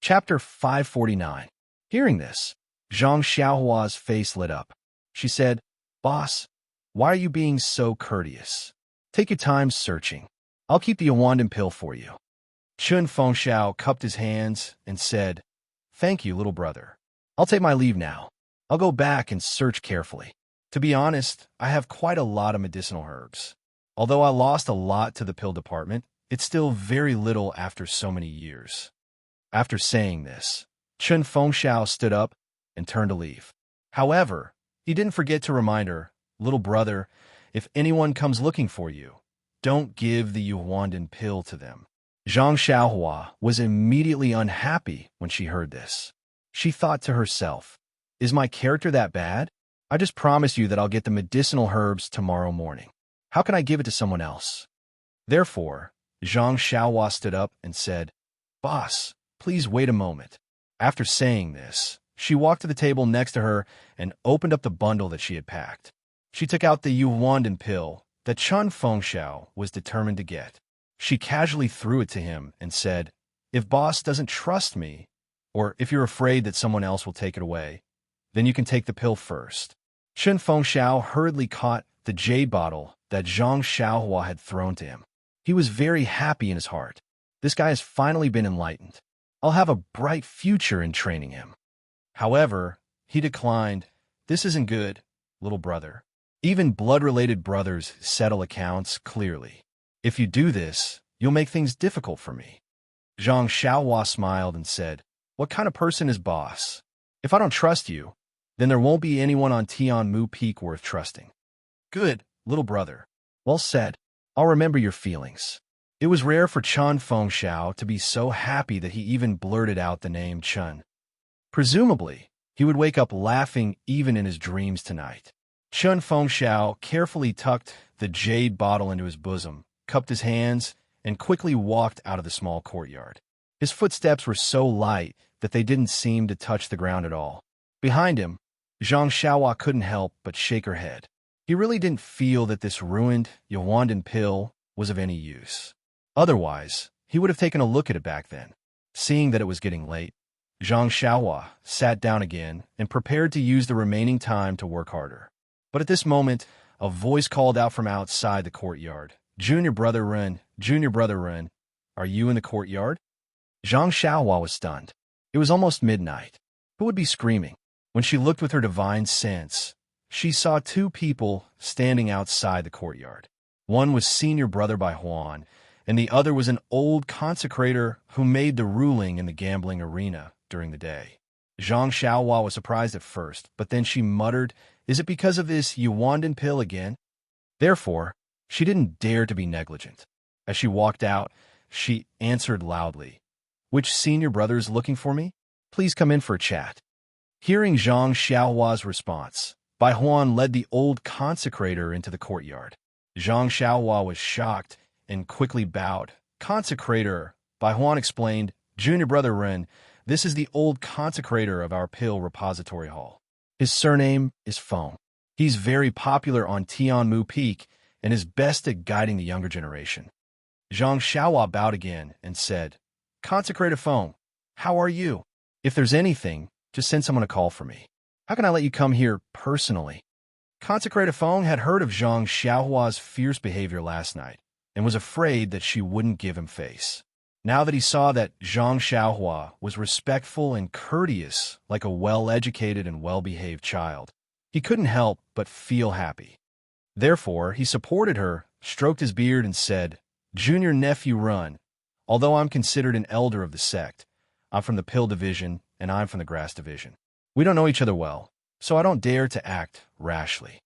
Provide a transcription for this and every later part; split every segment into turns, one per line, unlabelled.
Chapter 549. Hearing this, Zhang Xiaohua's face lit up. She said, "Boss, why are you being so courteous? Take your time searching. I'll keep the Yuandan pill for you." Chun Fengxiao cupped his hands and said, "Thank you, little brother. I'll take my leave now. I'll go back and search carefully. To be honest, I have quite a lot of medicinal herbs. Although I lost a lot to the pill department, it's still very little after so many years." After saying this, Chun Fengxiao stood up and turned to leave. However, he didn't forget to remind her, "Little brother, if anyone comes looking for you, don't give the Yuandan pill to them." Zhang Xiaohua was immediately unhappy when she heard this. She thought to herself, "Is my character that bad? I just promise you that I'll get the medicinal herbs tomorrow morning. How can I give it to someone else?" Therefore, Zhang Xiaohua stood up and said, "Boss, please wait a moment." After saying this, she walked to the table next to her and opened up the bundle that she had packed. She took out the Yuandan pill that Chun Fengxiao was determined to get. She casually threw it to him and said, "If boss doesn't trust me, or if you're afraid that someone else will take it away, then you can take the pill first." Chun Fengxiao hurriedly caught the jade bottle that Zhang Xiaohua had thrown to him. He was very happy in his heart. This guy has finally been enlightened. I'll have a bright future in training him. However, he declined. "This isn't good, little brother. Even blood-related brothers settle accounts clearly. If you do this, you'll make things difficult for me." Zhang Xiaohua smiled and said, "What kind of person is boss? If I don't trust you, then there won't be anyone on Tianmu Peak worth trusting." "Good, little brother. Well said. I'll remember your feelings." It was rare for Chun Fengxiao to be so happy that he even blurted out the name Chun. Presumably, he would wake up laughing even in his dreams tonight. Chun Fengxiao carefully tucked the jade bottle into his bosom, cupped his hands, and quickly walked out of the small courtyard. His footsteps were so light that they didn't seem to touch the ground at all. Behind him, Zhang Xiaohua couldn't help but shake her head. He really didn't feel that this ruined Yuandan pill was of any use. Otherwise, he would have taken a look at it back then. Seeing that it was getting late, Zhang Xiaohua sat down again and prepared to use the remaining time to work harder. But at this moment, a voice called out from outside the courtyard, Junior Brother Ren, are you in the courtyard?" Zhang Xiaohua was stunned. It was almost midnight. Who would be screaming? When she looked with her divine sense, she saw two people standing outside the courtyard. One was Senior Brother Huan, and the other was an old consecrator who made the ruling in the gambling arena during the day. Zhang Xiaohua was surprised at first, but then she muttered, "Is it because of this Yuandan pill again?" Therefore, she didn't dare to be negligent. As she walked out, she answered loudly, "Which senior brother is looking for me? Please come in for a chat." Hearing Zhang Xiaohua's response, Bai Huan led the old consecrator into the courtyard. Zhang Xiaohua was shocked and quickly bowed. "Consecrator," Bai Huan explained, "Junior Brother Ren, this is the old consecrator of our pill repository hall. His surname is Feng. He's very popular on Tianmu Peak and is best at guiding the younger generation." Zhang Xiaohua bowed again and said, "Consecrator Feng, how are you? If there's anything, just send someone a call for me. How can I let you come here personally?" Consecrator Feng had heard of Zhang Xiaohua's fierce behavior last night and was afraid that she wouldn't give him face. Now that he saw that Zhang Xiaohua was respectful and courteous like a well-educated and well-behaved child, he couldn't help but feel happy. Therefore, he supported her, stroked his beard, and said, "Junior nephew Run, although I'm considered an elder of the sect, I'm from the pill division and I'm from the grass division. We don't know each other well, so I don't dare to act rashly."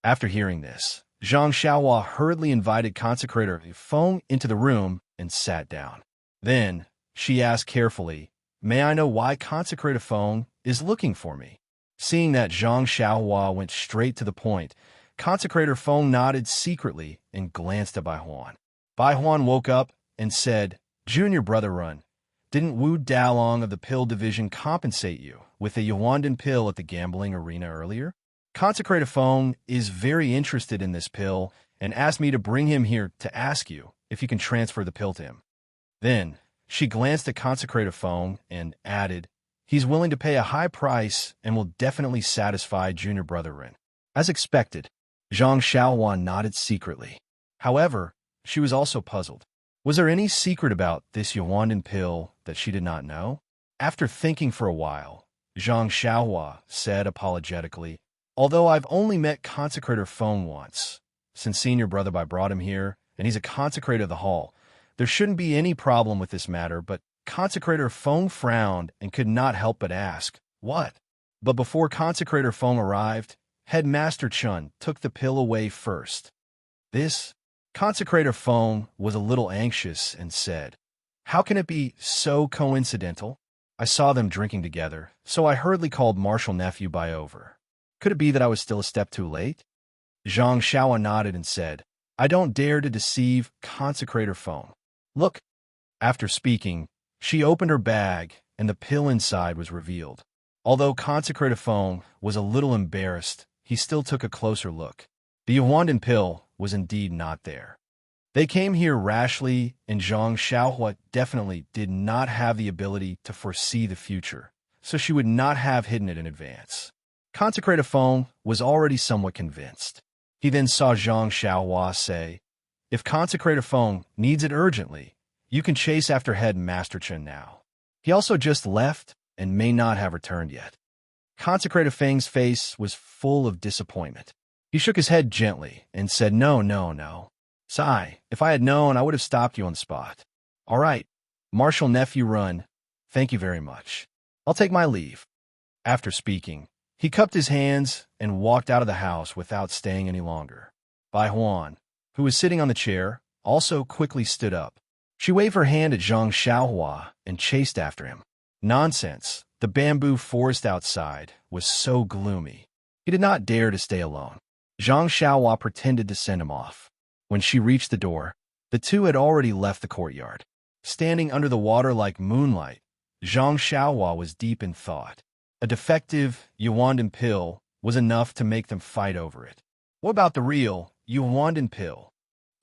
After hearing this, Zhang Xiaohua hurriedly invited Consecrator Feng into the room and sat down. Then, she asked carefully, "May I know why Consecrator Feng is looking for me?" Seeing that Zhang Xiaohua went straight to the point, Consecrator Feng nodded secretly and glanced at Bai Huan. Bai Huan woke up and said, "Junior Brother Run, didn't Wu Dalong of the pill division compensate you with a Yuandan pill at the gambling arena earlier? Consecrator Feng is very interested in this pill and asked me to bring him here to ask you if you can transfer the pill to him." Then, She glanced at Consecrator Feng and added, "He's willing to pay a high price and will definitely satisfy junior brother Ren." As expected, Zhang Xiaohua nodded secretly. However, she was also puzzled. Was there any secret about this Yuandan pill that she did not know? After thinking for a while, Zhang Xiaohua said apologetically, "Although I've only met Consecrator Feng once, since senior brother brought him here, and he's a consecrator of the hall, there shouldn't be any problem with this matter," but Consecrator Feng frowned and could not help but ask, "What?" But before Consecrator Feng arrived, Headmaster Chun took the pill away first. This Consecrator Feng was a little anxious and said, "How can it be so coincidental? I saw them drinking together, so I hurriedly called Marshal Nephew by over. Could it be that I was still a step too late?" Zhang Xiaohua nodded and said, "I don't dare to deceive Consecrator Feng. Look." After speaking, she opened her bag, and the pill inside was revealed. Although Consecrator Feng was a little embarrassed, he still took a closer look. The Yuandan pill was indeed not there. They came here rashly, and Zhang Xiaohua definitely did not have the ability to foresee the future, so she would not have hidden it in advance. Consecrator Feng was already somewhat convinced. He then saw Zhang Xiaohua say, "If Consecrator Feng needs it urgently, you can chase after Headmaster Chen now. He also just left and may not have returned yet." Consecrator Feng's face was full of disappointment. He shook his head gently and said, "No, no, no. Sai, if I had known, I would have stopped you on the spot. All right, Marshal Nephew Run, thank you very much. I'll take my leave." After speaking, he cupped his hands and walked out of the house without staying any longer. Bai Huan, who was sitting on the chair, also quickly stood up. She waved her hand at Zhang Xiaohua and chased after him. Nonsense. The bamboo forest outside was so gloomy. He did not dare to stay alone. Zhang Xiaohua pretended to send him off. When she reached the door, the two had already left the courtyard. Standing under the water like moonlight, Zhang Xiaohua was deep in thought. A defective Yuandan pill was enough to make them fight over it. What about the real Yuandan pill?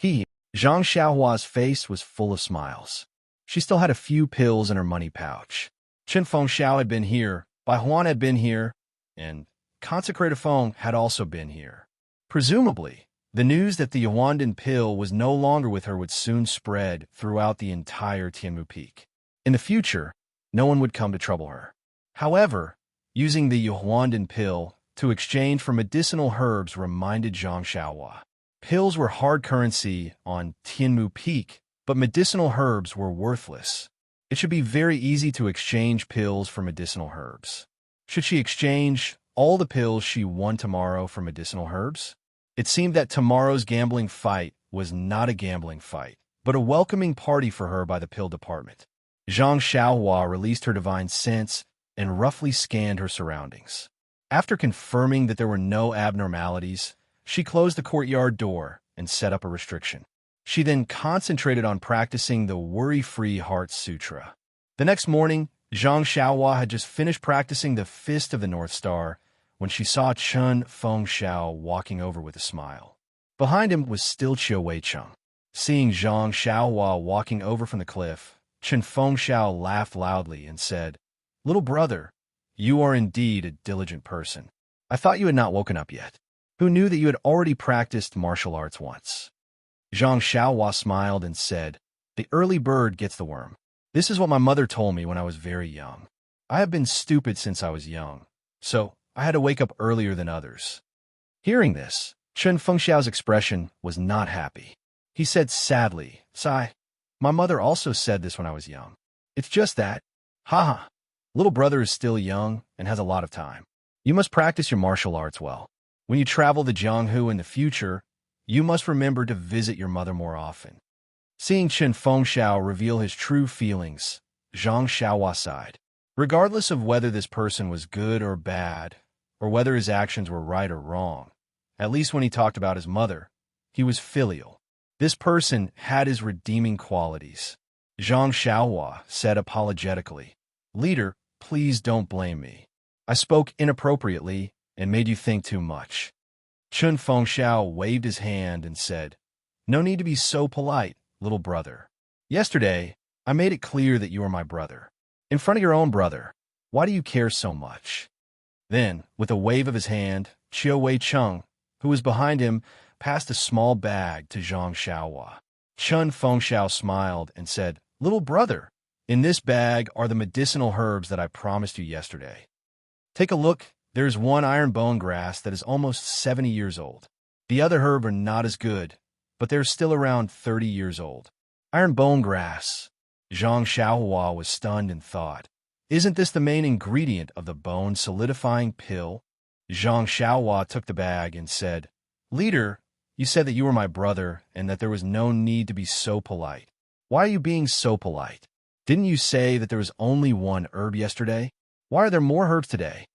Zhang Xiaohua's face was full of smiles. She still had a few pills in her money pouch. Chen Fengxiao had been here, Bai Huan had been here, and Consecrator Feng had also been here. Presumably, the news that the Yuandan pill was no longer with her would soon spread throughout the entire Tianmu Peak. In the future, no one would come to trouble her. However, using the Yuandan pill to exchange for medicinal herbs reminded Zhang Xiaohua. Pills were hard currency on Tianmu Peak, but medicinal herbs were worthless. It should be very easy to exchange pills for medicinal herbs. Should she exchange all the pills she won tomorrow for medicinal herbs? It seemed that tomorrow's gambling fight was not a gambling fight, but a welcoming party for her by the pill department. Zhang Xiaohua released her divine sense and roughly scanned her surroundings. After confirming that there were no abnormalities, she closed the courtyard door and set up a restriction. She then concentrated on practicing the Worry-Free Heart Sutra. The next morning, Zhang Xiaohua had just finished practicing the Fist of the North Star when she saw Chen Fengxiao walking over with a smile. Behind him was still Qiu Weicheng. Seeing Zhang Xiaohua walking over from the cliff, Chen Fengxiao laughed loudly and said, "Little brother, you are indeed a diligent person. I thought you had not woken up yet. Who knew that you had already practiced martial arts once?" Zhang Xiaohua smiled and said, "The early bird gets the worm. This is what my mother told me when I was very young. I have been stupid since I was young, so I had to wake up earlier than others." Hearing this, Chen Fengxiao's expression was not happy. He said sadly, "Sai, my mother also said this when I was young. It's just that, haha, little brother is still young and has a lot of time. You must practice your martial arts well. When you travel to Jianghu in the future, you must remember to visit your mother more often." Seeing Chen Fengxiao reveal his true feelings, Zhang Xiaohua sighed. Regardless of whether this person was good or bad, or whether his actions were right or wrong, at least when he talked about his mother, he was filial. This person had his redeeming qualities. Zhang Xiaohua said apologetically, "Leader, please don't blame me. I spoke inappropriately and made you think too much." Chen Fengxiao waved his hand and said, "No need to be so polite, little brother. Yesterday, I made it clear that you are my brother. In front of your own brother. Why do you care so much? Then, with a wave of his hand, Chiu Wei-chung, who was behind him, passed a small bag to Zhang Xiaohua. Chun Fengxiao smiled and said, "Little brother, in this bag are the medicinal herbs that I promised you yesterday. Take a look. There's one iron bone grass that is almost 70 years old. The other herb are not as good, but they're still around 30 years old." Iron bone grass. Zhang Xiaohua was stunned in thought. Isn't this the main ingredient of the bone-solidifying pill? Zhang Xiaohua took the bag and said, "Leader, you said that you were my brother and that there was no need to be so polite. Why are you being so polite? Didn't you say that there was only one herb yesterday? Why are there more herbs today?"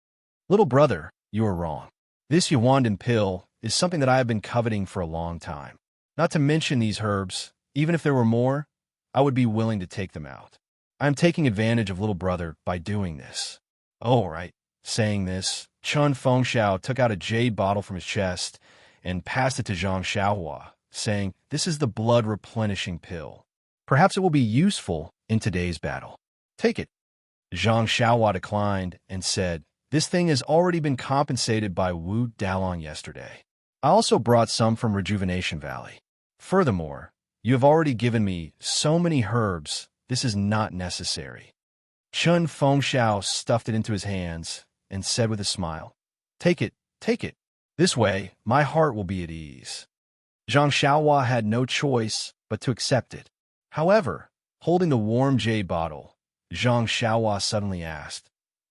"Little brother, you are wrong. This Yawandan pill is something that I have been coveting for a long time. Not to mention these herbs, even if there were more, I would be willing to take them out. I am taking advantage of little brother by doing this." "Oh, right." Saying this, Chun Fengxiao took out a jade bottle from his chest and passed it to Zhang Xiaohua, saying, "This is the blood-replenishing pill. Perhaps it will be useful in today's battle. Take it." Zhang Xiaohua declined and said, "This thing has already been compensated by Wu Dalong yesterday. I also brought some from Rejuvenation Valley. Furthermore, you have already given me so many herbs, this is not necessary." Chun Fengxiao stuffed it into his hands and said with a smile, take it. This way, my heart will be at ease." Zhang Xiaohua had no choice but to accept it. However, holding the warm jade bottle, Zhang Xiaohua suddenly asked,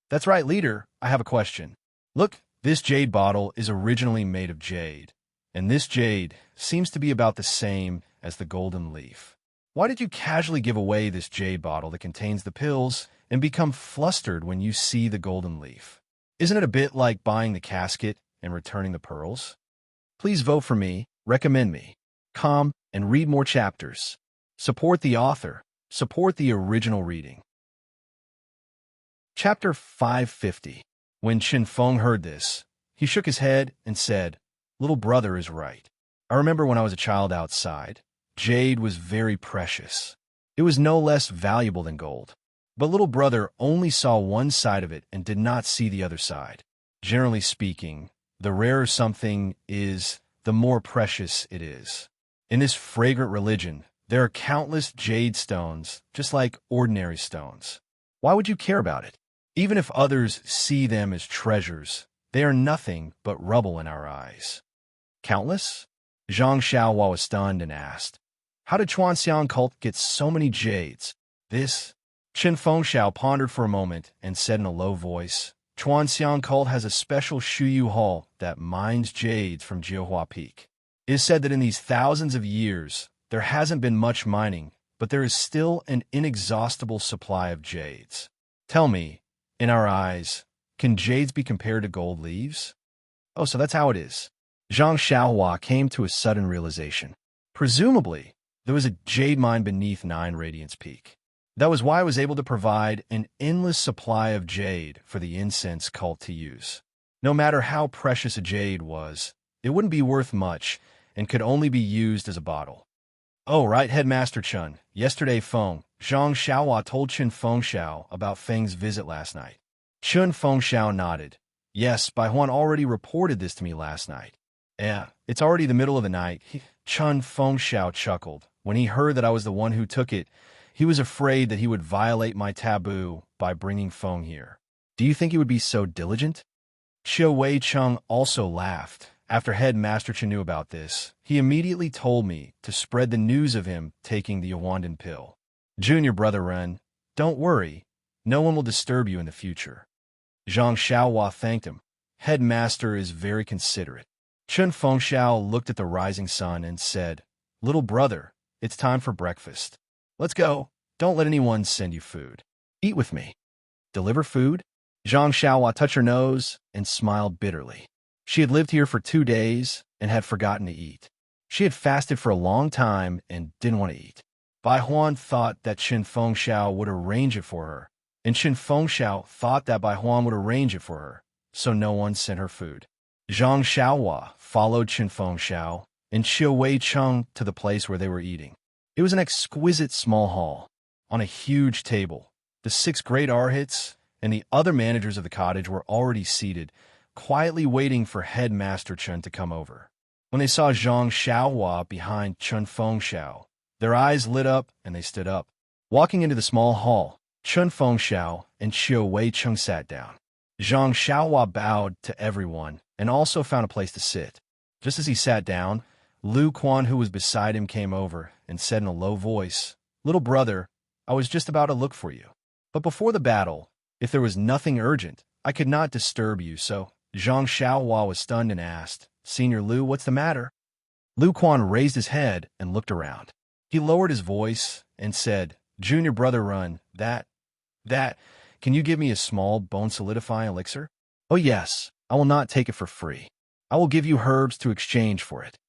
"That's right, leader, I have a question. Look, this jade bottle is originally made of jade, and this jade seems to be about the same as the golden leaf. Why did you casually give away this jade bottle that contains the pills and become flustered when you see the golden leaf? Isn't it a bit like buying the casket and returning the pearls? Please vote for me, recommend me, come and read more chapters. Support the author, support the original reading." Chapter 550. When Qin Feng heard this, he shook his head and said, "Little brother is right. I remember when I was a child outside, jade was very precious. It was no less valuable than gold. But little brother only saw one side of it and did not see the other side. Generally speaking, the rarer something is, the more precious it is. In this fragrant religion, there are countless jade stones, just like ordinary stones. Why would you care about it? Even if others see them as treasures, they are nothing but rubble in our eyes." "Countless?" Zhang Xiaohua was stunned and asked, "How did Chuanxiang cult get so many jades?" This Qin Fengxiao pondered for a moment and said in a low voice, "Chuanxiang cult has a special Shuyu hall that mines jades from Jiuhua Peak. It is said that in these thousands of years, there hasn't been much mining, but there is still an inexhaustible supply of jades. Tell me, in our eyes, can jades be compared to gold leaves?" "Oh, so that's how it is." Zhang Xiaohua came to a sudden realization. Presumably, there was a jade mine beneath 9 Radiance Peak. That was why I was able to provide an endless supply of jade for the incense cult to use. No matter how precious a jade was, it wouldn't be worth much and could only be used as a bottle. "Oh, right, Headmaster Chun. Yesterday, Feng, Zhang Xiaohua told Qin Fengxiao about Feng's visit last night." Qin Fengxiao nodded. "Yes, Bai Huan already reported this to me last night." "Yeah, it's already the middle of the night." Qin Fengxiao chuckled. When he heard that I was the one who took it, he was afraid that he would violate my taboo by bringing Feng here. "Do you think he would be so diligent?" Chiu Wei-chung also laughed. After Headmaster Chen knew about this, he immediately told me to spread the news of him taking the Yawandan pill. "Junior brother Ren, don't worry. No one will disturb you in the future." Zhang Xiaohua thanked him. "Headmaster is very considerate." Qin Fengxiao looked at the rising sun and said, "Little brother, it's time for breakfast. Let's go. Don't let anyone send you food. Eat with me." "Deliver food?" Zhang Xiaohua touched her nose and smiled bitterly. She had lived here for 2 days and had forgotten to eat. She had fasted for a long time and didn't want to eat. Bai Huan thought that Qin Fengxiao would arrange it for her, and Qin Fengxiao thought that Bai Huan would arrange it for her, so no one sent her food. Zhang Xiaohua followed Qin Fengxiao and Chiu Wei-chung to the place where they were eating. It was an exquisite small hall. on a huge table. The 6 great arhits and the other managers of the cottage were already seated, quietly waiting for Headmaster Chun to come over. When they saw Zhang Xiaohua behind Chun Fengxiao, their eyes lit up and they stood up. Walking into the small hall, Chun Fengxiao and Qiu Weicheng sat down. Zhang Xiaohua bowed to everyone and also found a place to sit. Just as he sat down, Lu Quan, who was beside him, came over and said in a low voice, "Little brother, I was just about to look for you. But before the battle, if there was nothing urgent, I could not disturb you, so..." Zhang Xiaohua was stunned and asked, "Senior Lu, what's the matter?" Lu Quan raised his head and looked around. He lowered his voice and said, "Junior brother Run, can you give me a small bone-solidifying elixir?" "Oh yes, I will not take it for free. I will give you herbs to exchange for it."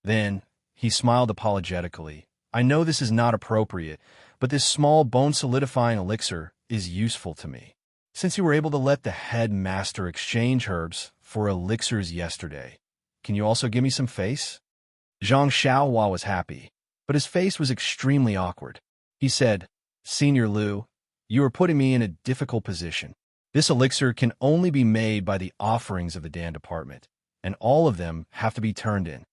Then, he smiled apologetically. "I know this is not appropriate, but this small bone-solidifying elixir is useful to me. Since you were able to let the headmaster exchange herbs for elixirs yesterday, can you also give me some face?" Zhang Xiaohua was happy, but his face was extremely awkward. He said, "Senior Lu, you are putting me in a difficult position. This elixir can only be made by the offerings of the Dan department, and all of them have to be turned in.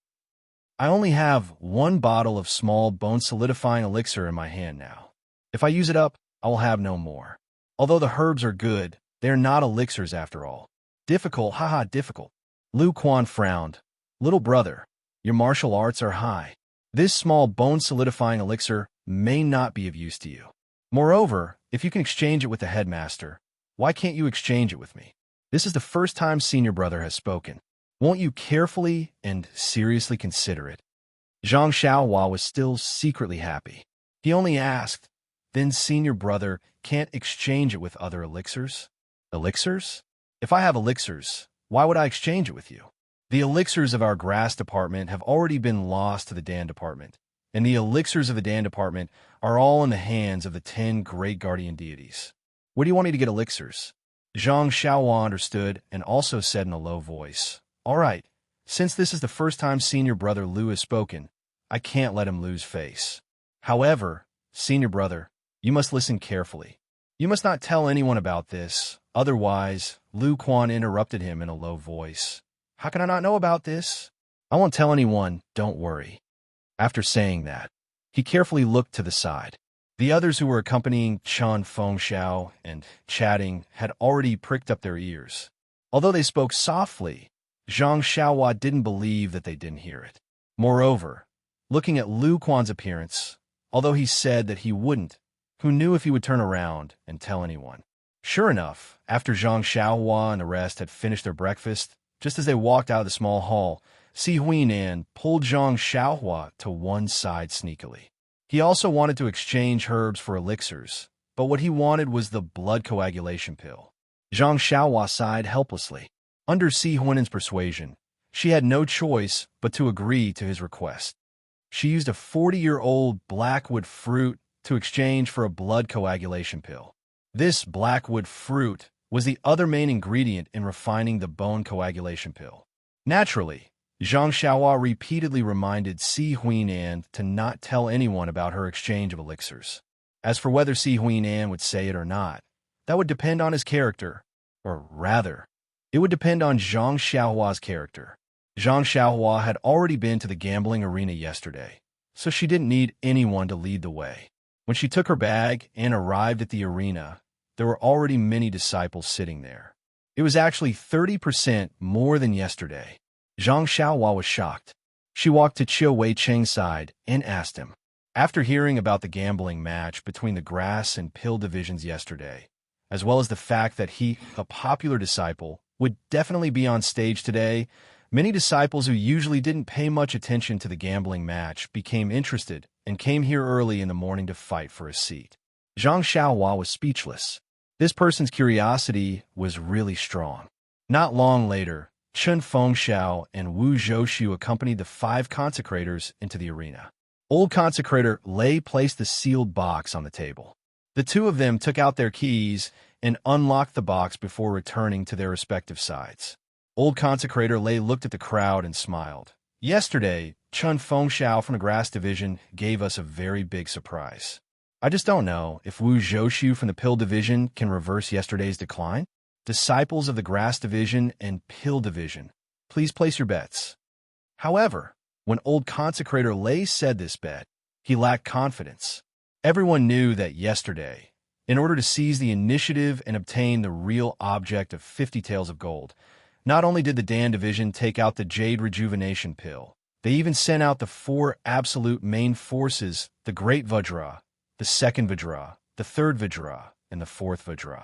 I only have 1 bottle of small bone-solidifying elixir in my hand now. If I use it up, I will have no more. Although the herbs are good, they are not elixirs after all. Difficult, haha, difficult." Lu Quan frowned. "Little brother, your martial arts are high. This small bone-solidifying elixir may not be of use to you. Moreover, if you can exchange it with the headmaster, why can't you exchange it with me? This is the first time senior brother has spoken. Won't you carefully and seriously consider it?" Zhang Xiaohua was still secretly happy. He only asked, "Then senior brother can't exchange it with other elixirs?" "Elixirs? If I have elixirs, why would I exchange it with you? The elixirs of our grass department have already been lost to the Dan department, and the elixirs of the Dan department are all in the hands of the 10 great guardian deities. Where do you want me to get elixirs?" Zhang Xiaohua understood and also said in a low voice, "All right, since this is the first time senior brother Lu has spoken, I can't let him lose face. However, senior brother, you must listen carefully. You must not tell anyone about this, otherwise..." Lu Quan interrupted him in a low voice. "How can I not know about this?" "I won't tell anyone, don't worry." After saying that, he carefully looked to the side. The others who were accompanying Chun Fengxiao and chatting had already pricked up their ears. Although they spoke softly, Zhang Xiaohua didn't believe that they didn't hear it. Moreover, looking at Lu Quan's appearance, although he said that he wouldn't, who knew if he would turn around and tell anyone? Sure enough, after Zhang Xiaohua and the rest had finished their breakfast, just as they walked out of the small hall, Si Huinan pulled Zhang Xiaohua to one side sneakily. He also wanted to exchange herbs for elixirs, but what he wanted was the blood coagulation pill. Zhang Xiaohua sighed helplessly. Under Si Huinan's persuasion, she had no choice but to agree to his request. She used a 40-year-old blackwood fruit to exchange for a blood coagulation pill. This blackwood fruit was the other main ingredient in refining the bone coagulation pill. Naturally, Zhang Xiaohua repeatedly reminded Si Huinan to not tell anyone about her exchange of elixirs. As for whether Si Huinan would say it or not, that would depend on his character, or rather, it would depend on Zhang Xiaohua's character. Zhang Xiaohua had already been to the gambling arena yesterday, so she didn't need anyone to lead the way. When she took her bag and arrived at the arena, there were already many disciples sitting there. It was actually 30% more than yesterday. Zhang Xiaohua was shocked. She walked to Qiu Weicheng's side and asked him. After hearing about the gambling match between the grass and pill divisions yesterday, as well as the fact that he, a popular disciple, would definitely be on stage today, many disciples who usually didn't pay much attention to the gambling match became interested and came here early in the morning to fight for a seat. Zhang Xiaohua was speechless. This person's curiosity was really strong. Not long later, Chun Fengxiao and Wu Zhouxiu accompanied the 5 consecrators into the arena. Old consecrator Lei placed the sealed box on the table. The 2 of them took out their keys and unlocked the box before returning to their respective sides. Old consecrator Lei looked at the crowd and smiled. Yesterday, Chun Fengxiao from the grass division gave us a very big surprise. I just don't know if Wu Zhoushu from the Pill Division can reverse yesterday's decline. Disciples of the Grass Division and Pill Division, please place your bets. However, when old Consecrator Lei said this bet, he lacked confidence. Everyone knew that yesterday, in order to seize the initiative and obtain the real object of 50 taels of gold, not only did the Dan Division take out the Jade Rejuvenation Pill, they even sent out the 4 absolute main forces, the Great Vajra, the Second Vajra, the Third Vajra, and the Fourth Vajra.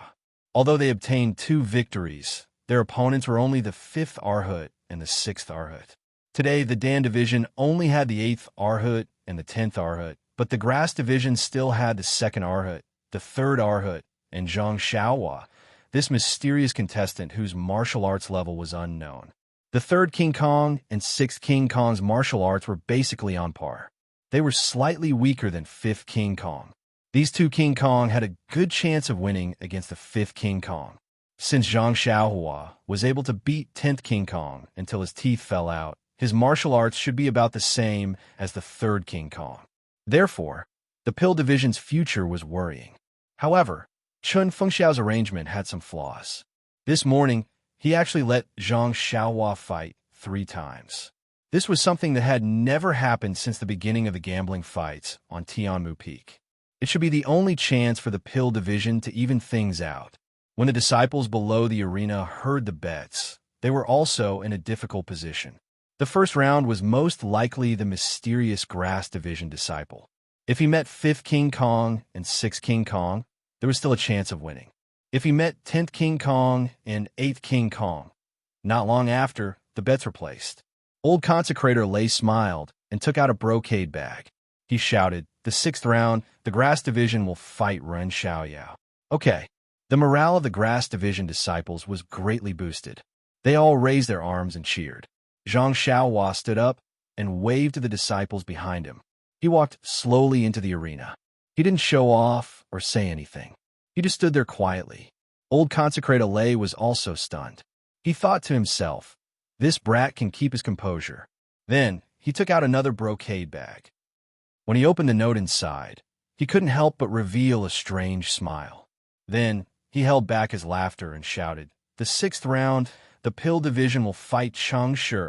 Although they obtained 2 victories, their opponents were only the 5th Arhut and the 6th Arhut. Today, the Dan Division only had the 8th Arhut and the 10th Arhut, but the Grass Division still had the 2nd Arhut, the 3rd Arhut, and Zhang Xiaohua, this mysterious contestant whose martial arts level was unknown. The 3rd King Kong and 6th King Kong's martial arts were basically on par. They were slightly weaker than 5th King Kong. These 2 King Kong had a good chance of winning against the 5th King Kong. Since Zhang Xiaohua was able to beat 10th King Kong until his teeth fell out, his martial arts should be about the same as the 3rd King Kong. Therefore, the Pill Division's future was worrying. However, Chun Fengxiao's arrangement had some flaws. This morning, he actually let Zhang Xiaohua fight 3 times. This was something that had never happened since the beginning of the gambling fights on Tianmu Peak. It should be the only chance for the Pill Division to even things out. When the disciples below the arena heard the bets, they were also in a difficult position. The first round was most likely the mysterious Grass Division disciple. If he met 5th King Kong and 6th King Kong, there was still a chance of winning. If he met 10th King Kong and 8th King Kong, not long after, the bets were placed. Old Consecrator Lei smiled and took out a brocade bag. He shouted, "The 6th round, the Grass Division will fight Ren Xiaoyao." Okay. The morale of the Grass Division disciples was greatly boosted. They all raised their arms and cheered. Zhang Xiaohua stood up and waved to the disciples behind him. He walked slowly into the arena. He didn't show off or say anything. He just stood there quietly. Old Consecrator Lei was also stunned. He thought to himself, this brat can keep his composure. Then, he took out another brocade bag. When he opened the note inside, he couldn't help but reveal a strange smile. Then, he held back his laughter and shouted, "The 6th round, the Pill Division will fight Chang Shi."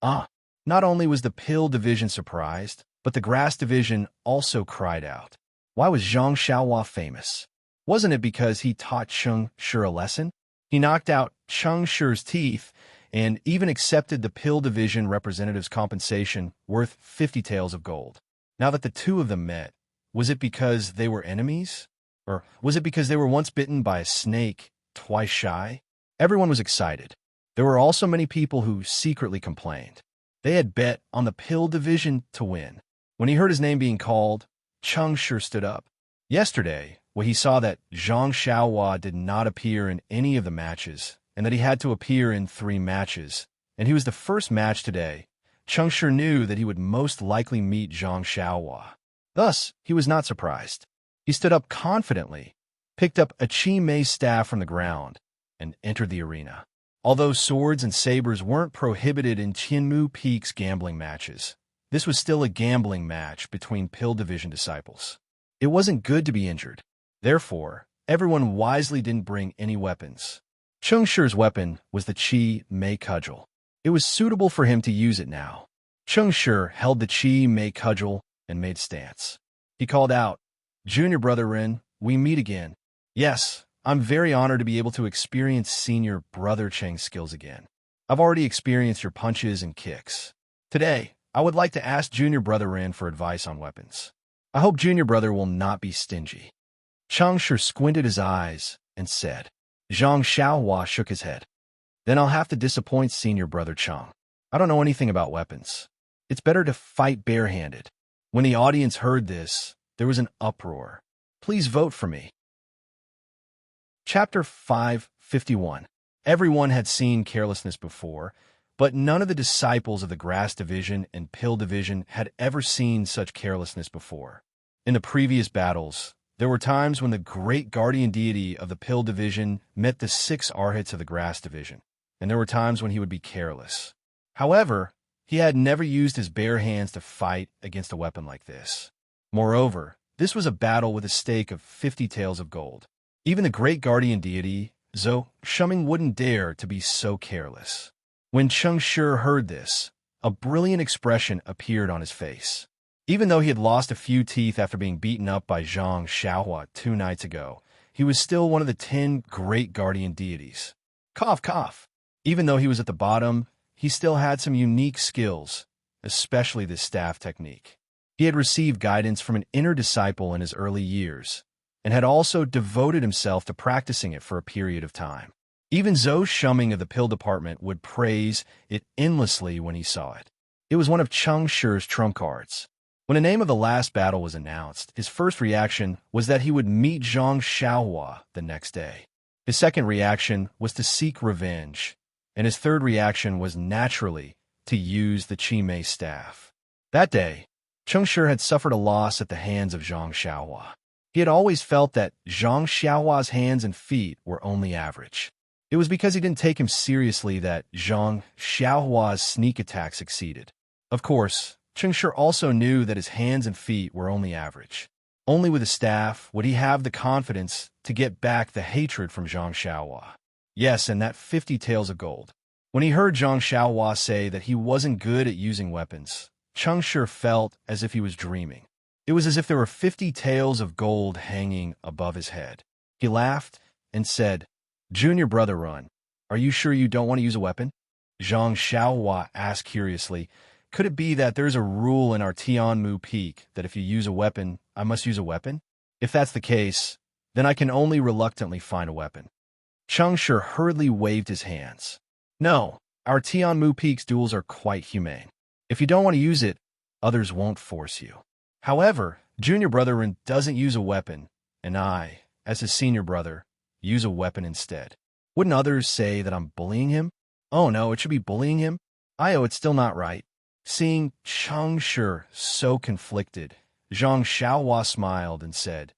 Not only was the Pill Division surprised, but the Grass Division also cried out. Why was Zhang Xiaohua famous? Wasn't it because he taught Chang Shi a lesson? He knocked out Chang Shi's teeth and even accepted the Pill Division representative's compensation worth 50 taels of gold. Now that the 2 of them met, was it because they were enemies? Or was it because they were once bitten by a snake, twice shy? Everyone was excited. There were also many people who secretly complained. They had bet on the Pill Division to win. When he heard his name being called, Chang Shi stood up. Yesterday, when he saw that Zhang Xiaohua did not appear in any of the matches, and that he had to appear in 3 matches, and he was the first match today, Chang Shi knew that he would most likely meet Zhang Xiaohua. Thus, he was not surprised. He stood up confidently, picked up a Qi Mei staff from the ground, and entered the arena. Although swords and sabers weren't prohibited in Tianmu Peak's gambling matches, this was still a gambling match between Pill Division disciples. It wasn't good to be injured. Therefore, everyone wisely didn't bring any weapons. Chang Shi's weapon was the Qi Mei cudgel. It was suitable for him to use it now. Chang Shi held the Qi Mei cudgel and made stance. He called out, "Junior brother Ren, we meet again. Yes, I'm very honored to be able to experience senior brother Cheng's skills again. I've already experienced your punches and kicks. Today, I would like to ask junior brother Ren for advice on weapons. I hope junior brother will not be stingy." Chang Shi squinted his eyes and said. Zhang Xiaohua shook his head. "Then I'll have to disappoint senior brother Chang. I don't know anything about weapons. It's better to fight barehanded." When the audience heard this, there was an uproar. "Please vote for me." Chapter 551. Everyone had seen carelessness before, but none of the disciples of the Grass Division and Pill Division had ever seen such carelessness before. In the previous battles, there were times when the great guardian deity of the Pill Division met the 6 Arhats of the Grass Division, and there were times when he would be careless. However, he had never used his bare hands to fight against a weapon like this. Moreover, This was a battle with a stake of 50 taels of gold. Even the great guardian deity, Zhou Shuming, wouldn't dare to be so careless. When Cheng Shi heard this, a brilliant expression appeared on his face. Even though he had lost a few teeth after being beaten up by Zhang Xiaohua 2 nights ago, he was still one of the 10 great guardian deities. Cough, cough. Even though he was at the bottom, he still had some unique skills, especially the staff technique. He had received guidance from an inner disciple in his early years, and had also devoted himself to practicing it for a period of time. Even Zhou Shuming of the pill department would praise it endlessly when he saw it. It was one of Cheng Shi's trump cards. When the name of the last battle was announced, his first reaction was that he would meet Zhang Xiaohua the next day. His second reaction was to seek revenge, and his third reaction was naturally to use the Qi Mei staff. That day, Cheng Shi had suffered a loss at the hands of Zhang Xiaohua. He had always felt that Zhang Xiaohua's hands and feet were only average. It was because he didn't take him seriously that Zhang Xiaohua's sneak attack succeeded. Of course, Cheng Shi also knew that his hands and feet were only average. Only with a staff would he have the confidence to get back the hatred from Zhang Xiaohua. Yes, and that 50 taels of gold. When he heard Zhang Xiaohua say that he wasn't good at using weapons, Cheng Shi felt as if he was dreaming. It was as if there were 50 taels of gold hanging above his head. He laughed and said, "Junior brother Run, are you sure you don't want to use a weapon?" Zhang Xiaohua asked curiously, "Could it be that there's a rule in our Tianmu Peak that if you use a weapon, I must use a weapon? If that's the case, then I can only reluctantly find a weapon." Cheng Shi hurriedly waved his hands. "No, our Tianmu Peak's duels are quite humane. If you don't want to use it, others won't force you. However, Junior Brother Ren doesn't use a weapon, and I, as his senior brother, use a weapon instead. Wouldn't others say that I'm bullying him? Oh no, it should be bullying him? It's still not right." Seeing Cheng Shi so conflicted, Zhang Xiaohua smiled and said,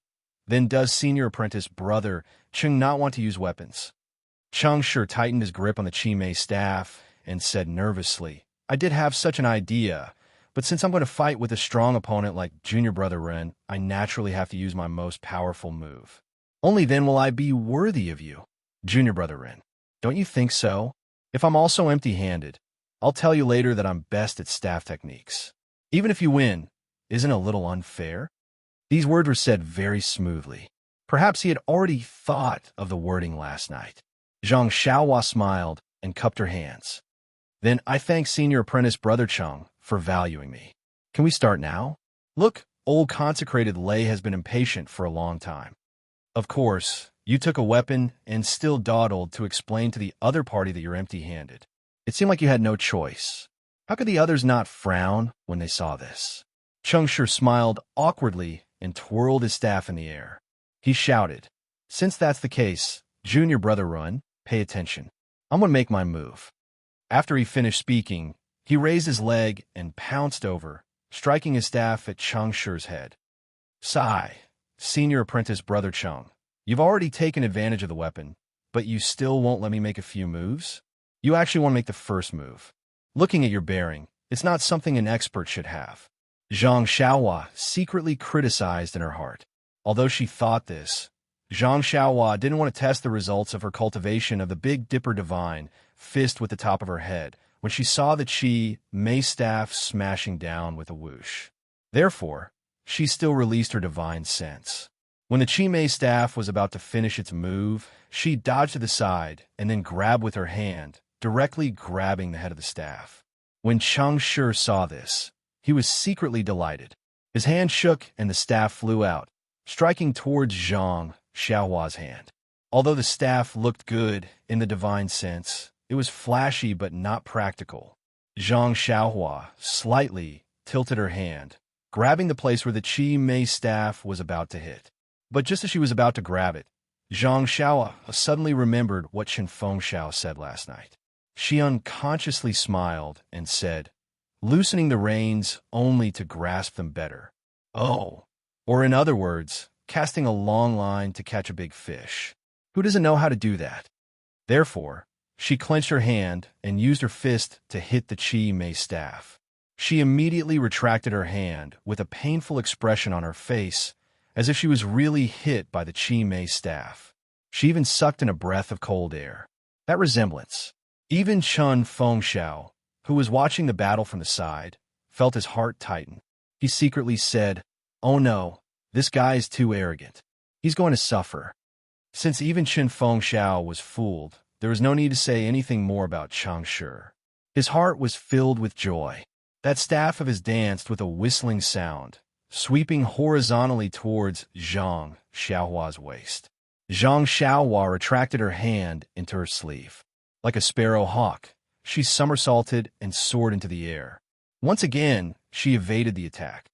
"Then does senior apprentice brother Cheng not want to use weapons?" Cheng Shi tightened his grip on the Qi Mei staff and said nervously, "I did have such an idea, but since I'm going to fight with a strong opponent like Junior Brother Ren, I naturally have to use my most powerful move. Only then will I be worthy of you, Junior Brother Ren. Don't you think so? If I'm also empty-handed, I'll tell you later that I'm best at staff techniques. Even if you win, isn't it a little unfair?" These words were said very smoothly. Perhaps he had already thought of the wording last night. Zhang Xiaohua smiled and cupped her hands. "Then I thank senior apprentice Brother Cheng for valuing me. Can we start now? Look, old consecrated Lei has been impatient for a long time. Of course, you took a weapon and still dawdled to explain to the other party that you're empty-handed. It seemed like you had no choice. How could the others not frown when they saw this?" Cheng Shi smiled awkwardly and twirled his staff in the air. He shouted, "Since that's the case, Junior Brother Run, pay attention. I'm going to make my move." After he finished speaking, he raised his leg and pounced over, striking his staff at Cheng Shi's head. "Sigh, senior apprentice Brother Cheng, you've already taken advantage of the weapon, but you still won't let me make a few moves? You actually want to make the first move. Looking at your bearing, it's not something an expert should have." Zhang Xiaohua secretly criticized in her heart. Although she thought this, Zhang Xiaohua didn't want to test the results of her cultivation of the Big Dipper Divine fist with the top of her head when she saw the Qi Mei staff smashing down with a whoosh. Therefore, she still released her divine sense. When the Qi Mei staff was about to finish its move, she dodged to the side and then grabbed with her hand, directly grabbing the head of the staff. When Cheng Shi saw this, he was secretly delighted. His hand shook and the staff flew out, striking towards Zhang Xiaohua's hand. Although the staff looked good in the divine sense, it was flashy but not practical. Zhang Xiaohua slightly tilted her hand, grabbing the place where the Qi Mei staff was about to hit. But just as she was about to grab it, Zhang Xiaohua suddenly remembered what Chen Fengxiao said last night. She unconsciously smiled and said, loosening the reins only to grasp them better. Oh, or in other words, casting a long line to catch a big fish. Who doesn't know how to do that? Therefore, she clenched her hand and used her fist to hit the Qi Mei staff. She immediately retracted her hand with a painful expression on her face as if she was really hit by the Chi Mei staff. She even sucked in a breath of cold air. That resemblance. Even Chun Fengxiao, who was watching the battle from the side, felt his heart tighten. He secretly said, "Oh no, this guy is too arrogant. He's going to suffer." Since even Qin Fengxiao was fooled, there was no need to say anything more about Changshi. His heart was filled with joy. That staff of his danced with a whistling sound, sweeping horizontally towards Zhang Xiaohua's waist. Zhang Xiaohua retracted her hand into her sleeve. Like a sparrow hawk, she somersaulted and soared into the air. Once again, she evaded the attack.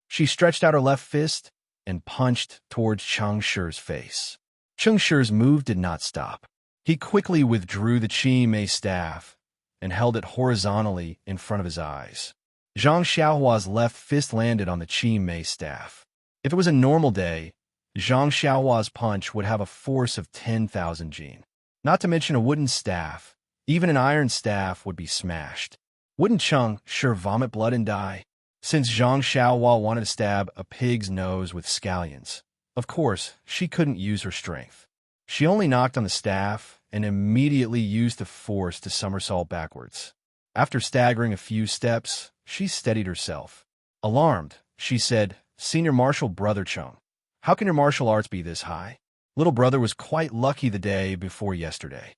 She stretched out her left fist and punched towards Changshi's face. Changshi's move did not stop. He quickly withdrew the Qi Mei staff and held it horizontally in front of his eyes. Zhang Xiaohua's left fist landed on the Qi Mei staff. If it was a normal day, Zhang Xiaohua's punch would have a force of 10,000 jin. Not to mention a wooden staff. Even an iron staff would be smashed. Wouldn't Changshi vomit blood and die? Since Zhang Xiaohua wanted to stab a pig's nose with scallions, of course, she couldn't use her strength. She only knocked on the staff and immediately used the force to somersault backwards. After staggering a few steps, she steadied herself. Alarmed, she said, "Senior Martial Brother Chung, how can your martial arts be this high? Little brother was quite lucky the day before yesterday."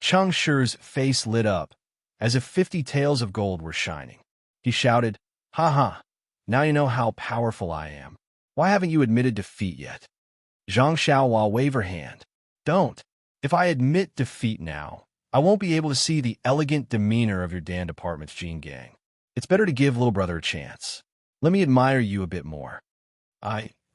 Changshi's face lit up, as if 50 tails of gold were shining. He shouted, "Ha ha! Now you know how powerful I am. Why haven't you admitted defeat yet?" Zhang Xiaohua waved her hand. "Don't. If I admit defeat now, I won't be able to see the elegant demeanor of your Dan Department's Jin Gang. It's better to give little brother a chance. Let me admire you a bit more."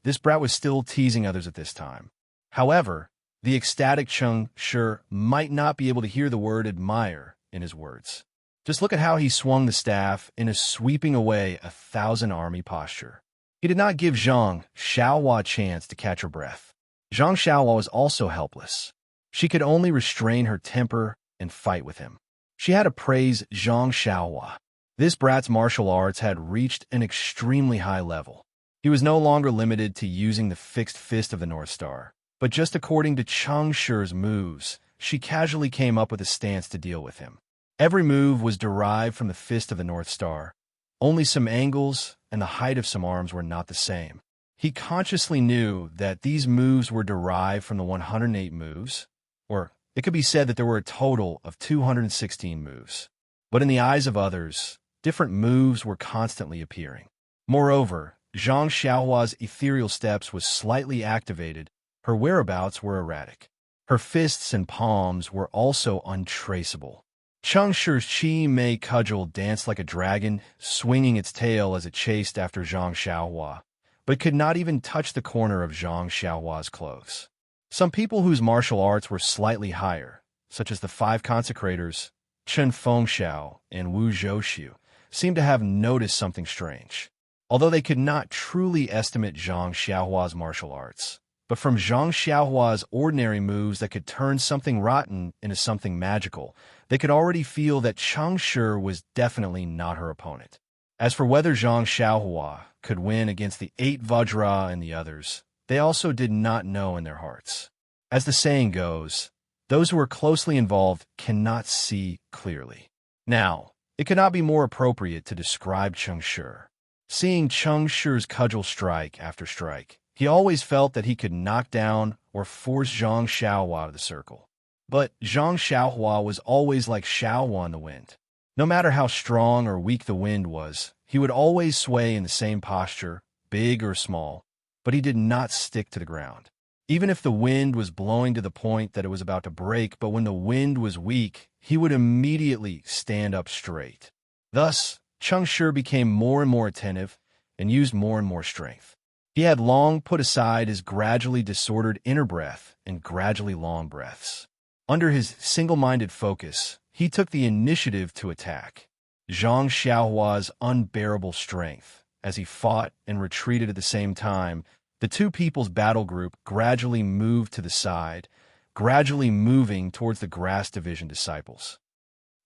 This brat was still teasing others at this time. However, the ecstatic Changshi might not be able to hear the word admire in his words. Just look at how he swung the staff in a sweeping away 1,000-army posture. He did not give Zhang Xiaohua a chance to catch her breath. Zhang Xiaohua was also helpless. She could only restrain her temper and fight with him. She had to praise Zhang Xiaohua. This brat's martial arts had reached an extremely high level. He was no longer limited to using the fixed fist of the North Star, but just according to Changshi's moves, she casually came up with a stance to deal with him. Every move was derived from the fist of the North Star. Only some angles and the height of some arms were not the same. He consciously knew that these moves were derived from the 108 moves, or it could be said that there were a total of 216 moves. But in the eyes of others, different moves were constantly appearing. Moreover, Zhang Xiaohua's ethereal steps was slightly activated. Her whereabouts were erratic. Her fists and palms were also untraceable. Changshi's Qi Mei cudgel danced like a dragon, swinging its tail as it chased after Zhang Xiaohua, but could not even touch the corner of Zhang Xiaohua's clothes. Some people whose martial arts were slightly higher, such as the 5 consecrators, Chen Fengxiao and Wu Zhouxiu, seemed to have noticed something strange. Although they could not truly estimate Zhang Xiaohua's martial arts, but from Zhang Xiaohua's ordinary moves that could turn something rotten into something magical, they could already feel that Changshi was definitely not her opponent. As for whether Zhang Xiaohua could win against the 8 Vajra and the others, they also did not know in their hearts. As the saying goes, those who are closely involved cannot see clearly. Now, it could not be more appropriate to describe Changshi. Seeing Changshi's cudgel strike after strike, he always felt that he could knock down or force Zhang Xiaohua out of the circle. But Zhang Xiaohua was always like Xiaohua in the wind. No matter how strong or weak the wind was, he would always sway in the same posture, big or small, but he did not stick to the ground. Even if the wind was blowing to the point that it was about to break, but when the wind was weak, he would immediately stand up straight. Thus, Changshi became more and more attentive and used more and more strength. He had long put aside his gradually disordered inner breath and gradually long breaths. Under his single-minded focus, he took the initiative to attack. Zhang Xiaohua's unbearable strength, as he fought and retreated at the same time, the two people's battle group gradually moved to the side, gradually moving towards the Grass Division disciples.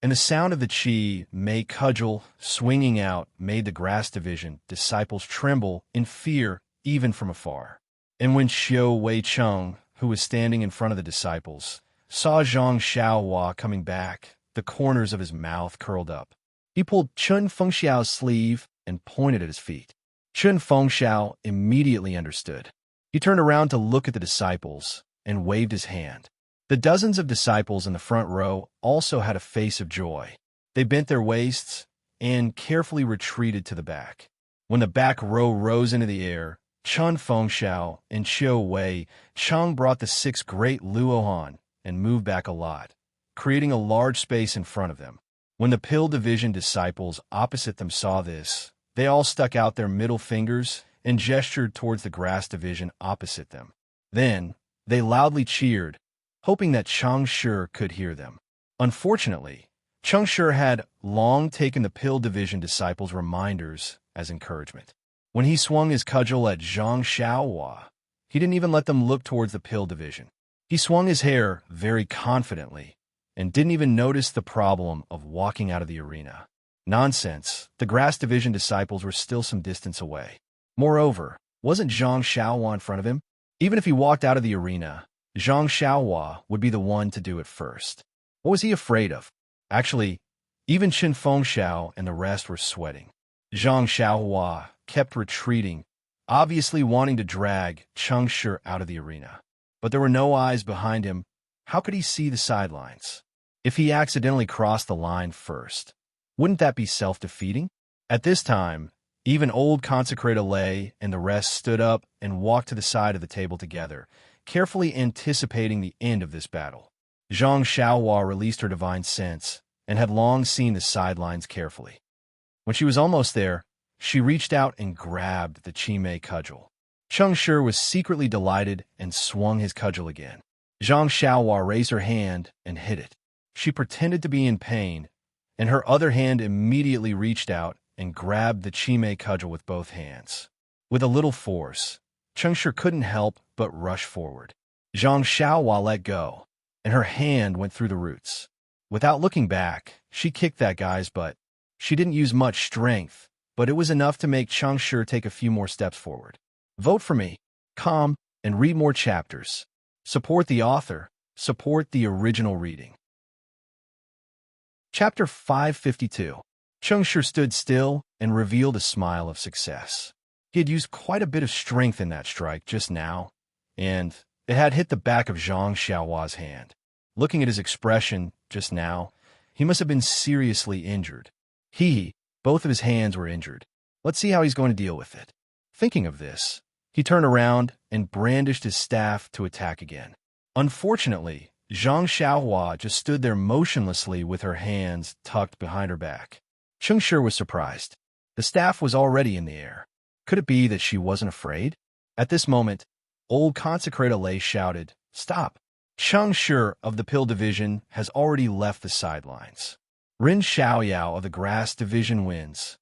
And the sound of the Qi Mei cudgel swinging out made the Grass Division disciples tremble in fear even from afar. And when Xiao Wei Cheng, who was standing in front of the disciples, saw Zhang Xiaohua coming back, the corners of his mouth curled up. He pulled Chun Fengxiao's sleeve and pointed at his feet. Chun Fengxiao immediately understood. He turned around to look at the disciples and waved his hand. The dozens of disciples in the front row also had a face of joy. They bent their waists and carefully retreated to the back. When the back row rose into the air, Chun Fengxiao and Xiao Wei Cheng brought the 6 great Luohan and moved back a lot, creating a large space in front of them. When the Pill Division disciples opposite them saw this, they all stuck out their middle fingers and gestured towards the Grass Division opposite them. Then, they loudly cheered, hoping that Chang Shi could hear them. Unfortunately, Chang Shi had long taken the Pill Division disciples' reminders as encouragement. When he swung his cudgel at Zhang Xiaohua, he didn't even let them look towards the Pill Division. He swung his hair very confidently and didn't even notice the problem of walking out of the arena. Nonsense, the Grass Division disciples were still some distance away. Moreover, wasn't Zhang Xiaohua in front of him? Even if he walked out of the arena, Zhang Xiaohua would be the one to do it first. What was he afraid of? Actually, even Qin Fengxiao and the rest were sweating. Zhang Xiaohua kept retreating, obviously wanting to drag Cheng Shi out of the arena. But there were no eyes behind him. How could he see the sidelines? If he accidentally crossed the line first, wouldn't that be self-defeating? At this time, even old consecrated Lei and the rest stood up and walked to the side of the table together, carefully anticipating the end of this battle. Zhang Xiaohua released her divine sense and had long seen the sidelines carefully. When she was almost there, she reached out and grabbed the Qimei cudgel. Cheng Shi was secretly delighted and swung his cudgel again. Zhang Xiaohua raised her hand and hit it. She pretended to be in pain, and her other hand immediately reached out and grabbed the Qimei cudgel with both hands. With a little force, Cheng Shi couldn't help but rush forward. Zhang Xiaohua let go, and her hand went through the roots. Without looking back, she kicked that guy's butt. She didn't use much strength, but it was enough to make Cheng Shi take a few more steps forward. Vote for me, come, and read more chapters. Support the author. Support the original reading. Chapter 552. Cheng Shi stood still and revealed a smile of success. He had used quite a bit of strength in that strike just now, and it had hit the back of Zhang Xiaohua's hand. Looking at his expression just now, he must have been seriously injured. Both of his hands were injured. Let's see how he's going to deal with it. Thinking of this, he turned around and brandished his staff to attack again. Unfortunately, Zhang Xiaohua just stood there motionlessly with her hands tucked behind her back. Cheng Shi was surprised. The staff was already in the air. Could it be that she wasn't afraid? At this moment, old consecrated Lei shouted, "Stop! Cheng Shi of the Pill Division has already left the sidelines. Ren Xiaoyao of the Grass Division wins."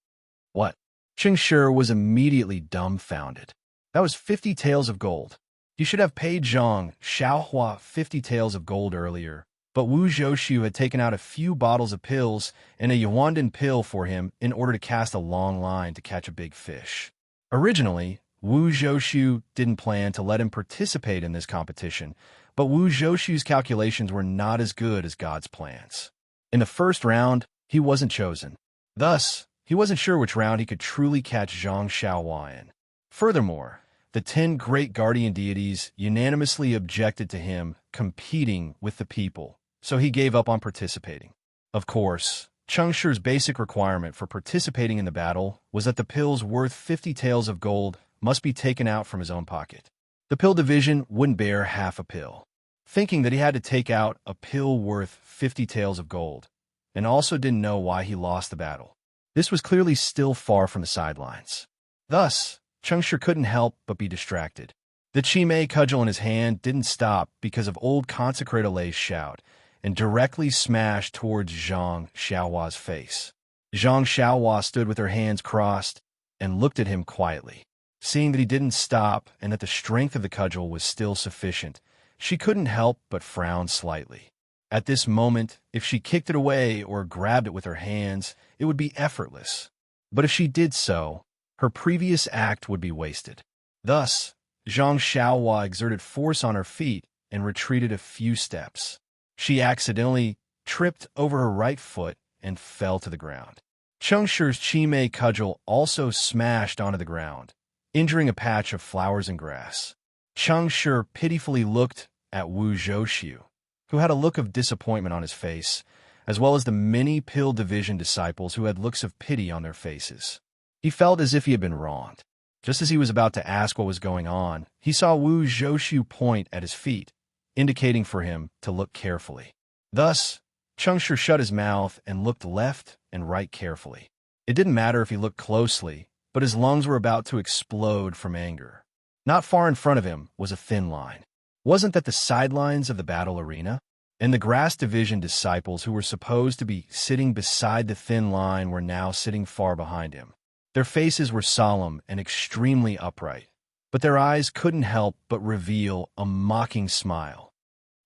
What? Cheng Shi was immediately dumbfounded. That was 50 taels of gold. You should have paid Zhang Xiaohua 50 taels of gold earlier, but Wu Zhoushu had taken out a few bottles of pills and a Yuandan pill for him in order to cast a long line to catch a big fish. Originally, Wu Zhoushu didn't plan to let him participate in this competition, but Wu Zhoushu's calculations were not as good as God's plans. In the first round, he wasn't chosen. Thus, he wasn't sure which round he could truly catch Zhang Xiaohua in. Furthermore, the 10 great guardian deities unanimously objected to him competing with the people, so he gave up on participating. Of course, Cheng Shi's basic requirement for participating in the battle was that the pills worth 50 taels of gold must be taken out from his own pocket. The Pill Division wouldn't bear half a pill. Thinking that he had to take out a pill worth 50 taels of gold, and also didn't know why he lost the battle. This was clearly still far from the sidelines. Thus, Cheng Shi couldn't help but be distracted. The Qimei cudgel in his hand didn't stop because of old consecrated Lei's shout, and directly smashed towards Zhang Xiaohua's face. Zhang Xiaohua stood with her hands crossed and looked at him quietly. Seeing that he didn't stop and that the strength of the cudgel was still sufficient, she couldn't help but frown slightly. At this moment, if she kicked it away or grabbed it with her hands, it would be effortless. But if she did so, her previous act would be wasted. Thus, Zhang Xiaohua exerted force on her feet and retreated a few steps. She accidentally tripped over her right foot and fell to the ground. Cheng Shi's Chi-Mei cudgel also smashed onto the ground, injuring a patch of flowers and grass. Cheng Shi pitifully looked at Wu Zhouxiu, who had a look of disappointment on his face, as well as the many Pill Division disciples who had looks of pity on their faces. He felt as if he had been wronged. Just as he was about to ask what was going on, he saw Wu Zhouxiu point at his feet, indicating for him to look carefully. Thus, Cheng Shi shut his mouth and looked left and right carefully. It didn't matter if he looked closely, but his lungs were about to explode from anger. Not far in front of him was a thin line. Wasn't that the sidelines of the battle arena? And the Grass Division disciples who were supposed to be sitting beside the thin line were now sitting far behind him. Their faces were solemn and extremely upright, but their eyes couldn't help but reveal a mocking smile.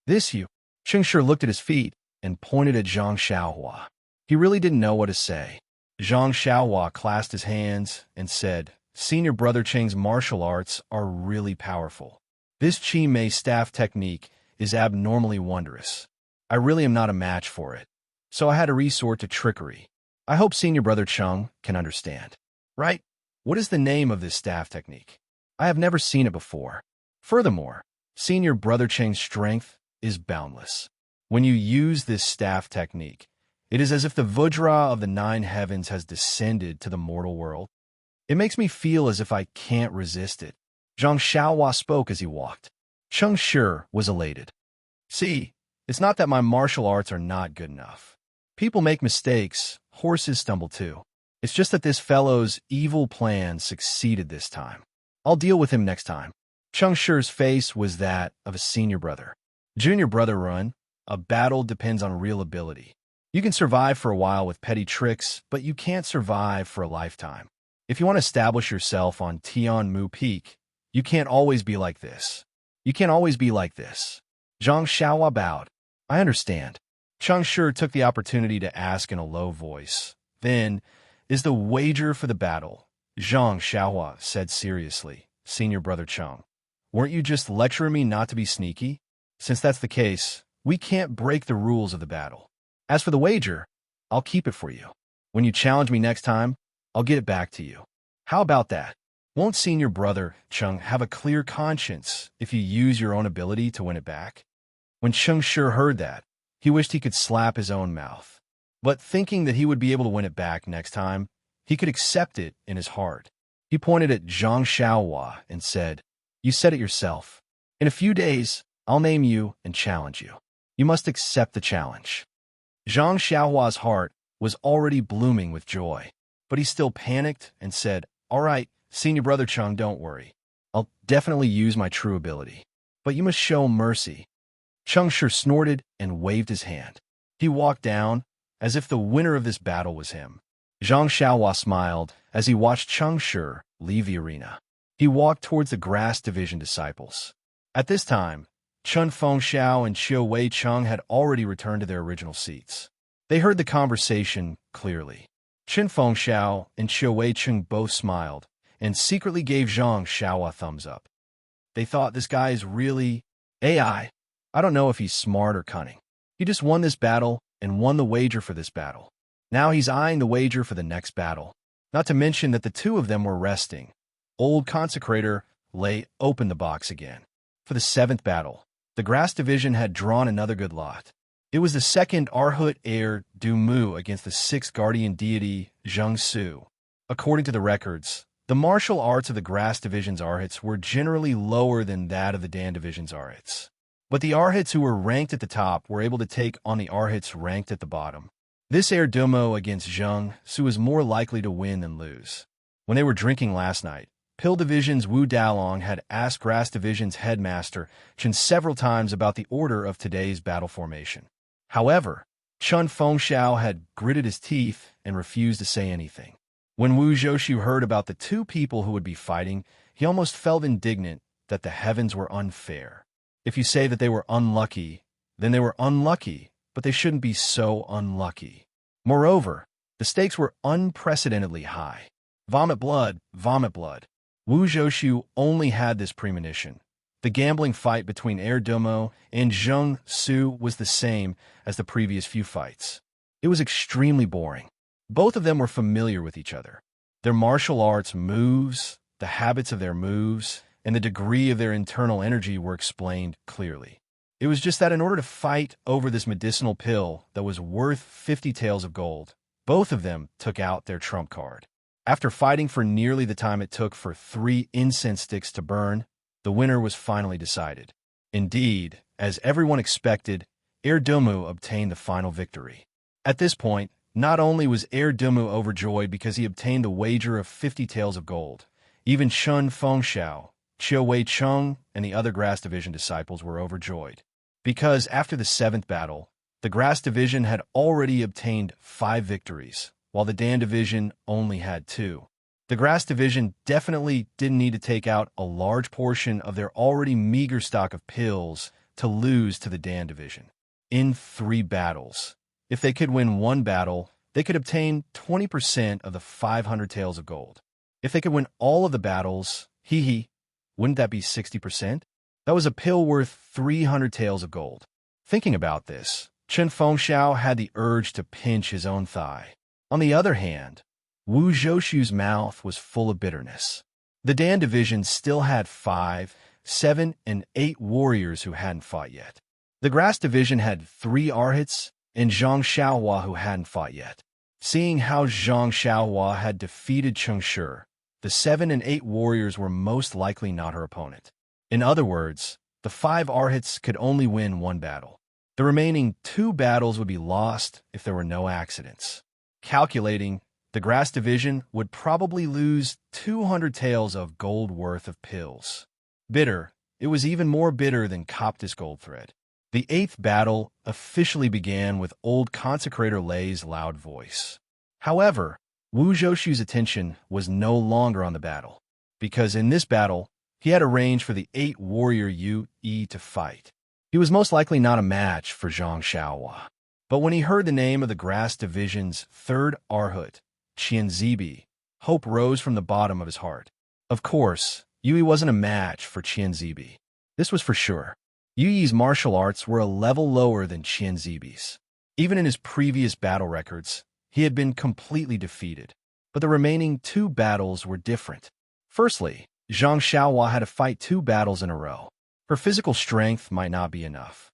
"This you?" Cheng Shi looked at his feet and pointed at Zhang Xiaohua. He really didn't know what to say. Zhang Xiaohua clasped his hands and said, "Senior Brother Cheng's martial arts are really powerful. This Chi-Mei staff technique is abnormally wondrous. I really am not a match for it, so I had to resort to trickery. I hope Senior Brother Cheng can understand." "Right? What is the name of this staff technique? I have never seen it before. Furthermore, Senior Brother Cheng's strength is boundless. When you use this staff technique, it is as if the Vajra of the 9 heavens has descended to the mortal world. It makes me feel as if I can't resist it." Zhang Xiaohua spoke as he walked. Cheng Shi was elated. "See, it's not that my martial arts are not good enough. People make mistakes, horses stumble too. It's just that this fellow's evil plan succeeded this time. I'll deal with him next time." Cheng Shi's face was that of a senior brother. "Junior brother Run, a battle depends on real ability. You can survive for a while with petty tricks, but you can't survive for a lifetime. If you want to establish yourself on Tian Mu Peak, you can't always be like this. You can't always be like this." Zhang Xiaohua bowed. "I understand." Cheng Shi took the opportunity to ask in a low voice. "Then, is the wager for the battle?" Zhang Xiaohua said seriously. "Senior Brother Cheng, weren't you just lecturing me not to be sneaky? Since that's the case, we can't break the rules of the battle. As for the wager, I'll keep it for you. When you challenge me next time, I'll get it back to you. How about that? Won't Senior Brother Cheng have a clear conscience if you use your own ability to win it back?" When Cheng Shi heard that, he wished he could slap his own mouth. But thinking that he would be able to win it back next time, he could accept it in his heart. He pointed at Zhang Xiaohua and said, "You said it yourself. In a few days, I'll name you and challenge you. You must accept the challenge." Zhang Xiaohua's heart was already blooming with joy, but he still panicked and said, "All right, Senior Brother Cheng, don't worry. I'll definitely use my true ability. But you must show mercy." Cheng Shi snorted and waved his hand. He walked down, as if the winner of this battle was him. Zhang Xiaohua smiled as he watched Cheng Shi leave the arena. He walked towards the Grass Division disciples. At this time, Chun Fengxiao and Qiu Wei Cheng had already returned to their original seats. They heard the conversation clearly. Chun Fengxiao and Qiu Wei Cheng both smiled and secretly gave Zhang Xiaohua a thumbs up. They thought, "This guy is really AI. I don't know if he's smart or cunning. He just won this battle and won the wager for this battle. Now he's eyeing the wager for the next battle." Not to mention that the two of them were resting. Old Consecrator Lei opened the box again. For the 7th battle, the Grass Division had drawn another good lot. It was the 2nd Arhut heir Du Mu against the 6th guardian deity Zheng Su. According to the records, the martial arts of the Grass Division's Arhats were generally lower than that of the Dan Division's Arhats. But the Arhats who were ranked at the top were able to take on the Arhats ranked at the bottom. This heir Dumo against Zheng Su was more likely to win than lose. When they were drinking last night, Pill Division's Wu Dalong had asked Grass Division's headmaster Chen several times about the order of today's battle formation. However, Chun Fengxiao had gritted his teeth and refused to say anything. When Wu Zhouxiu heard about the two people who would be fighting, he almost felt indignant that the heavens were unfair. If you say that they were unlucky, then they were unlucky, but they shouldn't be so unlucky. Moreover, the stakes were unprecedentedly high. Vomit blood, vomit blood. Wu Zhoushu only had this premonition. The gambling fight between Erdomo and Zheng Su was the same as the previous few fights. It was extremely boring. Both of them were familiar with each other. Their martial arts moves, the habits of their moves, and the degree of their internal energy were explained clearly. It was just that in order to fight over this medicinal pill that was worth 50 taels of gold, both of them took out their trump card. After fighting for nearly the time it took for 3 incense sticks to burn, the winner was finally decided. Indeed, as everyone expected, Erdomo obtained the final victory. At this point, not only was Erdomo overjoyed because he obtained the wager of 50 taels of gold, even Chun Fengxiao, Qiu Wei Cheng, and the other Grass Division disciples were overjoyed. Because after the 7th battle, the Grass Division had already obtained 5 victories, while the Dan Division only had 2. The Grass Division definitely didn't need to take out a large portion of their already meager stock of pills to lose to the Dan Division. In 3 battles, if they could win 1 battle, they could obtain 20% of the 500 taels of gold. If they could win all of the battles, wouldn't that be 60%? That was a pill worth 300 taels of gold. Thinking about this, Chen Fengxiao had the urge to pinch his own thigh. On the other hand, Wu Zhoushu's mouth was full of bitterness. The Dan Division still had 5, 7, and 8 warriors who hadn't fought yet. The Grass Division had 3 Arhats and Zhang Xiaohua who hadn't fought yet. Seeing how Zhang Xiaohua had defeated Cheng Shi, the 7 and 8 warriors were most likely not her opponent. In other words, the 5 Arhats could only win 1 battle. The remaining 2 battles would be lost if there were no accidents. Calculating, the Grass Division would probably lose 200 taels of gold worth of pills. Bitter, it was even more bitter than Coptis gold thread. The 8th battle officially began with old consecrator Lei's loud voice. However, Wu Zhoushu's attention was no longer on the battle, because in this battle, he had arranged for the 8 warrior Yu Yi to fight. He was most likely not a match for Zhang Xiaohua. But when he heard the name of the Grass Division's 3rd Arhat, Qian Zibi, hope rose from the bottom of his heart. Of course, Yu Yi wasn't a match for Qian Zibi. This was for sure. Yu Yi's martial arts were a level lower than Qian Zibi's. Even in his previous battle records, he had been completely defeated. But the remaining 2 battles were different. Firstly, Zhang Xiaohua had to fight 2 battles in a row. Her physical strength might not be enough.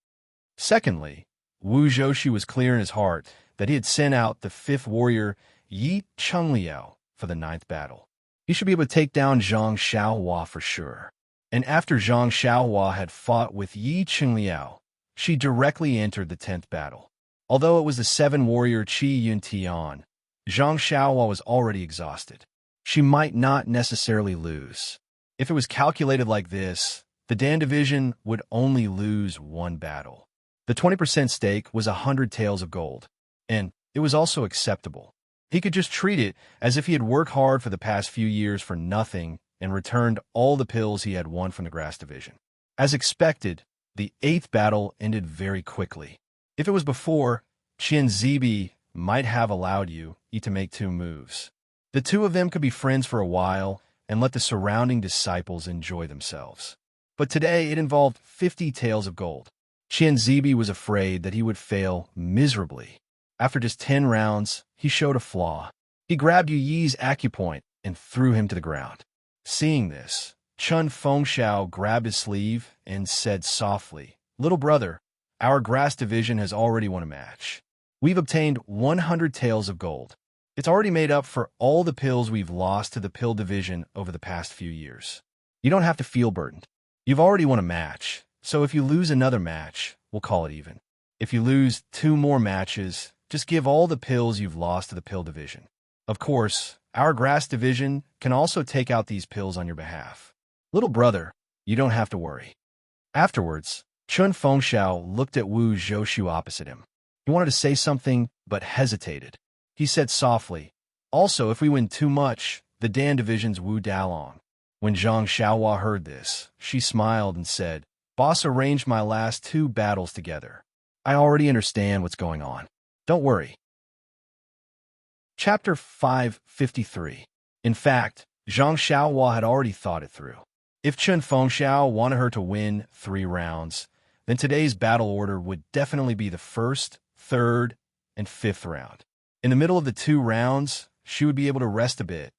Secondly, Wu Zhoushu was clear in his heart that he had sent out the 5th warrior Yi Chengliao for the 9th battle. He should be able to take down Zhang Xiaohua for sure. And after Zhang Xiaohua had fought with Yi Chengliao, she directly entered the 10th battle. Although it was the 7 warrior Qi Yuntian, Zhang Xiaohua was already exhausted. She might not necessarily lose. If it was calculated like this, the Dan Division would only lose 1 battle. The 20% stake was 100 taels of gold, and it was also acceptable. He could just treat it as if he had worked hard for the past few years for nothing and returned all the pills he had won from the Grass Division. As expected, the 8th battle ended very quickly. If it was before, Qian Zibi might have allowed Yu Yi to make 2 moves. The 2 of them could be friends for a while and let the surrounding disciples enjoy themselves. But today it involved 50 taels of gold. Qian Zibi was afraid that he would fail miserably. After just 10 rounds, he showed a flaw. He grabbed Yu Yi's acupoint and threw him to the ground. Seeing this, Chun Fengxiao grabbed his sleeve and said softly, "Little brother, our Grass Division has already won a match. We've obtained 100 taels of gold. It's already made up for all the pills we've lost to the Pill Division over the past few years. You don't have to feel burdened. You've already won a match, so if you lose another match, we'll call it even. If you lose 2 more matches, just give all the pills you've lost to the Pill Division. Of course, our Grass Division can also take out these pills on your behalf. Little brother, you don't have to worry." Afterwards, Chun Fengxiao looked at Wu Zhoushu opposite him. He wanted to say something, but hesitated. He said softly, "Also, if we win too much, the Dan Division's Wu Dalong." When Zhang Xiaohua heard this, she smiled and said, "Boss arranged my last 2 battles together. I already understand what's going on. Don't worry." Chapter 553. In fact, Zhang Xiaohua had already thought it through. If Chen Fengxiao wanted her to win 3 rounds, then today's battle order would definitely be the first, third, and fifth round. In the middle of the 2 rounds, she would be able to rest a bit,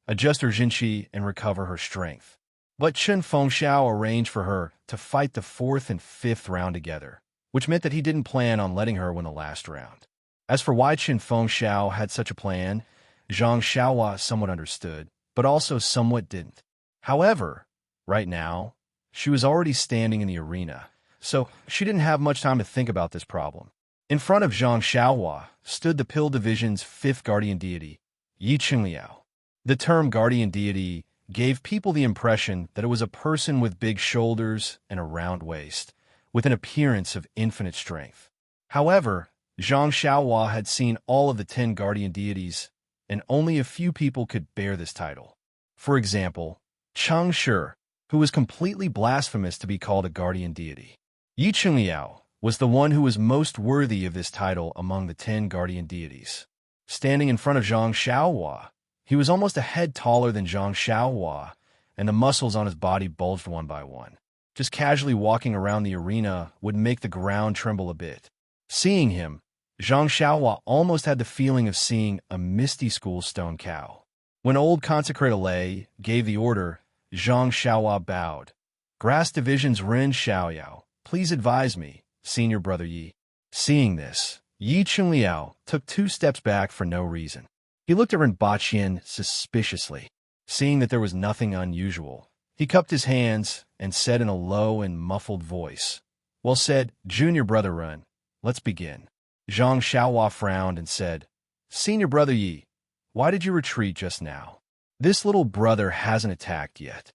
adjust her Jinqi, and recover her strength. But Chen Fengxiao arranged for her to fight the 4th and 5th round together, which meant that he didn't plan on letting her win the last round. As for why Chen Fengxiao had such a plan, Zhang Xiaohua somewhat understood, but also somewhat didn't. However, right now, she was already standing in the arena, so she didn't have much time to think about this problem. In front of Zhang Xiaohua stood the Pill Division's 5th guardian deity, Yi Qingliao. The term guardian deity gave people the impression that it was a person with big shoulders and a round waist, with an appearance of infinite strength. However, Zhang Xiaohua had seen all of the 10 guardian deities, and only a few people could bear this title. For example, Cheng Shi, who was completely blasphemous to be called a guardian deity. Yi Qingliao was the one who was most worthy of this title among the 10 guardian deities. Standing in front of Zhang Xiaohua, he was almost a head taller than Zhang Xiaohua, and the muscles on his body bulged one by one. Just casually walking around the arena would make the ground tremble a bit. Seeing him, Zhang Xiaohua almost had the feeling of seeing a misty school stone cow. When old consecrated Lei gave the order, Zhang Xiaohua bowed. Grass Division's Ren Xiaoyao, please advise me, Senior Brother Yi. Seeing this, Yi Qingliao took 2 steps back for no reason. He looked at Ren Baqian suspiciously. Seeing that there was nothing unusual, he cupped his hands and said in a low and muffled voice, "Well said, Junior Brother Ren. Let's begin." Zhang Xiaohua frowned and said, "Senior Brother Yi, why did you retreat just now? This little brother hasn't attacked yet."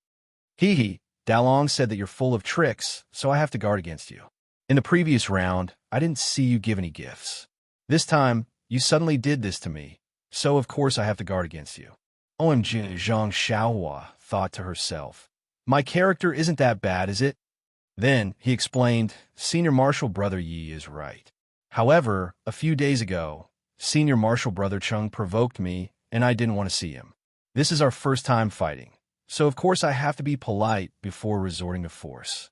"Hee, Dalong said that you're full of tricks, so I have to guard against you. In the previous round, I didn't see you give any gifts. This time, you suddenly did this to me, so of course I have to guard against you." OMG, Zhang Xiaohua thought to herself. My character isn't that bad, is it? Then he explained, Senior Marshal Brother Yi is right. However, a few days ago, Senior Marshal Brother Chung provoked me, and I didn't want to see him. This is our first time fighting, so of course I have to be polite before resorting to force.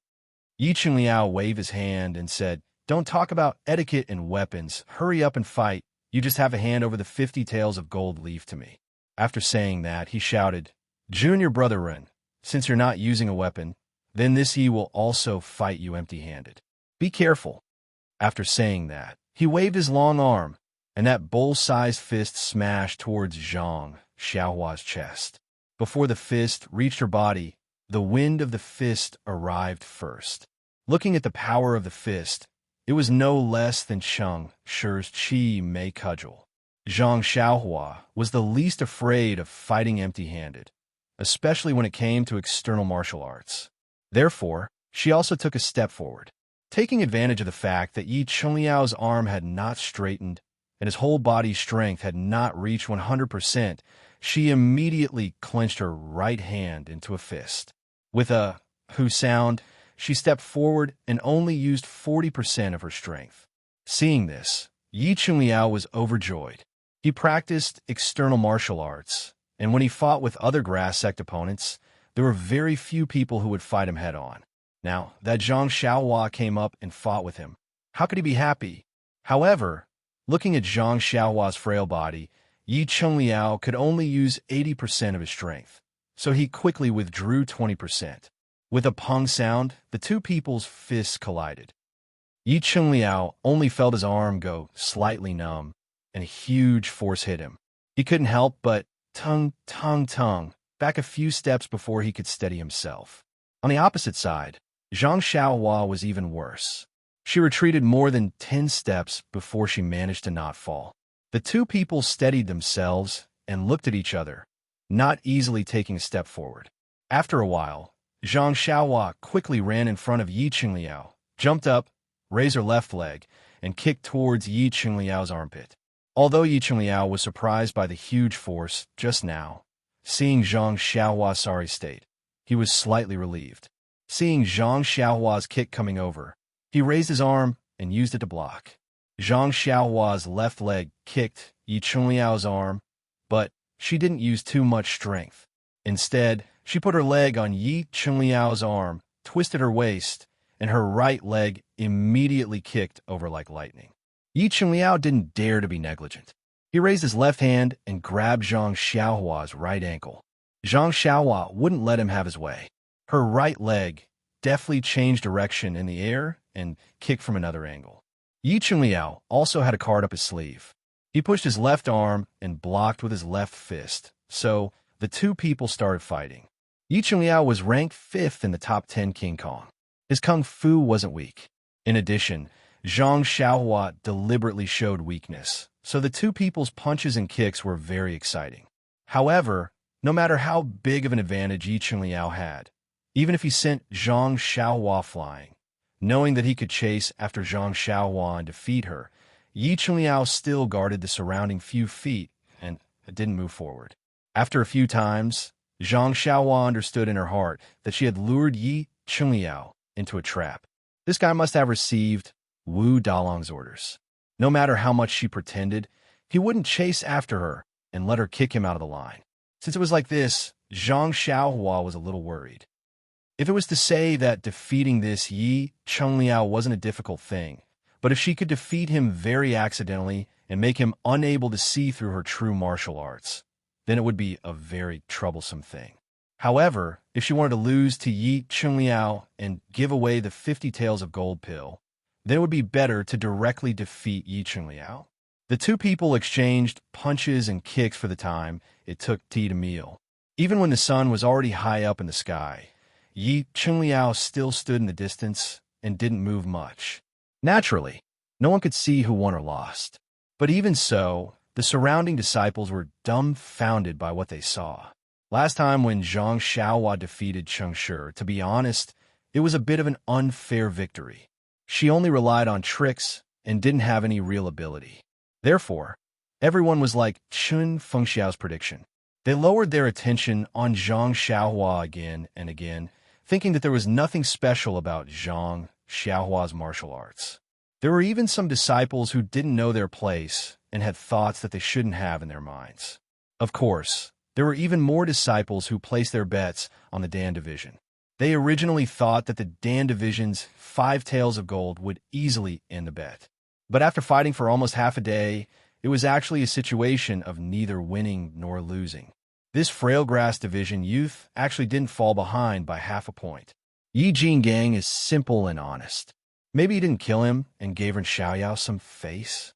Yi Qingliao waved his hand and said, "Don't talk about etiquette and weapons. Hurry up and fight. You just have to hand over the 50 taels of gold leaf to me." After saying that, he shouted, "Junior Brother Ren, since you're not using a weapon, then this Yi will also fight you empty-handed. Be careful." After saying that, he waved his long arm, and that bull-sized fist smashed towards Zhang Xiaohua's chest. Before the fist reached her body, the wind of the fist arrived first. Looking at the power of the fist, it was no less than Cheng Shi's Qi Mei cudgel. Zhang Xiaohua was the least afraid of fighting empty-handed, especially when it came to external martial arts. Therefore, she also took a step forward. Taking advantage of the fact that Yi Qingliao's arm had not straightened and his whole body's strength had not reached 100%, she immediately clenched her right hand into a fist. With a "hoo" sound, she stepped forward and only used 40% of her strength. Seeing this, Yi Qingliao was overjoyed. He practiced external martial arts, and when he fought with other grass sect opponents, there were very few people who would fight him head-on. Now that Zhang Xiaohua came up and fought with him, how could he be happy? However, looking at Zhang Xiaohua's frail body, Yi Qingliao could only use 80% of his strength, so he quickly withdrew 20%. With a pong sound, the 2 people's fists collided. Yi Qingliao only felt his arm go slightly numb, and a huge force hit him. He couldn't help but tung back a few steps before he could steady himself. On the opposite side, Zhang Xiaohua was even worse. She retreated more than 10 steps before she managed to not fall. The 2 people steadied themselves and looked at each other, not easily taking a step forward. After a while, Zhang Xiaohua quickly ran in front of Yi Qingliao, jumped up, raised her left leg, and kicked towards Yi Qingliao's armpit. Although Yi Qingliao was surprised by the huge force just now, seeing Zhang Xiaohua's sorry state, he was slightly relieved. Seeing Zhang Xiaohua's kick coming over, he raised his arm and used it to block. Zhang Xiaohua's left leg kicked Yi Qingliao's arm, but she didn't use too much strength. Instead, she put her leg on Yi Chunliao's arm, twisted her waist, and her right leg immediately kicked over like lightning. Yi Chunliao didn't dare to be negligent. He raised his left hand and grabbed Zhang Xiaohua's right ankle. Zhang Xiaohua wouldn't let him have his way. Her right leg deftly changed direction in the air and kicked from another angle. Yi Chunliao also had a card up his sleeve. He pushed his left arm and blocked with his left fist, so the two people started fighting. Yi Chunliao was ranked 5th in the top 10 King Kong. His kung fu wasn't weak. In addition, Zhang Xiaohua deliberately showed weakness, so the two people's punches and kicks were very exciting. However, no matter how big of an advantage Yi Chunliao had, even if he sent Zhang Xiaohua flying, knowing that he could chase after Zhang Xiaohua and defeat her, Yi Chunliao still guarded the surrounding few feet and didn't move forward. After a few times, Zhang Xiaohua understood in her heart that she had lured Yi Chunliao into a trap. This guy must have received Wu Dalong's orders. No matter how much she pretended, he wouldn't chase after her and let her kick him out of the line. Since it was like this, Zhang Xiaohua was a little worried. If it was to say that defeating this Yi Chunliao wasn't a difficult thing, but if she could defeat him very accidentally and make him unable to see through her true martial arts, then it would be a very troublesome thing. However, if she wanted to lose to Yi Chunliao and give away the 50 taels of gold pill, then it would be better to directly defeat Yi Chunliao. The two people exchanged punches and kicks for the time it took to eat a meal. Even when the sun was already high up in the sky, Yi Chunliao still stood in the distance and didn't move much. Naturally, no one could see who won or lost. But even so, the surrounding disciples were dumbfounded by what they saw. Last time when Zhang Xiaohua defeated Cheng Shi, to be honest, it was a bit of an unfair victory. She only relied on tricks and didn't have any real ability. Therefore, everyone was like Chun Fengxiao's prediction. They lowered their attention on Zhang Xiaohua again and again, thinking that there was nothing special about Zhang Xiaohua's martial arts. There were even some disciples who didn't know their place and had thoughts that they shouldn't have in their minds. Of course, there were even more disciples who placed their bets on the Dan division. They originally thought that the Dan division's 5 taels of gold would easily end the bet. But after fighting for almost half a day, it was actually a situation of neither winning nor losing. This Frailgrass division youth actually didn't fall behind by half a point. Yi Jingang is simple and honest. Maybe he didn't kill him and gave Ren Xiaoyao some face.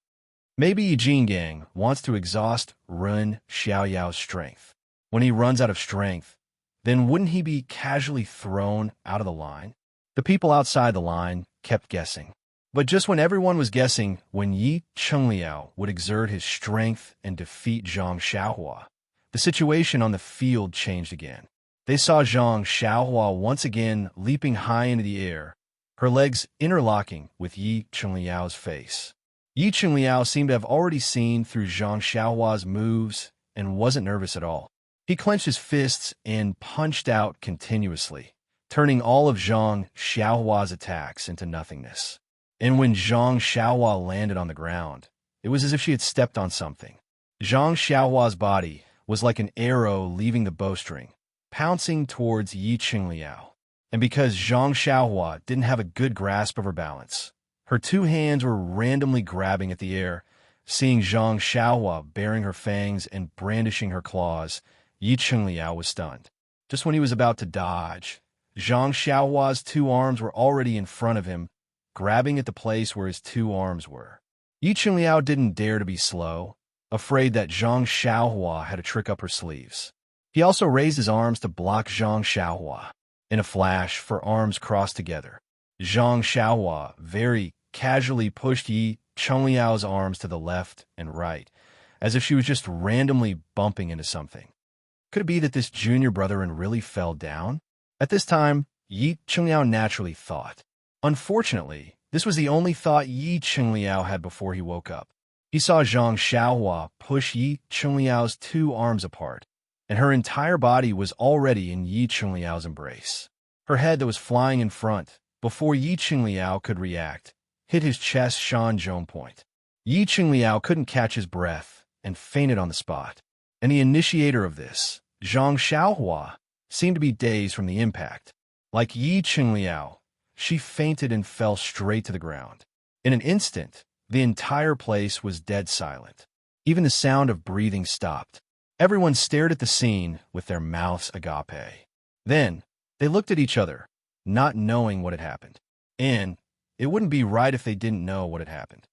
Maybe Yi Jingang wants to exhaust Ren Xiaoyao's strength. When he runs out of strength, then wouldn't he be casually thrown out of the line? The people outside the line kept guessing. But just when everyone was guessing when Yi Chunliao would exert his strength and defeat Zhang Xiaohua, the situation on the field changed again. They saw Zhang Xiaohua once again leaping high into the air, her legs interlocking with Yi Chunliao's face. Yi Chunliao seemed to have already seen through Zhang Xiaohua's moves and wasn't nervous at all. He clenched his fists and punched out continuously, turning all of Zhang Xiaohua's attacks into nothingness. And when Zhang Xiaohua landed on the ground, it was as if she had stepped on something. Zhang Xiaohua's body was like an arrow leaving the bowstring, pouncing towards Yi Chunliao. And because Zhang Xiaohua didn't have a good grasp of her balance, her two hands were randomly grabbing at the air. Seeing Zhang Xiaohua baring her fangs and brandishing her claws, Yi Chunliao was stunned. Just when he was about to dodge, Zhang Xiaohua's two arms were already in front of him, grabbing at the place where his two arms were. Yi Chunliao didn't dare to be slow, afraid that Zhang Xiaohua had a trick up her sleeves. He also raised his arms to block Zhang Xiaohua. In a flash, for arms crossed together, Zhang Xiaohua very casually pushed Yi Chunliao's arms to the left and right, as if she was just randomly bumping into something. Could it be that this junior brethren really fell down? At this time, Yi Chunliao naturally thought. Unfortunately, this was the only thought Yi Chunliao had before he woke up. He saw Zhang Xiaohua push Yi Chunliao's two arms apart, and her entire body was already in Yi Chunliao's embrace. Her head that was flying in front, before Yi Chunliao could react, hit his chest Shan Zhong point. Yi Chunliao couldn't catch his breath and fainted on the spot. And the initiator of this, Zhang Xiaohua seemed to be dazed from the impact. Like Yi Qingliao, she fainted and fell straight to the ground. In an instant, the entire place was dead silent. Even the sound of breathing stopped. Everyone stared at the scene with their mouths agape. Then, they looked at each other, not knowing what had happened. And it wouldn't be right if they didn't know what had happened.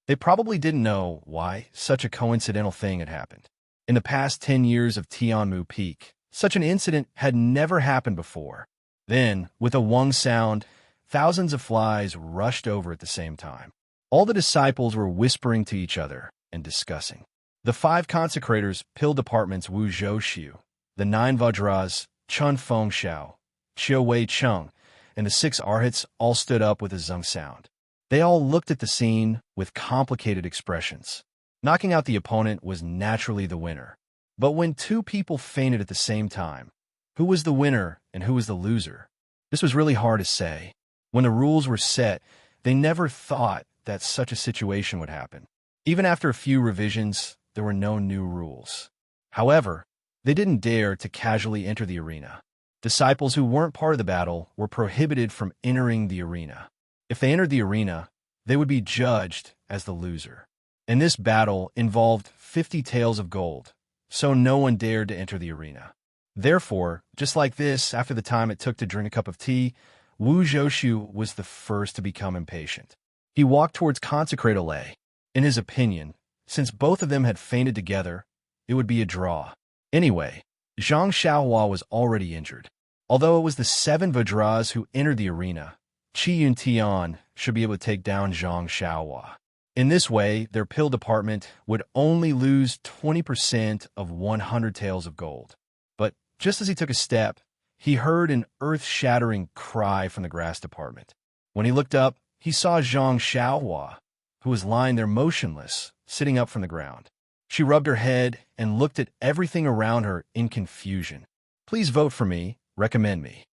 They probably didn't know why such a coincidental thing had happened. In the past 10 years of Tianmu Peak, such an incident had never happened before. Then, with a wong sound, thousands of flies rushed over at the same time. All the disciples were whispering to each other and discussing. The 5 consecrators pill departments Wu Zhouxiu, the 9 Vajras, Chun Fengxiao, Qiu Wei Cheng, and the 6 arhats all stood up with a zung sound. They all looked at the scene with complicated expressions. Knocking out the opponent was naturally the winner. But when 2 people fainted at the same time, who was the winner and who was the loser? This was really hard to say. When the rules were set, they never thought that such a situation would happen. Even after a few revisions, there were no new rules. However, they didn't dare to casually enter the arena. Disciples who weren't part of the battle were prohibited from entering the arena. If they entered the arena, they would be judged as the loser. And this battle involved 50 taels of gold, so no one dared to enter the arena. Therefore, just like this, after the time it took to drink a cup of tea, Wu Zhouxiu was the first to become impatient. He walked towards Consecrator Lei. In his opinion, since both of them had fainted together, it would be a draw. Anyway, Zhang Xiaohua was already injured. Although it was the 7 Vajras who entered the arena, Qi Yuntian should be able to take down Zhang Xiaohua. In this way, their pill department would only lose 20% of 100 taels of gold. But just as he took a step, he heard an earth-shattering cry from the grass department. When he looked up, he saw Zhang Xiaohua, who was lying there motionless, sitting up from the ground. She rubbed her head and looked at everything around her in confusion. Please vote for me. Recommend me.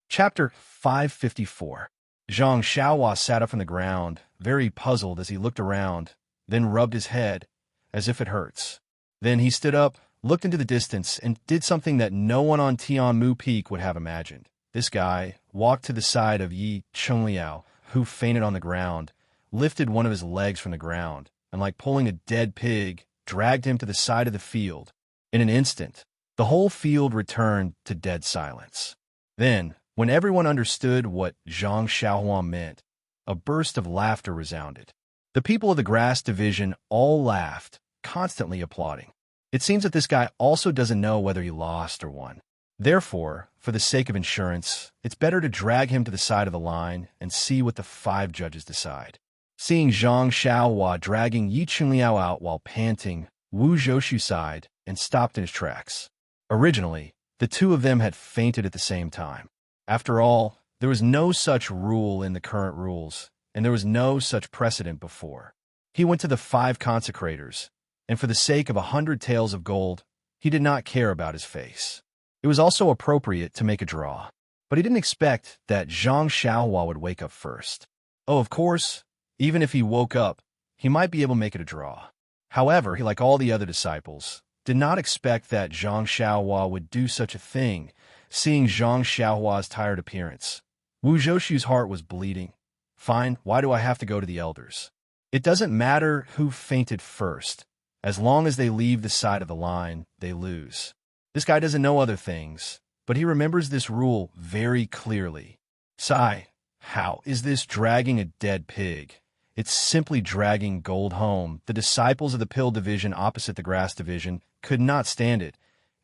Chapter 554. Zhang Xiaohua sat up from the ground, very puzzled as he looked around, then rubbed his head, as if it hurts. Then he stood up, looked into the distance, and did something that no one on Tianmu Peak would have imagined. This guy walked to the side of Yi Qingliao, who fainted on the ground, lifted one of his legs from the ground, and like pulling a dead pig, dragged him to the side of the field. In an instant, the whole field returned to dead silence. Then, when everyone understood what Zhang Xiaohua meant, a burst of laughter resounded. The people of the grass division all laughed, constantly applauding. It seems that this guy also doesn't know whether he lost or won. Therefore, for the sake of insurance, it's better to drag him to the side of the line and see what the 5 judges decide. Seeing Zhang Xiaohua dragging Yi Qingliao out while panting, Wu Zhouxiu sighed and stopped in his tracks. Originally, the 2 of them had fainted at the same time. After all, there was no such rule in the current rules, and there was no such precedent before. He went to the 5 consecrators, and for the sake of 100 taels of gold, he did not care about his face. It was also appropriate to make a draw, but he didn't expect that Zhang Xiaohua would wake up first. Oh, of course, even if he woke up, he might be able to make it a draw. However, he, like all the other disciples, did not expect that Zhang Xiaohua would do such a thing. Seeing Zhang Xiaohua's tired appearance, Wu Zhouxiu's heart was bleeding. Fine, why do I have to go to the elders? It doesn't matter who fainted first. As long as they leave the side of the line, they lose. This guy doesn't know other things, but he remembers this rule very clearly. Sigh, how is this dragging a dead pig? It's simply dragging gold home. The disciples of the pill division opposite the grass division could not stand it,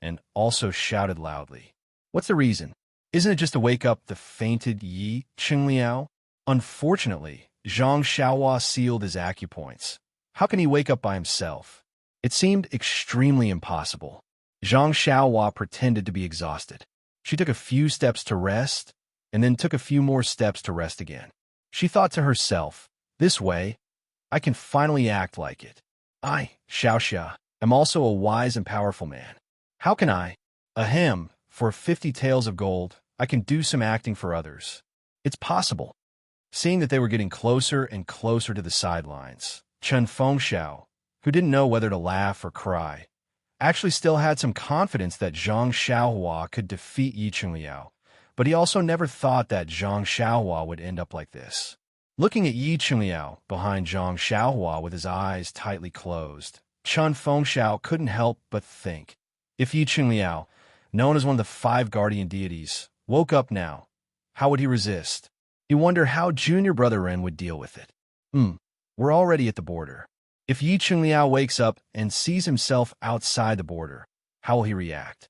and also shouted loudly. What's the reason? Isn't it just to wake up the fainted Yi Qingliao? Unfortunately, Zhang Xiaohua sealed his acupoints. How can he wake up by himself? It seemed extremely impossible. Zhang Xiaohua pretended to be exhausted. She took a few steps to rest, and then took a few more steps to rest again. She thought to herself, this way, I can finally act like it. I, Xiaoxia, am also a wise and powerful man. How can I? Ahem, for 50 taels of gold, I can do some acting for others. It's possible. Seeing that they were getting closer and closer to the sidelines, Chun Fengxiao, who didn't know whether to laugh or cry, actually still had some confidence that Zhang Xiaohua could defeat Yi Chungliao, but he also never thought that Zhang Xiaohua would end up like this. Looking at Yi Chungliao behind Zhang Xiaohua with his eyes tightly closed, Chun Fengxiao couldn't help but think, if Yi Chungliao, known as one of the 5 guardian deities, woke up now, how would he resist? He wondered how junior brother Ren would deal with it. We're already at the border. If Yi Chungliao wakes up and sees himself outside the border, how will he react?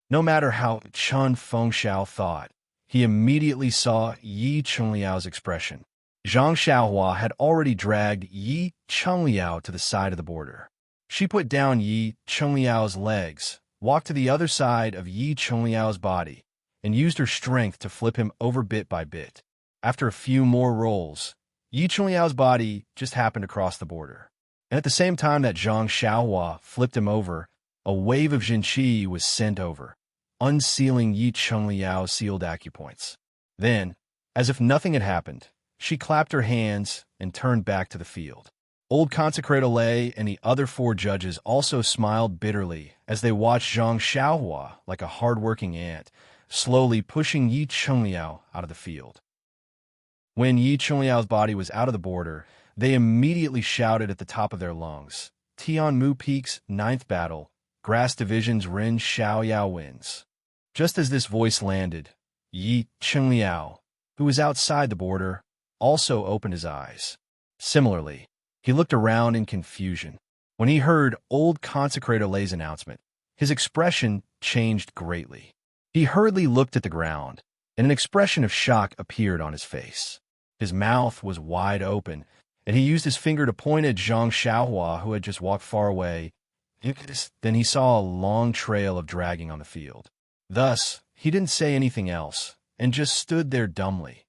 No matter how Chun Fengxiao thought, he immediately saw Yi Chungliao's expression. Zhang Xiaohua had already dragged Yi Chungliao to the side of the border. She put down Yi Chungliao's legs, walked to the other side of Yi Chungliao's body, and used her strength to flip him over bit by bit. After a few more rolls, Yi Chungliao's body just happened to cross the border. And at the same time that Zhang Xiaohua flipped him over, a wave of Jinqi was sent over, unsealing Yi Chungliao's sealed acupoints. Then, as if nothing had happened, she clapped her hands and turned back to the field. Old Consecrator Lei and the other 4 judges also smiled bitterly as they watched Zhang Xiaohua, like a hard-working ant, slowly pushing Yi Chungliao out of the field. When Yi Chungliao's body was out of the border, they immediately shouted at the top of their lungs, Tianmu Peak's 9th battle, Grass Division's Ren Xiaoyao wins. Just as this voice landed, Yi Chungliao, who was outside the border, also opened his eyes. Similarly, he looked around in confusion. When he heard old Consecrator Lei's announcement, his expression changed greatly. He hurriedly looked at the ground, and an expression of shock appeared on his face. His mouth was wide open, and he used his finger to point at Zhang Xiaohua, who had just walked far away. Then he saw a long trail of dragging on the field. Thus, he didn't say anything else, and just stood there dumbly.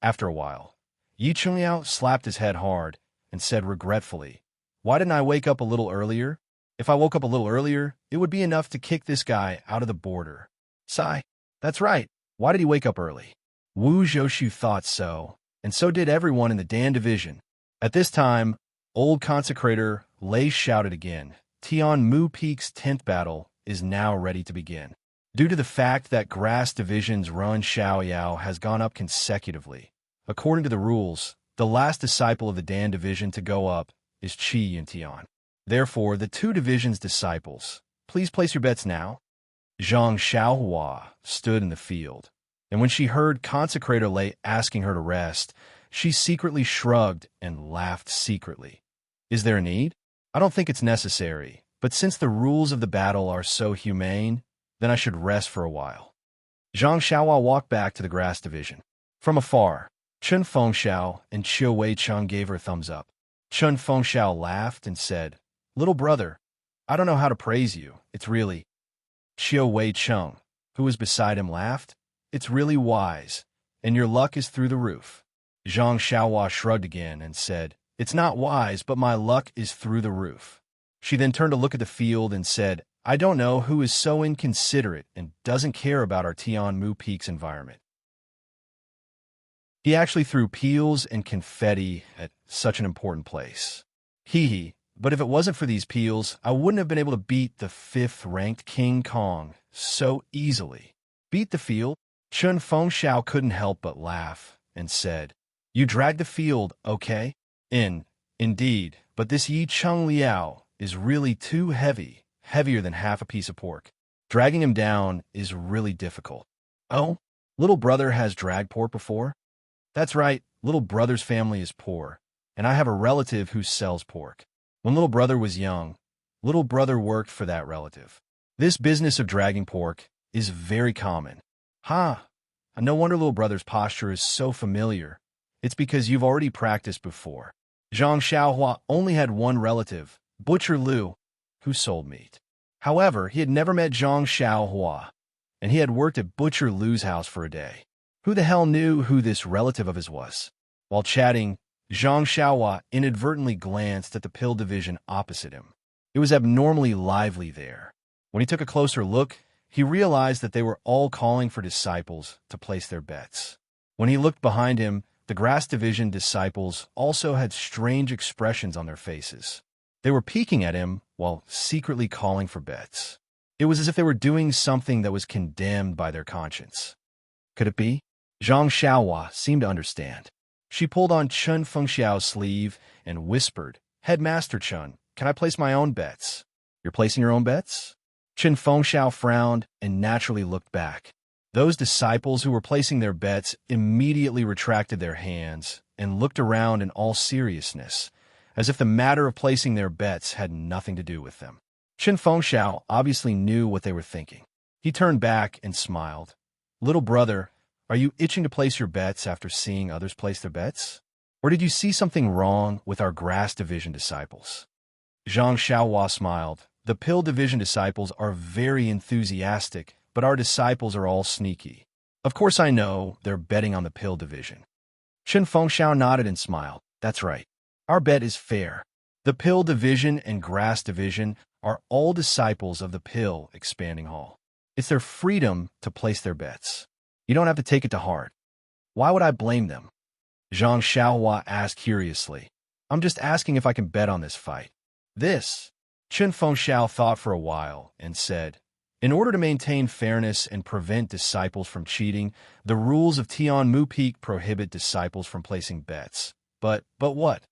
After a while, Yi Chungliao slapped his head hard and said regretfully, "Why didn't I wake up a little earlier? If I woke up a little earlier, it would be enough to kick this guy out of the border." Sigh. That's right. Why did he wake up early? Wu Zhoushu thought so, and so did everyone in the Dan division. At this time, old Consecrator Lei shouted again, Tianmu Peak's 10th battle is now ready to begin. Due to the fact that Grass Division's Ren Xiaoyao has gone up consecutively, according to the rules, the last disciple of the Dan division to go up is Qi Yintian. Therefore, the 2 divisions' disciples, please place your bets now. Zhang Xiaohua stood in the field, and when she heard Consecrator Lei asking her to rest, she secretly shrugged and laughed secretly. Is there a need? I don't think it's necessary, but since the rules of the battle are so humane, then I should rest for a while. Zhang Xiaohua walked back to the Grass Division. From afar, Chun Fengxiao and Qiu Weicheng gave her a thumbs up. Chun Fengxiao laughed and said, "Little brother, I don't know how to praise you. It's really..." Qiu Weicheng, who was beside him, laughed. "It's really wise, and your luck is through the roof." Zhang Xiaohua shrugged again and said, "It's not wise, but my luck is through the roof." She then turned to look at the field and said, "I don't know who is so inconsiderate and doesn't care about our Tianmu Peak's environment. He actually threw peels and confetti at such an important place. Hee, but if it wasn't for these peels, I wouldn't have been able to beat the 5th-ranked King Kong so easily." Beat the field? Chun Fengxiao couldn't help but laugh and said, "You dragged the field, okay? Indeed, but this Yi Chungliao is really too heavy, heavier than half a piece of pork. Dragging him down is really difficult." "Oh, little brother has dragged pork before?" "That's right, little brother's family is poor, and I have a relative who sells pork. When little brother was young, little brother worked for that relative. This business of dragging pork is very common." "Ha! No wonder little brother's posture is so familiar. It's because you've already practiced before." Zhang Xiaohua only had one relative, Butcher Liu, who sold meat. However, he had never met Zhang Xiaohua, and he had worked at Butcher Liu's house for a day. Who the hell knew who this relative of his was? While chatting, Zhang Xiaohua inadvertently glanced at the pill division opposite him. It was abnormally lively there. When he took a closer look, he realized that they were all calling for disciples to place their bets. When he looked behind him, the Grass Division disciples also had strange expressions on their faces. They were peeking at him while secretly calling for bets. It was as if they were doing something that was condemned by their conscience. Could it be? Zhang Xiaohua seemed to understand. She pulled on Chen Fengxiao's sleeve and whispered, "Headmaster Chen, can I place my own bets?" "You're placing your own bets?" Chen Fengxiao frowned and naturally looked back. Those disciples who were placing their bets immediately retracted their hands and looked around in all seriousness, as if the matter of placing their bets had nothing to do with them. Chen Fengxiao obviously knew what they were thinking. He turned back and smiled. "Little brother, are you itching to place your bets after seeing others place their bets? Or did you see something wrong with our grass division disciples?" Zhang Xiaohua smiled. "The pill division disciples are very enthusiastic, but our disciples are all sneaky. Of course I know they're betting on the pill division." Chen Fengxiao nodded and smiled. "That's right. Our bet is fair. The pill division and grass division are all disciples of the pill expanding hall. It's their freedom to place their bets. You don't have to take it to heart." "Why would I blame them?" Zhang Xiaohua asked curiously. "I'm just asking if I can bet on this fight." "This?" Chen Fengxiao thought for a while and said, "In order to maintain fairness and prevent disciples from cheating, the rules of Tianmu Peak prohibit disciples from placing bets. But what?"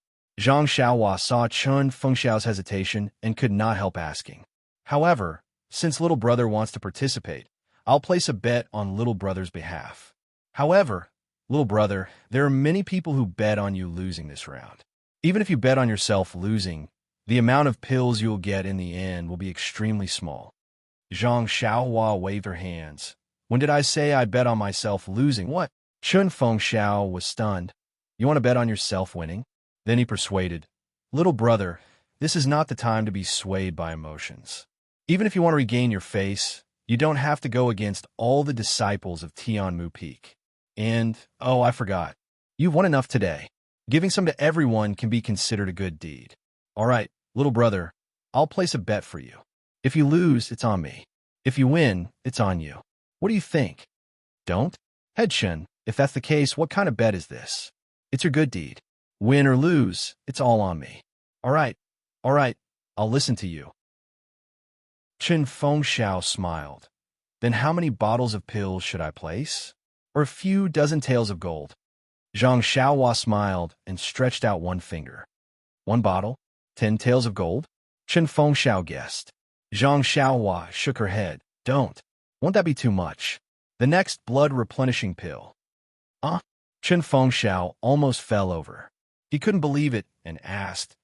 Zhang Xiaohua saw Chen Fengxiao's hesitation and could not help asking. "However, since little brother wants to participate, I'll place a bet on little brother's behalf. However, little brother, there are many people who bet on you losing this round. Even if you bet on yourself losing, the amount of pills you'll get in the end will be extremely small." Zhang Xiaohua waved her hands. "When did I say I bet on myself losing? What?" Chen Fengxiao was stunned. "You want to bet on yourself winning?" Then he persuaded, "Little brother, this is not the time to be swayed by emotions. Even if you want to regain your face, you don't have to go against all the disciples of Tianmu Peak. And, oh, I forgot. You've won enough today. Giving some to everyone can be considered a good deed. All right, little brother, I'll place a bet for you. If you lose, it's on me. If you win, it's on you. What do you think?" "Don't?" "Head Chen, if that's the case, what kind of bet is this?" "It's your good deed. Win or lose, it's all on me." All right, I'll listen to you." Chen Fengxiao smiled. "Then how many bottles of pills should I place? Or a few dozen taels of gold?" Zhang Xiaohua smiled and stretched out one finger. "1 bottle? 10 taels of gold?" Chen Fengxiao guessed. Zhang Xiaohua shook her head. "Don't. Won't that be too much? The next blood replenishing pill." Chen Fengxiao almost fell over. He couldn't believe it and asked,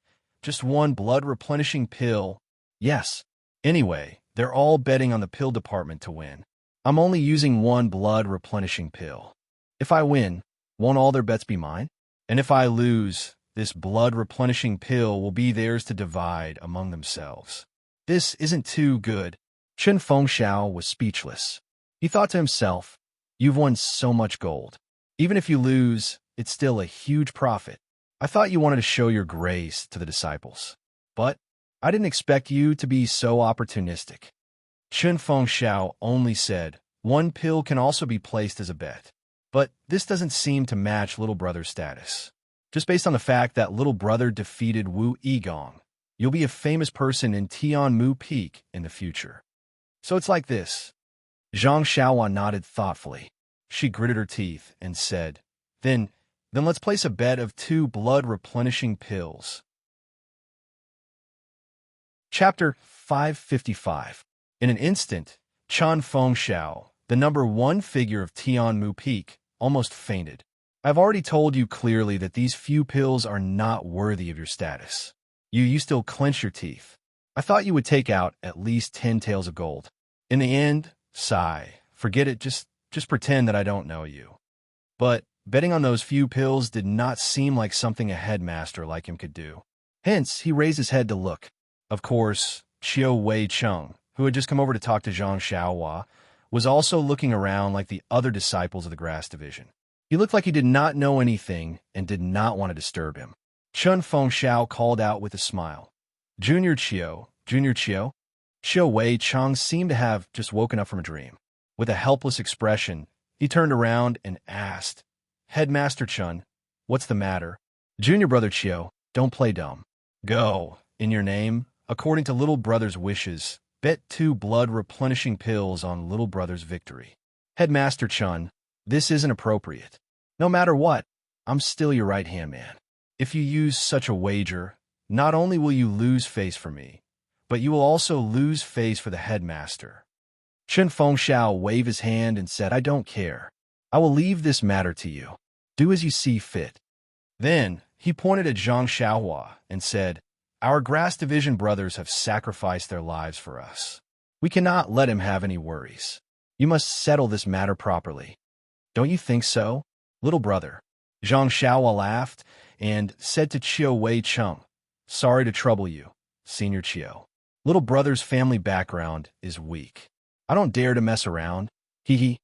"Just one blood replenishing pill?" "Yes. Anyway, they're all betting on the pill department to win. I'm only using one blood replenishing pill. If I win, won't all their bets be mine? And if I lose, this blood replenishing pill will be theirs to divide among themselves. This isn't too good." Chen Fengxiao was speechless. He thought to himself, "You've won so much gold. Even if you lose, it's still a huge profit. I thought you wanted to show your grace to the disciples. But I didn't expect you to be so opportunistic." Chen Fengxiao only said, "1 pill can also be placed as a bet. But this doesn't seem to match little brother's status. Just based on the fact that little brother defeated Wu Yigong, you'll be a famous person in Tianmu Peak in the future. So it's like this." Zhang Xiaohua nodded thoughtfully. She gritted her teeth and said, Then let's place a bet of 2 blood replenishing pills." Chapter 555. In an instant, Chen Fengxiao, the number 1 figure of Tianmu Peak, almost fainted. "I've already told you clearly that these few pills are not worthy of your status. You still clench your teeth. I thought you would take out at least 10 taels of gold. In the end, sigh, forget it, just pretend that I don't know you." But betting on those few pills did not seem like something a headmaster like him could do. Hence, he raised his head to look. Of course, Qiu Wei Cheng, who had just come over to talk to Zhang Xiaohua, was also looking around like the other disciples of the grass division. He looked like he did not know anything and did not want to disturb him. Chen Fengxiao called out with a smile, Junior Qiu. Qiu Wei Cheng seemed to have just woken up from a dream. With a helpless expression, he turned around and asked, "Headmaster Chen, what's the matter?" "Junior brother Qiu, don't play dumb. Go, In your name, according to little brother's wishes, bet 2 blood-replenishing pills on little brother's victory. Headmaster Chun, this isn't appropriate. No matter what, I'm still your right-hand man. If you use such a wager, not only will you lose face for me, but you will also lose face for the headmaster. Chen Fengxiao waved his hand and said, I don't care. I will leave this matter to you. Do as you see fit. Then he pointed at Zhang Xiaohua and said, Our Grass Division brothers have sacrificed their lives for us. We cannot let him have any worries. You must settle this matter properly. Don't you think so, little brother? Zhang Xiaohua laughed and said to Qiu Wei Cheng, Sorry to trouble you, Senior Qiu. Little brother's family background is weak. I don't dare to mess around. Hee hee.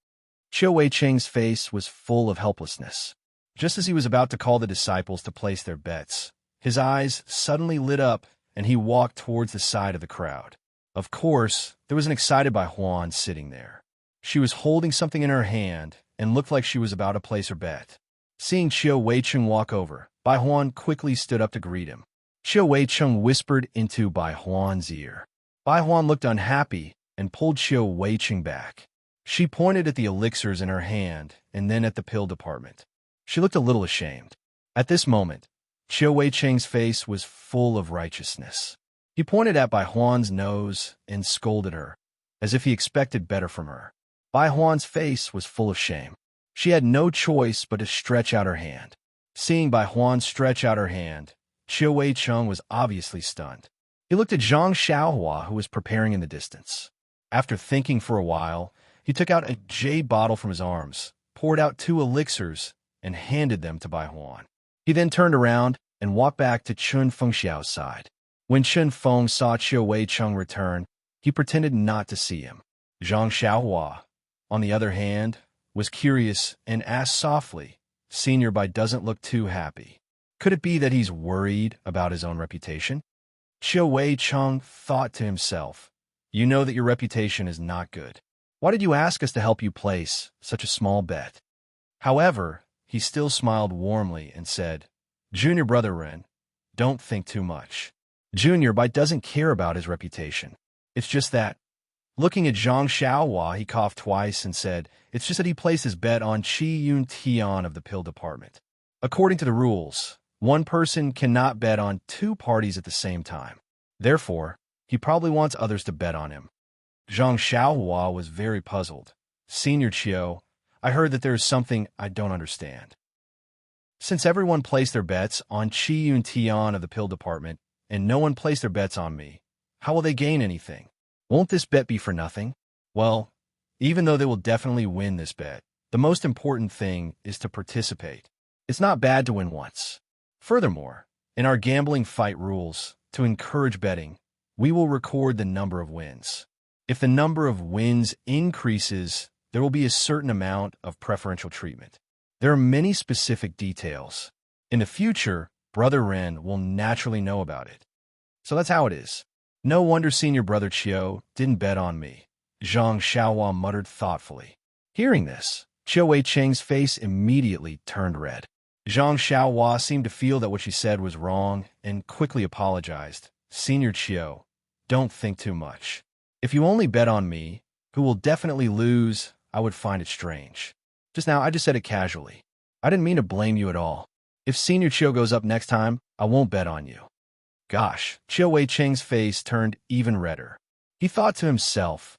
Qiu Wei Cheng's face was full of helplessness. Just as he was about to call the disciples to place their bets, his eyes suddenly lit up and he walked towards the side of the crowd. Of course, there was an excited Bai Huan sitting there. She was holding something in her hand and looked like she was about to place her bet. Seeing Qiu Wei Cheng walk over, Bai Huan quickly stood up to greet him. Qiu Wei Cheng whispered into Bai Huan's ear. Bai Huan looked unhappy and pulled Qiu Wei Cheng back. She pointed at the elixirs in her hand and then at the pill department. She looked a little ashamed. At this moment, Qiu Wei Cheng's face was full of righteousness. He pointed at Bai Huan's nose and scolded her, as if he expected better from her. Bai Huan's face was full of shame. She had no choice but to stretch out her hand. Seeing Bai Huan stretch out her hand, Qiu Wei Cheng was obviously stunned. He looked at Zhang Xiaohua, who was preparing in the distance. After thinking for a while, he took out a jade bottle from his arms, poured out 2 elixirs, and handed them to Bai Huan. He then turned around and walked back to Chen Fengxiao's side. When Chen Feng saw Qiu Wei Cheng return, he pretended not to see him. Zhang Xiaohua, on the other hand, was curious and asked softly, Senior Bai doesn't look too happy. Could it be that he's worried about his own reputation? Qiu Wei Cheng thought to himself, You know that your reputation is not good. Why did you ask us to help you place such a small bet? However, he still smiled warmly and said, Junior Brother Ren, don't think too much. Junior Bai doesn't care about his reputation. It's just that. Looking at Zhang Xiaohua, he coughed twice and said, It's just that he placed his bet on Qi Yun Tian of the pill department. According to the rules, one person cannot bet on 2 parties at the same time. Therefore, he probably wants others to bet on him. Zhang Xiaohua was very puzzled. Senior Qiu, I heard that there is something I don't understand. Since everyone placed their bets on Qi Yun Tian of the pill department, and no one placed their bets on me, how will they gain anything? Won't this bet be for nothing? Well, even though they will definitely win this bet, the most important thing is to participate. It's not bad to win once. Furthermore, in our gambling fight rules, to encourage betting, we will record the number of wins. If the number of wins increases, there will be a certain amount of preferential treatment. There are many specific details. In the future, Brother Ren will naturally know about it. So that's how it is. No wonder Senior Brother Qiu didn't bet on me, Zhang Xiaohua muttered thoughtfully. Hearing this, Qiu Wei Cheng's face immediately turned red. Zhang Xiaohua seemed to feel that what she said was wrong and quickly apologized. Senior Qiu, don't think too much. If you only bet on me, who will definitely lose, I would find it strange. Just now, I just said it casually. I didn't mean to blame you at all. If Senior Qiu goes up next time, I won't bet on you. Gosh, Qiu Wei Cheng's face turned even redder. He thought to himself,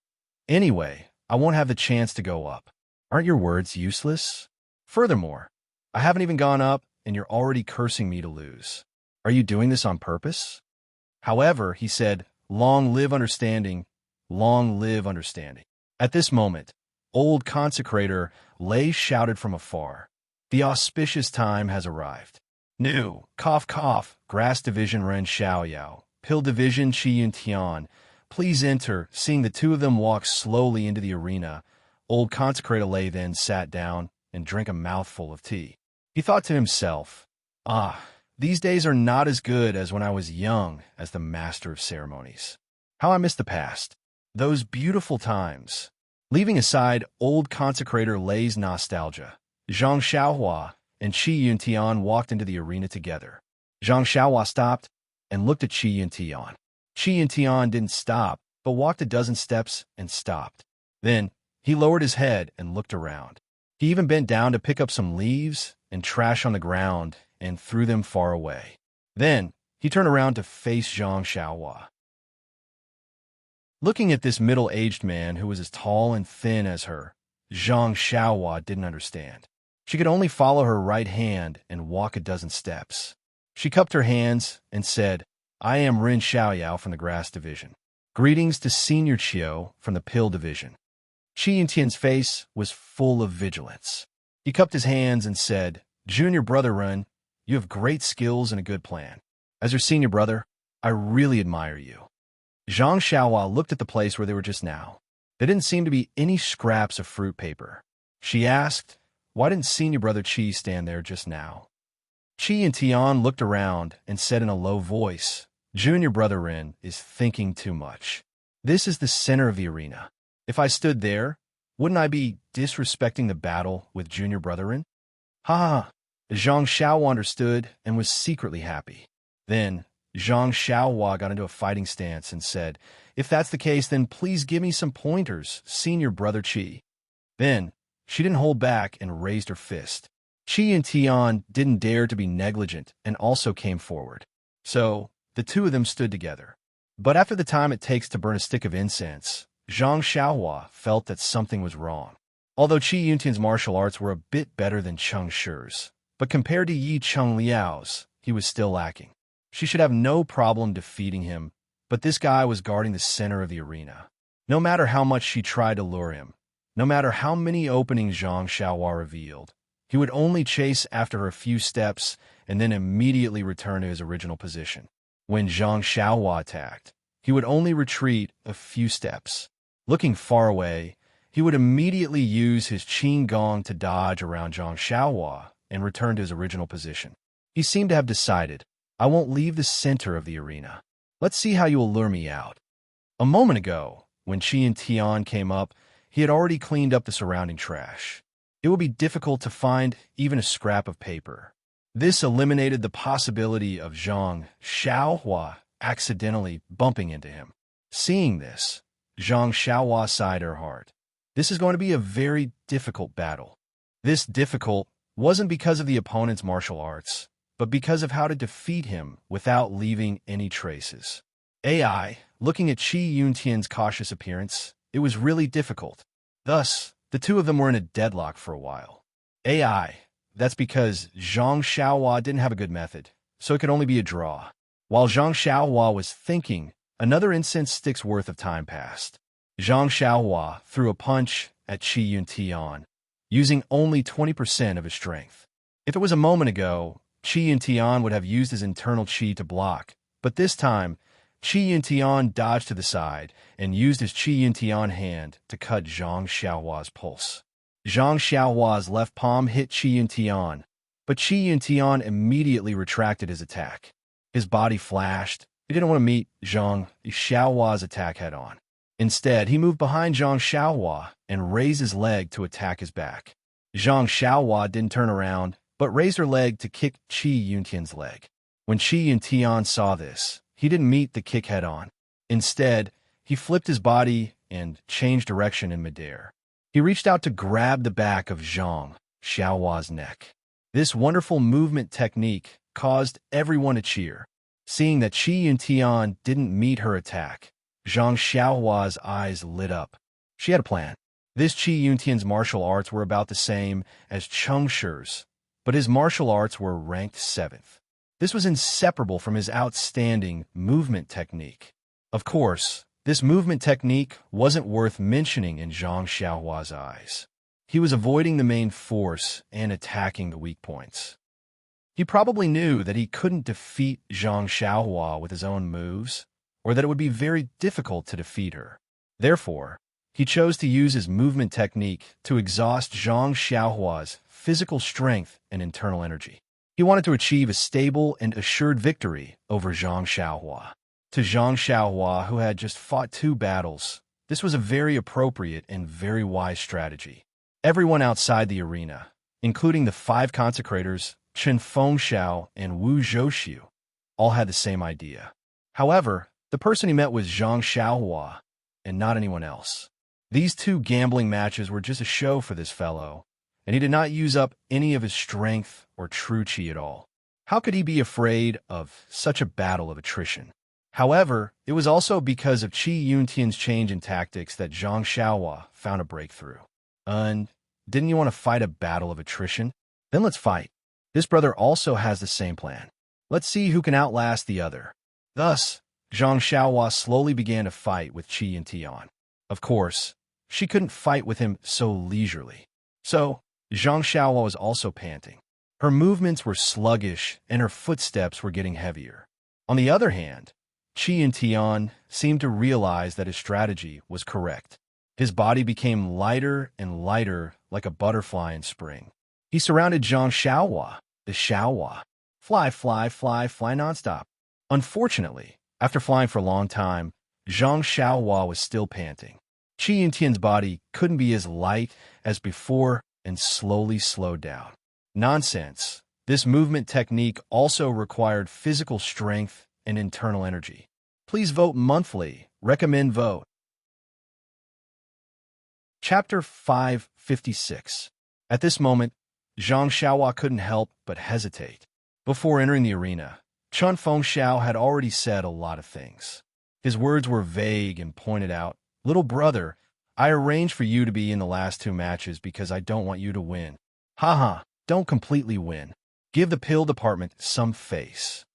Anyway, I won't have the chance to go up. Aren't your words useless? Furthermore, I haven't even gone up, and you're already cursing me to lose. Are you doing this on purpose? However, he said, Long live understanding, long live understanding. At this moment, old consecrator Lei shouted from afar, The auspicious time has arrived. New, cough cough, Grass Division Ren Xiaoyao, Pill Division Qi Yun Tian, please enter. Seeing the 2 of them walk slowly into the arena, old consecrator Lei then sat down and drank a mouthful of tea. He thought to himself, these days are not as good as when I was young as the master of ceremonies. How I miss the past. Those beautiful times. Leaving aside old consecrator Lei's nostalgia, Zhang Xiaohua and Qi Yun Tian walked into the arena together. Zhang Xiaohua stopped and looked at Qi and Tian. Qi and Tian didn't stop, but walked a dozen steps and stopped. Then, he lowered his head and looked around. He even bent down to pick up some leaves and trash on the ground and threw them far away. Then, he turned around to face Zhang Xiaohua. Looking at this middle-aged man who was as tall and thin as her, Zhang Xiaohua didn't understand. She could only follow her right hand and walk a dozen steps. She cupped her hands and said, "I am Rin Xiaoyao from the Grass Division. Greetings to Senior Qiu from the Pill Division." Qi Yuntian's face was full of vigilance. He cupped his hands and said, "Junior brother Ren, you have great skills and a good plan. As your senior brother, I really admire you." Zhang Xiaohua looked at the place where they were just now. There didn't seem to be any scraps of fruit paper. She asked, "Why didn't senior brother Qi stand there just now?" Qi and Tian looked around and said in a low voice, "Junior brother Ren is thinking too much. This is the center of the arena. If I stood there, wouldn't I be disrespecting the battle with junior brother Ren?" Ha ha! Zhang Xiaohua understood and was secretly happy. Then, Zhang Xiaohua got into a fighting stance and said, "If that's the case, then please give me some pointers, senior brother Qi." Then, she didn't hold back and raised her fist. Qi and Tian didn't dare to be negligent and also came forward. So, the two of them stood together. But after the time it takes to burn a stick of incense, Zhang Xiaohua felt that something was wrong. Although Qi Yuntian's martial arts were a bit better than Cheng Shi's, but compared to Yi Cheng Liao's, he was still lacking. She should have no problem defeating him, but this guy was guarding the center of the arena. No matter how much she tried to lure him, no matter how many openings Zhang Xiaohua revealed, he would only chase after her a few steps and then immediately return to his original position. When Zhang Xiaohua attacked, he would only retreat a few steps. Looking far away, he would immediately use his Qing Gong to dodge around Zhang Xiaohua and return to his original position. He seemed to have decided, "I won't leave the center of the arena. Let's see how you will lure me out." A moment ago, when Qi and Tian came up, he had already cleaned up the surrounding trash. It would be difficult to find even a scrap of paper. This eliminated the possibility of Zhang Xiaohua accidentally bumping into him. Seeing this, Zhang Xiaohua sighed her heart. This is going to be a very difficult battle. This difficult wasn't because of the opponent's martial arts, but because of how to defeat him without leaving any traces. AI, looking at Qi Yuntian's cautious appearance, it was really difficult. Thus, the two of them were in a deadlock for a while. AI, that's because Zhang Xiaohua didn't have a good method, so it could only be a draw. While Zhang Xiaohua was thinking, another incense stick's worth of time passed. Zhang Xiaohua threw a punch at Qi Yuntian, using only 20% of his strength. If it was a moment ago, Qi Yuntian would have used his internal qi to block, but this time, Qi Yuntian dodged to the side and used his Qi Yuntian hand to cut Zhang Xiaohua's pulse. Zhang Xiaohua's left palm hit Qi Yuntian, but Qi Yuntian immediately retracted his attack. His body flashed. He didn't want to meet Zhang Xiaohua's attack head-on. Instead, he moved behind Zhang Xiaohua and raised his leg to attack his back. Zhang Xiaohua didn't turn around, but raised her leg to kick Qi Yuntian's leg. When Qi Yuntian saw this, he didn't meet the kick head-on. Instead, he flipped his body and changed direction in midair. He reached out to grab the back of Zhang Xiaohua's neck. This wonderful movement technique caused everyone to cheer. Seeing that Qi Yuntian didn't meet her attack, Zhang Xiaohua's eyes lit up. She had a plan. This Qi Yuntian's martial arts were about the same as Cheng Shi's, but his martial arts were ranked 7th. This was inseparable from his outstanding movement technique. Of course, this movement technique wasn't worth mentioning in Zhang Xiaohua's eyes. He was avoiding the main force and attacking the weak points. He probably knew that he couldn't defeat Zhang Xiaohua with his own moves, or that it would be very difficult to defeat her. Therefore, he chose to use his movement technique to exhaust Zhang Xiaohua's physical strength and internal energy. He wanted to achieve a stable and assured victory over Zhang Xiaohua. To Zhang Xiaohua, who had just fought 2 battles, this was a very appropriate and very wise strategy. Everyone outside the arena, including the 5 consecrators, Chen Fengxiao and Wu Zhouxiu, all had the same idea. However, the person he met was Zhang Xiaohua, and not anyone else. These two gambling matches were just a show for this fellow, and he did not use up any of his strength or true qi at all. How could he be afraid of such a battle of attrition? However, it was also because of Qi Yuntian's change in tactics that Zhang Xiaohua found a breakthrough. And didn't you want to fight a battle of attrition? Then let's fight. This brother also has the same plan. Let's see who can outlast the other. Thus, Zhang Xiaohua slowly began to fight with Qi Yuntian. Of course, she couldn't fight with him so leisurely. So, Zhang Xiaohua was also panting. Her movements were sluggish and her footsteps were getting heavier. On the other hand, Qi Yuntian seemed to realize that his strategy was correct. His body became lighter and lighter like a butterfly in spring. He surrounded Zhang Xiaohua, the Xiaohua. Fly, fly, fly, fly nonstop. Unfortunately, after flying for a long time, Zhang Xiaohua was still panting. Qi Yuntian's body couldn't be as light as before and slowly slowed down. Nonsense. This movement technique also required physical strength and internal energy. Please vote monthly. Recommend vote. Chapter 556. At this moment, Zhang Xiaohua couldn't help but hesitate. Before entering the arena, Chun Fengxiao had already said a lot of things. His words were vague and pointed out, "Little brother, I arranged for you to be in the last two matches because I don't want you to win. Haha, don't completely win. Give the pill department some face."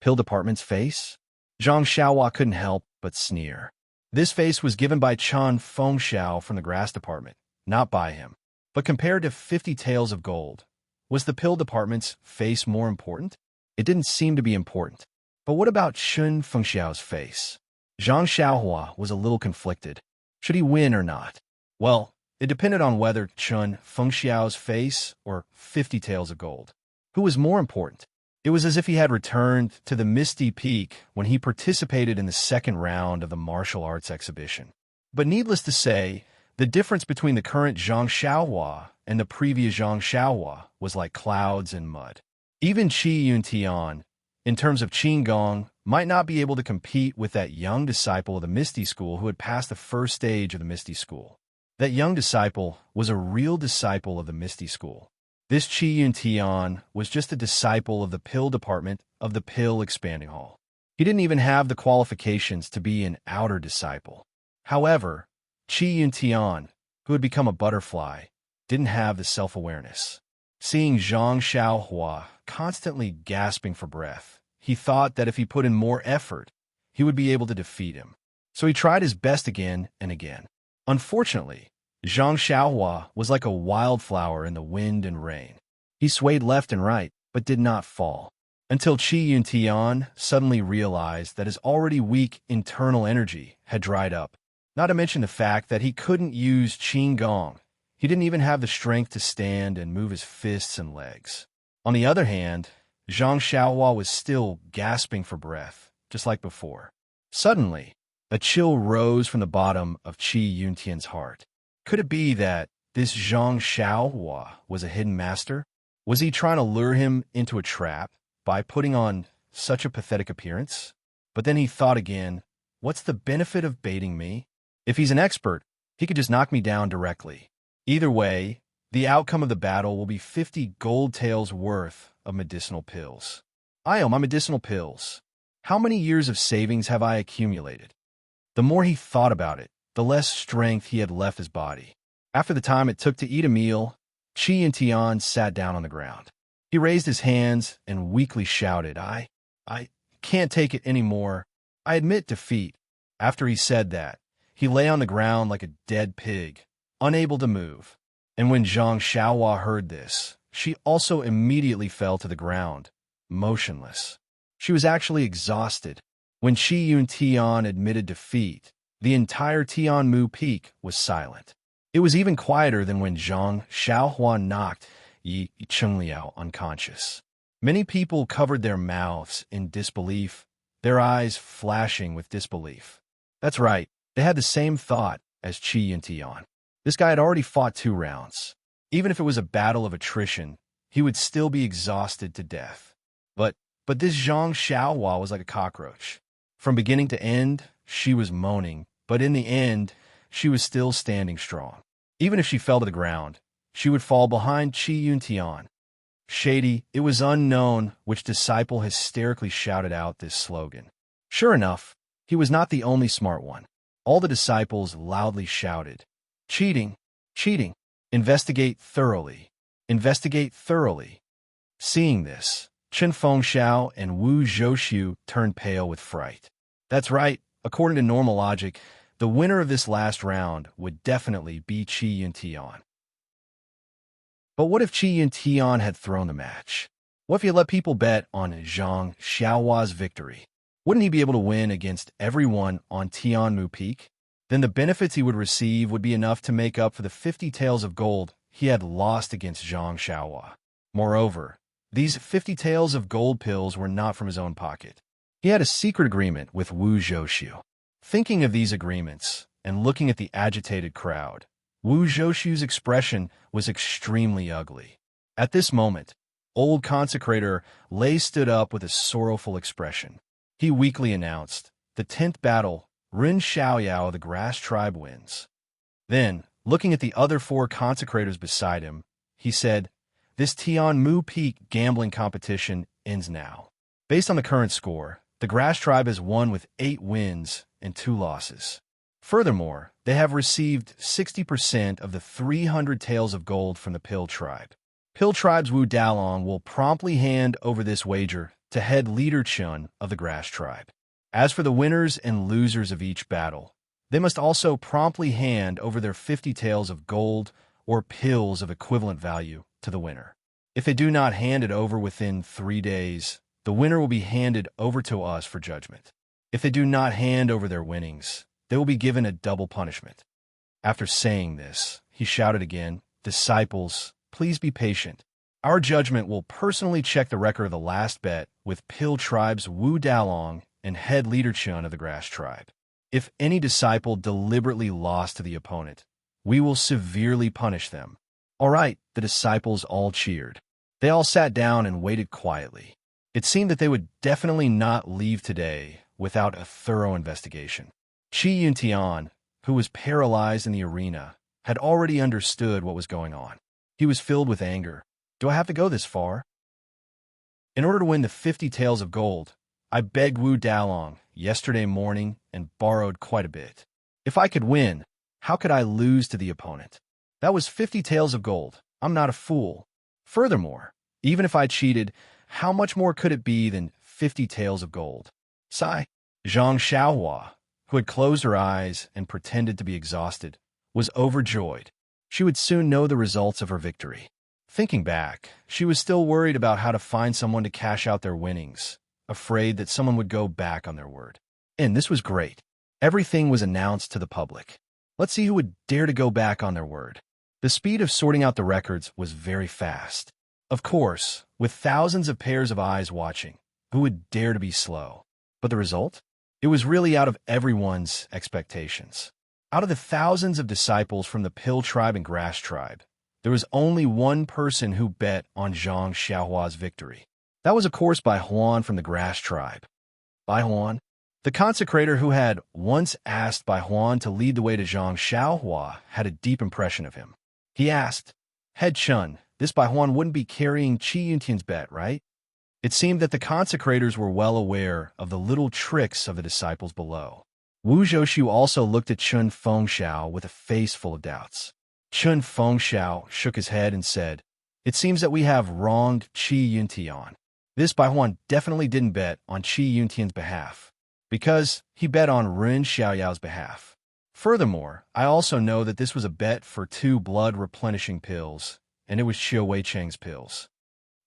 Pill department's face? Zhang Xiaohua couldn't help but sneer. This face was given by Chun Fengxiao from the grass department, not by him. But compared to 50 taels of gold, was the pill department's face more important? It didn't seem to be important. But what about Chun Fengxiao's face? Zhang Xiaohua was a little conflicted. Should he win or not? Well, it depended on whether Chun Fengxiao's face or 50 taels of gold. Who was more important? It was as if he had returned to the Misty Peak when he participated in the second round of the martial arts exhibition. But needless to say, the difference between the current Zhang Xiaohua and the previous Zhang Xiaohua was like clouds and mud. Even Qi Yuntian, in terms of Qigong, might not be able to compete with that young disciple of the Misty School who had passed the first stage of the Misty School. That young disciple was a real disciple of the Misty School. This Qi Yuntian was just a disciple of the pill department of the pill expanding hall. He didn't even have the qualifications to be an outer disciple. However, Qi Yuntian, who had become a butterfly, didn't have the self-awareness. Seeing Zhang Xiaohua constantly gasping for breath, he thought that if he put in more effort, he would be able to defeat him. So he tried his best again and again. Unfortunately, Zhang Xiaohua was like a wildflower in the wind and rain. He swayed left and right, but did not fall, until Qi Yuntian suddenly realized that his already weak internal energy had dried up. Not to mention the fact that he couldn't use Qigong. He didn't even have the strength to stand and move his fists and legs. On the other hand, Zhang Xiaohua was still gasping for breath, just like before. Suddenly, a chill rose from the bottom of Qi Yuntian's heart. Could it be that this Zhang Xiaohua was a hidden master? Was he trying to lure him into a trap by putting on such a pathetic appearance? But then he thought again, what's the benefit of baiting me? If he's an expert, he could just knock me down directly. Either way, the outcome of the battle will be 50 gold taels worth of medicinal pills. I owe my medicinal pills. How many years of savings have I accumulated? The more he thought about it, the less strength he had left his body. After the time it took to eat a meal, Qi Yuntian sat down on the ground. He raised his hands and weakly shouted, I can't take it anymore. I admit defeat. After he said that, he lay on the ground like a dead pig, unable to move. And when Zhang Xiaohua heard this, she also immediately fell to the ground, motionless. She was actually exhausted. When Qi Yuntian admitted defeat, the entire Tianmu Peak was silent. It was even quieter than when Zhang Xiaohua knocked Yi Chengliao unconscious. Many people covered their mouths in disbelief, their eyes flashing with disbelief. That's right, they had the same thought as Qi Yuntian. This guy had already fought 2 rounds. Even if it was a battle of attrition, he would still be exhausted to death. But But this Zhang Xiaohua was like a cockroach. From beginning to end, she was moaning, but in the end, she was still standing strong. Even if she fell to the ground, she would fall behind Qi Yuntian. Shady, it was unknown which disciple hysterically shouted out this slogan. Sure enough, he was not the only smart one. All the disciples loudly shouted, "Cheating! Cheating! Investigate thoroughly! Investigate thoroughly!" Seeing this, Chen Fengxiao and Wu Zhouxiu turned pale with fright. That's right, according to normal logic, the winner of this last round would definitely be Qi Yuntian. But what if Qi Yuntian had thrown the match? What if he let people bet on Zhang Xiaohua's victory? Wouldn't he be able to win against everyone on Tianmu Peak? Then the benefits he would receive would be enough to make up for the 50 taels of gold he had lost against Zhang Xiaohua. Moreover, these 50 taels of gold pills were not from his own pocket. He had a secret agreement with Wu Zhouxiu. Thinking of these agreements and looking at the agitated crowd, Wu Zhouxiu's expression was extremely ugly. At this moment, old consecrator Lei stood up with a sorrowful expression. He weakly announced, "The 10th battle, Ren Xiaoyao of the Grass Tribe wins." Then, looking at the other 4 consecrators beside him, he said, "This Tianmu Peak gambling competition ends now. Based on the current score, the Grass Tribe has won with 8 wins and 2 losses. Furthermore, they have received 60% of the 300 taels of gold from the Pill Tribe. Pill Tribe's Wu Dalong will promptly hand over this wager to head leader Chun of the Grass Tribe. As for the winners and losers of each battle, they must also promptly hand over their 50 taels of gold or pills of equivalent value to the winner. If they do not hand it over within 3 days, the winner will be handed over to us for judgment. If they do not hand over their winnings, they will be given a double punishment." After saying this, he shouted again, "Disciples, please be patient. Our judgment will personally check the record of the last bet with Pill Tribe's Wu Dalong and head leader Chun of the Grass Tribe. If any disciple deliberately lost to the opponent, we will severely punish them." All right, the disciples all cheered. They all sat down and waited quietly. It seemed that they would definitely not leave today without a thorough investigation. Qi Yuntian, who was paralyzed in the arena, had already understood what was going on. He was filled with anger. Do I have to go this far? In order to win the 50 taels of gold, I begged Wu Dalong yesterday morning and borrowed quite a bit. If I could win, how could I lose to the opponent? That was 50 taels of gold. I'm not a fool. Furthermore, even if I cheated, how much more could it be than 50 taels of gold? Sigh. Zhang Xiaohua, who had closed her eyes and pretended to be exhausted, was overjoyed. She would soon know the results of her victory. Thinking back, she was still worried about how to find someone to cash out their winnings, afraid that someone would go back on their word. And this was great. Everything was announced to the public. Let's see who would dare to go back on their word. The speed of sorting out the records was very fast. Of course, with thousands of pairs of eyes watching, who would dare to be slow? But the result? It was really out of everyone's expectations. Out of the thousands of disciples from the Pill Tribe and Grass Tribe, there was only one person who bet on Zhang Xiaohua's victory. That was, of course, Bai Huan from the Grass Tribe. Bai Huan, the consecrator who had once asked Bai Huan to lead the way to Zhang Xiaohua, had a deep impression of him. He asked, "Head Chun, this Bai Huan wouldn't be carrying Qi Yuntian's bet, right?" It seemed that the consecrators were well aware of the little tricks of the disciples below. Wu Zhouxiu also looked at Chen Fengxiao with a face full of doubts. Chen Fengxiao shook his head and said, "It seems that we have wronged Qi Yuntian. This Bai Huan definitely didn't bet on Qi Yuntian's behalf, because he bet on Ren Xiaoyao's behalf. Furthermore, I also know that this was a bet for 2 blood-replenishing pills, and it was Xiao Weicheng's pills."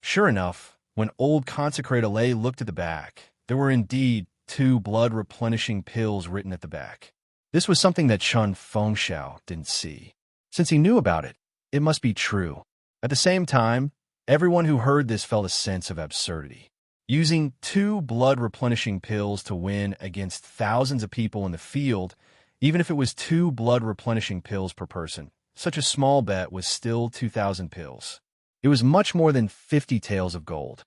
Sure enough, when old consecrator Lei looked at the back, there were indeed 2 blood-replenishing pills written at the back. This was something that Chen Fengxiao didn't see. Since he knew about it, it must be true. At the same time, everyone who heard this felt a sense of absurdity. Using 2 blood-replenishing pills to win against thousands of people in the field, even if it was 2 blood-replenishing pills per person, such a small bet was still 2,000 pills. It was much more than 50 taels of gold.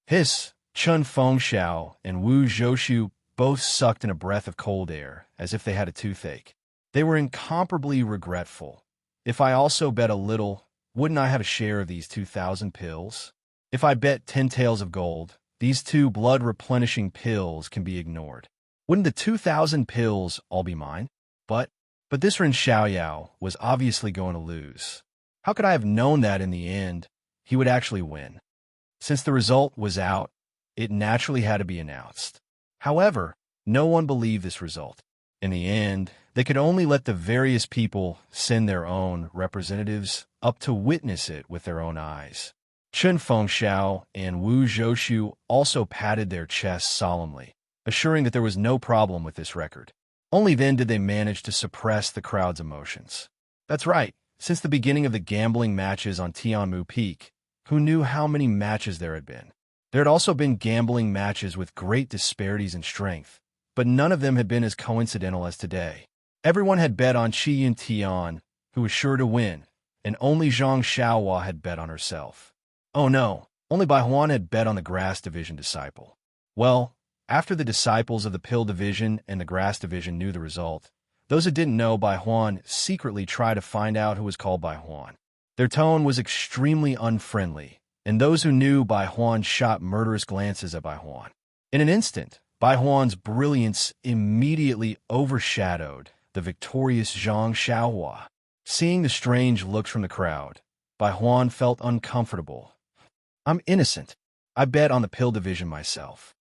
Hiss! Chun Fengxiao and Wu Zhoushu both sucked in a breath of cold air, as if they had a toothache. They were incomparably regretful. If I also bet a little, wouldn't I have a share of these 2,000 pills? If I bet 10 taels of gold, these 2 blood-replenishing pills can be ignored. Wouldn't the 2,000 pills all be mine? But this Ren Xiaoyao was obviously going to lose. How could I have known that in the end he would actually win? Since the result was out, it naturally had to be announced. However, no one believed this result. In the end, they could only let the various people send their own representatives up to witness it with their own eyes. Chun Fengxiao and Wu Zhoushu also patted their chests solemnly, assuring that there was no problem with this record. Only then did they manage to suppress the crowd's emotions. That's right, since the beginning of the gambling matches on Tianmu Peak, who knew how many matches there had been? There had also been gambling matches with great disparities in strength, but none of them had been as coincidental as today. Everyone had bet on Qi Yuntian, who was sure to win, and only Zhang Xiaohua had bet on herself. Oh no, only Bai Huan had bet on the Grass Division disciple. Well, after the disciples of the Pill Division and the Grass Division knew the result, those who didn't know Bai Huan secretly tried to find out who was called Bai Huan. Their tone was extremely unfriendly, and those who knew Bai Huan shot murderous glances at Bai Huan. In an instant, Bai Huan's brilliance immediately overshadowed the victorious Zhang Xiaohua. Seeing the strange looks from the crowd, Bai Huan felt uncomfortable. I'm innocent. I bet on the Pill Division myself.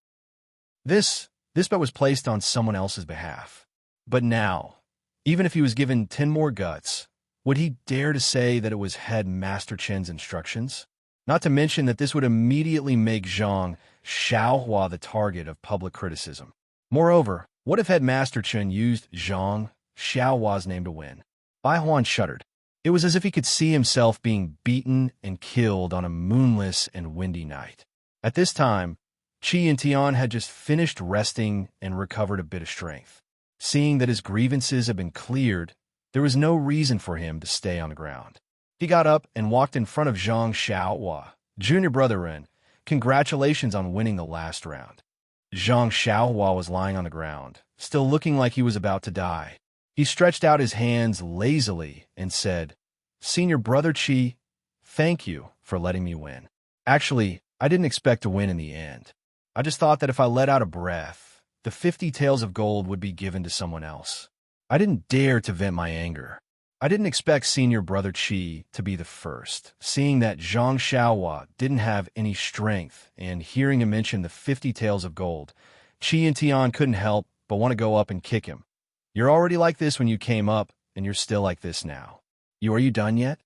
This bet was placed on someone else's behalf. But now, even if he was given 10 more guts, would he dare to say that it was Head Master Chen's instructions? Not to mention that this would immediately make Zhang Xiaohua the target of public criticism. Moreover, what if Head Master Chen used Zhang Xiaohua's name to win? Bai Huan shuddered. It was as if he could see himself being beaten and killed on a moonless and windy night. At this time, Qi Yuntian had just finished resting and recovered a bit of strength. Seeing that his grievances had been cleared, there was no reason for him to stay on the ground. He got up and walked in front of Zhang Xiaohua. Junior brother Ren, congratulations on winning the last round. Zhang Xiaohua was lying on the ground, still looking like he was about to die. He stretched out his hands lazily and said, Senior brother Qi, thank you for letting me win. Actually, I didn't expect to win in the end. I just thought that if I let out a breath, the 50 taels of gold would be given to someone else. I didn't dare to vent my anger. I didn't expect Senior Brother Qi to be the first, seeing that Zhang Xiaohua didn't have any strength, and hearing him mention the 50 taels of gold, Qi Yuntian couldn't help but want to go up and kick him. You're already like this when you came up, and you're still like this now. Are you done yet?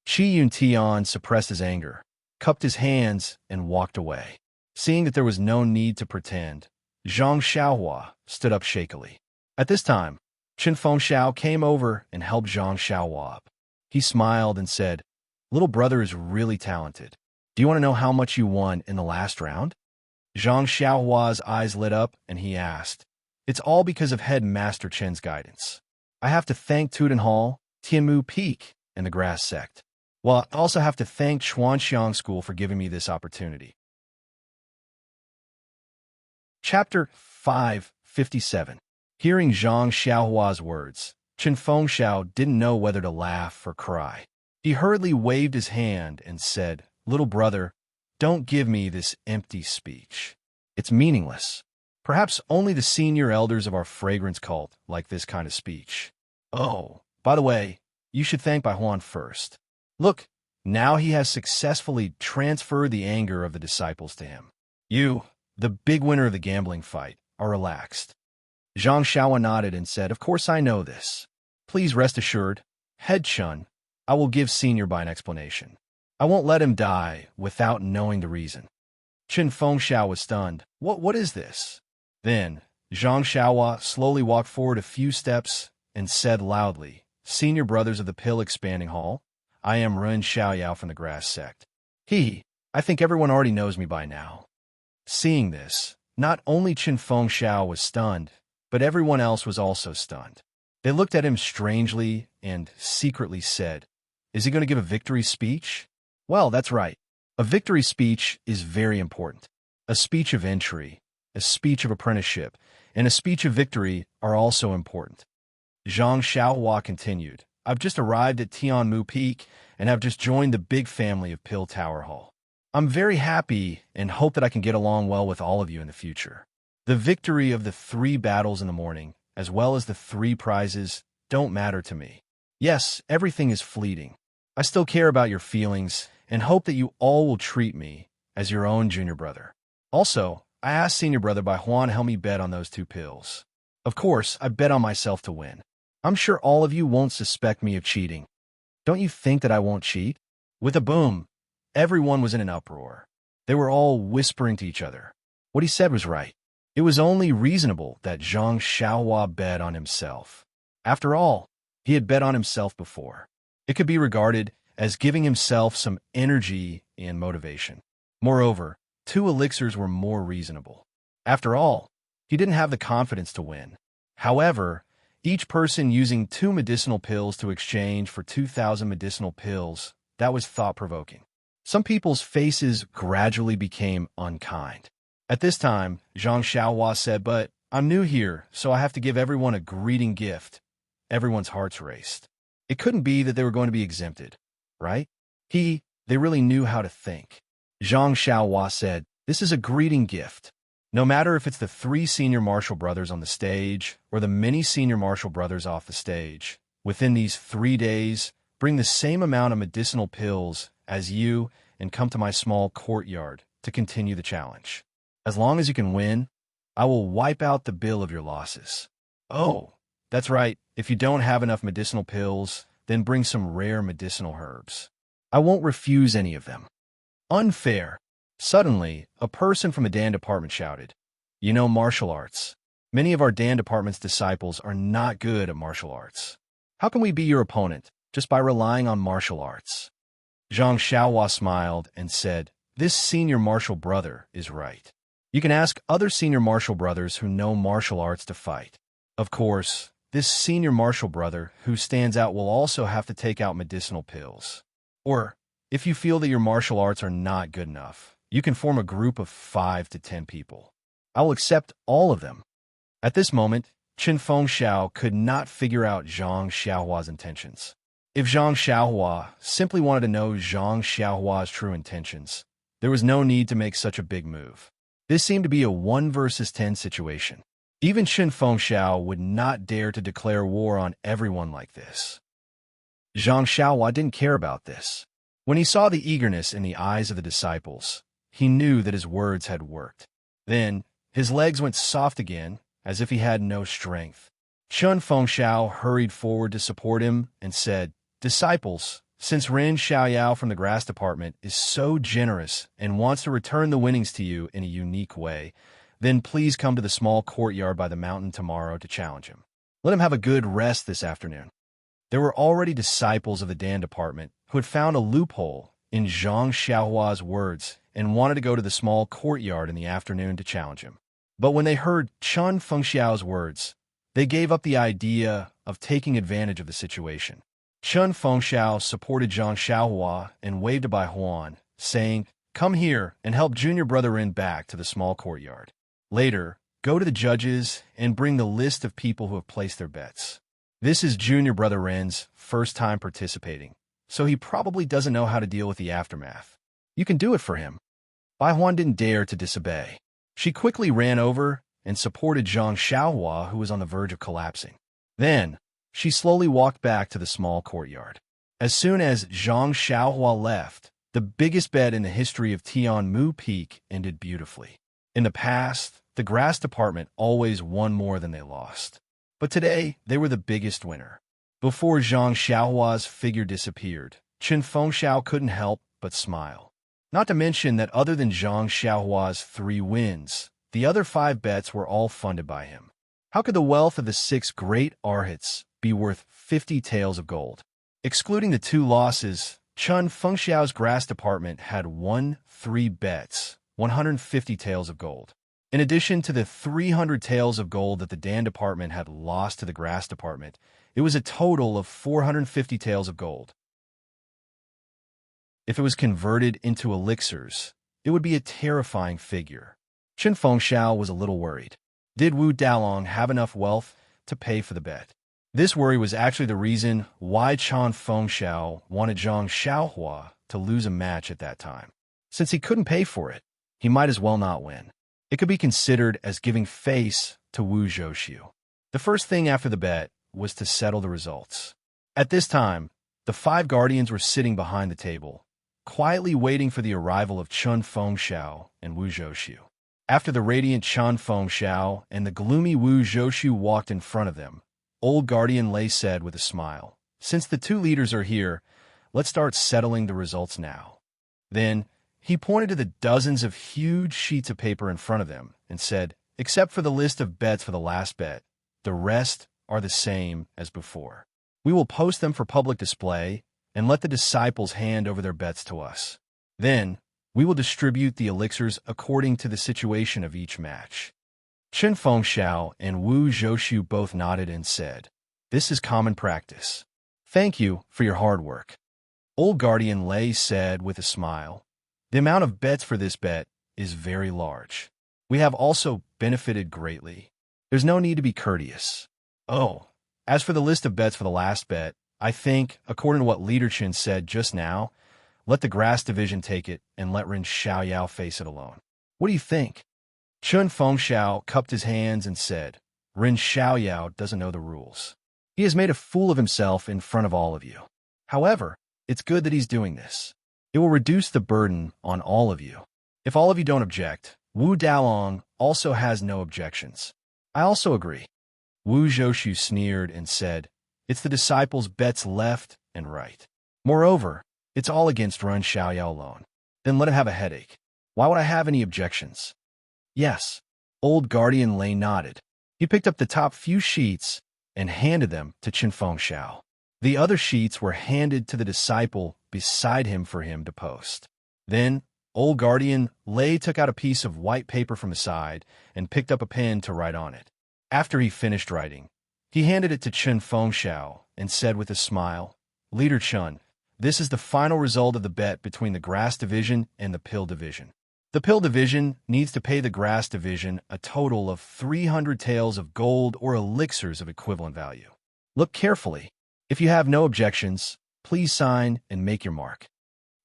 Qi Yuntian suppressed his anger, cupped his hands, and walked away. Seeing that there was no need to pretend, Zhang Xiaohua stood up shakily. At this time, Chun Fengxiao came over and helped Zhang Xiaohua up. He smiled and said, Little brother is really talented. Do you want to know how much you won in the last round? Zhang Xiaohua's eyes lit up and he asked, It's all because of Head Master Chen's guidance. I have to thank Tuden Hall, Tianmu Peak, and the Grass Sect. Well, I also have to thank Chuanxiang School for giving me this opportunity. Chapter 557. Hearing Zhang Xiaohua's words, Chun Fengxiao didn't know whether to laugh or cry. He hurriedly waved his hand and said, Little brother, don't give me this empty speech. It's meaningless. Perhaps only the senior elders of our fragrance cult like this kind of speech. Oh, by the way, you should thank Bai Huan first. Look, now he has successfully transferred the anger of the disciples to him. You, the big winner of the gambling fight, are relaxed. Zhang Xiaohua nodded and said, Of course I know this. Please rest assured, Head Chun, I will give Senior Bai an explanation. I won't let him die without knowing the reason. Chun Fengxiao was stunned. What is this? Then, Zhang Xiaohua slowly walked forward a few steps and said loudly, Senior brothers of the Pill Expanding Hall, I am Ren Xiaoyao from the Grass Sect. I think everyone already knows me by now. Seeing this, not only Chun Fengxiao was stunned, but everyone else was also stunned. They looked at him strangely and secretly said, Is he going to give a victory speech? Well, that's right. A victory speech is very important. A speech of entry, a speech of apprenticeship, and a speech of victory are also important. Zhang Xiaohua continued, I've just arrived at Tianmu Peak and have just joined the big family of Pill Tower Hall. I'm very happy and hope that I can get along well with all of you in the future. The victory of the 3 battles in the morning, as well as the 3 prizes, don't matter to me. Yes, everything is fleeting. I still care about your feelings and hope that you all will treat me as your own junior brother. Also, I asked senior brother Bai Huan help me bet on those 2 pills. Of course, I bet on myself to win. I'm sure all of you won't suspect me of cheating. Don't you think that I won't cheat? With a boom, everyone was in an uproar. They were all whispering to each other. What he said was right. It was only reasonable that Zhang Xiaohua bet on himself. After all, he had bet on himself before. It could be regarded as giving himself some energy and motivation. Moreover, 2 elixirs were more reasonable. After all, he didn't have the confidence to win. However, each person using 2 medicinal pills to exchange for 2,000 medicinal pills, that was thought-provoking. Some people's faces gradually became unkind. At this time, Zhang Xiaohua said, but I'm new here, so I have to give everyone a greeting gift. Everyone's hearts raced. It couldn't be that they were going to be exempted, right? They really knew how to think. Zhang Xiaohua said, this is a greeting gift. No matter if it's the 3 senior martial brothers on the stage or the many senior martial brothers off the stage, within these 3 days, bring the same amount of medicinal pills as you and come to my small courtyard to continue the challenge. As long as you can win, I will wipe out the bill of your losses. Oh, that's right. If you don't have enough medicinal pills, then bring some rare medicinal herbs. I won't refuse any of them. Unfair. Suddenly, a person from a Dan department shouted, you know martial arts. Many of our Dan department's disciples are not good at martial arts. How can we be your opponent just by relying on martial arts? Zhang Xiaohua smiled and said, this senior martial brother is right. You can ask other senior martial brothers who know martial arts to fight. Of course, this senior martial brother who stands out will also have to take out medicinal pills. Or, if you feel that your martial arts are not good enough, you can form a group of 5 to 10 people. I will accept all of them. At this moment, Qin Fengxiao could not figure out Zhang Xiaohua's intentions. If Zhang Xiaohua simply wanted to know Zhang Xiaohua's true intentions, there was no need to make such a big move. This seemed to be a 1 versus 10 situation. Even Qin Fengxiao would not dare to declare war on everyone like this. Zhang Xiaohua didn't care about this. When he saw the eagerness in the eyes of the disciples, he knew that his words had worked. Then, his legs went soft again, as if he had no strength. Qin Fengxiao hurried forward to support him and said, disciples, since Ren Xiaoyao from the grass department is so generous and wants to return the winnings to you in a unique way, then please come to the small courtyard by the mountain tomorrow to challenge him. Let him have a good rest this afternoon. There were already disciples of the Dan department who had found a loophole in Zhang Xiaohua's words and wanted to go to the small courtyard in the afternoon to challenge him. But when they heard Qin Fengxiao's words, they gave up the idea of taking advantage of the situation. Qin Fengxiao supported Zhang Xiaohua and waved to Bai Huan, saying, come here and help junior brother Ren back to the small courtyard. Later, go to the judges and bring the list of people who have placed their bets. This is junior brother Ren's first time participating, so he probably doesn't know how to deal with the aftermath. You can do it for him. Bai Huan didn't dare to disobey. She quickly ran over and supported Zhang Xiaohua, who was on the verge of collapsing. Then, she slowly walked back to the small courtyard. As soon as Zhang Xiaohua left, the biggest bet in the history of Tianmu Peak ended beautifully. In the past, the grass department always won more than they lost. But today, they were the biggest winner. Before Zhang Xiaohua's figure disappeared, Qin Fengxiao couldn't help but smile. Not to mention that other than Zhang Xiaohua's 3 wins, the other 5 bets were all funded by him. How could the wealth of the 6 great arhats be worth 50 taels of gold? Excluding the 2 losses, Qin Fengxiao's grass department had won 3 bets, 150 taels of gold. In addition to the 300 taels of gold that the Dan department had lost to the grass department, it was a total of 450 taels of gold. If it was converted into elixirs, it would be a terrifying figure. Chen Fengxiao was a little worried. Did Wu Dalong have enough wealth to pay for the bet? This worry was actually the reason why Chen Fengxiao wanted Zhang Xiaohua to lose a match at that time. Since he couldn't pay for it, he might as well not win. It could be considered as giving face to Wu Zhouxiu. The first thing after the bet was to settle the results. At this time, the 5 guardians were sitting behind the table, quietly waiting for the arrival of Chen Fengxiao and Wu Zhouxiu. After the radiant Chen Fengxiao and the gloomy Wu Zhouxiu walked in front of them, Old Guardian Lei said with a smile, "Since the 2 leaders are here, let's start settling the results now." Then, he pointed to the dozens of huge sheets of paper in front of them and said, "Except for the list of bets for the last bet, the rest are the same as before. We will post them for public display and let the disciples hand over their bets to us. Then, we will distribute the elixirs according to the situation of each match." Chen Fengxiao and Wu Zhouxiu both nodded and said, "This is common practice. Thank you for your hard work." Old Guardian Lei said with a smile, "The amount of bets for this bet is very large. We have also benefited greatly. There's no need to be courteous. Oh, as for the list of bets for the last bet, I think, according to what Leader Chen said just now, let the grass division take it and let Ren Xiaoyao face it alone. What do you think?" Chen Fengxiao cupped his hands and said, "Ren Xiaoyao doesn't know the rules. He has made a fool of himself in front of all of you. However, it's good that he's doing this. It will reduce the burden on all of you. If all of you don't object, Wu Dalong also has no objections." "I also agree." Wu Zhouxiu sneered and said, "It's the disciples' bets left and right. Moreover, it's all against Ren Xiaoyao alone. Then let him have a headache. Why would I have any objections?" "Yes." Old Guardian Lei nodded. He picked up the top few sheets and handed them to Chen Fengxiao. The other sheets were handed to the disciple beside him for him to post. Then, Old Guardian Lei took out a piece of white paper from his side and picked up a pen to write on it. After he finished writing, he handed it to Chen Fengxiao and said with a smile, "Leader Chen, this is the final result of the bet between the grass division and the pill division. The pill division needs to pay the grass division a total of 300 taels of gold or elixirs of equivalent value. Look carefully. If you have no objections, please sign and make your mark."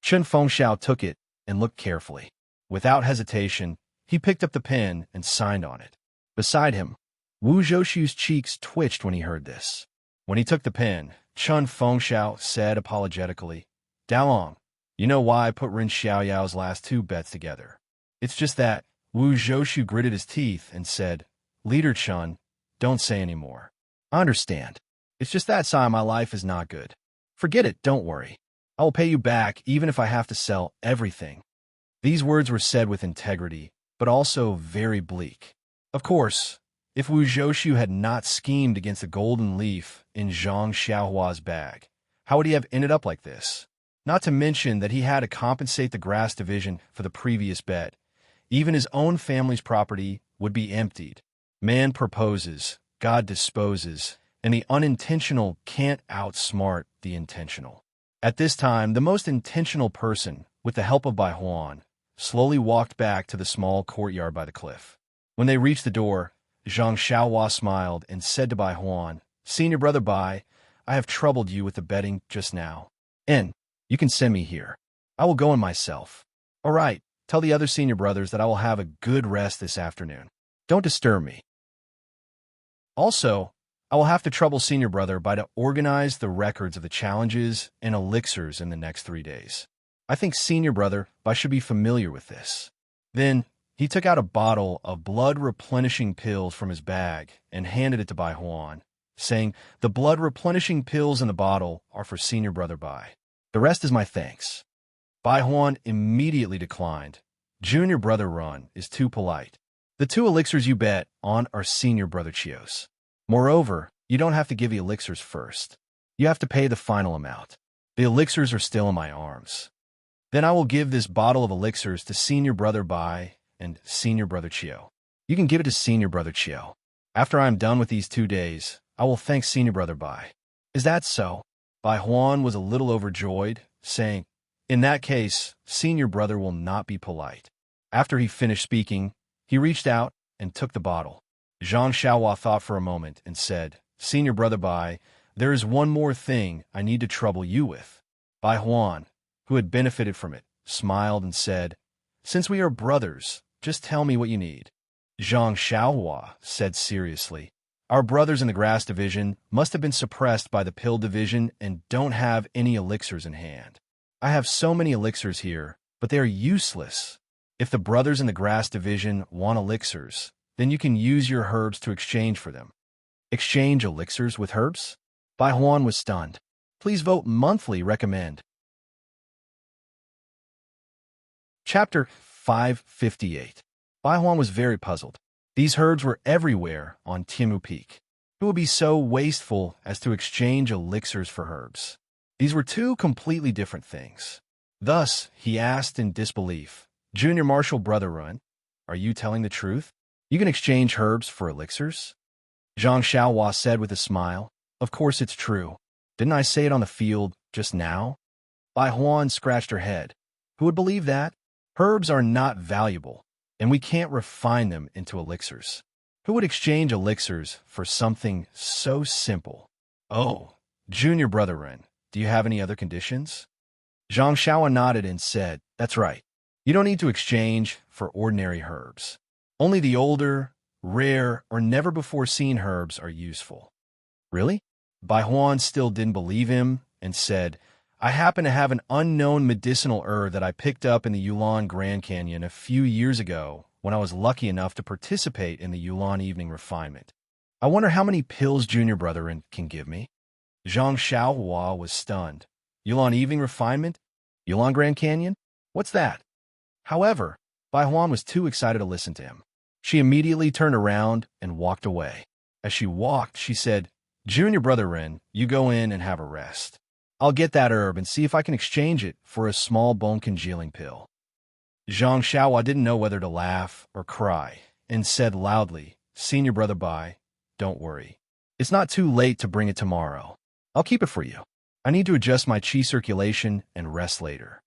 Chen Fengxiao took it and looked carefully. Without hesitation, he picked up the pen and signed on it. Beside him, Wu Zhouxiu's cheeks twitched when he heard this. When he took the pen, Chen Fengxiao said apologetically, "Dalong, you know why I put Ren Xiaoyao's last 2 bets together. It's just that." Wu Zhouxiu gritted his teeth and said, "Leader Chen, don't say any more. I understand. It's just that side of my life is not good. Forget it, don't worry. I will pay you back even if I have to sell everything." These words were said with integrity, but also very bleak. Of course, if Wu Zhouxiu had not schemed against the golden leaf in Zhang Xiaohua's bag, how would he have ended up like this? Not to mention that he had to compensate the grass division for the previous bet. Even his own family's property would be emptied. Man proposes, God disposes, and the unintentional can't outsmart the intentional. At this time, the most intentional person, with the help of Bai Huan, slowly walked back to the small courtyard by the cliff. When they reached the door, Zhang Xiaohua smiled and said to Bai Huan, "Senior brother Bai, I have troubled you with the betting just now. And you can send me here. I will go in myself. All right, tell the other senior brothers that I will have a good rest this afternoon. Don't disturb me. Also, I will have to trouble senior brother Bai to organize the records of the challenges and elixirs in the next 3 days. I think senior brother Bai should be familiar with this." Then, he took out a bottle of blood-replenishing pills from his bag and handed it to Bai Huan, saying, "The blood-replenishing pills in the bottle are for senior brother Bai. The rest is my thanks." Bai Huan immediately declined. "Junior brother Run is too polite. The 2 elixirs you bet on are senior brother Chio's. Moreover, you don't have to give the elixirs first. You have to pay the final amount. The elixirs are still in my arms. Then I will give this bottle of elixirs to senior brother Bai and senior brother Chio. You can give it to senior brother Chio. After I am done with these 2 days, I will thank senior brother Bai." "Is that so?" Bai Huan was a little overjoyed, saying, In that case, senior brother will not be polite. After he finished speaking, he reached out and took the bottle. Zhang Xiaohua thought for a moment and said, Senior brother Bai, there is one more thing I need to trouble you with. Bai Huan, who had benefited from it, smiled and said, Since we are brothers, just tell me what you need. Zhang Xiaohua said seriously, Our brothers in the grass division must have been suppressed by the pill division and don't have any elixirs in hand. I have so many elixirs here, but they are useless. If the brothers in the grass division want elixirs, then you can use your herbs to exchange for them. Exchange elixirs with herbs? Bai Huan was stunned. Please vote monthly recommend. Chapter 558. Bai Huan was very puzzled. These herbs were everywhere on Timu Peak. Who would be so wasteful as to exchange elixirs for herbs? These were two completely different things. Thus, he asked in disbelief, Junior Marshal Brother Run, are you telling the truth? You can exchange herbs for elixirs? Zhang Xiaohua said with a smile, Of course it's true. Didn't I say it on the field just now? Bai Huan scratched her head. Who would believe that? Herbs are not valuable, and we can't refine them into elixirs. Who would exchange elixirs for something so simple? Oh, Junior Brother Ren, do you have any other conditions? Zhang Xiaohua nodded and said, That's right. You don't need to exchange for ordinary herbs. Only the older, rare, or never-before-seen herbs are useful. Really? Bai Huan still didn't believe him and said, I happen to have an unknown medicinal herb that I picked up in the Yulon Grand Canyon a few years ago when I was lucky enough to participate in the Yulon Evening Refinement. I wonder how many pills Junior Brother can give me. Zhang Xiaohua was stunned. Yulon Evening Refinement? Yulon Grand Canyon? What's that? However, Bai Huan was too excited to listen to him. She immediately turned around and walked away. As she walked, she said, Junior Brother Ren, you go in and have a rest. I'll get that herb and see if I can exchange it for a small bone-congealing pill. Zhang Xiaohua didn't know whether to laugh or cry, and said loudly, Senior Brother Bai, don't worry. It's not too late to bring it tomorrow. I'll keep it for you. I need to adjust my qi circulation and rest later.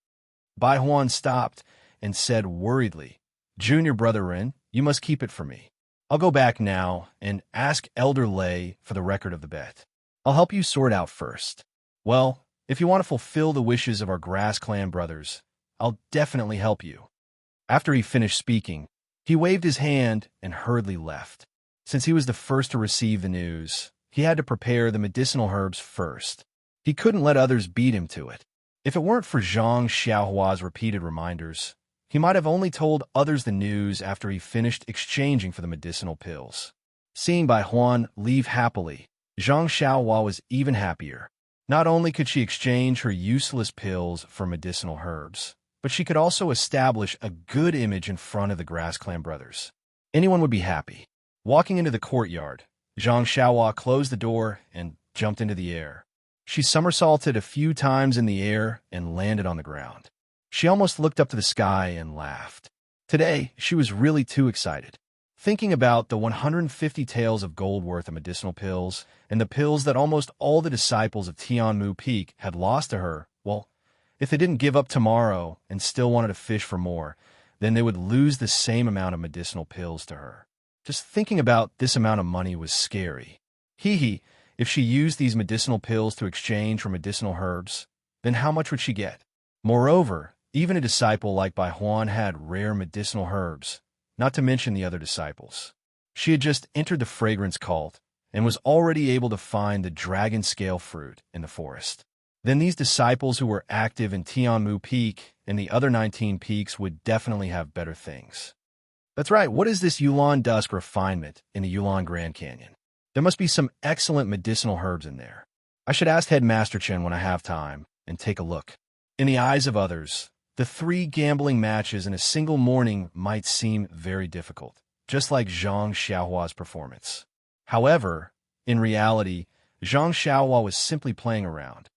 Bai Huan stopped and said worriedly, Junior Brother Ren, you must keep it for me. I'll go back now and ask Elder Lei for the record of the bet. I'll help you sort out first. Well, if you want to fulfill the wishes of our Grass Clan brothers, I'll definitely help you. After he finished speaking, he waved his hand and hurriedly left. Since he was the first to receive the news, he had to prepare the medicinal herbs first. He couldn't let others beat him to it. If it weren't for Zhang Xiaohua's repeated reminders, he might have only told others the news after he finished exchanging for the medicinal pills. Seeing Bai Huan leave happily, Zhang Xiaohua was even happier. Not only could she exchange her useless pills for medicinal herbs, but she could also establish a good image in front of the Grass Clan brothers. Anyone would be happy. Walking into the courtyard, Zhang Xiaohua closed the door and jumped into the air. She somersaulted a few times in the air and landed on the ground. She almost looked up to the sky and laughed. Today, she was really too excited. Thinking about the 150 taels of gold worth of medicinal pills and the pills that almost all the disciples of Tianmu Peak had lost to her, well, if they didn't give up tomorrow and still wanted to fish for more, then they would lose the same amount of medicinal pills to her. Just thinking about this amount of money was scary. Hee, if she used these medicinal pills to exchange for medicinal herbs, then how much would she get? Moreover, even a disciple like Bai Huan had rare medicinal herbs, not to mention the other disciples. She had just entered the fragrance cult and was already able to find the dragon scale fruit in the forest. Then these disciples who were active in Tianmu Peak and the other 19 peaks would definitely have better things. That's right, what is this Yulon Dusk refinement in the Yulon Grand Canyon? There must be some excellent medicinal herbs in there. I should ask Headmaster Chen when I have time and take a look. In the eyes of others, the 3 gambling matches in a single morning might seem very difficult, just like Zhang Xiaohua's performance. However, in reality, Zhang Xiaohua was simply playing around.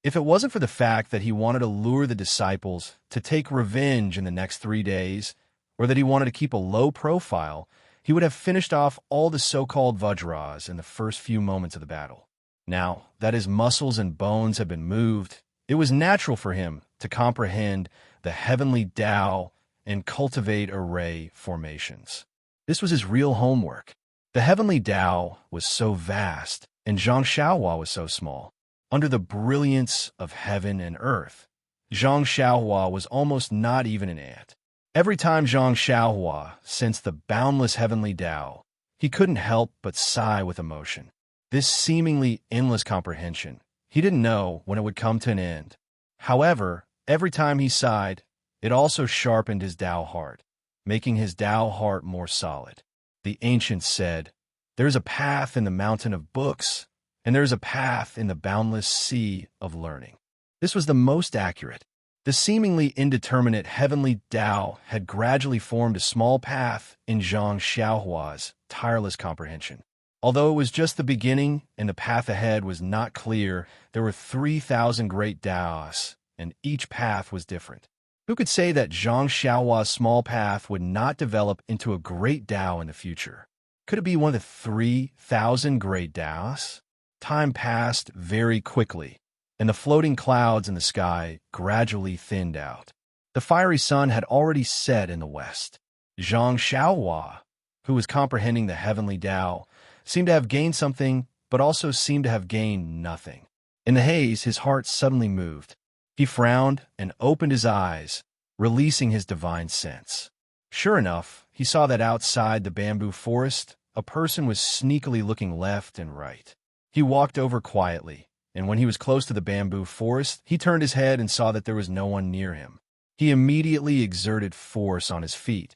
If it wasn't for the fact that he wanted to lure the disciples to take revenge in the next 3 days, or that he wanted to keep a low profile, he would have finished off all the so-called Vajras in the first few moments of the battle. Now that his muscles and bones have been moved, It was natural for him to comprehend the heavenly Tao and cultivate array formations. This was his real homework. The heavenly Tao was so vast, and Zhang Xiaohua was so small. Under the brilliance of heaven and earth, Zhang Xiaohua was almost not even an ant. Every time Zhang Xiaohua sensed the boundless heavenly Tao, he couldn't help but sigh with emotion. This seemingly endless comprehension, he didn't know when it would come to an end. However, every time he sighed, it also sharpened his Tao heart, making his Tao heart more solid. The ancients said, "There's a path in the mountain of books, and there's a path in the boundless sea of learning." This was the most accurate. The seemingly indeterminate heavenly Tao had gradually formed a small path in Zhang Xiaohua's tireless comprehension. Although it was just the beginning and the path ahead was not clear, there were 3,000 great Taos, and each path was different. Who could say that Zhang Xiaohua's small path would not develop into a great Tao in the future? Could it be one of the 3,000 great Taos? Time passed very quickly, and the floating clouds in the sky gradually thinned out. The fiery sun had already set in the west. Zhang Xiaohua, who was comprehending the heavenly Tao, seemed to have gained something, but also seemed to have gained nothing. In the haze, his heart suddenly moved. He frowned and opened his eyes, releasing his divine sense. Sure enough, he saw that outside the bamboo forest, a person was sneakily looking left and right. He walked over quietly, and when he was close to the bamboo forest, he turned his head and saw that there was no one near him. He immediately exerted force on his feet,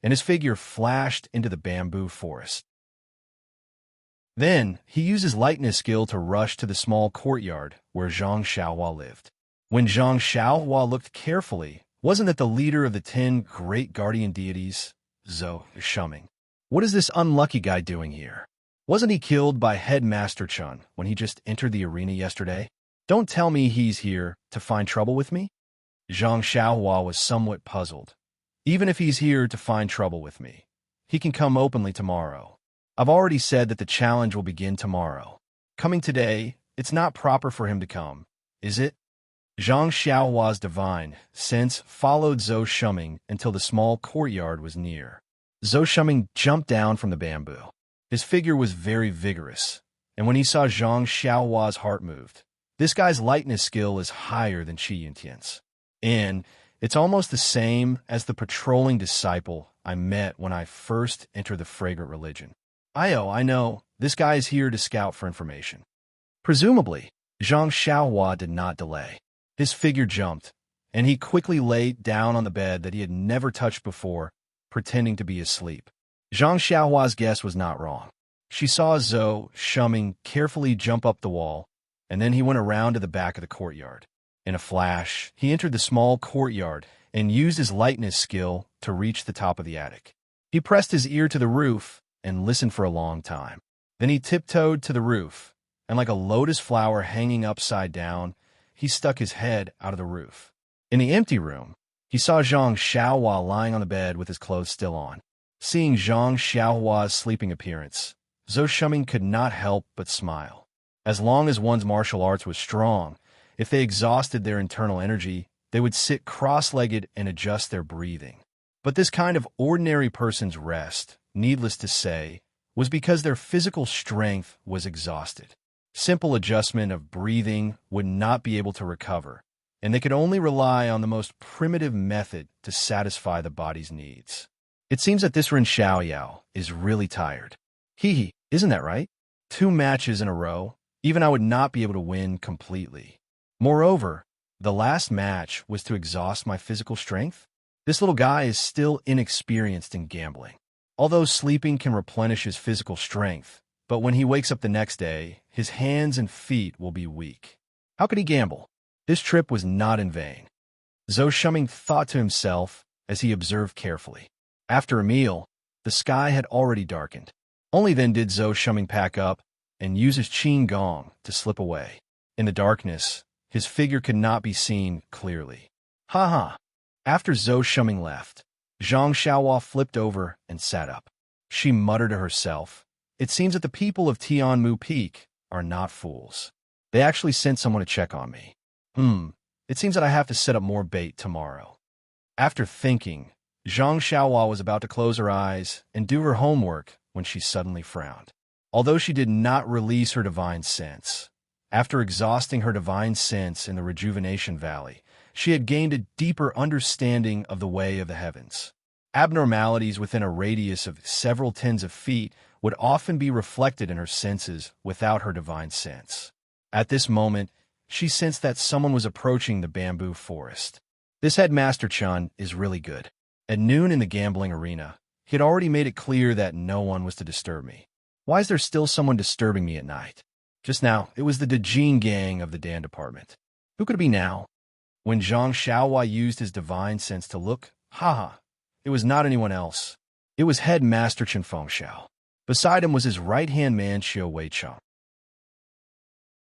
and his figure flashed into the bamboo forest. Then, he used his lightness skill to rush to the small courtyard where Zhang Xiaohua lived. When Zhang Xiaohua looked carefully, wasn't that the leader of the 10 great guardian deities, Zhou Shuming? What is this unlucky guy doing here? Wasn't he killed by Headmaster Chun when he just entered the arena yesterday? Don't tell me he's here to find trouble with me? Zhang Xiaohua was somewhat puzzled. Even if he's here to find trouble with me, he can come openly tomorrow. I've already said that the challenge will begin tomorrow. Coming today, it's not proper for him to come, is it? Zhang Xiaohua's divine sense followed Zhou Shuming until the small courtyard was near. Zhou Shuming jumped down from the bamboo. His figure was very vigorous, and when he saw Zhang Xiaohua's heart moved. This guy's lightness skill is higher than Qi Yuntian's. And it's almost the same as the patrolling disciple I met when I first entered the fragrant religion. I know, this guy is here to scout for information. Presumably, Zhang Xiaohua did not delay. His figure jumped, and he quickly lay down on the bed that he had never touched before, pretending to be asleep. Zhang Xiaohua's guess was not wrong. She saw Zhou Shuming carefully jump up the wall, and then he went around to the back of the courtyard. In a flash, he entered the small courtyard and used his lightness skill to reach the top of the attic. He pressed his ear to the roof and listened for a long time. Then he tiptoed to the roof, and like a lotus flower hanging upside down, he stuck his head out of the roof. In the empty room, he saw Zhang Xiaohua lying on the bed with his clothes still on. Seeing Zhang Xiaohua's sleeping appearance, Zhou Shuming could not help but smile. As long as one's martial arts was strong, if they exhausted their internal energy, they would sit cross-legged and adjust their breathing. But this kind of ordinary person's rest, needless to say, was because their physical strength was exhausted. Simple adjustment of breathing would not be able to recover, and they could only rely on the most primitive method to satisfy the body's needs. It seems that this Ren Xiaoyao is really tired. Isn't that right? 2 matches in a row, even I would not be able to win completely. Moreover, the last match was to exhaust my physical strength. This little guy is still inexperienced in gambling. Although sleeping can replenish his physical strength, but when he wakes up the next day, his hands and feet will be weak. How could he gamble? This trip was not in vain. Zhou Shuming thought to himself as he observed carefully. After a meal, the sky had already darkened. Only then did Zhou Shuming pack up and use his qin gong to slip away. In the darkness, his figure could not be seen clearly. After Zhou Shuming left, Zhang Xiaohua flipped over and sat up. She muttered to herself, "It seems that the people of Tianmu Peak are not fools. They actually sent someone to check on me. It seems that I have to set up more bait tomorrow. After thinking, Zhang Xiaohua was about to close her eyes and do her homework when she suddenly frowned. Although she did not release her divine sense, after exhausting her divine sense in the Rejuvenation Valley, she had gained a deeper understanding of the way of the heavens. Abnormalities within a radius of several tens of feet would often be reflected in her senses without her divine sense. At this moment, she sensed that someone was approaching the bamboo forest. This headmaster Chun is really good. At noon in the gambling arena, he had already made it clear that no one was to disturb me. Why is there still someone disturbing me at night? Just now, it was the Dejin gang of the Dan department. Who could it be now? When Zhang Xiaohua used his divine sense to look, it was not anyone else. It was Headmaster Chen Fengxiao. Beside him was his right-hand man Xiao Weicheng.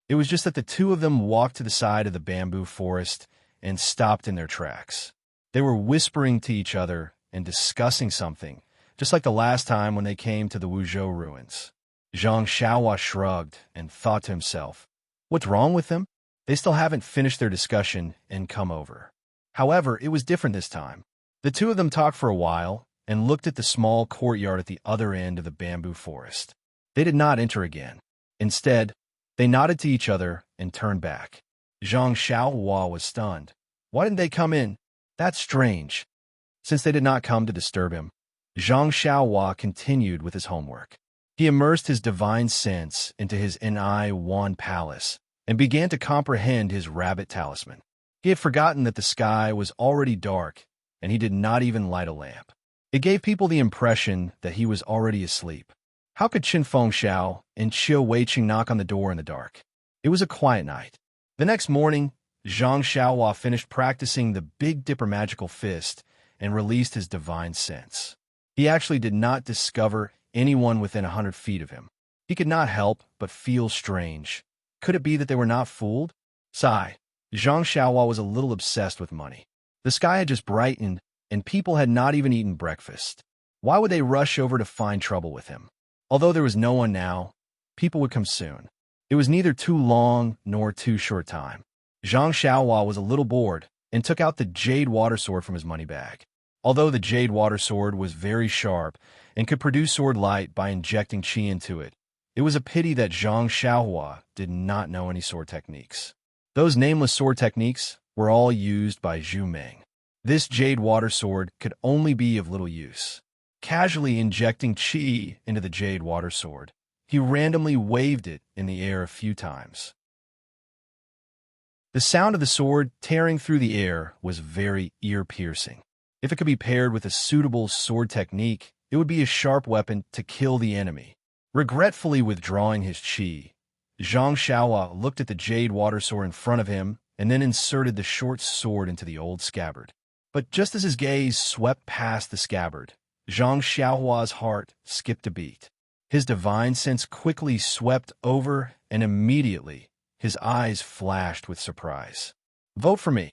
It was just that the two of them walked to the side of the bamboo forest and stopped in their tracks. They were whispering to each other and discussing something, just like the last time when they came to the Wuzhou ruins. Zhang Xiaohua shrugged and thought to himself, what's wrong with them? They still haven't finished their discussion and come over. However, it was different this time. The two of them talked for a while and looked at the small courtyard at the other end of the bamboo forest. They did not enter again. Instead, they nodded to each other and turned back. Zhang Xiaohua was stunned. Why didn't they come in? That's strange. Since they did not come to disturb him, Zhang Xiaohua continued with his homework. He immersed his divine sense into his Ni Wand Palace and began to comprehend his rabbit talisman. He had forgotten that the sky was already dark, and he did not even light a lamp. It gave people the impression that he was already asleep. How could Chen Fengxiao and Xiao Weiqing knock on the door in the dark? It was a quiet night. The next morning, Zhang Xiaohua finished practicing the Big Dipper magical fist and released his divine sense. He actually did not discover anyone within 100 feet of him. He could not help but feel strange. Could it be that they were not fooled? Sigh. Zhang Xiaohua was a little obsessed with money. The sky had just brightened, and people had not even eaten breakfast. Why would they rush over to find trouble with him? Although there was no one now, people would come soon. It was neither too long nor too short time. Zhang Xiaohua was a little bored and took out the jade water sword from his money bag. Although the jade water sword was very sharp and could produce sword light by injecting qi into it, it was a pity that Zhang Xiaohua did not know any sword techniques. Those nameless sword techniques were all used by Zhu Meng. This jade water sword could only be of little use. Casually injecting qi into the jade water sword, he randomly waved it in the air a few times. The sound of the sword tearing through the air was very ear-piercing. If it could be paired with a suitable sword technique, it would be a sharp weapon to kill the enemy. Regretfully withdrawing his qi, Zhang Xiaohua looked at the jade water sword in front of him and then inserted the short sword into the old scabbard. But just as his gaze swept past the scabbard, Zhang Xiaohua's heart skipped a beat. His divine sense quickly swept over, and immediately his eyes flashed with surprise. Vote for me.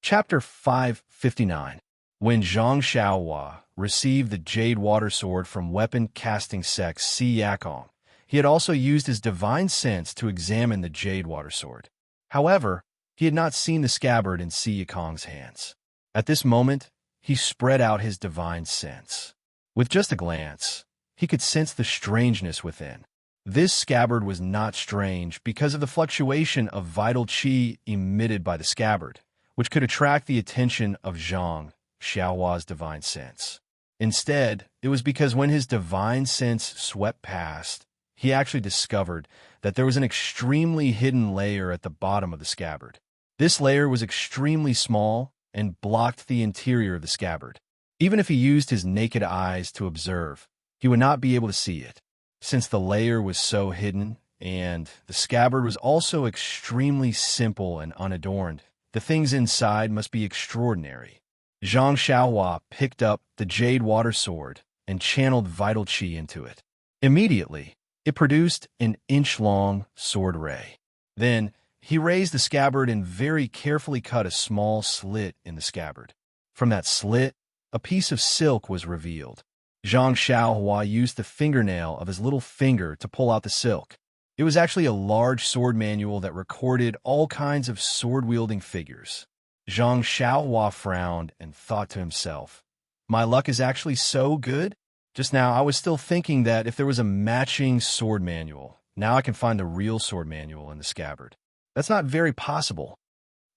Chapter 559. When Zhang Xiaohua received the Jade Water Sword from weapon casting sect Si Yakong, he had also used his divine sense to examine the Jade Water Sword. However, he had not seen the scabbard in Si Yakong's hands. At this moment, he spread out his divine sense. With just a glance, he could sense the strangeness within. This scabbard was not strange because of the fluctuation of vital qi emitted by the scabbard, which could attract the attention of Zhang Xiaohua's divine sense. Instead, it was because when his divine sense swept past, he actually discovered that there was an extremely hidden layer at the bottom of the scabbard. This layer was extremely small and blocked the interior of the scabbard. Even if he used his naked eyes to observe, he would not be able to see it. Since the layer was so hidden, and the scabbard was also extremely simple and unadorned, the things inside must be extraordinary. Zhang Xiaohua picked up the Jade Water Sword and channeled vital qi into it. Immediately, it produced an inch-long sword ray. Then, he raised the scabbard and very carefully cut a small slit in the scabbard. From that slit, a piece of silk was revealed. Zhang Xiaohua used the fingernail of his little finger to pull out the silk. It was actually a large sword manual that recorded all kinds of sword-wielding figures. Zhang Xiaohua frowned and thought to himself, "My luck is actually so good? Just now I was still thinking that if there was a matching sword manual, now I can find the real sword manual in the scabbard. That's not very possible."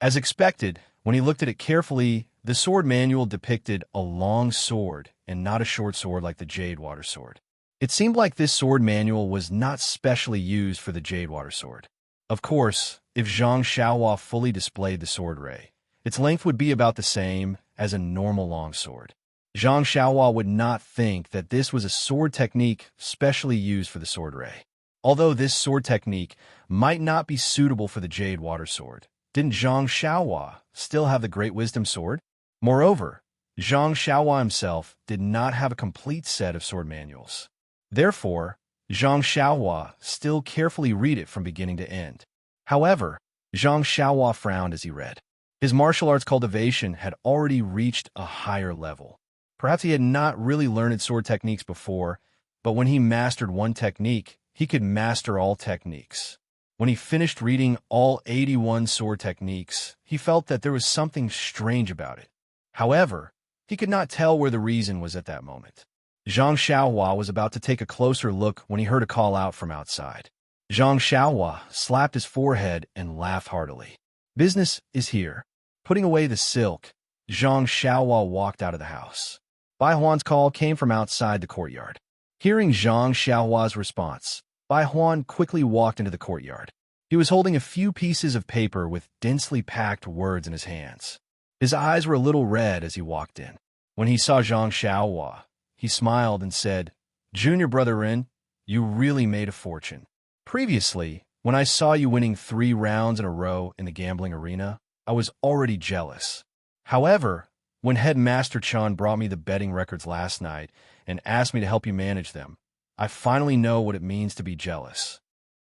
As expected, when he looked at it carefully, the sword manual depicted a long sword and not a short sword like the Jade Water Sword. It seemed like this sword manual was not specially used for the Jade Water Sword. Of course, if Zhang Xiaohua fully displayed the sword ray, its length would be about the same as a normal long sword. Zhang Xiaohua would not think that this was a sword technique specially used for the sword ray. Although this sword technique might not be suitable for the Jade Water Sword, didn't Zhang Xiaohua still have the Great Wisdom Sword? Moreover, Zhang Xiaohua himself did not have a complete set of sword manuals. Therefore, Zhang Xiaohua still carefully read it from beginning to end. However, Zhang Xiaohua frowned as he read. His martial arts cultivation had already reached a higher level. Perhaps he had not really learned sword techniques before, but when he mastered one technique, he could master all techniques. When he finished reading all 81 sword techniques, he felt that there was something strange about it. However, he could not tell where the reason was at that moment. Zhang Xiaohua was about to take a closer look when he heard a call out from outside. Zhang Xiaohua slapped his forehead and laughed heartily. "Business is here." Putting away the silk, Zhang Xiaohua walked out of the house. Bai Huan's call came from outside the courtyard. Hearing Zhang Xiaohua's response, Bai Huan quickly walked into the courtyard. He was holding a few pieces of paper with densely packed words in his hands. His eyes were a little red as he walked in. When he saw Zhang Xiaohua, he smiled and said, "Junior brother Ren, you really made a fortune. Previously, when I saw you winning 3 rounds in a row in the gambling arena, I was already jealous. However, when Headmaster Chan brought me the betting records last night and asked me to help you manage them, I finally know what it means to be jealous."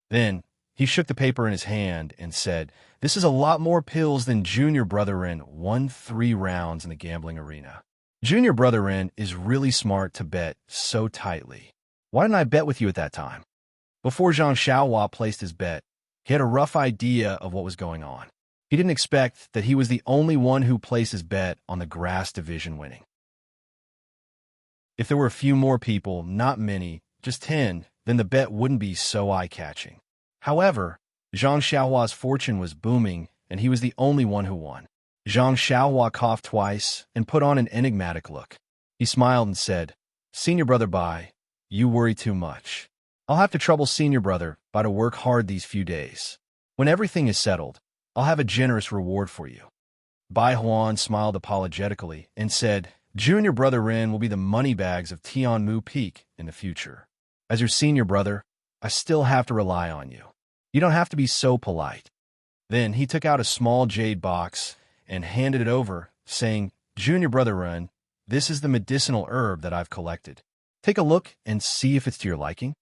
Then, he shook the paper in his hand and said, "This is a lot more pills than Junior brother Ren won 3 rounds in the gambling arena. Junior brother Ren is really smart to bet so tightly. Why didn't I bet with you at that time?" Before Zhang Xiaohua placed his bet, he had a rough idea of what was going on. He didn't expect that he was the only one who placed his bet on the grass division winning. If there were a few more people, not many, just 10, then the bet wouldn't be so eye-catching. However, Zhang Xiaohua's fortune was booming, and he was the only one who won. Zhang Xiaohua coughed twice and put on an enigmatic look. He smiled and said, "Senior brother Bai, you worry too much. I'll have to trouble senior brother Bai to work hard these few days. When everything is settled, I'll have a generous reward for you." Bai Huan smiled apologetically and said, "Junior brother Ren will be the moneybags of Tianmu Peak in the future. As your senior brother, I still have to rely on you. You don't have to be so polite." Then he took out a small jade box and handed it over, saying, "Junior brother Ren, this is the medicinal herb that I've collected. Take a look and see if it's to your liking."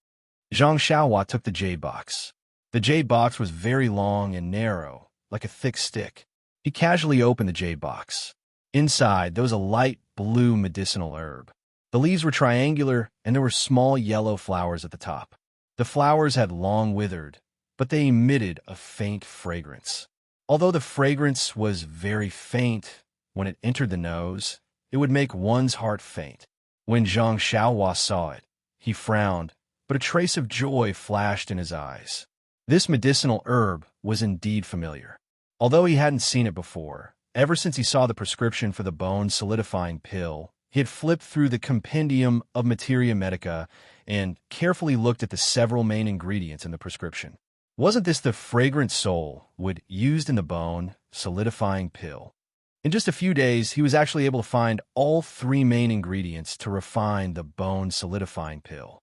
Zhang Xiaohua took the jade box. The jade box was very long and narrow, like a thick stick. He casually opened the jade box. Inside, there was a light blue medicinal herb. The leaves were triangular, and there were small yellow flowers at the top. The flowers had long withered, but they emitted a faint fragrance. Although the fragrance was very faint, when it entered the nose, it would make one's heart faint. When Zhang Xiaohua saw it, he frowned, but a trace of joy flashed in his eyes. This medicinal herb was indeed familiar. Although he hadn't seen it before, ever since he saw the prescription for the bone-solidifying pill, he had flipped through the compendium of Materia Medica and carefully looked at the several main ingredients in the prescription. Wasn't this the fragrant soul wood used in the bone-solidifying pill? In just a few days, he was actually able to find all 3 main ingredients to refine the bone-solidifying pill.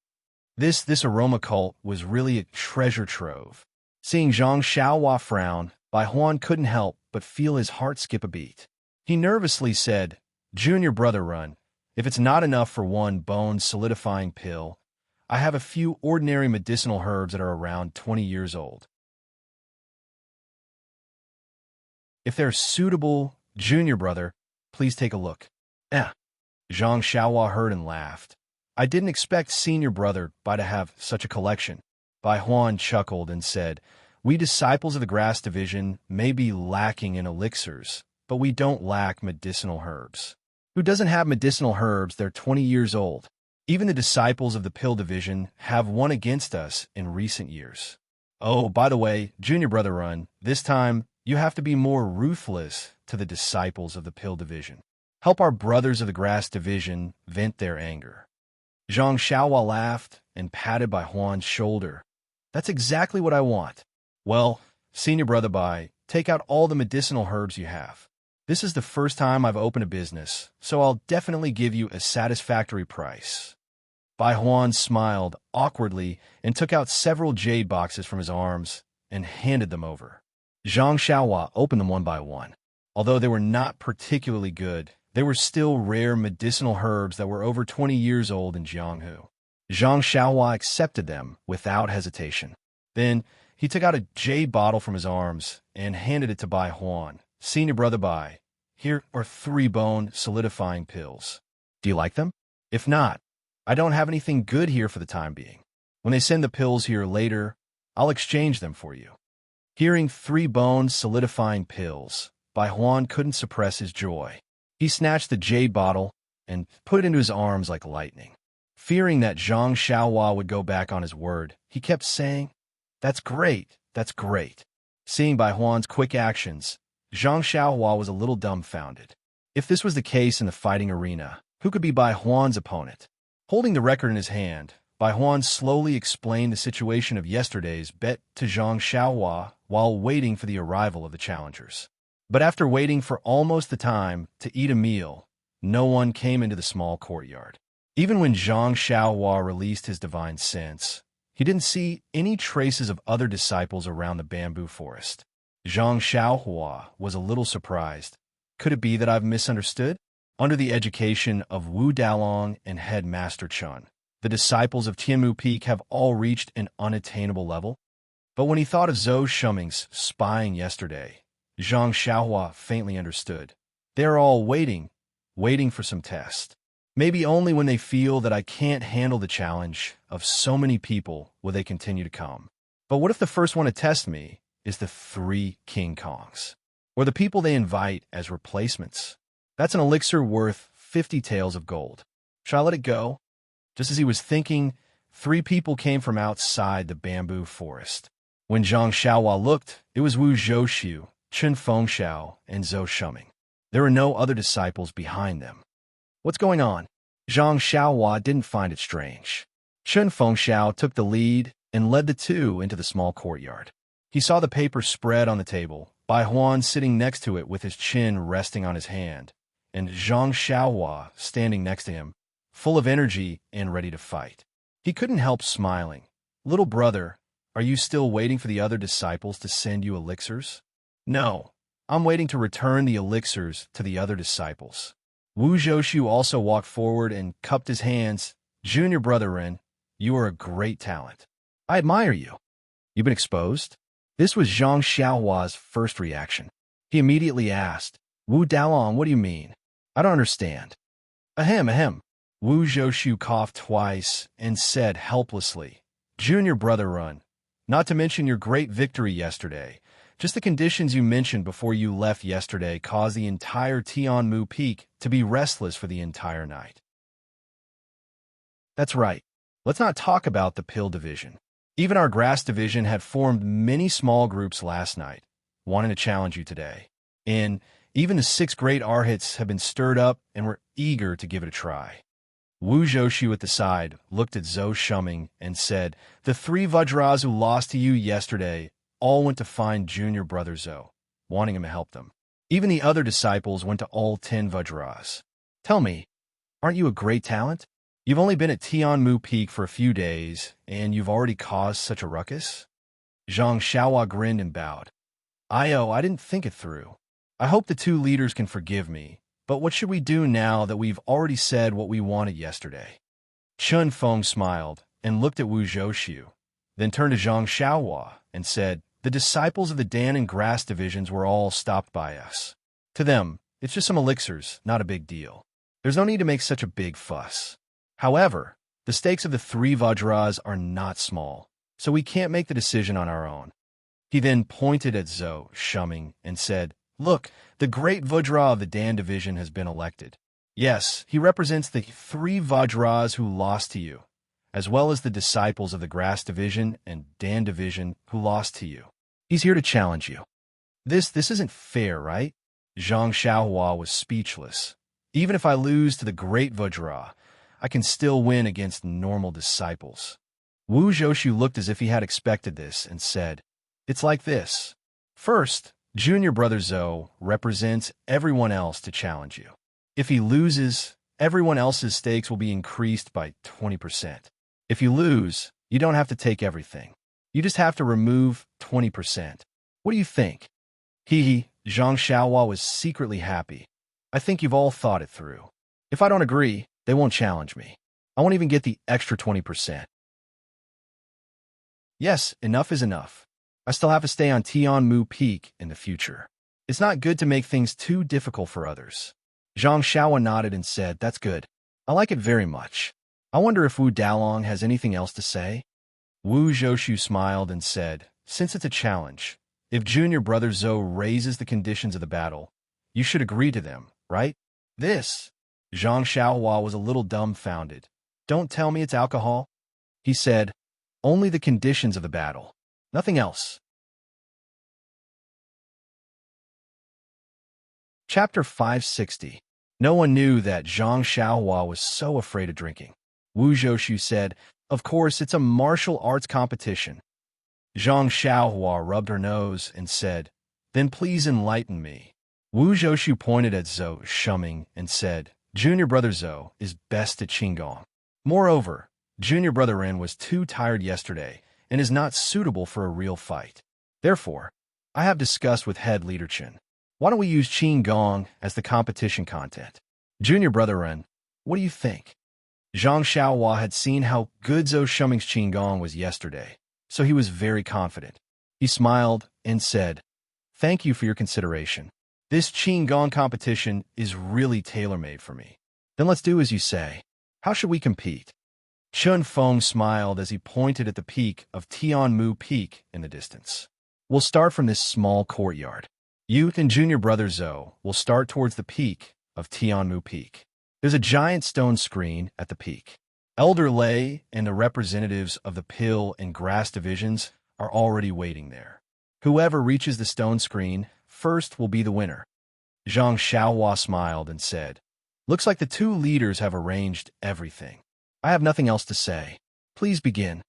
This aroma cult was really a treasure trove. Seeing Zhang Xiaohua frown, Bai Huan couldn't help but feel his heart skip a beat. He nervously said, "Junior brother Run, if it's not enough for one bone-solidifying pill, I have a few ordinary medicinal herbs that are around 20 years old. If they're suitable, junior brother, please take a look." Zhang Xiaohua heard and laughed. "I didn't expect senior brother Bai to have such a collection. Bai Huan chuckled and said, "We disciples of the grass division may be lacking in elixirs, but we don't lack medicinal herbs. Who doesn't have medicinal herbs? They're 20 years old. Even the disciples of the pill division have won against us in recent years. Oh, by the way, Junior Brother Run, this time you have to be more ruthless to the disciples of the pill division. Help our brothers of the grass division vent their anger." Zhang Xiaohua laughed and patted Bai Huan's shoulder. "That's exactly what I want. Well, Senior Brother Bai, take out all the medicinal herbs you have. This is the first time I've opened a business, so I'll definitely give you a satisfactory price." Bai Huan smiled awkwardly and took out several jade boxes from his arms and handed them over. Zhang Xiaohua opened them one by one. Although they were not particularly good, they were still rare medicinal herbs that were over 20 years old in Jianghu. Zhang Xiaohua accepted them without hesitation. Then he took out a jade bottle from his arms and handed it to Bai Huan. "Senior Brother Bai, here are 3 bone solidifying pills. Do you like them? If not, I don't have anything good here for the time being. When they send the pills here later, I'll exchange them for you." Hearing 3 bone solidifying pills, Bai Huan couldn't suppress his joy. He snatched the jade bottle and put it into his arms like lightning. Fearing that Zhang Xiaohua would go back on his word, he kept saying, "That's great, that's great." Seeing Bai Huan's quick actions, Zhang Xiaohua was a little dumbfounded. If this was the case in the fighting arena, who could be Bai Huan's opponent? Holding the record in his hand, Bai Huan slowly explained the situation of yesterday's bet to Zhang Xiaohua while waiting for the arrival of the challengers. But after waiting for almost the time to eat a meal, no one came into the small courtyard. Even when Zhang Xiaohua released his divine sense, he didn't see any traces of other disciples around the bamboo forest. Zhang Xiaohua was a little surprised. Could it be that I've misunderstood? Under the education of Wu Dalong and Headmaster Chun, the disciples of Tianmu Peak have all reached an unattainable level. But when he thought of Zhou Shuming's spying yesterday, Zhang Xiaohua faintly understood. They're all waiting for some test. Maybe only when they feel that I can't handle the challenge of so many people will they continue to come. But what if the first one to test me is the 3 King Kongs? Or the people they invite as replacements? That's an elixir worth 50 taels of gold. Shall I let it go? Just as he was thinking, 3 people came from outside the bamboo forest. When Zhang Xiaohua looked, it was Wu Zhouxiu, Chen Fengxiao, and Zhou Shuming. There were no other disciples behind them. What's going on? Zhang Xiaohua didn't find it strange. Chen Fengxiao took the lead and led the 2 into the small courtyard. He saw the paper spread on the table, Bai Huan sitting next to it with his chin resting on his hand, and Zhang Xiaohua standing next to him, full of energy and ready to fight. He couldn't help smiling. "Little brother, are you still waiting for the other disciples to send you elixirs?" "No, I'm waiting to return the elixirs to the other disciples." Wu Zhouxiu also walked forward and cupped his hands. "Junior Brother Ren, you are a great talent. I admire you. You've been exposed?" This was Zhang Xiaohua's first reaction. He immediately asked, "Wu Dalong, what do you mean? I don't understand." Ahem, ahem. Wu Zhouxiu coughed twice and said helplessly, "Junior Brother Run, not to mention your great victory yesterday. Just the conditions you mentioned before you left yesterday caused the entire Tianmu Peak to be restless for the entire night." "That's right. Let's not talk about the pill division. Even our grass division had formed many small groups last night, wanting to challenge you today. And even the 6 great arhats have been stirred up and were eager to give it a try." Wu Zhouxiu at the side looked at Zhou Shuming and said, "The 3 Vajras who lost to you yesterday all went to find Junior Brother Zhou, wanting him to help them. Even the other disciples went to all 10 Vajras. Tell me, aren't you a great talent? You've only been at Tianmu Peak for a few days, and you've already caused such a ruckus?" Zhang Xiaohua grinned and bowed. I didn't think it through. I hope the 2 leaders can forgive me, but what should we do now that we've already said what we wanted yesterday?" Chun Feng smiled and looked at Wu Zhouxiu, then turned to Zhang Xiaohua and said, "The disciples of the Dan and Grass divisions were all stopped by us. To them, it's just some elixirs, not a big deal. There's no need to make such a big fuss. However, the stakes of the 3 Vajras are not small. so we can't make the decision on our own. He then pointed at Zhou Shuming and said, "Look, the great Vajra of the Dan division has been elected. Yes, he represents the 3 Vajras who lost to you, as well as the disciples of the Grass division and Dan division who lost to you. He's here to challenge you. This isn't fair, right?" Zhang Xiaohua was speechless. "Even if I lose to the great Vajra, I can still win against normal disciples." Wu Zhoushu looked as if he had expected this and said, "It's like this. First, junior brother Zhou represents everyone else to challenge you. If he loses, everyone else's stakes will be increased by 20%. If you lose, you don't have to take everything. You just have to remove 20%. What do you think?" Zhang Xiaohua was secretly happy. "I think you've all thought it through. If I don't agree, they won't challenge me. I won't even get the extra 20%. Yes, enough is enough. I still have to stay on Tianmu Peak in the future. It's not good to make things too difficult for others." Zhang Xiaohua nodded and said, "That's good. I like it very much. I wonder if Wu Dalong has anything else to say?" Wu Zhoushu smiled and said, "Since it's a challenge, if junior brother Zhou raises the conditions of the battle, you should agree to them, right?" This, Zhang Xiaohua was a little dumbfounded. "Don't tell me it's alcohol?" He said, "Only the conditions of the battle. Nothing else." Chapter 560. No one knew that Zhang Xiaohua was so afraid of drinking. Wu Zhoushu said, "Of course, it's a martial arts competition." Zhang Xiaohua rubbed her nose and said, "Then please enlighten me." Wu Zhoushu pointed at Zhou Shuming and said, "Junior brother Zhou is best at Qinggong. Moreover, junior brother Ren was too tired yesterday and is not suitable for a real fight. Therefore, I have discussed with head leader Chen. Why don't we use Qinggong as the competition content? Junior brother Ren, what do you think?" Zhang Xiaohua had seen how good Zhou Shuming's Qinggong was yesterday, so he was very confident. He smiled and said, "Thank you for your consideration. This Qinggong competition is really tailor-made for me. Then let's do as you say. How should we compete?" Chun Feng smiled as he pointed at the peak of Tianmu Peak in the distance. "We'll start from this small courtyard. You and junior brother Zhou will start towards the peak of Tianmu Peak. There's a giant stone screen at the peak. Elder Lei and the representatives of the Pill and Grass divisions are already waiting there. Whoever reaches the stone screen first will be the winner." Zhang Xiaohua smiled and said, "Looks like the 2 leaders have arranged everything. I have nothing else to say. Please begin."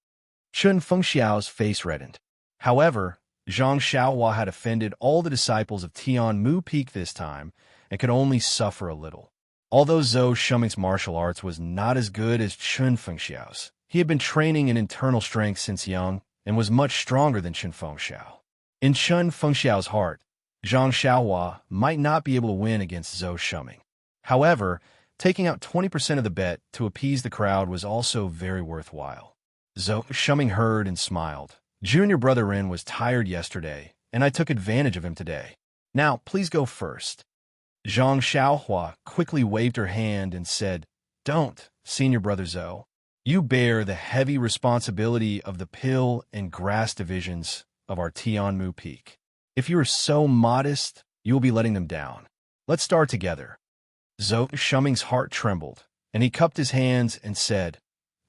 Chun Fengxiao's face reddened. However, Zhang Xiaohua had offended all the disciples of Tianmu Peak this time and could only suffer a little. Although Zhou Shuming's martial arts was not as good as Chun Fengxiao's, he had been training in internal strength since young and was much stronger than Chun Fengxiao. In Chun Fengxiao's heart, Zhang Xiaohua might not be able to win against Zhou Shuming. However, taking out 20% of the bet to appease the crowd was also very worthwhile. Zhou Shuming heard and smiled. "Junior brother Ren was tired yesterday, and I took advantage of him today. Now, please go first." Zhang Xiaohua quickly waved her hand and said, "Don't, senior brother Zhou. You bear the heavy responsibility of the Pill and Grass divisions of our Tianmu Peak. If you are so modest, you will be letting them down. Let's start together." Zhou Shuming's heart trembled, and he cupped his hands and said,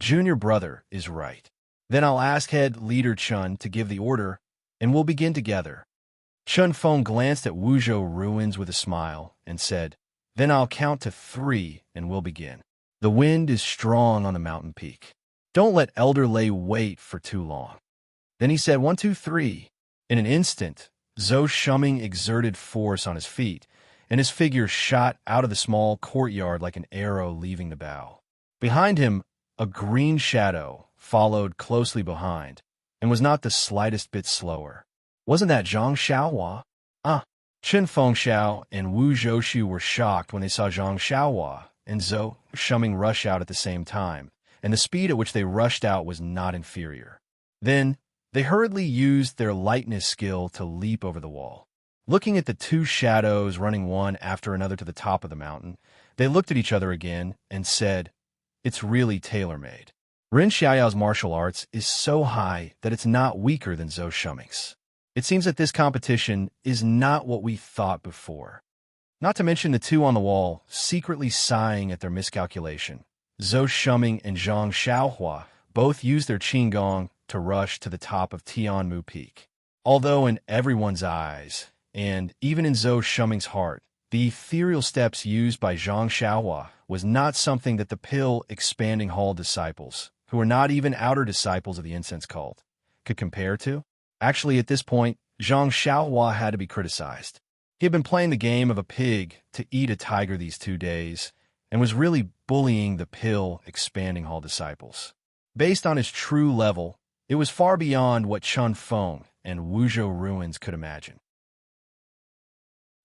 "Junior brother is right. Then I'll ask head leader Chun to give the order, and we'll begin together." Chun Feng glanced at Wuzhou ruins with a smile and said, "Then I'll count to 3 and we'll begin. The wind is strong on the mountain peak. Don't let Elder Lei wait for too long." Then he said 1, 2, 3. In an instant, Zhou Shuming exerted force on his feet, and his figure shot out of the small courtyard like an arrow leaving the bow. Behind him, a green shadow followed closely behind, and was not the slightest bit slower. Wasn't that Zhang Xiaohua? Qin Fengxiao and Wu Zhoushu were shocked when they saw Zhang Xiaohua and Zhou Shuming rush out at the same time, and the speed at which they rushed out was not inferior. Then, they hurriedly used their lightness skill to leap over the wall. Looking at the 2 shadows running one after another to the top of the mountain, they looked at each other again and said, "It's really tailor-made." Ren Xiaoyao's martial arts is so high that it's not weaker than Zhou Shuming's. It seems that this competition is not what we thought before. Not to mention the two on the wall secretly sighing at their miscalculation. Zhou Shuming and Zhang Xiaohua both used their qinggong to rush to the top of Tianmu Peak. Although in everyone's eyes, and even in Zhou Shuming's heart, the ethereal steps used by Zhang Xiaohua was not something that the Pill Expanding Hall disciples, who were not even outer disciples of the incense cult, could compare to. Actually, at this point, Zhang Xiaohua had to be criticized. He had been playing the game of a pig to eat a tiger these 2 days, and was really bullying the Pill Expanding Hall disciples. Based on his true level, it was far beyond what Chun Feng and Wuzhou ruins could imagine.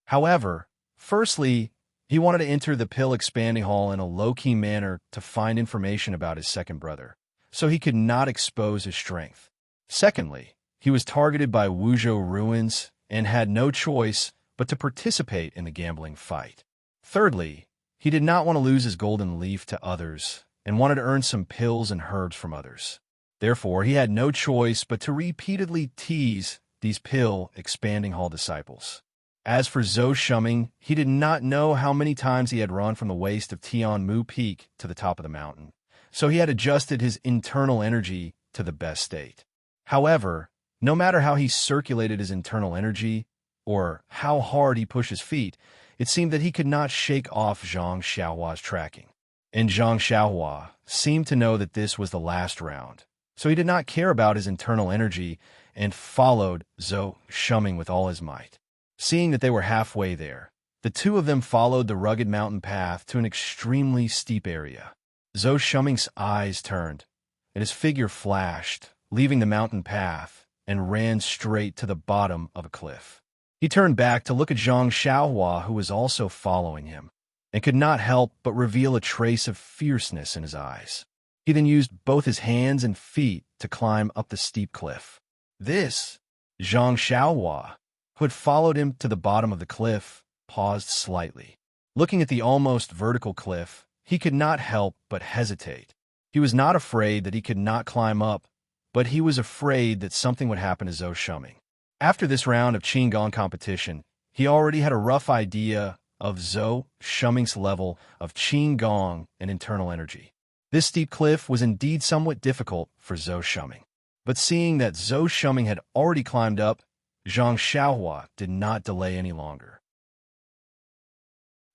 However, firstly, he wanted to enter the Pill Expanding Hall in a low-key manner to find information about his second brother, so he could not expose his strength. Secondly, he was targeted by Wuzhou ruins and had no choice but to participate in the gambling fight. Thirdly, he did not want to lose his golden leaf to others and wanted to earn some pills and herbs from others. Therefore, he had no choice but to repeatedly tease these Pill Expanding Hall disciples. As for Zhou Shuming, he did not know how many times he had run from the waist of Tianmu Peak to the top of the mountain, so he had adjusted his internal energy to the best state. However, no matter how he circulated his internal energy, or how hard he pushed his feet, it seemed that he could not shake off Zhang Xiaohua's tracking. And Zhang Xiaohua seemed to know that this was the last round, so he did not care about his internal energy and followed Zhou Shuming with all his might. Seeing that they were halfway there, the two of them followed the rugged mountain path to an extremely steep area. Zhou Shuming's eyes turned, and his figure flashed, leaving the mountain path, and ran straight to the bottom of a cliff. He turned back to look at Zhang Xiaohua, who was also following him, and could not help but reveal a trace of fierceness in his eyes. He then used both his hands and feet to climb up the steep cliff. This, Zhang Xiaohua, who had followed him to the bottom of the cliff, paused slightly. Looking at the almost vertical cliff, he could not help but hesitate. He was not afraid that he could not climb up, but he was afraid that something would happen to Zhou Shuming. After this round of qinggong competition, he already had a rough idea of Zhou Shuming's level of qinggong and internal energy. This steep cliff was indeed somewhat difficult for Zhou Shuming. But seeing that Zhou Shuming had already climbed up, Zhang Xiaohua did not delay any longer.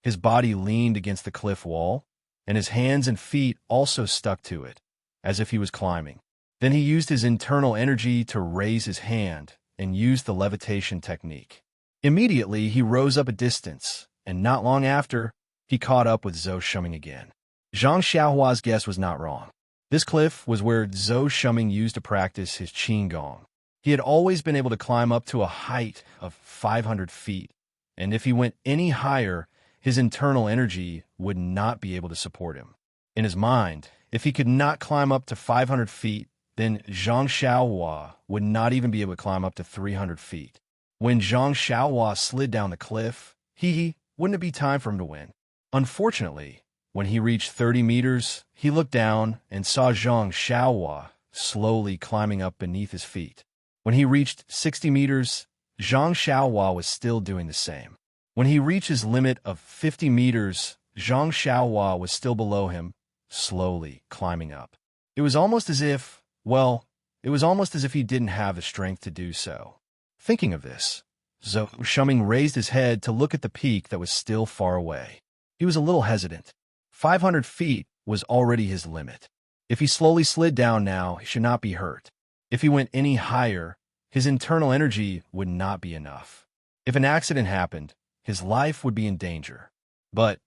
His body leaned against the cliff wall, and his hands and feet also stuck to it, as if he was climbing. Then he used his internal energy to raise his hand and used the levitation technique. Immediately, he rose up a distance, and not long after, he caught up with Zhou Shuming again. Zhang Xiaohua's guess was not wrong. This cliff was where Zhou Shuming used to practice his qinggong. He had always been able to climb up to a height of 500 feet, and if he went any higher, his internal energy would not be able to support him. In his mind, if he could not climb up to 500 feet, then Zhang Xiaohua would not even be able to climb up to 300 feet. When Zhang Xiaohua slid down the cliff, wouldn't it be time for him to win? Unfortunately, when he reached 30 meters, he looked down and saw Zhang Xiaohua slowly climbing up beneath his feet. When he reached 60 meters, Zhang Xiaohua was still doing the same. When he reached his limit of 50 meters, Zhang Xiaohua was still below him, slowly climbing up. It was almost as if he didn't have the strength to do so. Thinking of this, Zhou Shuming raised his head to look at the peak that was still far away. He was a little hesitant. 500 feet was already his limit. If he slowly slid down now, he should not be hurt. If he went any higher, his internal energy would not be enough. If an accident happened, his life would be in danger. But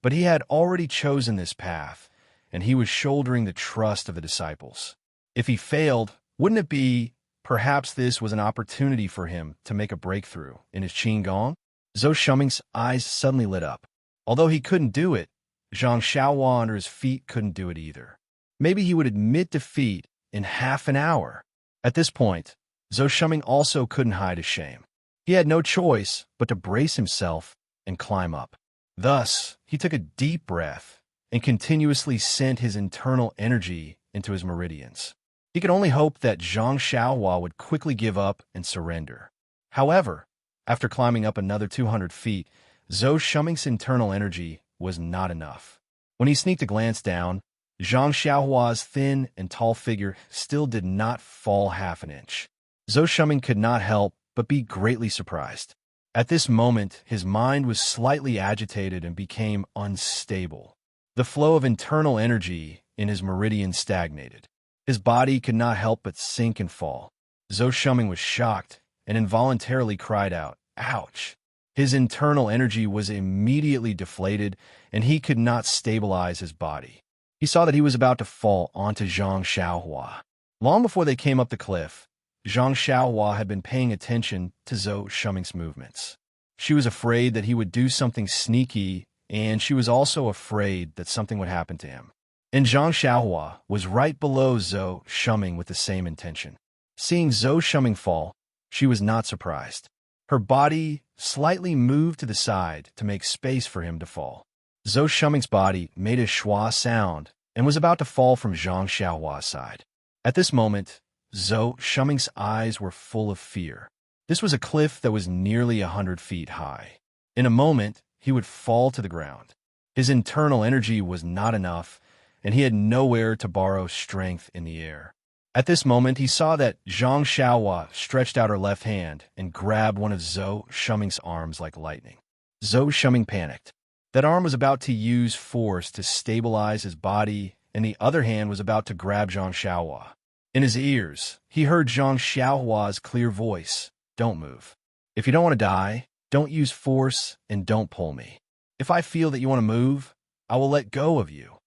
he had already chosen this path, and he was shouldering the trust of the disciples. If he failed, wouldn't it be perhaps this was an opportunity for him to make a breakthrough in his qinggong? Zhou Shuming's eyes suddenly lit up. Although he couldn't do it, Zhang Xiaohua under his feet couldn't do it either. Maybe he would admit defeat in half an hour. At this point, Zhou Shuming also couldn't hide his shame. He had no choice but to brace himself and climb up. Thus, he took a deep breath and continuously sent his internal energy into his meridians. He could only hope that Zhang Xiaohua would quickly give up and surrender. However, after climbing up another 200 feet, Zhou Shuming's internal energy was not enough. When he sneaked a glance down, Zhang Xiaohua's thin and tall figure still did not fall half an inch. Zhou Shuming could not help but be greatly surprised. At this moment, his mind was slightly agitated and became unstable. The flow of internal energy in his meridian stagnated. His body could not help but sink and fall. Zhou Shuming was shocked and involuntarily cried out, "Ouch!" His internal energy was immediately deflated, and he could not stabilize his body. He saw that he was about to fall onto Zhang Xiaohua. Long before they came up the cliff, Zhang Xiaohua had been paying attention to Zhou Shuming's movements. She was afraid that he would do something sneaky, and she was also afraid that something would happen to him. And Zhang Xiaohua was right below Zhou Shuming with the same intention. Seeing Zhou Shuming fall, she was not surprised. Her body slightly moved to the side to make space for him to fall. Zhou Shuming's body made a schwa sound and was about to fall from Zhang Xiaohua's side. At this moment, Zhou Shuming's eyes were full of fear. This was a cliff that was nearly 100 feet high. In a moment, he would fall to the ground. His internal energy was not enough, and he had nowhere to borrow strength in the air. At this moment, he saw that Zhang Xiaohua stretched out her left hand and grabbed one of Zhou Shuming's arms like lightning. Zhou Shuming panicked. That arm was about to use force to stabilize his body, and the other hand was about to grab Zhang Xiaohua. In his ears, he heard Zhang Xiaohua's clear voice, "Don't move. If you don't want to die, don't use force and don't pull me. If I feel that you want to move, I will let go of you."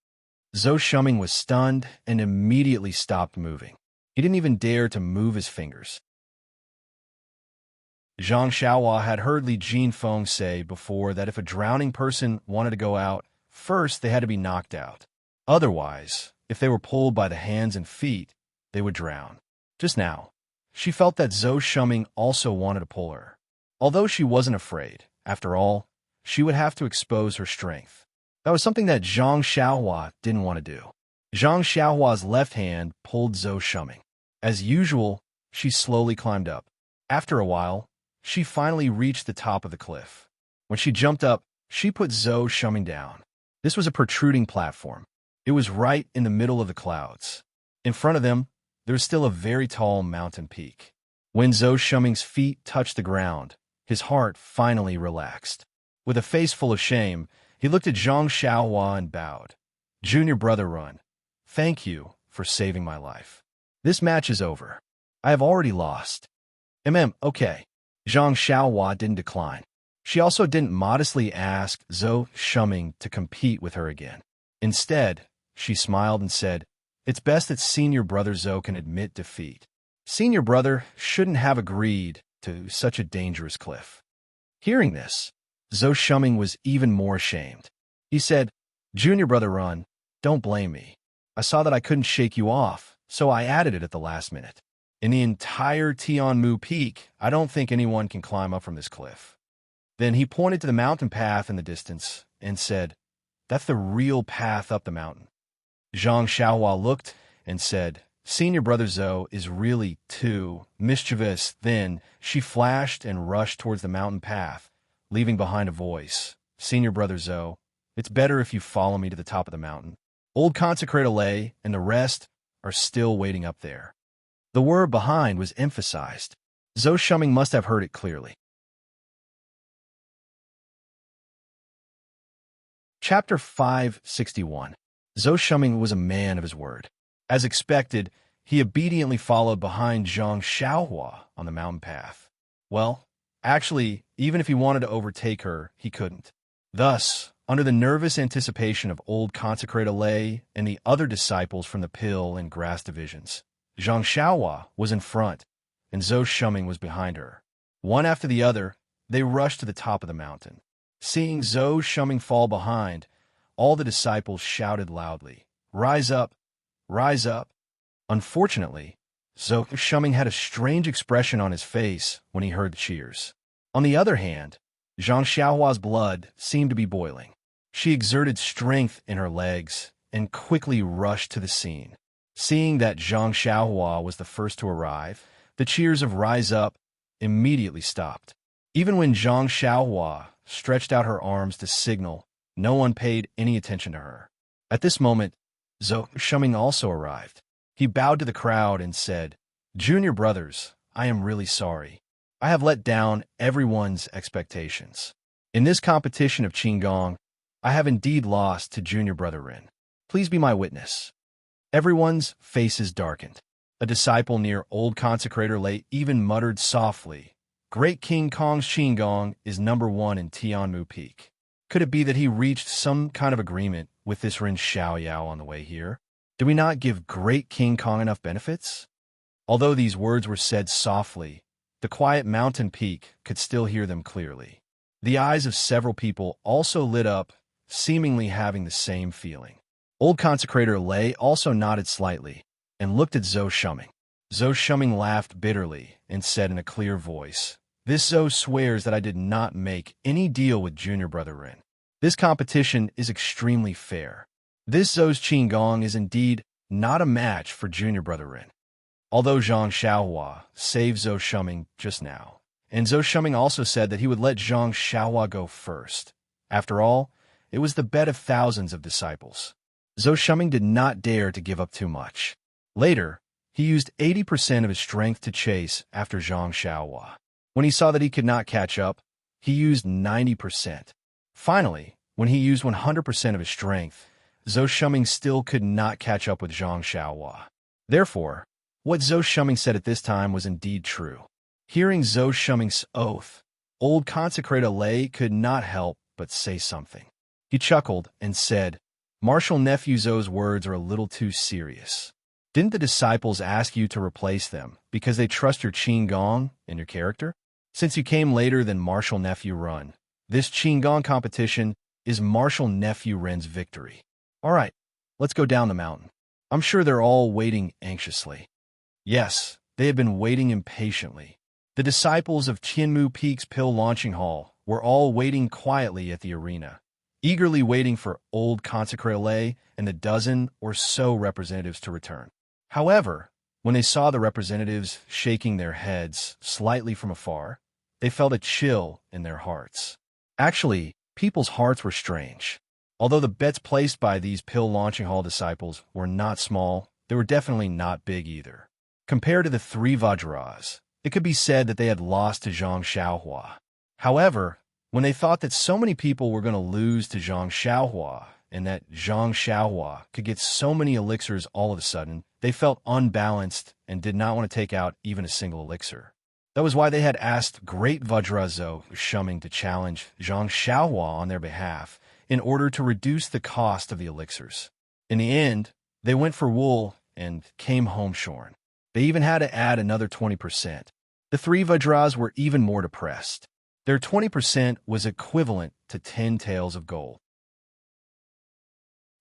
Zhou Shuming was stunned and immediately stopped moving. He didn't even dare to move his fingers. Zhang Xiaohua had heard Li Jinfeng say before that if a drowning person wanted to go out, first they had to be knocked out. Otherwise, if they were pulled by the hands and feet, they would drown. Just now, she felt that Zhou Shuming also wanted to pull her. Although she wasn't afraid, after all, she would have to expose her strength. That was something that Zhang Xiaohua didn't want to do. Zhang Xiaohua's left hand pulled Zhou Shuming. As usual, she slowly climbed up. After a while, she finally reached the top of the cliff. When she jumped up, she put Zhou Shuming down. This was a protruding platform. It was right in the middle of the clouds. In front of them, there was still a very tall mountain peak. When Zhou Shuming's feet touched the ground, his heart finally relaxed. With a face full of shame, he looked at Zhang Xiaohua and bowed. "Junior brother Run, thank you for saving my life. This match is over. I have already lost." Okay. Zhang Xiaohua didn't decline. She also didn't modestly ask Zhou Shuming to compete with her again. Instead, she smiled and said, "It's best that senior brother Zhou can admit defeat. Senior brother shouldn't have agreed to such a dangerous cliff." Hearing this, Zhou Shuming was even more ashamed. He said, "Junior brother Run, don't blame me. I saw that I couldn't shake you off, so I added it at the last minute. In the entire Tianmu Peak, I don't think anyone can climb up from this cliff." Then he pointed to the mountain path in the distance and said, "That's the real path up the mountain." Zhang Xiaohua looked and said, "Senior brother Zhou is really too mischievous." Then she flashed and rushed towards the mountain path, leaving behind a voice, "Senior brother Zhou, it's better if you follow me to the top of the mountain. Old Consecrator Lei and the rest are still waiting up there." The word behind was emphasized. Zhou Shuming must have heard it clearly. Chapter 561. Zhou Shuming was a man of his word. As expected, he obediently followed behind Zhang Xiaohua on the mountain path. Well, actually, even if he wanted to overtake her, he couldn't. Thus, under the nervous anticipation of old Consecrator Lei and the other disciples from the pill and grass divisions, Zhang Xiaohua was in front, and Zhou Shuming was behind her. One after the other, they rushed to the top of the mountain. Seeing Zhou Shuming fall behind, all the disciples shouted loudly, "Rise up! Rise up!" Unfortunately, Zhou Shuming had a strange expression on his face when he heard the cheers. On the other hand, Zhang Xiaohua's blood seemed to be boiling. She exerted strength in her legs and quickly rushed to the scene. Seeing that Zhang Xiaohua was the first to arrive, the cheers of Rise Up immediately stopped. Even when Zhang Xiaohua stretched out her arms to signal, no one paid any attention to her. At this moment, Zhou Shuming also arrived. He bowed to the crowd and said, "Junior brothers, I am really sorry. I have let down everyone's expectations. In this competition of Qinggong, I have indeed lost to junior brother Ren. Please be my witness." Everyone's faces darkened. A disciple near old consecrator Lei even muttered softly, "Great King Kong's Qinggong is #1 in Tianmu Peak." Could it be that he reached some kind of agreement with this Ren Xiaoyao on the way here? Do we not give Great King Kong enough benefits? Although these words were said softly, the quiet mountain peak could still hear them clearly. The eyes of several people also lit up, seemingly having the same feeling. Old consecrator Lei also nodded slightly and looked at Zhou Shuming. Zhou Shuming laughed bitterly and said in a clear voice, "This Zhou swears that I did not make any deal with junior brother Ren. This competition is extremely fair. This Zhou's Qinggong is indeed not a match for junior brother Ren." Although Zhang Xiaohua saved Zhou Shuming just now, and Zhou Shuming also said that he would let Zhang Xiaohua go first. After all, it was the bet of thousands of disciples. Zhou Shuming did not dare to give up too much. Later, he used 80% of his strength to chase after Zhang Xiaohua. When he saw that he could not catch up, he used 90%. Finally, when he used 100% of his strength, Zhou Shuming still could not catch up with Zhang Xiaohua. Therefore, what Zhou Shuming said at this time was indeed true. Hearing Zhou Shuming's oath, old consecrator Lei could not help but say something. He chuckled and said, "Martial nephew Zhou's words are a little too serious. Didn't the disciples ask you to replace them because they trust your Qinggong and your character? Since you came later than martial nephew Run, this Qinggong competition is martial nephew Ren's victory. All right, let's go down the mountain. I'm sure they're all waiting anxiously." Yes, they had been waiting impatiently. The disciples of Tianmu Peak's Pill Launching Hall were all waiting quietly at the arena, eagerly waiting for old consecrator Lei and the dozen or so representatives to return. However, when they saw the representatives shaking their heads slightly from afar, they felt a chill in their hearts. Actually, people's hearts were strange. Although the bets placed by these Pill Launching Hall disciples were not small, they were definitely not big either. Compared to the 3 Vajras, it could be said that they had lost to Zhang Xiaohua. However, when they thought that so many people were going to lose to Zhang Xiaohua and that Zhang Xiaohua could get so many elixirs all of a sudden, they felt unbalanced and did not want to take out even a single elixir. That was why they had asked Great Vajra Zhou Shuming to challenge Zhang Xiaohua on their behalf in order to reduce the cost of the elixirs. In the end, they went for wool and came home shorn. They even had to add another 20%. The 3 Vajras were even more depressed. Their 20% was equivalent to 10 taels of gold.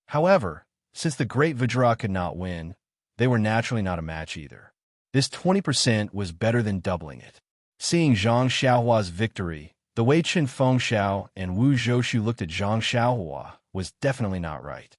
However, since the Great Vajra could not win, they were naturally not a match either. This 20% was better than doubling it. Seeing Zhang Xiaohua's victory, the way Qin Fengxiao and Wu Zhoushu looked at Zhang Xiaohua was definitely not right.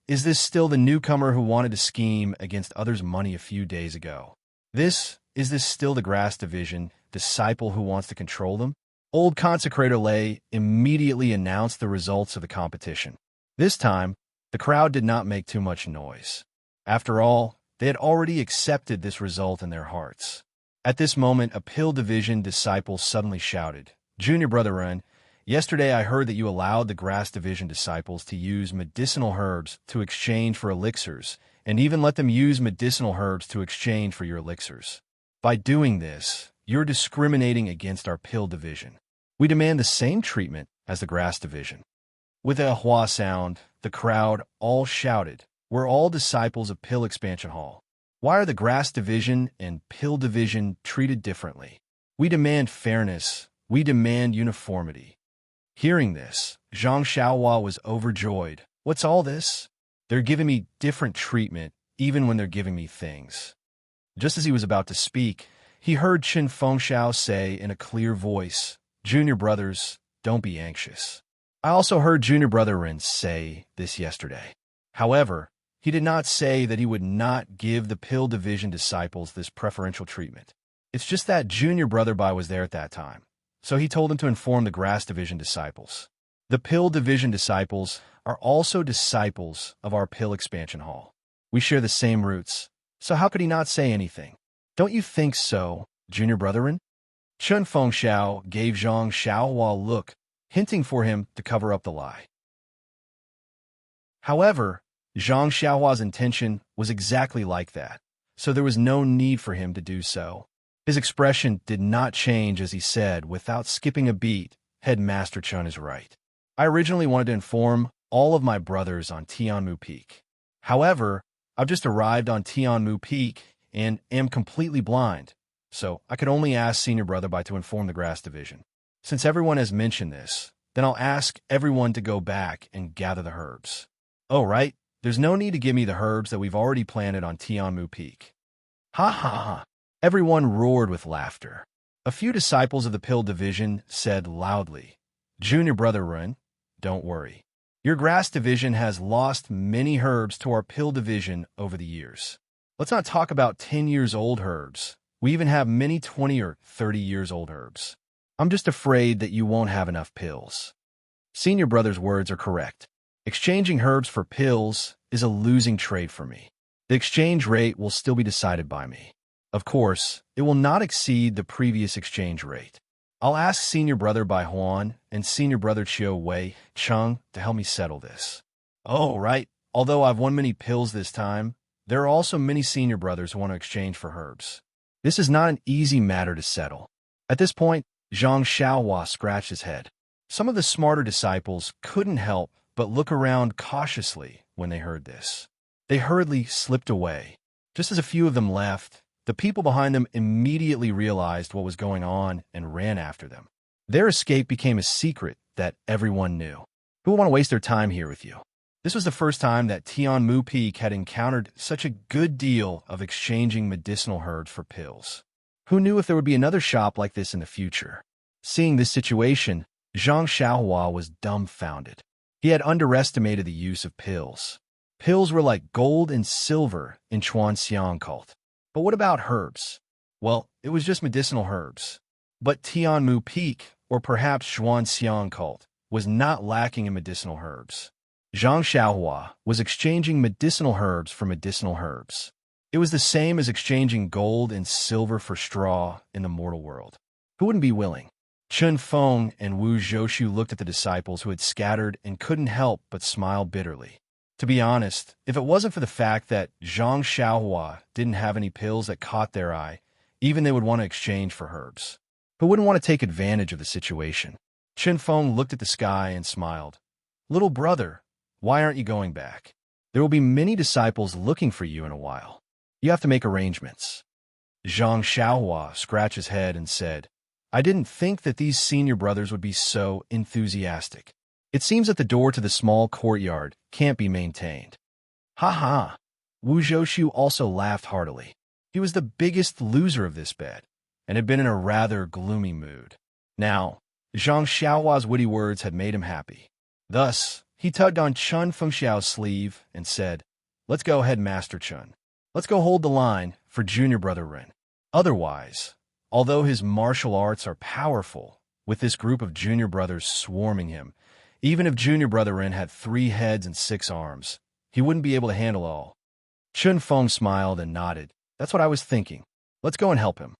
Is this still the newcomer who wanted to scheme against others' money a few days ago? Is this still the Grass Division disciple who wants to control them? Old consecrator Lei immediately announced the results of the competition. This time, the crowd did not make too much noise. After all, they had already accepted this result in their hearts. At this moment, a Pill Division disciple suddenly shouted, "Junior Brother Ren, yesterday I heard that you allowed the Grass Division disciples to use medicinal herbs to exchange for elixirs, and even let them use medicinal herbs to exchange for your elixirs. By doing this, you're discriminating against our Pill Division. We demand the same treatment as the Grass Division." With a hua sound, the crowd all shouted, "We're all disciples of Pill Expansion Hall. Why are the Grass Division and Pill Division treated differently? We demand fairness. We demand uniformity." Hearing this, Zhang Xiaohua was overjoyed. "What's all this? They're giving me different treatment, even when they're giving me things." Just as he was about to speak, he heard Qin Fengxiao say in a clear voice, "Junior brothers, don't be anxious. I also heard Junior Brother Ren say this yesterday. However, he did not say that he would not give the Pill Division disciples this preferential treatment. It's just that Junior Brother Bai was there at that time, so he told him to inform the Grass Division disciples. The Pill Division disciples are also disciples of our Pill Expansion Hall. We share the same roots, so how could he not say anything? Don't you think so, Junior Brotherin? Chun Fengxiao gave Zhang Xiaohua a look, hinting for him to cover up the lie. However, Zhang Xiaohua's intention was exactly like that, so there was no need for him to do so. His expression did not change as he said, without skipping a beat, Headmaster Chun is right. I originally wanted to inform all of my brothers on Tianmu Peak. However, I've just arrived on Tianmu Peak and am completely blind, so I could only ask Senior Brother Bai to inform the Grass Division. Since everyone has mentioned this, then I'll ask everyone to go back and gather the herbs. Oh, right, there's no need to give me the herbs that we've already planted on Tianmu Peak. Ha ha ha! Everyone roared with laughter. A few disciples of the Pill Division said loudly, Junior Brother Ren, don't worry. Your Grass Division has lost many herbs to our Pill Division over the years. Let's not talk about 10 years old herbs. We even have many 20 or 30 years old herbs. I'm just afraid that you won't have enough pills. Senior Brother's words are correct. Exchanging herbs for pills is a losing trade for me. The exchange rate will still be decided by me. Of course, it will not exceed the previous exchange rate. I'll ask Senior Brother Bai Huan and Senior Brother Chiu Wei Chung to help me settle this. Oh, right. Although I've won many pills this time, there are also many senior brothers who want to exchange for herbs. This is not an easy matter to settle. At this point, Zhang Xiaohua scratched his head. Some of the smarter disciples couldn't help but look around cautiously when they heard this. They hurriedly slipped away. Just as a few of them left, the people behind them immediately realized what was going on and ran after them. Their escape became a secret that everyone knew. Who would want to waste their time here with you? This was the first time that Tianmu Peak had encountered such a good deal of exchanging medicinal herbs for pills. Who knew if there would be another shop like this in the future? Seeing this situation, Zhang Xiaohua was dumbfounded. He had underestimated the use of pills. Pills were like gold and silver in Chuanxiang cult. But what about herbs? Well, it was just medicinal herbs. But Tianmu Peak, or perhaps Xuanxiang cult, was not lacking in medicinal herbs. Zhang Xiaohua was exchanging medicinal herbs for medicinal herbs. It was the same as exchanging gold and silver for straw in the mortal world. Who wouldn't be willing? Chun Feng and Wu Zhoushu looked at the disciples who had scattered and couldn't help but smile bitterly. To be honest, if it wasn't for the fact that Zhang Xiaohua didn't have any pills that caught their eye, even they would want to exchange for herbs. Who wouldn't want to take advantage of the situation? Chun Feng looked at the sky and smiled. Little brother, why aren't you going back? There will be many disciples looking for you in a while. You have to make arrangements. Zhang Xiaohua scratched his head and said, I didn't think that these senior brothers would be so enthusiastic. It seems that the door to the small courtyard can't be maintained. Ha ha! Wu Zhoushu also laughed heartily. He was the biggest loser of this bet, and had been in a rather gloomy mood. Now, Zhang Xiaohua's witty words had made him happy. Thus, he tugged on Chun Fengxiao's sleeve and said, Let's go, Headmaster Chun. Let's go hold the line for Junior Brother Ren. Otherwise, although his martial arts are powerful, with this group of junior brothers swarming him, even if Junior Brother Ren had 3 heads and 6 arms, he wouldn't be able to handle all. Chun Feng smiled and nodded. That's what I was thinking. Let's go and help him.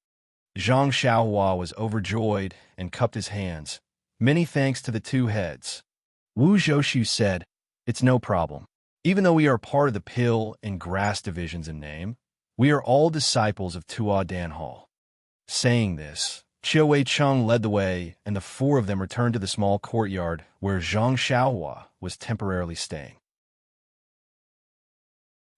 Zhang Xiaohua was overjoyed and cupped his hands. Many thanks to the 2 heads. Wu Zhoushu said, It's no problem. Even though we are part of the Pill and Grass divisions in name, we are all disciples of Tua Dan Hall. Saying this, Chiu Wei Chung led the way, and the 4 of them returned to the small courtyard where Zhang Xiaohua was temporarily staying.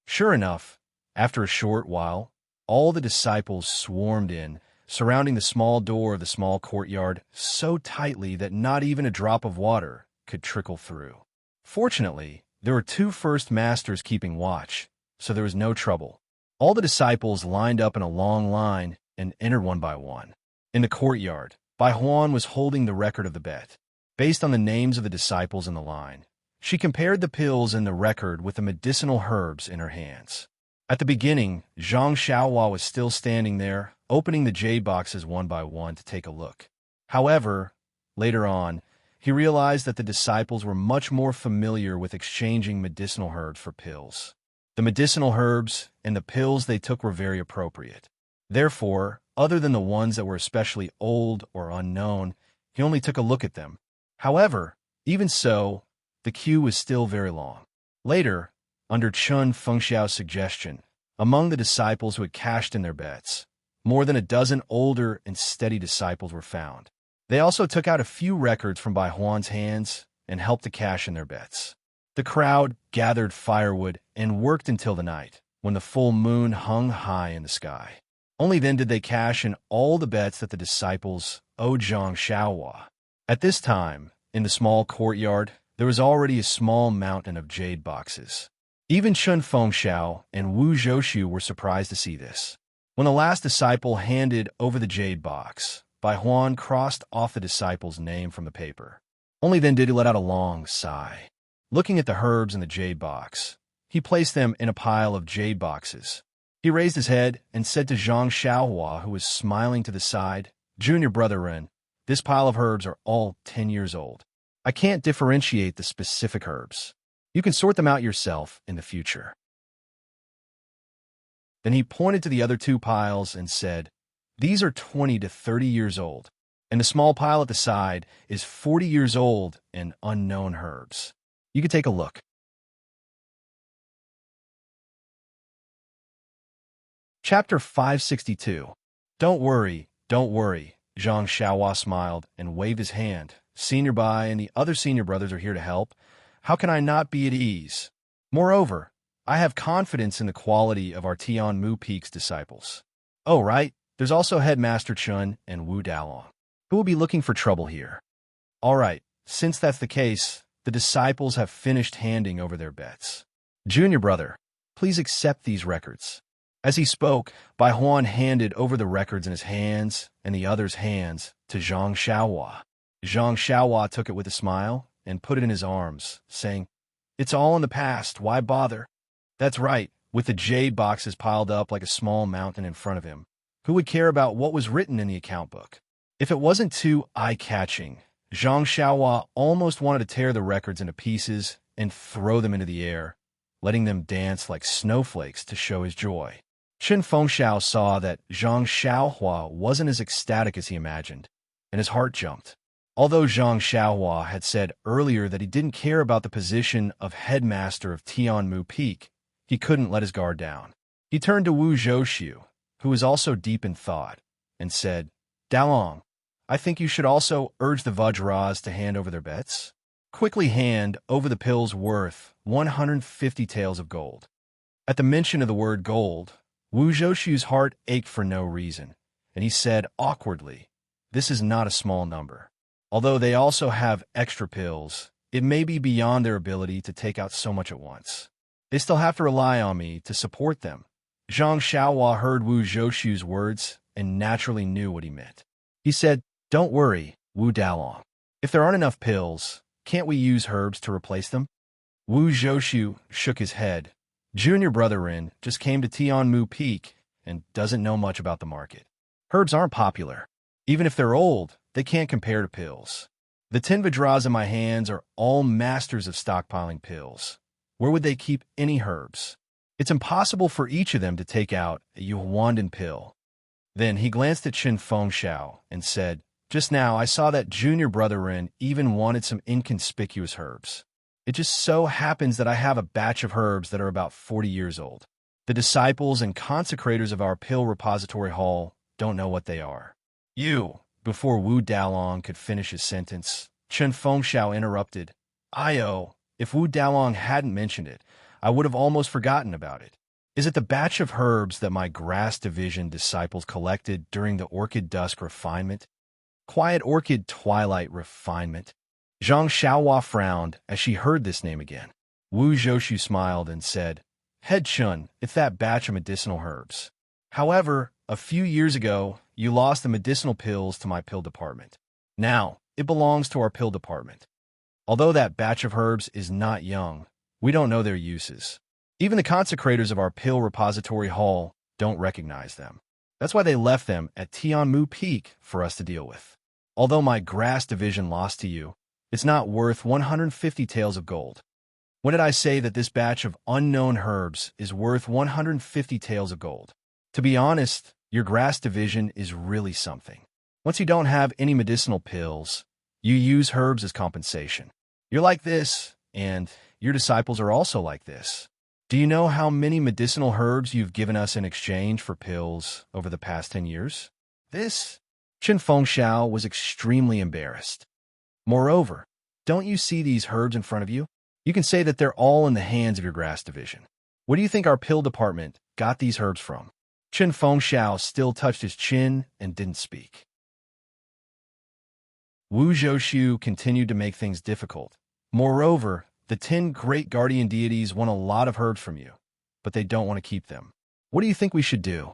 Sure enough, after a short while, all the disciples swarmed in, surrounding the small door of the small courtyard so tightly that not even a drop of water could trickle through. Fortunately, there were 2 first masters keeping watch, so there was no trouble. All the disciples lined up in a long line and entered one by one. In the courtyard, Bai Huan was holding the record of the bet. Based on the names of the disciples in the line, She compared the pills in the record with the medicinal herbs in her hands. At the beginning, Zhang Xiaohua was still standing there, opening the jade boxes one by one to take a look. However, later on, he realized that the disciples were much more familiar with exchanging medicinal herbs for pills. The medicinal herbs and the pills they took were very appropriate. Therefore, other than the ones that were especially old or unknown, he only took a look at them. However, even so, the queue was still very long. Later, under Chun Fengxiao's suggestion, among the disciples who had cashed in their bets, more than a dozen older and steady disciples were found. They also took out a few records from Bai Huan's hands and helped to cash in their bets. The crowd gathered firewood and worked until the night, when the full moon hung high in the sky. Only then did they cash in all the bets that the disciples owed Zhang Xiaohua. At this time, in the small courtyard, there was already a small mountain of jade boxes. Even Chun Fengxiao and Wu Zhoushu were surprised to see this. When the last disciple handed over the jade box, Bai Huan crossed off the disciple's name from the paper. Only then did he let out a long sigh. Looking at the herbs in the jade box, he placed them in a pile of jade boxes. He raised his head and said to Zhang Xiaohua, who was smiling to the side, "Junior brother Ren, this pile of herbs are all 10 years old. I can't differentiate the specific herbs. You can sort them out yourself in the future." Then he pointed to the other two piles and said, "These are 20 to 30 years old, and the small pile at the side is 40 years old and unknown herbs. You can take a look." Chapter 562. Don't worry, Zhang Xiaohua smiled and waved his hand. "Senior Bai and the other senior brothers are here to help. How can I not be at ease? Moreover, I have confidence in the quality of our Tianmu Peak's disciples. Oh, right, there's also Headmaster Chun and Wu Dalong, who will be looking for trouble here. All right, since that's the case, the disciples have finished handing over their bets. Junior brother, please accept these records." As he spoke, Bai Huan handed over the records in his hands and the others' hands to Zhang Xiaohua. Zhang Xiaohua took it with a smile and put it in his arms, saying, "It's all in the past, why bother?" That's right, with the jade boxes piled up like a small mountain in front of him. Who would care about what was written in the account book? If it wasn't too eye-catching, Zhang Xiaohua almost wanted to tear the records into pieces and throw them into the air, letting them dance like snowflakes to show his joy. Chun Fengxiao saw that Zhang Xiaohua wasn't as ecstatic as he imagined, and his heart jumped. Although Zhang Xiaohua had said earlier that he didn't care about the position of headmaster of Tianmu Peak, he couldn't let his guard down. He turned to Wu Zhoushu, who was also deep in thought, and said, "Dalong, I think you should also urge the Vajras to hand over their bets. Quickly hand over the pills worth 150 taels of gold." At the mention of the word gold, Wu Zhoushu's heart ached for no reason, and he said awkwardly, "This is not a small number. Although they also have extra pills, it may be beyond their ability to take out so much at once. They still have to rely on me to support them." Zhang Xiaohua heard Wu Zhoushu's words and naturally knew what he meant. He said, "Don't worry, Wu Dalong. If there aren't enough pills, can't we use herbs to replace them?" Wu Zhoushu shook his head. Junior brother Rin just came to Tianmu Peak and doesn't know much about the market. Herbs aren't popular. Even if they're old, they can't compare to pills. The 10 Vajras in my hands are all masters of stockpiling pills. Where would they keep any herbs? It's impossible for each of them to take out a Yuhuandan pill. Then he glanced at Chun Fengxiao and said, "Just now I saw that junior brother Rin even wanted some inconspicuous herbs. It just so happens that I have a batch of herbs that are about 40 years old. The disciples and consecrators of our pill repository hall don't know what they are." Before Wu Dalong could finish his sentence, Chun Fengxiao interrupted, If Wu Dalong hadn't mentioned it, I would have almost forgotten about it. Is it the batch of herbs that my grass division disciples collected during the Orchid Dusk refinement? Quiet Orchid Twilight refinement? Zhang Xiaohua frowned as she heard this name again. Wu Zhoushu smiled and said, "Head Chun, it's that batch of medicinal herbs. However, a few years ago, you lost the medicinal pills to my pill department. Now, it belongs to our pill department. Although that batch of herbs is not young, we don't know their uses. Even the consecrators of our pill repository hall don't recognize them. That's why they left them at Tianmu Peak for us to deal with. Although my grass division lost to you, it's not worth 150 taels of gold. When did I say that this batch of unknown herbs is worth 150 taels of gold? To be honest, your grass division is really something. Once you don't have any medicinal pills, you use herbs as compensation. You're like this, and your disciples are also like this. Do you know how many medicinal herbs you've given us in exchange for pills over the past 10 years? This? Chen Fengxiao was extremely embarrassed. Moreover, don't you see these herbs in front of you? You can say that they're all in the hands of your grass division. Where do you think our pill department got these herbs from? Chen Fengxiao still touched his chin and didn't speak. Wu Zhoushu continued to make things difficult. Moreover, the 10 great guardian deities want a lot of herbs from you, but they don't want to keep them. What do you think we should do?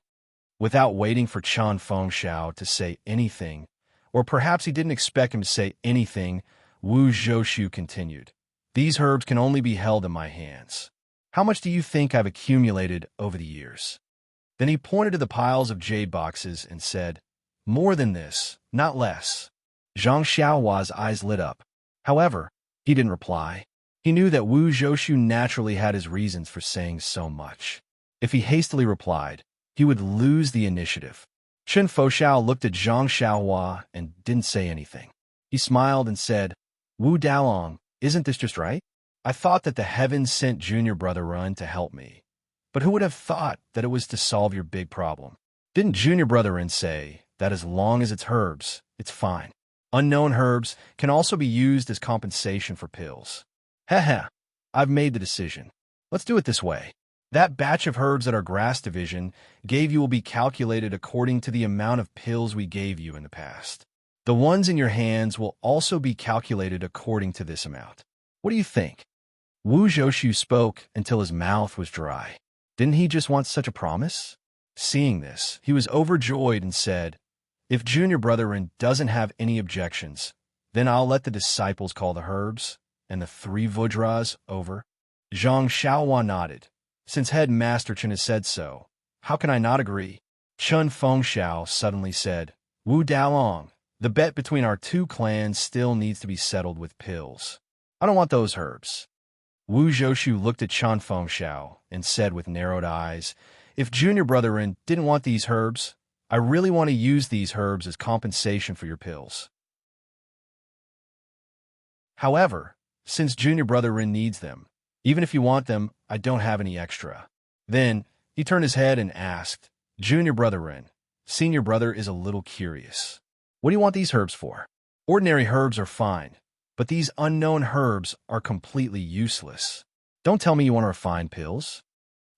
Without waiting for Chen Fengxiao to say anything, or perhaps he didn't expect him to say anything, Wu Zhoushu continued. These herbs can only be held in my hands. How much do you think I've accumulated over the years? Then he pointed to the piles of jade boxes and said, more than this, not less. Zhang Xiaohua's eyes lit up. However, he didn't reply. He knew that Wu Zhoushu naturally had his reasons for saying so much. If he hastily replied, he would lose the initiative. Chen Fengxiao looked at Zhang Xiaohua and didn't say anything. He smiled and said, Wu Dalong, isn't this just right? I thought that the heavens sent Junior Brother Run to help me. But who would have thought that it was to solve your big problem? Didn't Junior Brother Run say that as long as it's herbs, it's fine? Unknown herbs can also be used as compensation for pills. Heh, I've made the decision. Let's do it this way. That batch of herbs that our grass division gave you will be calculated according to the amount of pills we gave you in the past. The ones in your hands will also be calculated according to this amount. What do you think? Wu Zhoushu spoke until his mouth was dry. Didn't he just want such a promise? Seeing this, he was overjoyed and said, if Junior Brother Ren doesn't have any objections, then I'll let the disciples call the herbs and the 3 Vudras over. Zhang Xiaohua nodded. Since Headmaster Chen has said so, how can I not agree? Chen Fengxiao suddenly said, Wu Dalong, the bet between our 2 clans still needs to be settled with pills. I don't want those herbs. Wu Zhoushu looked at Chen Fengxiao and said with narrowed eyes, if Junior Brother Ren didn't want these herbs, I really want to use these herbs as compensation for your pills. However, since Junior Brother Ren needs them, even if you want them, I don't have any extra. Then, he turned his head and asked, Junior Brother Ren, Senior Brother is a little curious. What do you want these herbs for? Ordinary herbs are fine, but these unknown herbs are completely useless. Don't tell me you want to refine pills.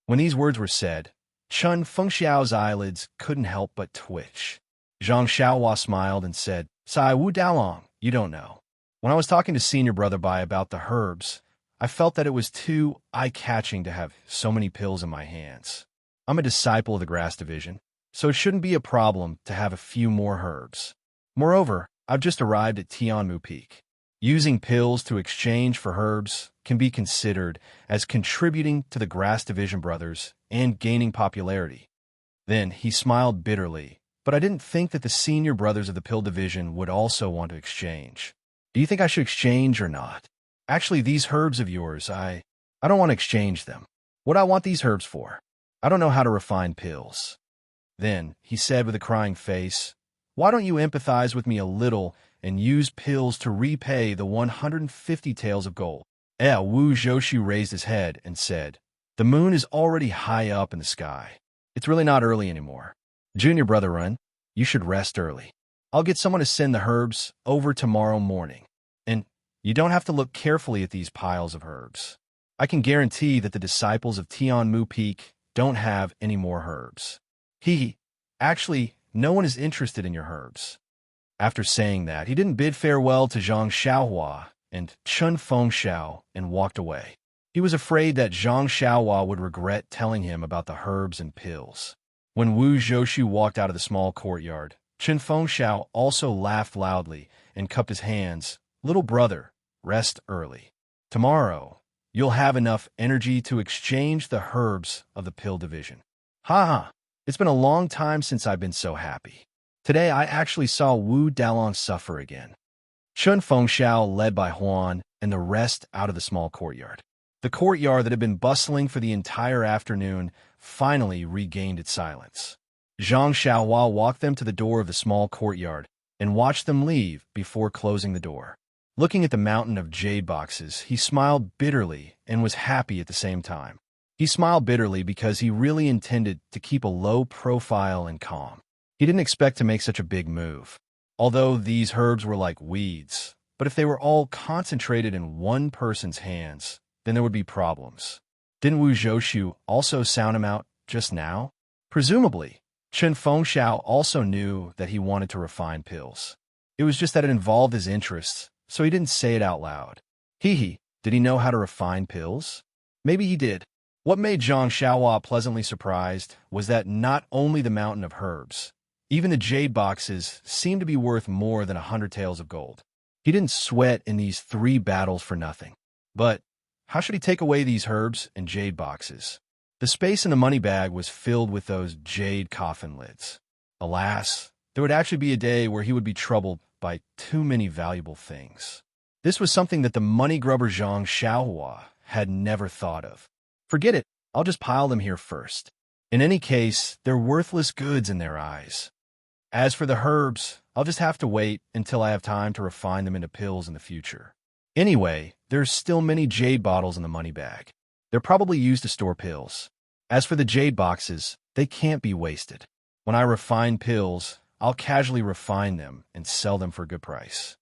When these words were said, Chen Fengxiao's eyelids couldn't help but twitch. Zhang Xiaohua smiled and said, Sai Wu Dalong, you don't know. When I was talking to Senior Brother Bai about the herbs, I felt that it was too eye-catching to have so many pills in my hands. I'm a disciple of the grass division, so it shouldn't be a problem to have a few more herbs. Moreover, I've just arrived at Tianmu Peak. Using pills to exchange for herbs can be considered as contributing to the grass division brothers and gaining popularity. Then he smiled bitterly, but I didn't think that the senior brothers of the pill division would also want to exchange. Do you think I should exchange or not? Actually, these herbs of yours, I don't want to exchange them. What do I want these herbs for? I don't know how to refine pills. Then he said with a crying face, why don't you empathize with me a little and use pills to repay the 150 taels of gold? Wu Zhoushu raised his head and said, the moon is already high up in the sky. It's really not early anymore. Junior Brother Run, you should rest early. I'll get someone to send the herbs over tomorrow morning. And you don't have to look carefully at these piles of herbs. I can guarantee that the disciples of Tianmu Peak don't have any more herbs. Actually, no one is interested in your herbs. After saying that, he didn't bid farewell to Zhang Xiaohua and Chen Fengxiao and walked away. He was afraid that Zhang Xiaohua would regret telling him about the herbs and pills. When Wu Zhoushu walked out of the small courtyard, Chen Fengxiao also laughed loudly and cupped his hands. Little brother, rest early. Tomorrow, you'll have enough energy to exchange the herbs of the pill division. Ha ha, it's been a long time since I've been so happy. Today I actually saw Wu Dalong suffer again. Chun Fengxiao led by Huan and the rest out of the small courtyard. The courtyard that had been bustling for the entire afternoon finally regained its silence. Zhang Xiaohua walked them to the door of the small courtyard and watched them leave before closing the door. Looking at the mountain of jade boxes, he smiled bitterly and was happy at the same time. He smiled bitterly because he really intended to keep a low profile and calm. He didn't expect to make such a big move. Although these herbs were like weeds, but if they were all concentrated in one person's hands, then there would be problems. Didn't Wu Zhoushu also sound him out just now? Presumably, Chen Fengxiao also knew that he wanted to refine pills. It was just that it involved his interests, so he didn't say it out loud. Did he know how to refine pills? Maybe he did. What made Zhang Xiaohua pleasantly surprised was that not only the mountain of herbs, even the jade boxes seemed to be worth more than 100 taels of gold. He didn't sweat in these 3 battles for nothing. But how should he take away these herbs and jade boxes? The space in the money bag was filled with those jade coffin lids. Alas, there would actually be a day where he would be troubled by too many valuable things. This was something that the money grubber Zhang Xiaohua had never thought of. Forget it, I'll just pile them here first. In any case, they're worthless goods in their eyes. As for the herbs, I'll just have to wait until I have time to refine them into pills in the future. Anyway, there's still many jade bottles in the money bag. They're probably used to store pills. As for the jade boxes, they can't be wasted. When I refine pills, I'll casually refine them and sell them for a good price.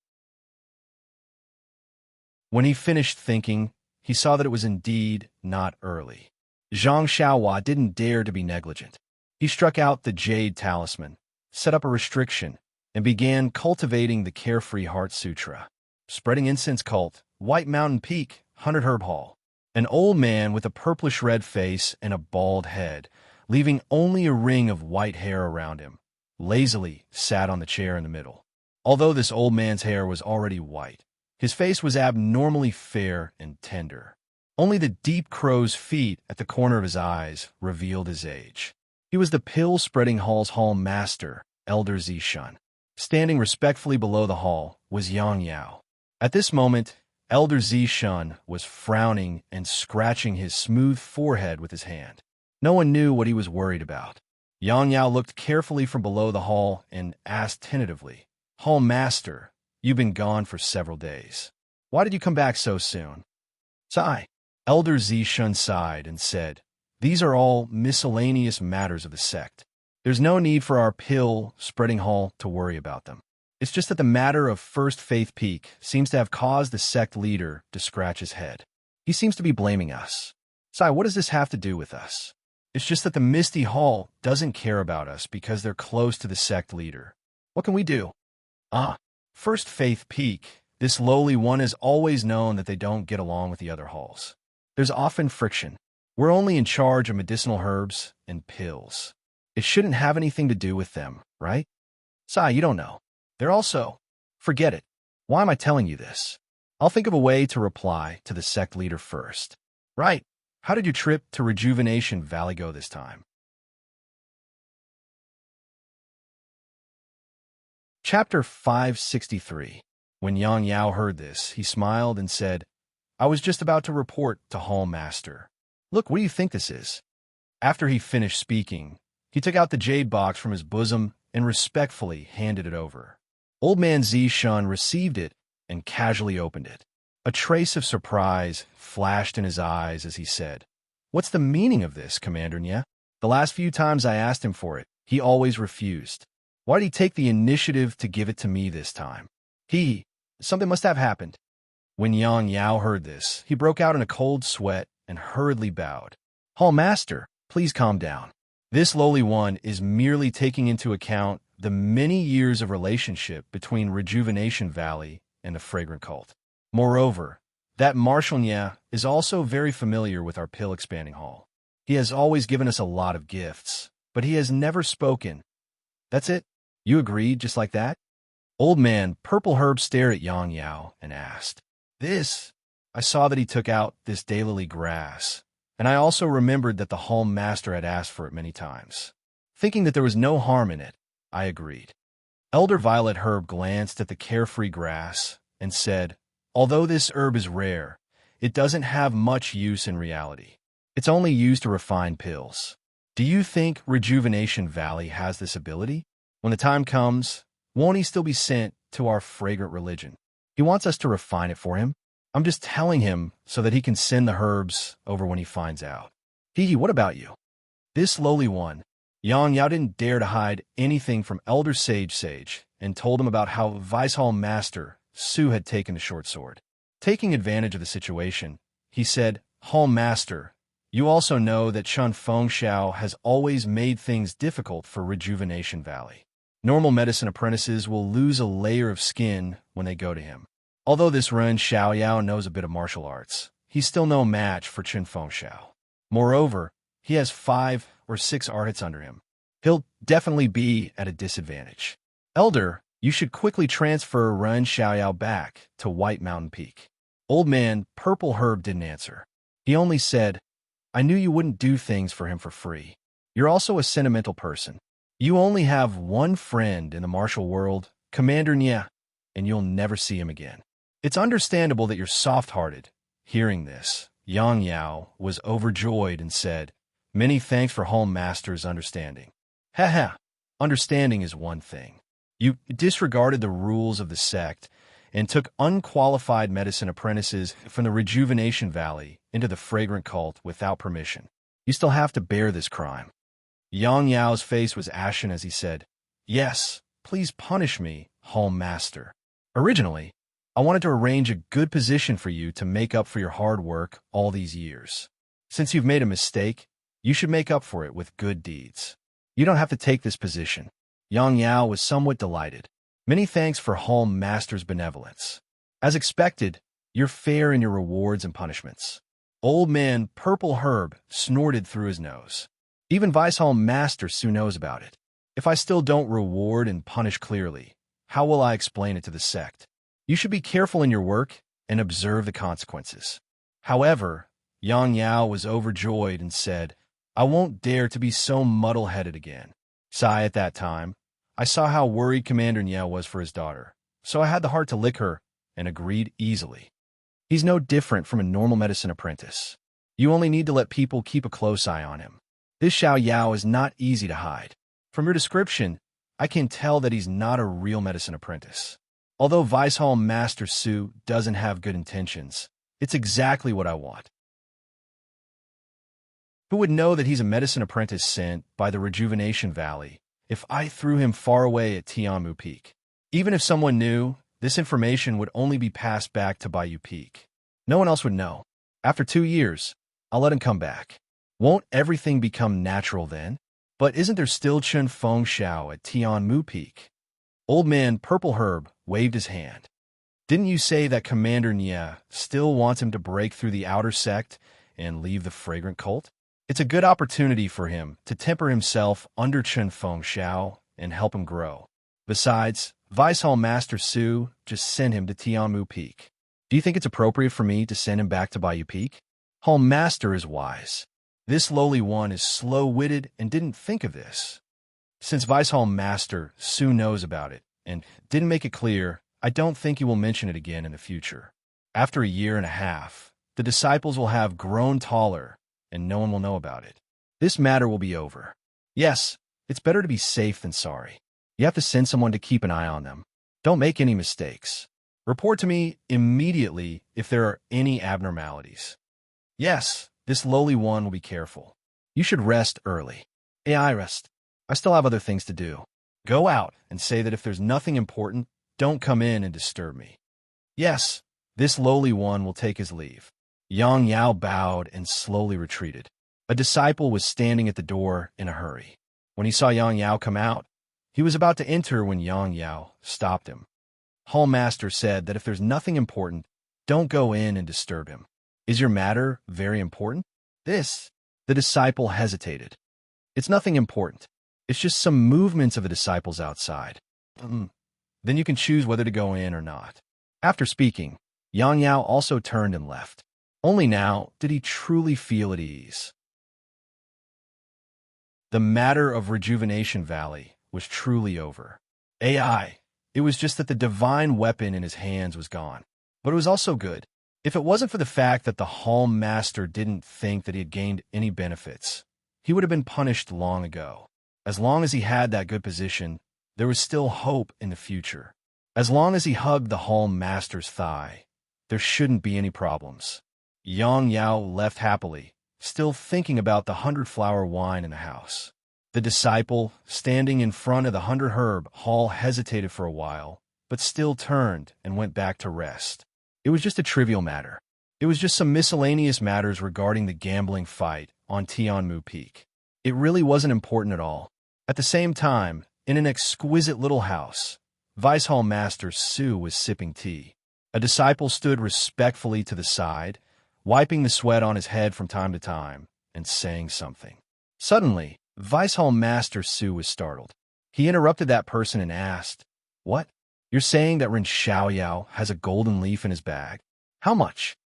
When he finished thinking, he saw that it was indeed not early. Zhang Xiaohua didn't dare to be negligent. He struck out the jade talisman, set up a restriction, and began cultivating the Carefree Heart Sutra. Spreading Incense Cult, White Mountain Peak, 100 Herb Hall. An old man with a purplish-red face and a bald head, leaving only a ring of white hair around him, lazily sat on the chair in the middle. Although this old man's hair was already white, his face was abnormally fair and tender. Only the deep crow's feet at the corner of his eyes revealed his age. He was the pill-spreading hall's hall master, Elder Zishun. Standing respectfully below the hall was Yang Yao. At this moment, Elder Zishun was frowning and scratching his smooth forehead with his hand. No one knew what he was worried about. Yang Yao looked carefully from below the hall and asked tentatively, "Hall master, you've been gone for several days. Why did you come back so soon?" Sigh. Elder Zishun sighed and said, "These are all miscellaneous matters of the sect. There's no need for our pill-spreading hall to worry about them. It's just that the matter of First Faith Peak seems to have caused the sect leader to scratch his head. He seems to be blaming us. Sai, what does this have to do with us? It's just that the Misty Hall doesn't care about us because they're close to the sect leader. What can we do?" First Faith Peak, this lowly one has always known that they don't get along with the other halls. There's often friction. We're only in charge of medicinal herbs and pills. It shouldn't have anything to do with them, right? Sai, you don't know. They're also... Forget it. Why am I telling you this? I'll think of a way to reply to the sect leader first. Right. How did your trip to Rejuvenation Valley go this time? Chapter 563. When Yang Yao heard this, he smiled and said, "I was just about to report to Hall Master. Look, what do you think this is?" After he finished speaking, he took out the jade box from his bosom and respectfully handed it over. Old man Zishun received it and casually opened it. A trace of surprise flashed in his eyes as he said, "What's the meaning of this, Commander Nye? The last few times I asked him for it, he always refused. Why did he take the initiative to give it to me this time? Something must have happened." When Yang Yao heard this, he broke out in a cold sweat and hurriedly bowed. "Hall Master, please calm down. This lowly one is merely taking into account the many years of relationship between Rejuvenation Valley and the Fragrant Cult. Moreover, that Marshal Nye is also very familiar with our pill-expanding hall. He has always given us a lot of gifts, but he has never spoken. That's it? You agreed just like that?" Old man Purple Herb stared at Yang Yao and asked, I saw that he took out this daylily grass, and I also remembered that the home master had asked for it many times. Thinking that there was no harm in it, I agreed. Elder Violet Herb glanced at the carefree grass and said, although this herb is rare, it doesn't have much use in reality. It's only used to refine pills. Do you think Rejuvenation Valley has this ability? When the time comes, won't he still be sent to our fragrant religion? He wants us to refine it for him. I'm just telling him so that he can send the herbs over when he finds out. Hee, what about you? This lowly one, Yang Yao, didn't dare to hide anything from Elder Sage and told him about how Vice Hall Master Su had taken the short sword. Taking advantage of the situation, he said, Hall Master, you also know that Chun Feng Xiao has always made things difficult for Rejuvenation Valley. Normal medicine apprentices will lose a layer of skin when they go to him. Although this Ren Xiaoyao knows a bit of martial arts, he's still no match for Chun Feng Xiao. Moreover, he has 5 or 6 arhats under him. He'll definitely be at a disadvantage. Elder, you should quickly transfer Ren Xiaoyao back to White Mountain Peak. Old man Purple Herb didn't answer. He only said, I knew you wouldn't do things for him for free. You're also a sentimental person. You only have one friend in the martial world, Commander Nia, and you'll never see him again. It's understandable that you're soft-hearted. Hearing this, Yang Yao was overjoyed and said, many thanks for Home Master's understanding. Haha, understanding is one thing. You disregarded the rules of the sect and took unqualified medicine apprentices from the Rejuvenation Valley into the fragrant cult without permission. You still have to bear this crime. Yang Yao's face was ashen as he said, yes, please punish me, Home Master. Originally, I wanted to arrange a good position for you to make up for your hard work all these years. Since you've made a mistake, you should make up for it with good deeds. You don't have to take this position. Yang Yao was somewhat delighted. Many thanks for Home Master's benevolence. As expected, you're fair in your rewards and punishments. Old man Purple Herb snorted through his nose. Even Vice Home Master Su knows about it. If I still don't reward and punish clearly, how will I explain it to the sect? You should be careful in your work and observe the consequences. However, Yang Yao was overjoyed and said, I won't dare to be so muddle-headed again. Sigh, at that time, I saw how worried Commander Niao was for his daughter, so I had the heart to lick her and agreed easily. He's no different from a normal medicine apprentice. You only need to let people keep a close eye on him. This Xiao Yao is not easy to hide. From your description, I can tell that he's not a real medicine apprentice. Although Vice Hall Master Su doesn't have good intentions, it's exactly what I want. Who would know that he's a medicine apprentice sent by the Rejuvenation Valley if I threw him far away at Tianmu Peak? Even if someone knew, this information would only be passed back to Bayou Peak. No one else would know. After 2 years, I'll let him come back. Won't everything become natural then? But isn't there still Chun Feng Xiao at Tianmu Peak? Old man Purple Herb waved his hand. Didn't you say that Commander Nia still wants him to break through the outer sect and leave the fragrant cult? It's a good opportunity for him to temper himself under Chun Feng Xiao and help him grow. Besides, Vice Hall Master Su just sent him to Tianmu Peak. Do you think it's appropriate for me to send him back to Bayou Peak? Hall Master is wise. This lowly one is slow-witted and didn't think of this. Since Vice Hall Master Su knows about it and didn't make it clear, I don't think he will mention it again in the future. After 1.5 years, the disciples will have grown taller and no one will know about it. This matter will be over. Yes, it's better to be safe than sorry. You have to send someone to keep an eye on them. Don't make any mistakes. Report to me immediately if there are any abnormalities. Yes, this lowly one will be careful. You should rest early. I rest. I still have other things to do. Go out and say that if there's nothing important, don't come in and disturb me. Yes, this lowly one will take his leave. Yang Yao bowed and slowly retreated. A disciple was standing at the door in a hurry. When he saw Yang Yao come out, he was about to enter when Yang Yao stopped him. Hall Master said that if there's nothing important, don't go in and disturb him. Is your matter very important? The disciple hesitated. It's nothing important. It's just some movements of the disciples outside. Then you can choose whether to go in or not. After speaking, Yang Yao also turned and left. Only now did he truly feel at ease. The matter of Rejuvenation Valley was truly over. AI. It was just that the divine weapon in his hands was gone. But it was also good. If it wasn't for the fact that the Hall Master didn't think that he had gained any benefits, he would have been punished long ago. As long as he had that good position, there was still hope in the future. As long as he hugged the Hall Master's thigh, there shouldn't be any problems. Yang Yao left happily, still thinking about the 100-flower wine in the house. The disciple, standing in front of the 100-herb hall, hesitated for a while, but still turned and went back to rest. It was just a trivial matter. It was just some miscellaneous matters regarding the gambling fight on Tianmu Peak. It really wasn't important at all. At the same time, in an exquisite little house, Vice Hall Master Su was sipping tea. A disciple stood respectfully to the side, wiping the sweat on his head from time to time, and saying something. Suddenly, Vice Hall Master Su was startled. He interrupted that person and asked, "What? You're saying that Ren Xiaoyao has a golden leaf in his bag? How much?"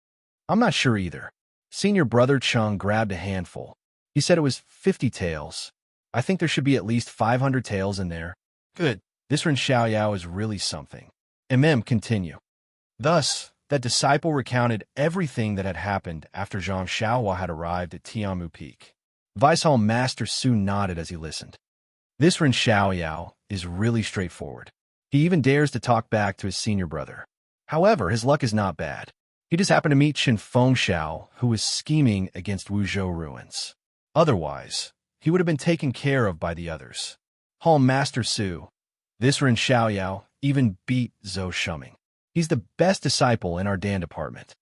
"I'm not sure either." Senior Brother Chung grabbed a handful. He said it was 50 taels. "I think there should be at least 500 taels in there." "Good. This Ren Xiaoyao is really something." Continue. Thus, that disciple recounted everything that had happened after Zhang Xiaohua had arrived at Tianmu Peak. Vice Hall Master Su nodded as he listened. This Ren Xiaoyao is really straightforward. He even dares to talk back to his senior brother. However, his luck is not bad. He just happened to meet Qin Fengxiao, who was scheming against Wuzhou ruins. Otherwise, he would have been taken care of by the others. Hall Master Su, this Ren Xiaoyao, even beat Zhou Shuming. He's the best disciple in our Dan department.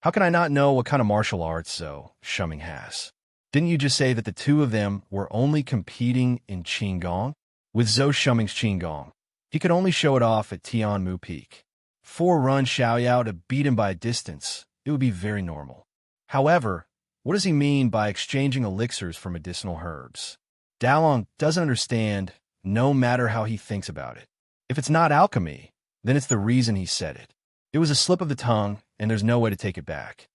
How can I not know what kind of martial arts Zhou Shuming has? Didn't you just say that the two of them were only competing in Qinggong? With Zhou Shuming's Qinggong, he could only show it off at Tianmu Peak. For Ren Xiaoyao to beat him by a distance, it would be very normal. However, what does he mean by exchanging elixirs for medicinal herbs? Dalong doesn't understand, no matter how he thinks about it. If it's not alchemy, then it's the reason he said it. It was a slip of the tongue, and there's no way to take it back.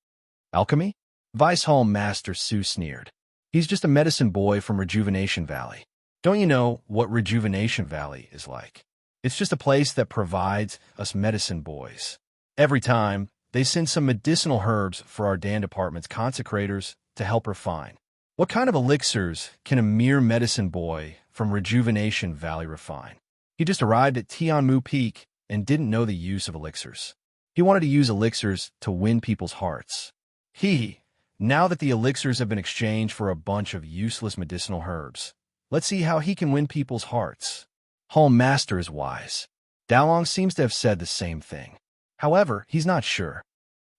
Alchemy? Vice Hall Master Su sneered. He's just a medicine boy from Rejuvenation Valley. Don't you know what Rejuvenation Valley is like? It's just a place that provides us medicine boys. Every time, they send some medicinal herbs for our Dan department's consecrators to help refine. What kind of elixirs can a mere medicine boy from Rejuvenation Valley refine? He just arrived at Tianmu Peak and didn't know the use of elixirs. He wanted to use elixirs to win people's hearts. Now that the elixirs have been exchanged for a bunch of useless medicinal herbs, let's see how he can win people's hearts. Hall Master is wise. Dalong seems to have said the same thing. However, he's not sure.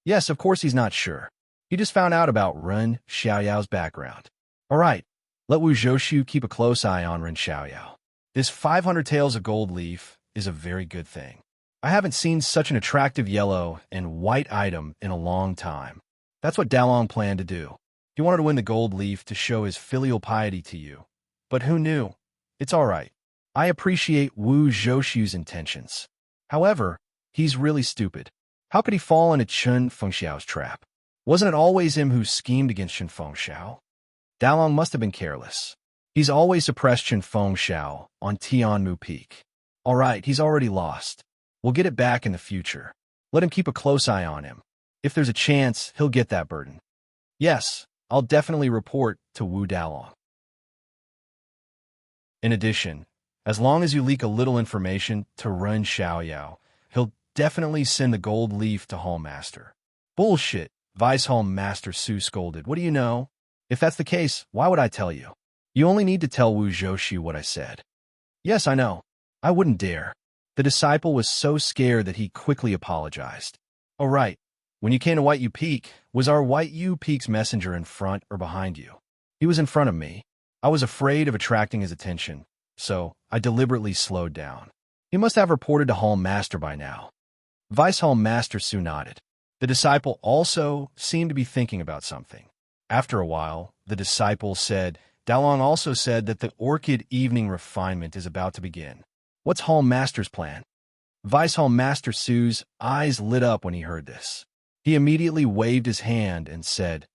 Yes, of course he's not sure. He just found out about Ren Xiaoyao's background. All right, let Wu Zhoushu keep a close eye on Ren Xiaoyao. This 500 taels of gold leaf is a very good thing. I haven't seen such an attractive yellow and white item in a long time. That's what Dalong planned to do. He wanted to win the gold leaf to show his filial piety to you. But who knew? It's all right. I appreciate Wu Zhoushu's intentions. However, he's really stupid. How could he fall into Qin Fengxiao's trap? Wasn't it always him who schemed against Qin Fengxiao? Dalong must have been careless. He's always suppressed Qin Fengxiao on Tianmu Peak. All right, he's already lost. We'll get it back in the future. Let him keep a close eye on him. If there's a chance, he'll get that burden. Yes, I'll definitely report to Wu Dalong. In addition, as long as you leak a little information to Ren Xiaoyao, he'll definitely send the gold leaf to Hall Master. Bullshit, Vice Hall Master Su scolded. What do you know? If that's the case, why would I tell you? You only need to tell Wu Zhoushu what I said. Yes, I know. I wouldn't dare. The disciple was so scared that he quickly apologized. Oh, right. When you came to White U Peak, was our White U Peak's messenger in front or behind you? He was in front of me. I was afraid of attracting his attention, so I deliberately slowed down. He must have reported to Hall Master by now. Vice Hall Master Su nodded. The disciple also seemed to be thinking about something. After a while, the disciple said, Dalong also said that the Orchid Evening Refinement is about to begin. What's Hall Master's plan? Vice Hall Master Su's eyes lit up when he heard this. He immediately waved his hand and said,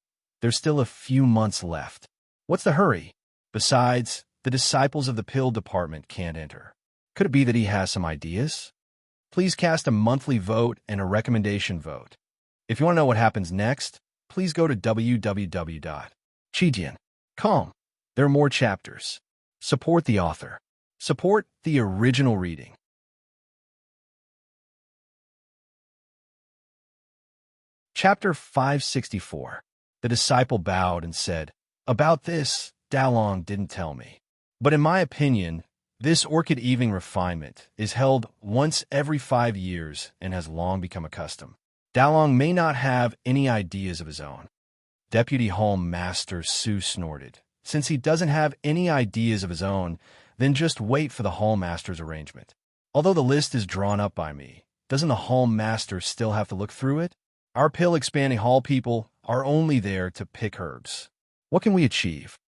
"There's still a few months left. What's the hurry? Besides, the disciples of the pill department can't enter. Could it be that he has some ideas? Please cast a monthly vote and a recommendation vote. If you want to know what happens next, please go to www.chijian.com. There are more chapters. Support the author. Support the original reading." Chapter 564. The disciple bowed and said, "About this, Dalong didn't tell me. But in my opinion, this orchid evening refinement is held once every 5 years and has long become a custom. Dalong may not have any ideas of his own." Deputy Hall Master Su snorted. "Since he doesn't have any ideas of his own, then just wait for the Hall Master's arrangement. Although the list is drawn up by me, doesn't the Hall Master still have to look through it? Our pill-expanding hall people are only there to pick herbs. What can we achieve?"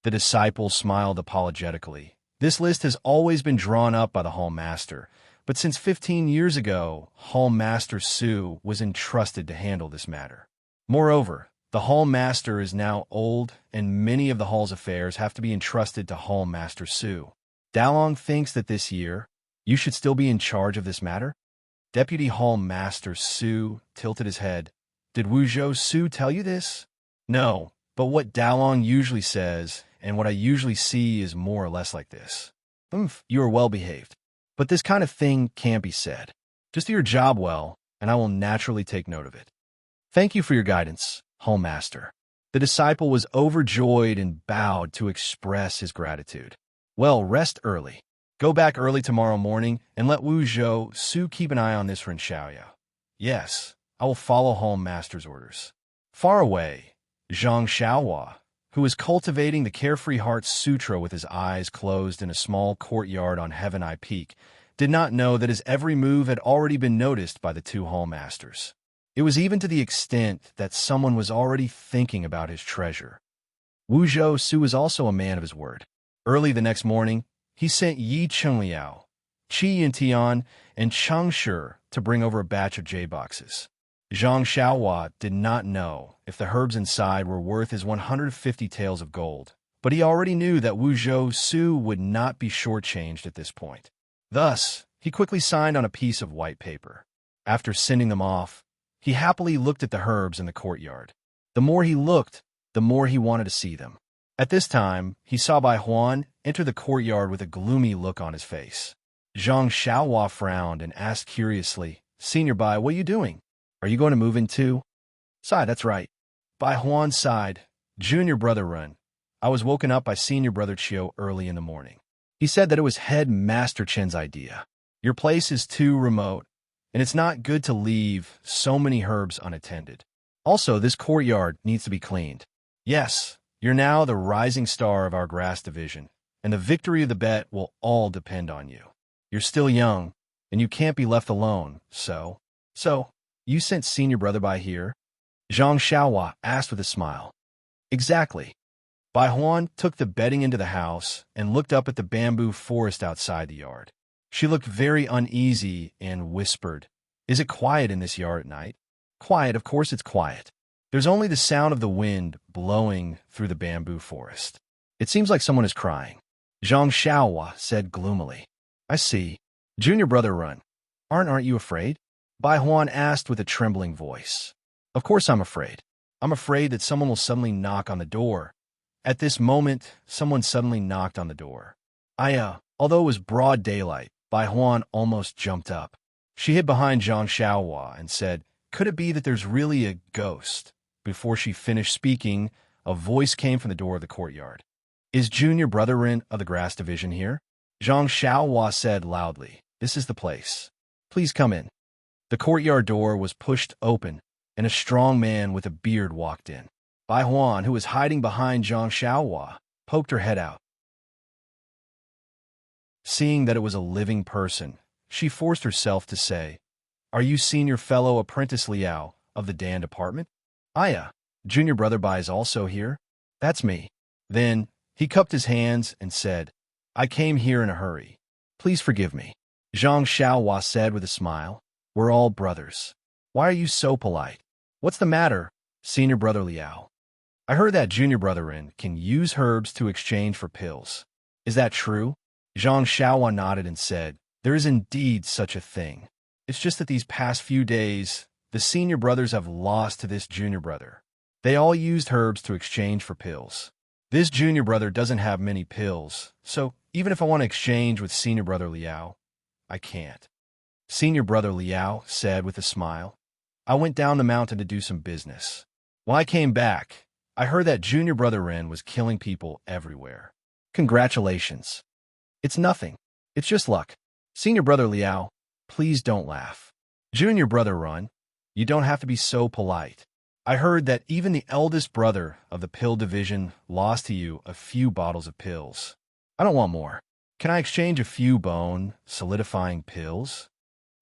The disciple smiled apologetically. "This list has always been drawn up by the Hall Master, but since 15 years ago, Hall Master Su was entrusted to handle this matter. Moreover, the Hall Master is now old, and many of the Hall's affairs have to be entrusted to Hall Master Su. Dalong thinks that this year, you should still be in charge of this matter?" Deputy Hall Master Su tilted his head. "Did Wuzhou Su tell you this?" "No, but what Dalong usually says, and what I usually see is more or less like this." You are well behaved. But this kind of thing can't be said. Just do your job well, and I will naturally take note of it." "Thank you for your guidance, Hall Master." The disciple was overjoyed and bowed to express his gratitude. "Well, rest early. Go back early tomorrow morning and let Wuzhou Su keep an eye on this for Xiaoya." "Yes, I will follow Hall Master's orders." Far away, Zhang Xiaohua, who was cultivating the Carefree Heart Sutra with his eyes closed in a small courtyard on Heaven Eye Peak, did not know that his every move had already been noticed by the two Hall Masters. It was even to the extent that someone was already thinking about his treasure. Wuzhou Su was also a man of his word. Early the next morning, he sent Yi Chengliao, Qi Yintian, and Chang Shi to bring over a batch of J-boxes. Zhang Xiaohua did not know if the herbs inside were worth his 150 taels of gold, but he already knew that Wuzhou Su would not be shortchanged at this point. Thus, he quickly signed on a piece of white paper. After sending them off, he happily looked at the herbs in the courtyard. The more he looked, the more he wanted to see them. At this time, he saw Bai Huan enter the courtyard with a gloomy look on his face. Zhang Xiaohua frowned and asked curiously, "Senior Bai, what are you doing? Are you going to move in too?" "Sigh, that's right." Bai Huan sighed. "Junior brother Run. I was woken up by Senior brother Chiu early in the morning. He said that it was Head Master Chen's idea. Your place is too remote, and it's not good to leave so many herbs unattended. Also, this courtyard needs to be cleaned. Yes, you're now the rising star of our grass division, and the victory of the bet will all depend on you. You're still young, and you can't be left alone, so, you sent Senior brother by here?" Zhang Xiaohua asked with a smile. "Exactly." Bai Huan took the bedding into the house and looked up at the bamboo forest outside the yard. She looked very uneasy and whispered, "Is it quiet in this yard at night?" "Quiet, of course it's quiet. There's only the sound of the wind blowing through the bamboo forest. It seems like someone is crying." Zhang Xiaohua said gloomily. "I see. Junior brother Run. Aren't you afraid?" Bai Huan asked with a trembling voice. "Of course I'm afraid. I'm afraid that someone will suddenly knock on the door." At this moment, someone suddenly knocked on the door. Although it was broad daylight, Bai Huan almost jumped up. She hid behind Zhang Xiaohua and said, "Could it be that there's really a ghost?" Before she finished speaking, a voice came from the door of the courtyard. "Is Junior brother Rin of the Grass Division here?" Zhang Xiaohua said loudly, "This is the place. Please come in." The courtyard door was pushed open, and a strong man with a beard walked in. Bai Huan, who was hiding behind Zhang Xiaohua, poked her head out. Seeing that it was a living person, she forced herself to say, "Are you Senior Fellow Apprentice Liao of the Dan Department?" "Aya, Junior brother Bai is also here?" "That's me." Then he cupped his hands and said, "I came here in a hurry. Please forgive me." Zhang Xiaohua said with a smile. We're all brothers. Why are you so polite? What's the matter, senior brother Liao? I heard that junior brother Ren can use herbs to exchange for pills. Is that true? Zhang Xiaohua nodded and said, there is indeed such a thing. It's just that these past few days, the senior brothers have lost to this junior brother. They all used herbs to exchange for pills. This junior brother doesn't have many pills, so even if I want to exchange with senior brother Liao, I can't. Senior brother Liao said with a smile, I went down the mountain to do some business. When I came back, I heard that junior brother Ren was killing people everywhere. Congratulations. It's nothing. It's just luck. Senior brother Liao, please don't laugh. Junior brother Ren, you don't have to be so polite. I heard that even the eldest brother of the pill division lost to you a few bottles of pills. I don't want more. Can I exchange a few bone solidifying pills?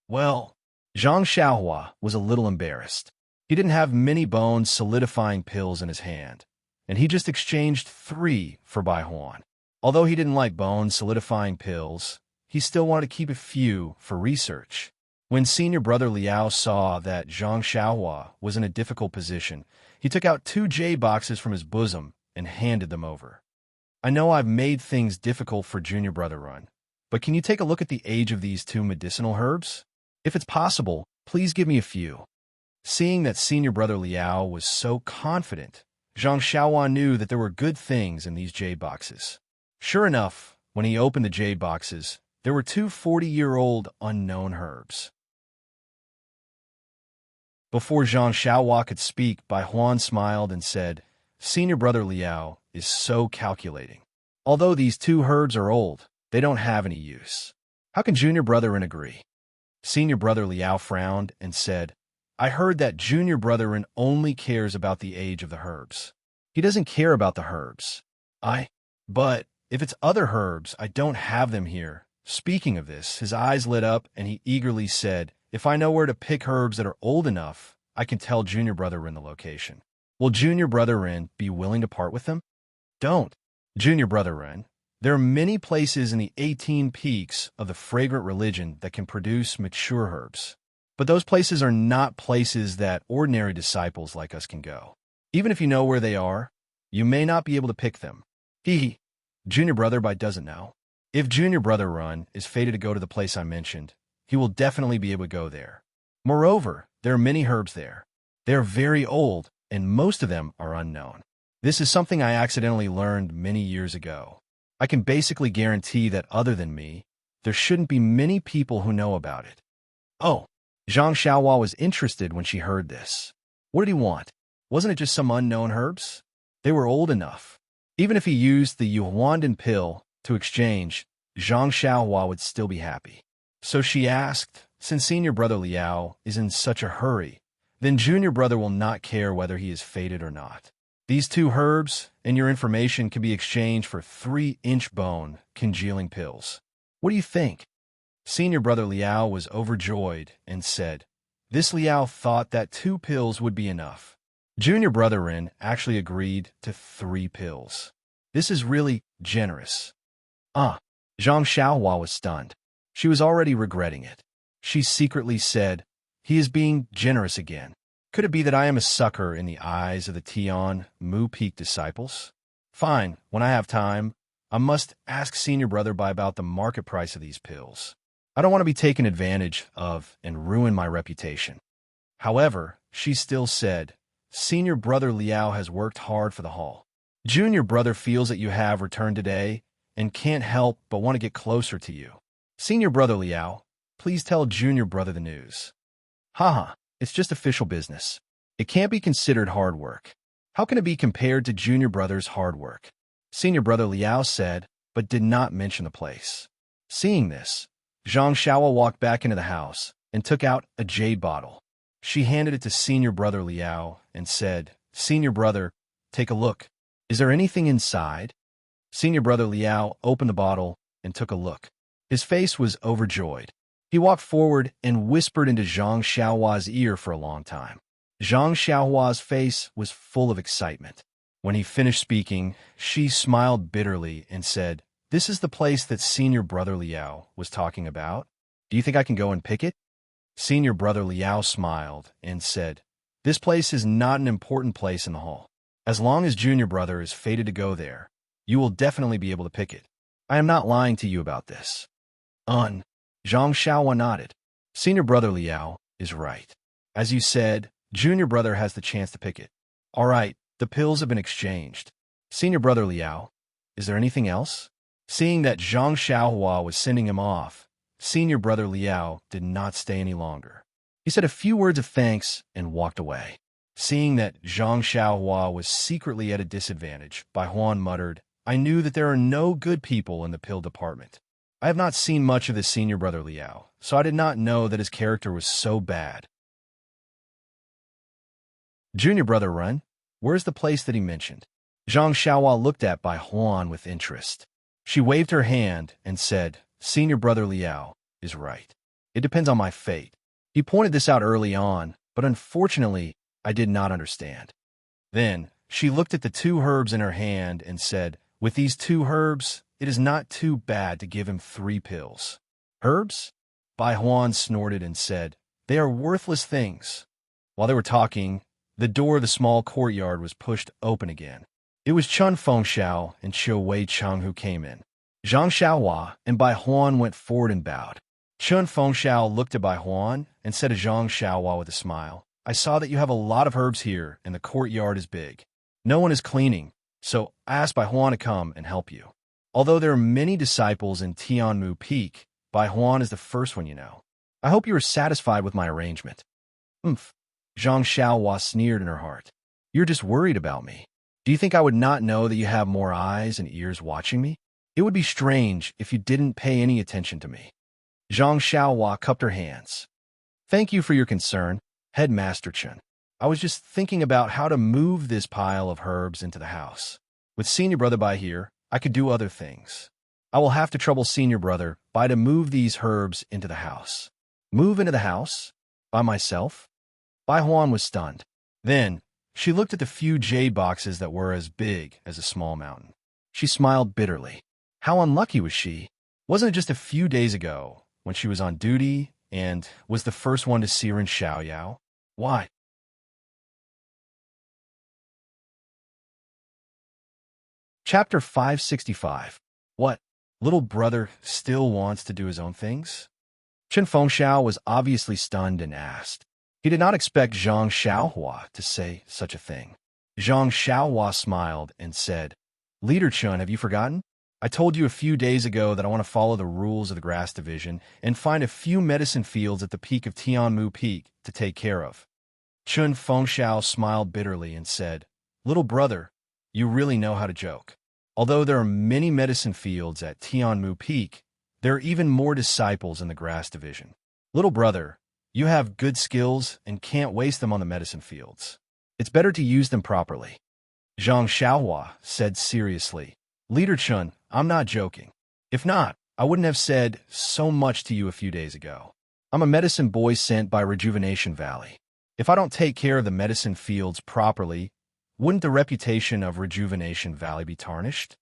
Well, Zhang Xiaohua was a little embarrassed. He didn't have many bone solidifying pills in his hand, and he just exchanged 3 for Bai Huan. Although he didn't like bone solidifying pills, he still wanted to keep a few for research. When senior brother Liao saw that Zhang Xiaohua was in a difficult position, he took out 2 J boxes from his bosom and handed them over. I know I've made things difficult for junior brother Run, but can you take a look at the age of these 2 medicinal herbs? If it's possible, please give me a few. Seeing that senior brother Liao was so confident, Zhang Xiaohua knew that there were good things in these jade boxes. Sure enough, when he opened the jade boxes, there were 2 40-year-old unknown herbs. Before Zhang Xiaohua could speak, Bai Huan smiled and said, Senior brother Liao is so calculating. Although these 2 herbs are old, they don't have any use. How can junior brother Ren agree? Senior brother Liao frowned and said, I heard that junior brother Ren only cares about the age of the herbs. He doesn't care about the herbs. But if it's other herbs, I don't have them here. Speaking of this, his eyes lit up and he eagerly said, if I know where to pick herbs that are old enough, I can tell junior brother Ren the location. Will junior brother Ren be willing to part with them? Don't. Junior brother Ren, there are many places in the 18 peaks of the fragrant religion that can produce mature herbs. But those places are not places that ordinary disciples like us can go. Even if you know where they are, you may not be able to pick them. Junior brother Bai doesn't know. If junior brother Run is fated to go to the place I mentioned, he will definitely be able to go there. Moreover, there are many herbs there. They are very old, and most of them are unknown. This is something I accidentally learned many years ago. I can basically guarantee that other than me, there shouldn't be many people who know about it. Oh, Zhang Xiaohua was interested when she heard this. What did he want? Wasn't it just some unknown herbs? They were old enough. Even if he used the Yuhuandan pill to exchange, Zhang Xiaohua would still be happy. So she asked, since senior brother Liao is in such a hurry, then junior brother will not care whether he is fated or not. These 2 herbs and your information can be exchanged for 3-inch bone congealing pills. What do you think? Senior brother Liao was overjoyed and said, this Liao thought that 2 pills would be enough. Junior brother Ren actually agreed to 3 pills. This is really generous. Zhang Xiaohua was stunned. She was already regretting it. She secretly said, he is being generous again. Could it be that I am a sucker in the eyes of the Tian Mu Peak disciples? Fine, when I have time, I must ask senior brother Bai about the market price of these pills. I don't want to be taken advantage of and ruin my reputation. However, she still said, senior brother Liao has worked hard for the haul. Junior brother feels that you have returned today and can't help but want to get closer to you. Senior brother Liao, please tell junior brother the news. It's just official business. It can't be considered hard work. How can it be compared to junior brother's hard work? Senior brother Liao said, but did not mention the place. Seeing this, Zhang Xiaohua walked back into the house and took out a jade bottle. She handed it to senior brother Liao and said, senior brother, take a look. Is there anything inside? Senior brother Liao opened the bottle and took a look. His face was overjoyed. He walked forward and whispered into Zhang Xiaohua's ear for a long time. Zhang Xiaohua's face was full of excitement. When he finished speaking, she smiled bitterly and said, this is the place that senior brother Liao was talking about? Do you think I can go and pick it? Senior brother Liao smiled and said, this place is not an important place in the hall. As long as junior brother is fated to go there, you will definitely be able to pick it. I am not lying to you about this. Zhang Xiaohua nodded. Senior brother Liao is right. As you said, junior brother has the chance to pick it. All right, the pills have been exchanged. Senior brother Liao, is there anything else? Seeing that Zhang Xiaohua was sending him off, senior brother Liao did not stay any longer. He said a few words of thanks and walked away. Seeing that Zhang Xiaohua was secretly at a disadvantage, Bai Huan muttered, I knew that there are no good people in the pill department. I have not seen much of this senior brother Liao, so I did not know that his character was so bad. Junior brother Ren, where's the place that he mentioned? Zhang Xiaohua looked at Bai Huan with interest. She waved her hand and said, Senior brother Liao is right. It depends on my fate. He pointed this out early on, but unfortunately, I did not understand. Then, she looked at the 2 herbs in her hand and said, with these 2 herbs, it is not too bad to give him 3 pills. Herbs? Bai Huan snorted and said, they are worthless things. While they were talking, the door of the small courtyard was pushed open again. It was Chun Fengxiao and Qiu Wei Cheng who came in. Zhang Xiaohua and Bai Huan went forward and bowed. Chun Fengxiao looked at Bai Huan and said to Zhang Xiaohua with a smile, I saw that you have a lot of herbs here and the courtyard is big. No one is cleaning, so I asked Bai Huan to come and help you. Although there are many disciples in Tianmu Peak, Bai Huan is the first one you know. I hope you are satisfied with my arrangement. Zhang Xiaohua sneered in her heart. You're just worried about me. Do you think I would not know that you have more eyes and ears watching me? It would be strange if you didn't pay any attention to me. Zhang Xiaohua cupped her hands. Thank you for your concern, Headmaster Chen. I was just thinking about how to move this pile of herbs into the house. With Senior Brother Bai here, I could do other things. I will have to trouble Senior Brother Bai to move these herbs into the house. Move into the house? By myself? Bai Huan was stunned. Then, she looked at the few jade boxes that were as big as a small mountain. She smiled bitterly. How unlucky was she? Wasn't it just a few days ago, when she was on duty and was the first one to see her in Xiaoyao? Why? Chapter 565. What? Little brother still wants to do his own things? Chen Fengxiao was obviously stunned and asked. He did not expect Zhang Xiaohua to say such a thing. Zhang Xiaohua smiled and said, Leader Chen, have you forgotten? I told you a few days ago that I want to follow the rules of the Grass Division and find a few medicine fields at the peak of Tianmu Peak to take care of. Chen Fengxiao smiled bitterly and said, Little brother, you really know how to joke. Although there are many medicine fields at Tianmu Peak, there are even more disciples in the Grass Division. Little brother, you have good skills and can't waste them on the medicine fields. It's better to use them properly. Zhang Xiaohua said seriously, Leader Chun, I'm not joking. If not, I wouldn't have said so much to you a few days ago. I'm a medicine boy sent by Rejuvenation Valley. If I don't take care of the medicine fields properly, wouldn't the reputation of Rejuvenation Valley be tarnished?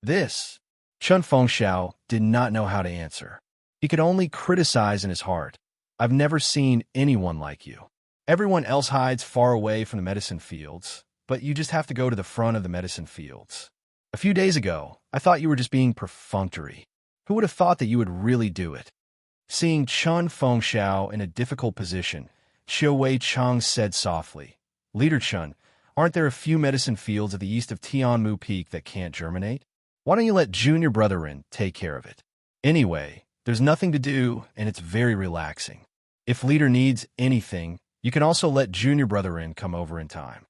This, Chun Fengxiao did not know how to answer. He could only criticize in his heart. I've never seen anyone like you. Everyone else hides far away from the medicine fields, but you just have to go to the front of the medicine fields. A few days ago, I thought you were just being perfunctory. Who would have thought that you would really do it? Seeing Chun Fengxiao in a difficult position, Qiu Wei Cheng said softly, Leader Chun, aren't there a few medicine fields at the east of Tianmu Peak that can't germinate? Why don't you let Junior Brotherin take care of it? Anyway, there's nothing to do, and it's very relaxing. If Leader needs anything, you can also let Junior Brotherin come over in time.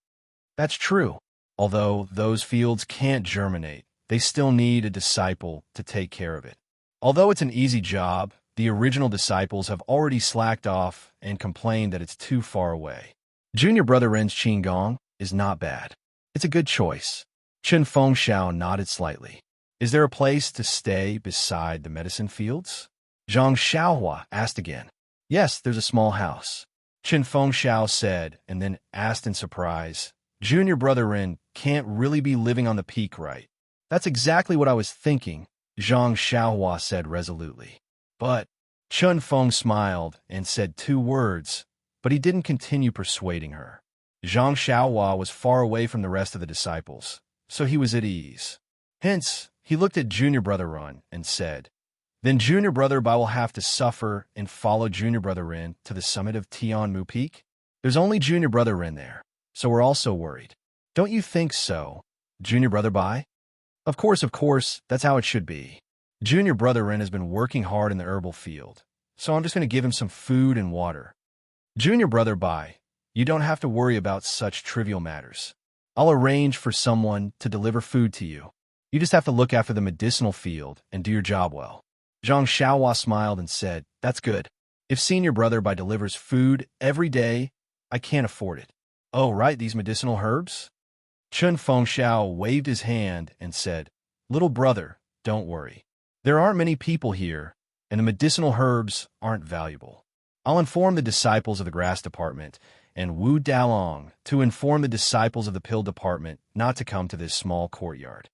That's true. Although those fields can't germinate, they still need a disciple to take care of it. Although it's an easy job, the original disciples have already slacked off and complained that it's too far away. Junior Brother Ren's Qinggong is not bad. It's a good choice. Chen Fengxiao nodded slightly. Is there a place to stay beside the medicine fields? Zhang Xiaohua asked again. Yes, there's a small house. Chen Fengxiao said, and then asked in surprise, Junior Brother Ren can't really be living on the peak, right? That's exactly what I was thinking, Zhang Xiaohua said resolutely. But Chun Feng smiled and said 2 words, but he didn't continue persuading her. Zhang Xiaohua was far away from the rest of the disciples, so he was at ease. Hence, he looked at Junior Brother Run and said, "Then Junior Brother Bai will have to suffer and follow Junior Brother Ren to the summit of Tianmu Peak? There's only Junior Brother Ren there, so we're all so worried. Don't you think so, Junior Brother Bai?" Of course, that's how it should be. Junior Brother Ren has been working hard in the herbal field, so I'm just going to give him some food and water. Junior Brother Bai, you don't have to worry about such trivial matters. I'll arrange for someone to deliver food to you. You just have to look after the medicinal field and do your job well. Zhang Xiaohua smiled and said, "That's good. If Senior Brother Bai delivers food every day, I can't afford it." "Oh, right, these medicinal herbs?" Chun Fengxiao waved his hand and said, "Little brother, don't worry. There aren't many people here, and the medicinal herbs aren't valuable. I'll inform the disciples of the grass department and Wu Dalong to inform the disciples of the pill department not to come to this small courtyard."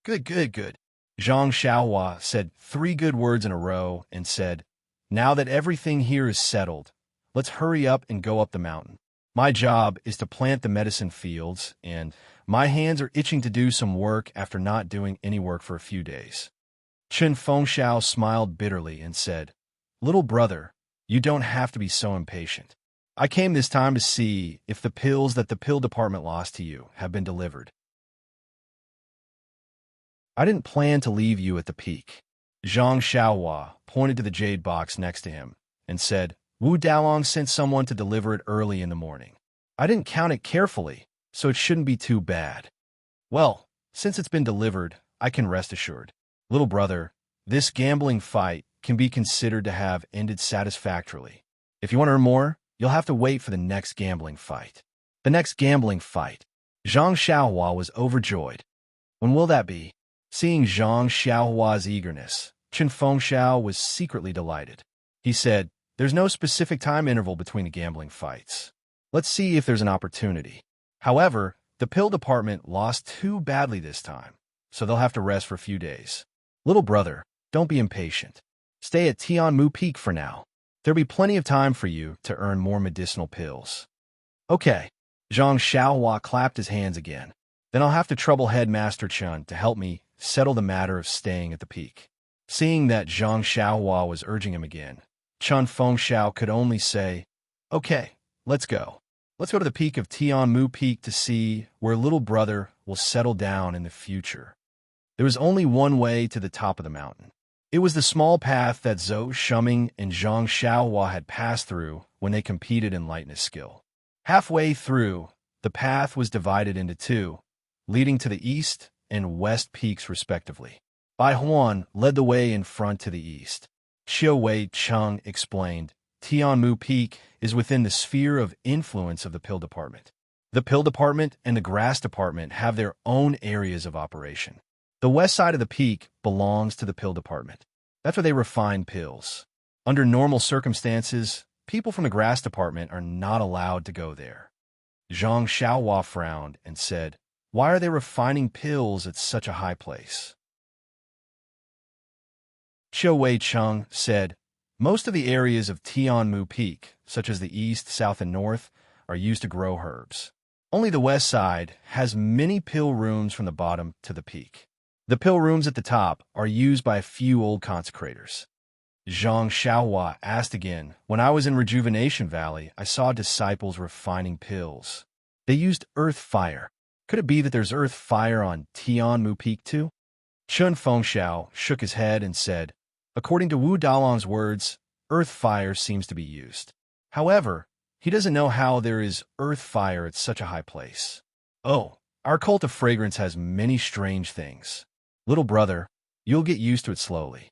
Good. Zhang Xiaohua said 3 good words in a row and said, "Now that everything here is settled, let's hurry up and go up the mountain. My job is to plant the medicine fields, and my hands are itching to do some work after not doing any work for a few days." Chun Fengxiao smiled bitterly and said, "Little brother, you don't have to be so impatient. I came this time to see if the pills that the pill department lost to you have been delivered. I didn't plan to leave you at the peak." Zhang Xiaohua pointed to the jade box next to him and said, "Wu Dalong sent someone to deliver it early in the morning. I didn't count it carefully, so it shouldn't be too bad. Well, since it's been delivered, I can rest assured. Little brother, this gambling fight can be considered to have ended satisfactorily. If you want to earn more, you'll have to wait for the next gambling fight." The next gambling fight. Zhang Xiaohua was overjoyed. When will that be? Seeing Zhang Xiaohua's eagerness, Chun Fengxiao was secretly delighted. He said, "There's no specific time interval between the gambling fights. Let's see if there's an opportunity. However, the pill department lost too badly this time, so they'll have to rest for a few days. Little brother, don't be impatient. Stay at Tianmu Peak for now. There'll be plenty of time for you to earn more medicinal pills." "Okay." Zhang Xiaohua clapped his hands again. "Then I'll have to trouble Headmaster Chun to help me settle the matter of staying at the peak." Seeing that Zhang Xiaohua was urging him again, Chun Fengxiao could only say, "Okay, let's go. Let's go to the peak of Tianmu Peak to see where little brother will settle down in the future." There was only one way to the top of the mountain. It was the small path that Zhou Shuming and Zhang Xiaohua had passed through when they competed in lightness skill. Halfway through, the path was divided into 2, leading to the east and west peaks respectively. Bai Huan led the way in front to the east. Xiu Wei Cheng explained, "Tianmu Peak is within the sphere of influence of the pill department. The pill department and the grass department have their own areas of operation. The west side of the peak belongs to the pill department. That's where they refine pills. Under normal circumstances, people from the grass department are not allowed to go there." Zhang Xiaohua frowned and said, "Why are they refining pills at such a high place?" Xiu Wei Cheng said, "Most of the areas of Tianmu Peak, such as the east, south, and north, are used to grow herbs. Only the west side has many pill rooms from the bottom to the peak. The pill rooms at the top are used by a few old consecrators." Zhang Xiaohua asked again, "When I was in Rejuvenation Valley, I saw disciples refining pills. They used earth fire. Could it be that there's earth fire on Tianmu Peak too?" Chun Fengxiao shook his head and said, "According to Wu Dalong's words, earth fire seems to be used. However, he doesn't know how there is earth fire at such a high place. Oh, our cult of fragrance has many strange things. Little brother, you'll get used to it slowly."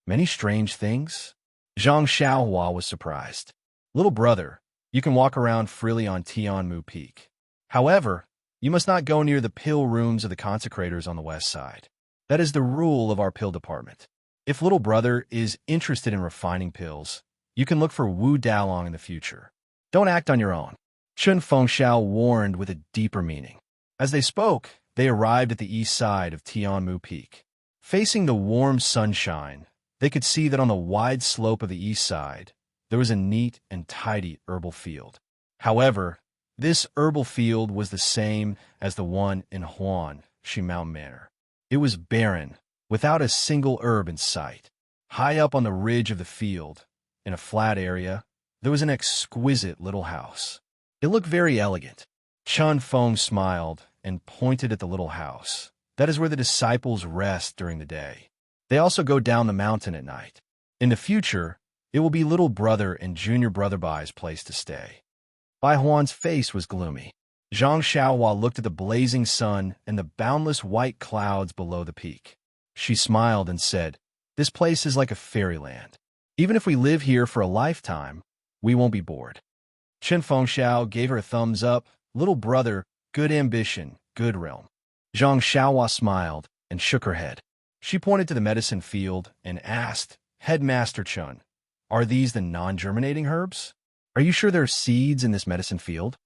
Many strange things? Zhang Xiaohua was surprised. "Little brother, you can walk around freely on Tianmu Peak. However, you must not go near the pill rooms of the consecrators on the west side. That is the rule of our pill department. If little brother is interested in refining pills, you can look for Wu Dalong in the future. Don't act on your own." Chun Fengxiao warned with a deeper meaning. As they spoke, they arrived at the east side of Tianmu Peak. Facing the warm sunshine, They could see that on the wide slope of the east side, there was a neat and tidy herbal field. However, this herbal field was the same as the one in Huan Shi Mountain Manor. It was barren, without a single herb in sight. High up on the ridge of the field, in a flat area, there was an exquisite little house. It looked very elegant. Chun Feng smiled and pointed at the little house. That is where the disciples rest during the day. They also go down the mountain at night. In the future, it will be little brother and junior brother Bai's place to stay. Bai Huan's face was gloomy. Zhang Xiaohua looked at the blazing sun and the boundless white clouds below the peak. She smiled and said, "This place is like a fairyland. Even if we live here for a lifetime, we won't be bored." Chen Fengxiao gave her a thumbs up. "Little brother, good ambition, good realm." Zhang Xiaohua smiled and shook her head. She pointed to the medicine field and asked, "Headmaster Chun, are these the non-germinating herbs? Are you sure there are seeds in this medicine field?"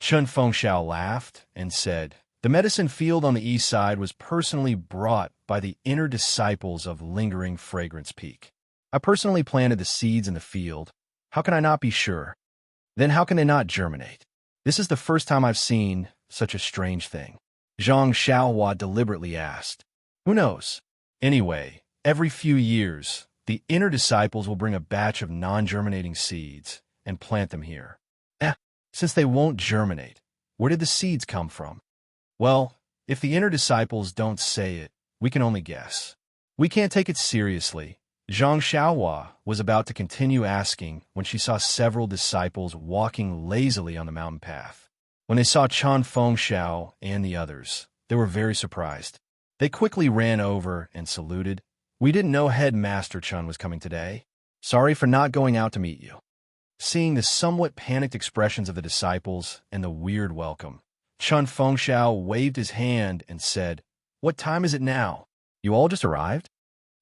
Chun Fengxiao laughed and said, "The medicine field on the east side was personally brought by the inner disciples of Lingering Fragrance Peak. I personally planted the seeds in the field. How can I not be sure? Then how can they not germinate? This is the first time I've seen such a strange thing." Zhang Xiaohua deliberately asked, "Who knows? Anyway, every few years, the inner disciples will bring a batch of non-germinating seeds and plant them here. Since they won't germinate, where did the seeds come from? Well, if the inner disciples don't say it, we can only guess. We can't take it seriously." Zhang Xiaohua was about to continue asking when she saw several disciples walking lazily on the mountain path. When they saw Chun Fengxiao and the others, they were very surprised. They quickly ran over and saluted. "We didn't know Headmaster Chun was coming today. Sorry for not going out to meet you." Seeing the somewhat panicked expressions of the disciples and the weird welcome, Chun Fengxiao waved his hand and said, "What time is it now? You all just arrived?"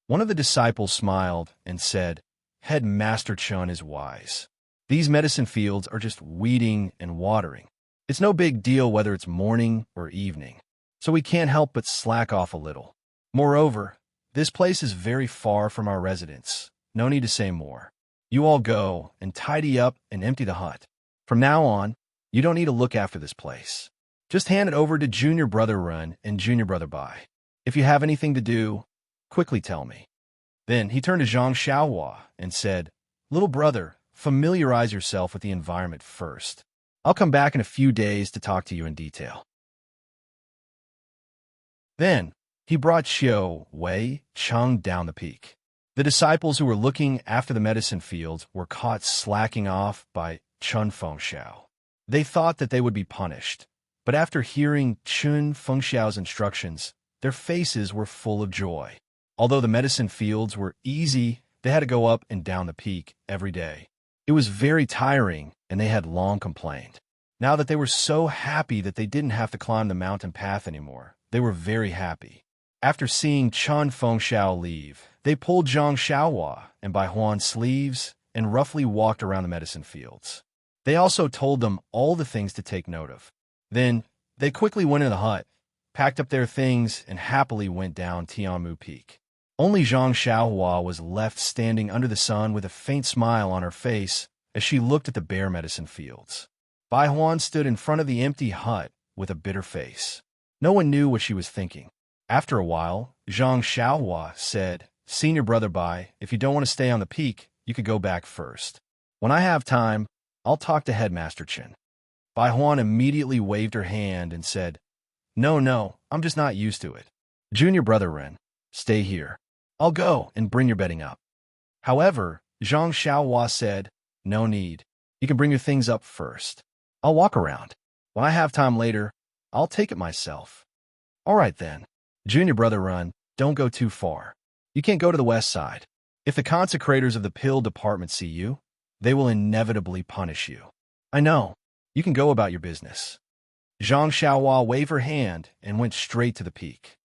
One of the disciples smiled and said, "Headmaster Chun is wise. These medicine fields are just weeding and watering. It's no big deal whether it's morning or evening, so we can't help but slack off a little. Moreover, this place is very far from our residence. No need to say more. You all go and tidy up and empty the hut. From now on, you don't need to look after this place. Just hand it over to Junior Brother Run and Junior Brother Bai. If you have anything to do, quickly tell me." Then he turned to Zhang Xiaohua and said, "Little brother, familiarize yourself with the environment first. I'll come back in a few days to talk to you in detail." Then he brought Xiao Wei Cheng down the peak. The disciples who were looking after the medicine fields were caught slacking off by Chun Fengxiao. They thought that they would be punished, but after hearing Chun Fengxiao's instructions, their faces were full of joy. Although the medicine fields were easy, they had to go up and down the peak every day. It was very tiring, and they had long complained. Now that they were so happy that they didn't have to climb the mountain path anymore, they were very happy. After seeing Chun Fengxiao leave, they pulled Zhang Xiaohua and Bai Huan's sleeves and roughly walked around the medicine fields. They also told them all the things to take note of. Then they quickly went in the hut, packed up their things, and happily went down Tianmu Peak. Only Zhang Xiaohua was left standing under the sun with a faint smile on her face as she looked at the bare medicine fields. Bai Huan stood in front of the empty hut with a bitter face. No one knew what she was thinking. After a while, Zhang Xiaohua said, "Senior Brother Bai, if you don't want to stay on the peak, you could go back first. When I have time, I'll talk to Headmaster Chen." Bai Huan immediately waved her hand and said, No, I'm just not used to it. Junior Brother Ren, stay here. I'll go and bring your bedding up." However, Zhang Xiaohua said, "No need. You can bring your things up first. I'll walk around. When I have time later, I'll take it myself." "All right then. Junior Brother Run, don't go too far. You can't go to the west side. If the consecrators of the pill department see you, they will inevitably punish you." "I know. You can go about your business." Zhang Xiaohua waved her hand and went straight to the peak.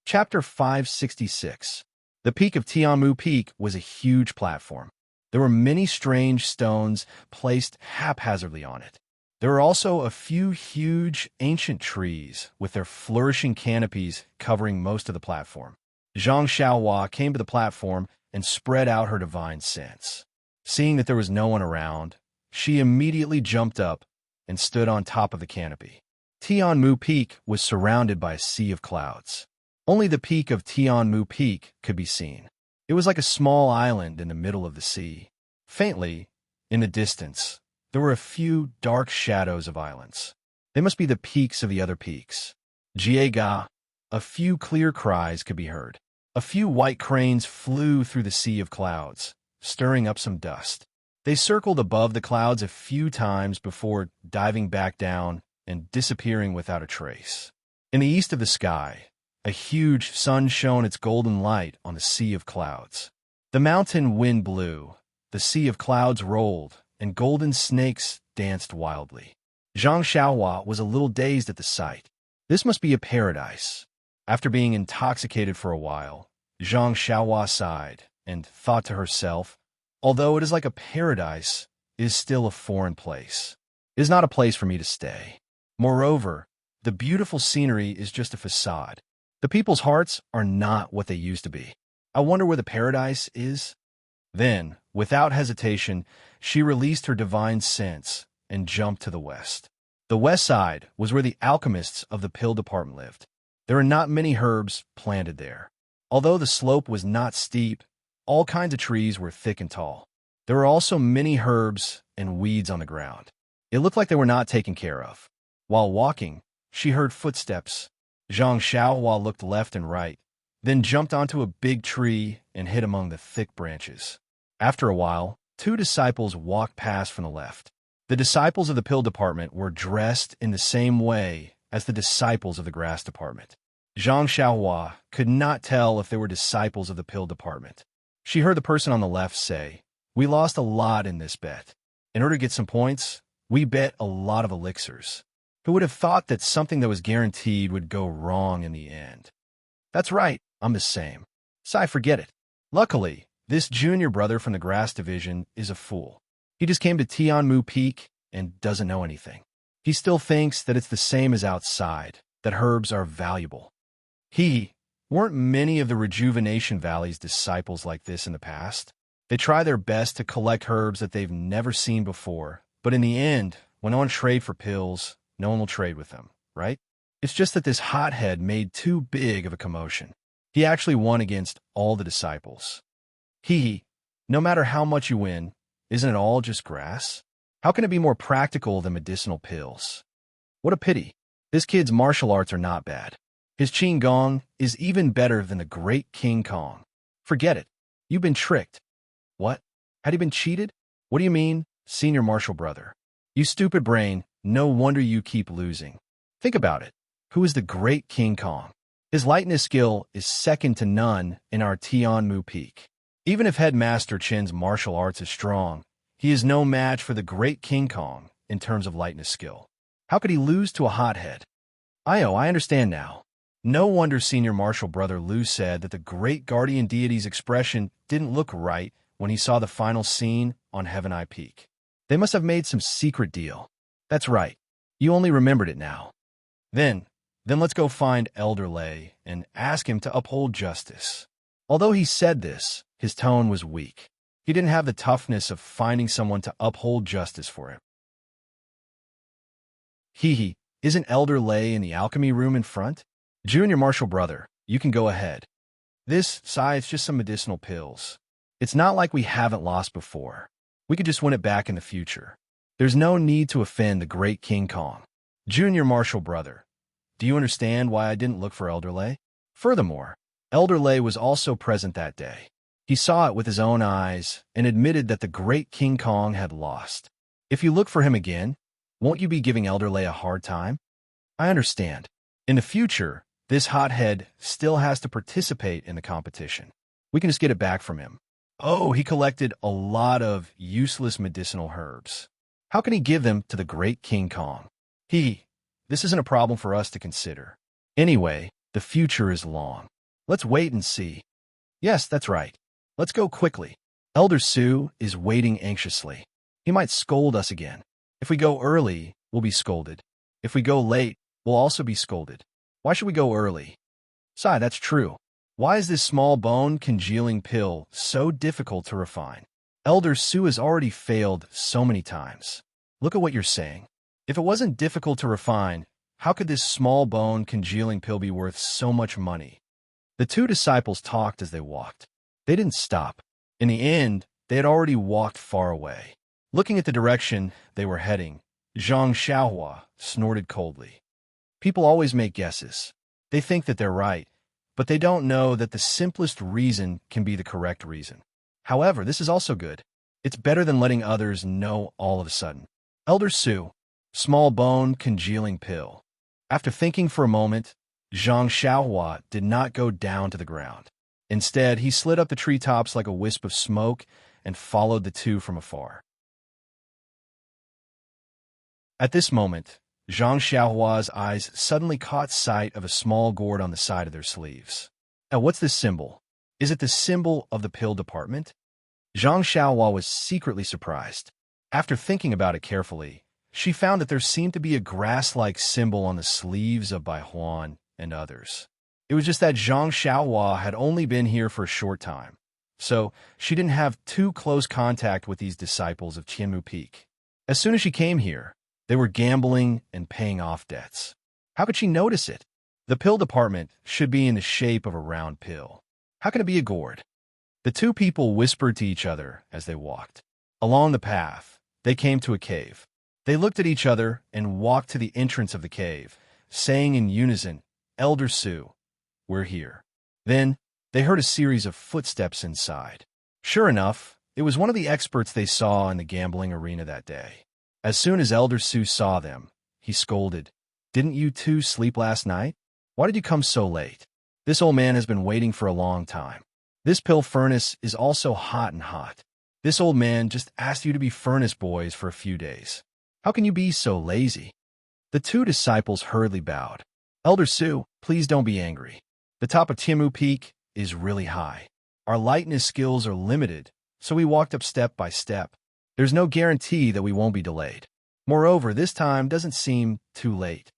Chapter 566. The peak of Tianmu Peak was a huge platform. There were many strange stones placed haphazardly on it. There were also a few huge, ancient trees with their flourishing canopies covering most of the platform. Zhang Xiaohua came to the platform and spread out her divine sense. Seeing that there was no one around, she immediately jumped up and stood on top of the canopy. Tianmu Peak was surrounded by a sea of clouds. Only the peak of Tianmu Peak could be seen. It was like a small island in the middle of the sea. Faintly, in the distance, there were a few dark shadows of islands. They must be the peaks of the other peaks. Jiega, a few clear cries could be heard. A few white cranes flew through the sea of clouds, stirring up some dust. They circled above the clouds a few times before diving back down and disappearing without a trace. In the east of the sky, a huge sun shone its golden light on the sea of clouds. The mountain wind blew, the sea of clouds rolled, and golden snakes danced wildly. Zhang Xiaohua was a little dazed at the sight. This must be a paradise. After being intoxicated for a while, Zhang Xiaohua sighed and thought to herself, although it is like a paradise, it is still a foreign place. It is not a place for me to stay. Moreover, the beautiful scenery is just a facade. The people's hearts are not what they used to be. I wonder where the paradise is? Then, without hesitation, she released her divine sense and jumped to the west. The west side was where the alchemists of the pill department lived. There are not many herbs planted there. Although the slope was not steep, all kinds of trees were thick and tall. There were also many herbs and weeds on the ground. It looked like they were not taken care of. While walking, she heard footsteps. Zhang Xiaohua looked left and right, then jumped onto a big tree and hid among the thick branches. After a while, two disciples walked past from the left. The disciples of the pill department were dressed in the same way as the disciples of the grass department. Zhang Xiaohua could not tell if they were disciples of the pill department. She heard the person on the left say, "We lost a lot in this bet. In order to get some points, we bet a lot of elixirs." Who would have thought that something that was guaranteed would go wrong in the end? That's right, I'm the same. Sai, forget it. Luckily, this junior brother from the grass division is a fool. He just came to Tianmu Peak and doesn't know anything. He still thinks that it's the same as outside, that herbs are valuable. Weren't many of the Rejuvenation Valley's disciples like this in the past? They try their best to collect herbs that they've never seen before, but in the end, when no one trade for pills, no one will trade with them, right? It's just that this hothead made too big of a commotion. He actually won against all the disciples. No matter how much you win, isn't it all just grass? How can it be more practical than medicinal pills? What a pity. This kid's martial arts are not bad. His Qigong is even better than the great King Kong. Forget it. You've been tricked. What? Had he been cheated? What do you mean, senior martial brother? You stupid brain, no wonder you keep losing. Think about it. Who is the great King Kong? His lightness skill is second to none in our Tianmu Peak. Even if Headmaster Chen's martial arts is strong, he is no match for the great King Kong in terms of lightness skill. How could he lose to a hothead? I understand now. No wonder senior martial brother Liu said that the great guardian deity's expression didn't look right when he saw the final scene on Heaven Eye Peak. They must have made some secret deal. That's right. You only remembered it now. Then let's go find Elder Lei and ask him to uphold justice. Although he said this, his tone was weak. He didn't have the toughness of finding someone to uphold justice for him. Isn't Elder Lei in the alchemy room in front? Junior martial brother, you can go ahead. It's just some medicinal pills. It's not like we haven't lost before. We could just win it back in the future. There's no need to offend the great King Kong. Junior martial brother, do you understand why I didn't look for Elder Lei? Furthermore, Elder Lei was also present that day. He saw it with his own eyes and admitted that the great King Kong had lost. If you look for him again, won't you be giving Elder Lei a hard time? I understand. In the future, this hothead still has to participate in the competition. We can just get it back from him. Oh, he collected a lot of useless medicinal herbs. How can he give them to the great King Kong? This isn't a problem for us to consider. Anyway, the future is long. Let's wait and see. Yes, that's right. Let's go quickly. Elder Su is waiting anxiously. He might scold us again. If we go early, we'll be scolded. If we go late, we'll also be scolded. Why should we go early? Sai, that's true. Why is this small bone congealing pill so difficult to refine? Elder Su has already failed so many times. Look at what you're saying. If it wasn't difficult to refine, how could this small bone congealing pill be worth so much money? The two disciples talked as they walked. They didn't stop. In the end, they had already walked far away. Looking at the direction they were heading, Zhang Xiaohua snorted coldly. People always make guesses. They think that they're right, but they don't know that the simplest reason can be the correct reason. However, this is also good. It's better than letting others know all of a sudden. Elder Su, small bone congealing pill. After thinking for a moment, Zhang Xiaohua did not go down to the ground. Instead, he slid up the treetops like a wisp of smoke and followed the two from afar. At this moment, Zhang Xiaohua's eyes suddenly caught sight of a small gourd on the side of their sleeves. Now, what's this symbol? Is it the symbol of the pill department? Zhang Xiaohua was secretly surprised. After thinking about it carefully, she found that there seemed to be a grass-like symbol on the sleeves of Bai Huan and others. It was just that Zhang Xiaohua had only been here for a short time, so she didn't have too close contact with these disciples of Tianmu Peak. As soon as she came here, they were gambling and paying off debts. How could she notice it? The pill department should be in the shape of a round pill. How can it be a gourd? The two people whispered to each other as they walked. Along the path, they came to a cave. They looked at each other and walked to the entrance of the cave, saying in unison, "Elder Su, we're here." Then, they heard a series of footsteps inside. Sure enough, it was one of the experts they saw in the gambling arena that day. As soon as Elder Su saw them, he scolded, "Didn't you two sleep last night? Why did you come so late? This old man has been waiting for a long time. This pill furnace is also hot and hot. This old man just asked you to be furnace boys for a few days. How can you be so lazy?" The two disciples hurriedly bowed. "Elder Su, please don't be angry. The top of Tianmu Peak is really high. Our lightness skills are limited, so we walked up step by step. There's no guarantee that we won't be delayed. Moreover, this time doesn't seem too late.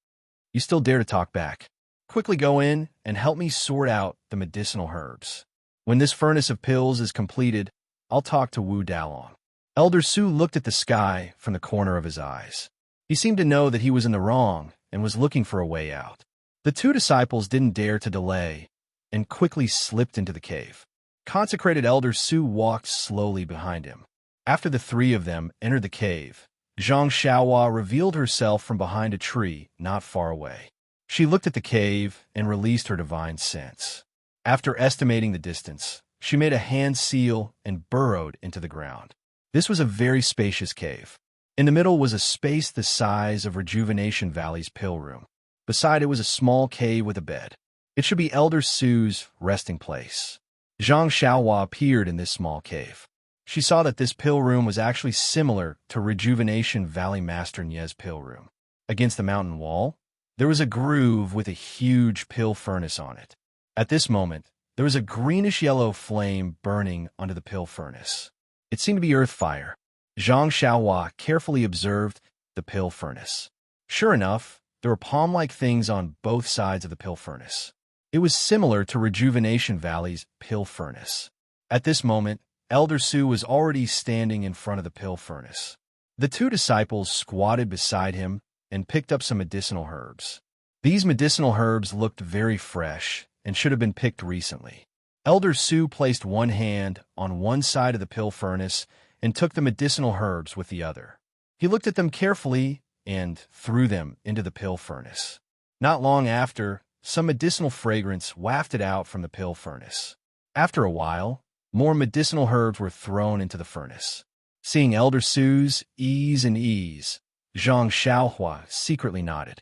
You still dare to talk back. Quickly go in and help me sort out the medicinal herbs. When this furnace of pills is completed, I'll talk to Wu Dalong." Elder Su looked at the sky from the corner of his eyes. He seemed to know that he was in the wrong and was looking for a way out. The two disciples didn't dare to delay and quickly slipped into the cave. Consecrated Elder Su walked slowly behind him. After the three of them entered the cave, Zhang Xiaohua revealed herself from behind a tree not far away. She looked at the cave and released her divine sense. After estimating the distance, she made a hand seal and burrowed into the ground. This was a very spacious cave. In the middle was a space the size of Rejuvenation Valley's pill room. Beside it was a small cave with a bed. It should be Elder Su's resting place. Zhang Xiaohua appeared in this small cave. She saw that this pill room was actually similar to Rejuvenation Valley Master Nie's pill room. Against the mountain wall, there was a groove with a huge pill furnace on it. At this moment, there was a greenish-yellow flame burning under the pill furnace. It seemed to be earth fire. Zhang Xiaohua carefully observed the pill furnace. Sure enough, there were palm-like things on both sides of the pill furnace. It was similar to Rejuvenation Valley's pill furnace. At this moment, Elder Su was already standing in front of the pill furnace. The two disciples squatted beside him and picked up some medicinal herbs. These medicinal herbs looked very fresh and should have been picked recently. Elder Su placed one hand on one side of the pill furnace and took the medicinal herbs with the other. He looked at them carefully and threw them into the pill furnace. Not long after, some medicinal fragrance wafted out from the pill furnace. After a while, more medicinal herbs were thrown into the furnace. Seeing Elder Su's ease, Zhang Xiaohua secretly nodded.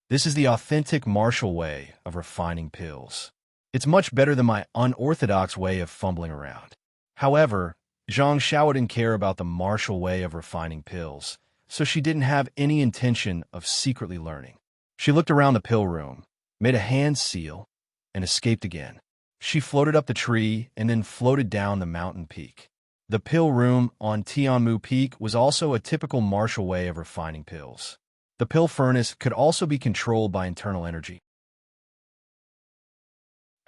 This is the authentic martial way of refining pills. It's much better than my unorthodox way of fumbling around. However, Zhang Xiaohua didn't care about the martial way of refining pills, so she didn't have any intention of secretly learning. She looked around the pill room, made a hand seal, and escaped again. She floated up the tree and then floated down the mountain peak. The pill room on Tianmu Peak was also a typical martial way of refining pills. The pill furnace could also be controlled by internal energy.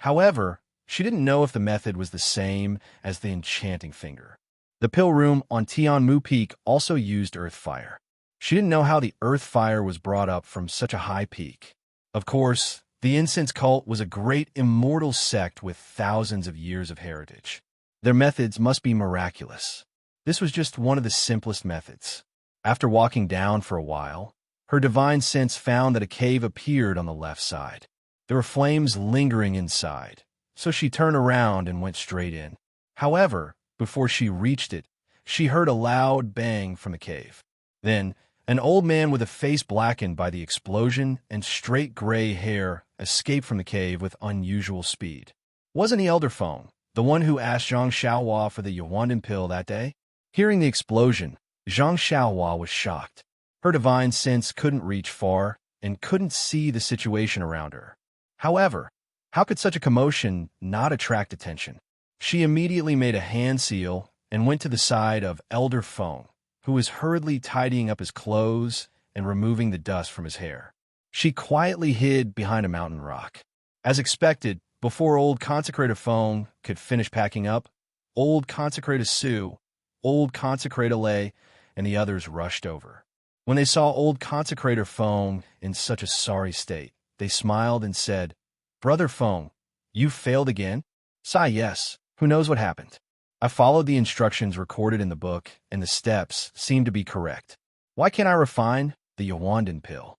However, she didn't know if the method was the same as the enchanting finger. The pill room on Tianmu Peak also used earth fire. She didn't know how the earth fire was brought up from such a high peak. Of course, the incense cult was a great immortal sect with thousands of years of heritage. Their methods must be miraculous. This was just one of the simplest methods. After walking down for a while, her divine sense found that a cave appeared on the left side. There were flames lingering inside, so she turned around and went straight in. However, before she reached it, she heard a loud bang from the cave. Then, an old man with a face blackened by the explosion and straight gray hair escaped from the cave with unusual speed. Wasn't he Elder Feng, the one who asked Zhang Xiaohua for the Yuandan pill that day? Hearing the explosion, Zhang Xiaohua was shocked. Her divine sense couldn't reach far and couldn't see the situation around her. However, how could such a commotion not attract attention? She immediately made a hand seal and went to the side of Elder Feng, who was hurriedly tidying up his clothes and removing the dust from his hair. She quietly hid behind a mountain rock. As expected, before old Consecrator Feng could finish packing up, old Consecrator Su, old Consecrator Lei, and the others rushed over. When they saw old Consecrator Feng in such a sorry state, they smiled and said, "Brother Feng, you failed again?" "Sigh, yes. Who knows what happened? I followed the instructions recorded in the book, and the steps seem to be correct. Why can't I refine the Yuandan pill?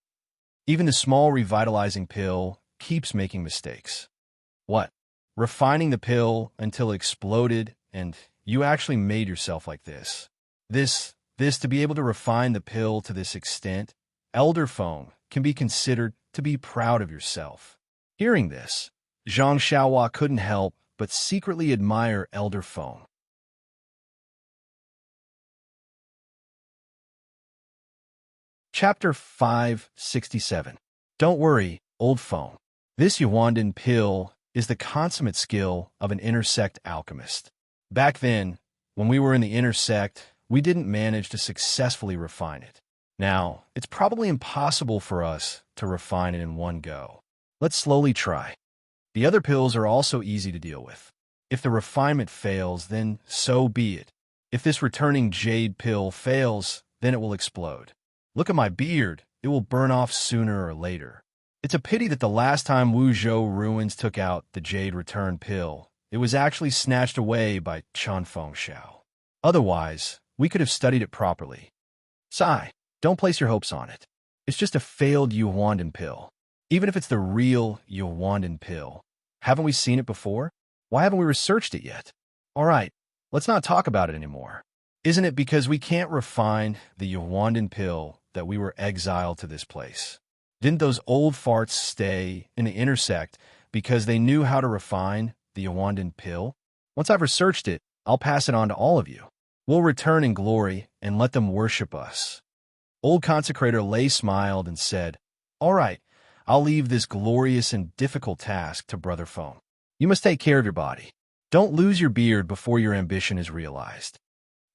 Even the small revitalizing pill keeps making mistakes." "What? Refining the pill until it exploded, and you actually made yourself like this? This to be able to refine the pill to this extent? Elder Feng can be considered to be proud of yourself." Hearing this, Zhang Xiaohua couldn't help but secretly admire Elder Feng. Chapter 567. Don't worry, old Feng. This Yuandan pill is the consummate skill of an intersect alchemist. Back then, when we were in the intersect, we didn't manage to successfully refine it. Now, it's probably impossible for us to refine it in one go. Let's slowly try. The other pills are also easy to deal with. If the refinement fails, then so be it. If this returning jade pill fails, then it will explode. Look at my beard. It will burn off sooner or later. It's a pity that the last time Wuzhou ruins took out the jade return pill, it was actually snatched away by Chan Fengxiao. Otherwise, we could have studied it properly. Sigh, don't place your hopes on it. It's just a failed Yuandan pill. Even if it's the real Yuandan pill, haven't we seen it before? Why haven't we researched it yet? All right, let's not talk about it anymore. Isn't it because we can't refine the Yuandan pill that we were exiled to this place? Didn't those old farts stay in the intersect because they knew how to refine the Yuandan pill? Once I've researched it, I'll pass it on to all of you. We'll return in glory and let them worship us. Old Consecrator Lei smiled and said, "All right, I'll leave this glorious and difficult task to Brother Feng. You must take care of your body. Don't lose your beard before your ambition is realized."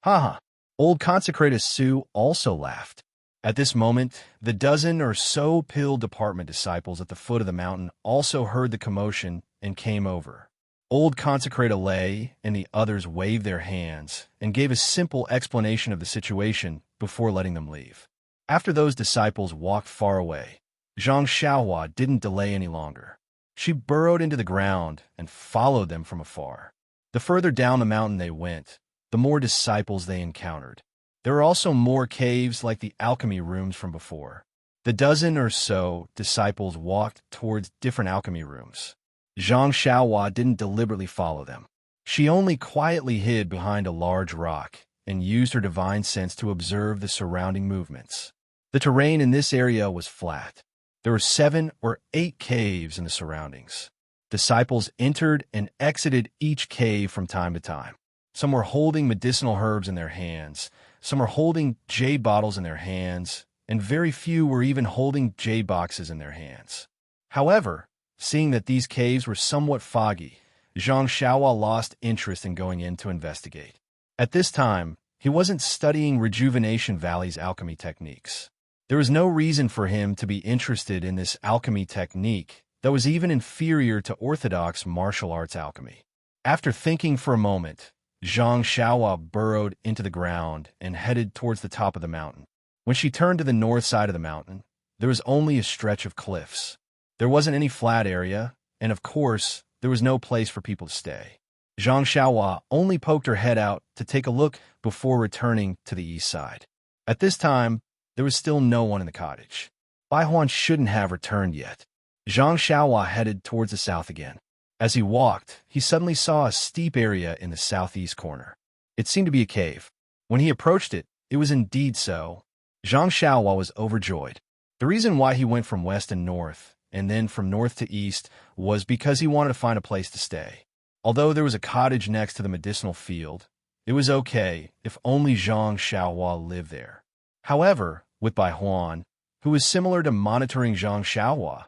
Haha. Old Consecrator Su also laughed. At this moment, the dozen or so pill department disciples at the foot of the mountain also heard the commotion and came over. Old Consecrator Lei and the others waved their hands and gave a simple explanation of the situation before letting them leave. After those disciples walked far away, Zhang Xiaohua didn't delay any longer. She burrowed into the ground and followed them from afar. The further down the mountain they went, the more disciples they encountered. There were also more caves like the alchemy rooms from before. The dozen or so disciples walked towards different alchemy rooms. Zhang Xiaohua didn't deliberately follow them. She only quietly hid behind a large rock and used her divine sense to observe the surrounding movements. The terrain in this area was flat. There were 7 or 8 caves in the surroundings. Disciples entered and exited each cave from time to time. Some were holding medicinal herbs in their hands, some were holding jade bottles in their hands, and very few were even holding jade boxes in their hands. However, seeing that these caves were somewhat foggy, Zhang Xiaohua lost interest in going in to investigate. At this time, he wasn't studying Rejuvenation Valley's alchemy techniques. There was no reason for him to be interested in this alchemy technique that was even inferior to orthodox martial arts alchemy. After thinking for a moment, Zhang Xiaohua burrowed into the ground and headed towards the top of the mountain. When she turned to the north side of the mountain, there was only a stretch of cliffs. There wasn't any flat area, and of course, there was no place for people to stay. Zhang Xiaohua only poked her head out to take a look before returning to the east side. At this time, there was still no one in the cottage. Bai Huan shouldn't have returned yet. Zhang Xiaohua headed towards the south again. As he walked, he suddenly saw a steep area in the southeast corner. It seemed to be a cave. When he approached it, it was indeed so. Zhang Xiaohua was overjoyed. The reason why he went from west and north, and then from north to east, was because he wanted to find a place to stay. Although there was a cottage next to the medicinal field, it was okay if only Zhang Xiaohua lived there. However, with Bai Huan, who was similar to monitoring Zhang Xiaohua,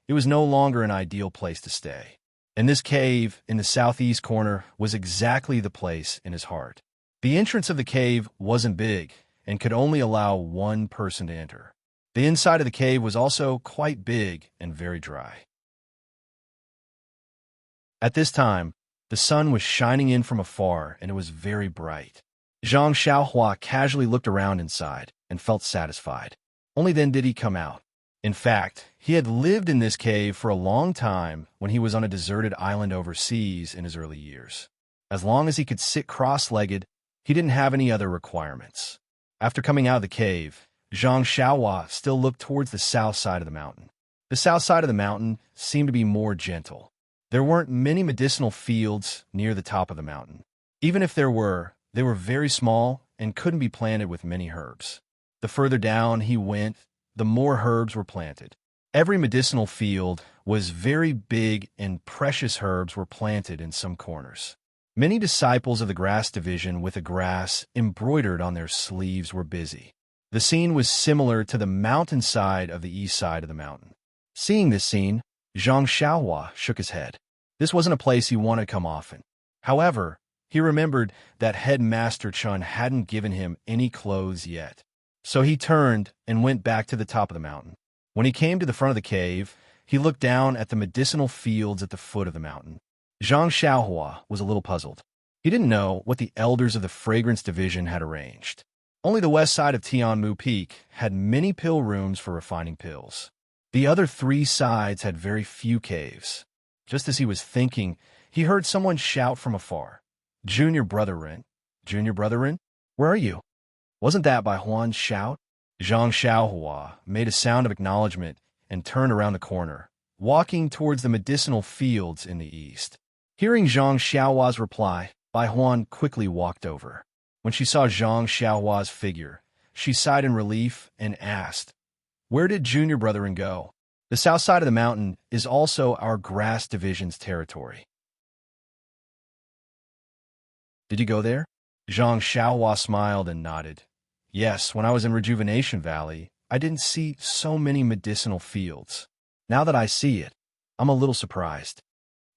it was no longer an ideal place to stay. And this cave in the southeast corner was exactly the place in his heart. The entrance of the cave wasn't big and could only allow one person to enter. The inside of the cave was also quite big and very dry. At this time, the sun was shining in from afar and it was very bright. Zhang Xiaohua casually looked around inside and felt satisfied. Only then did he come out. In fact, he had lived in this cave for a long time when he was on a deserted island overseas in his early years. As long as he could sit cross-legged, he didn't have any other requirements. After coming out of the cave, Zhang Xiaohua still looked towards the south side of the mountain. The south side of the mountain seemed to be more gentle. There weren't many medicinal fields near the top of the mountain. Even if there were, they were very small and couldn't be planted with many herbs. The further down he went, the more herbs were planted. Every medicinal field was very big and precious herbs were planted in some corners. Many disciples of the grass division with a grass embroidered on their sleeves were busy. The scene was similar to the mountainside of the east side of the mountain. Seeing this scene, Zhang Xiaohua shook his head. This wasn't a place he wanted to come often. However, he remembered that Headmaster Chun hadn't given him any clothes yet. So he turned and went back to the top of the mountain. When he came to the front of the cave, he looked down at the medicinal fields at the foot of the mountain. Zhang Xiaohua was a little puzzled. He didn't know what the elders of the Fragrance Division had arranged. Only the west side of Tianmu Peak had many pill rooms for refining pills. The other three sides had very few caves. Just as he was thinking, he heard someone shout from afar. Junior Brother Ren. Junior Brother Ren? Where are you? Wasn't that Bai Huan's shout? Zhang Xiaohua made a sound of acknowledgement and turned around the corner, walking towards the medicinal fields in the east. Hearing Zhang Xiaohua's reply, Bai Huan quickly walked over. When she saw Zhang Xiaohua's figure, she sighed in relief and asked, "Where did Junior Brethren go?" The south side of the mountain is also our grass division's territory. Did you go there? Zhang Xiaohua smiled and nodded. Yes, when I was in Rejuvenation Valley, I didn't see so many medicinal fields. Now that I see it, I'm a little surprised.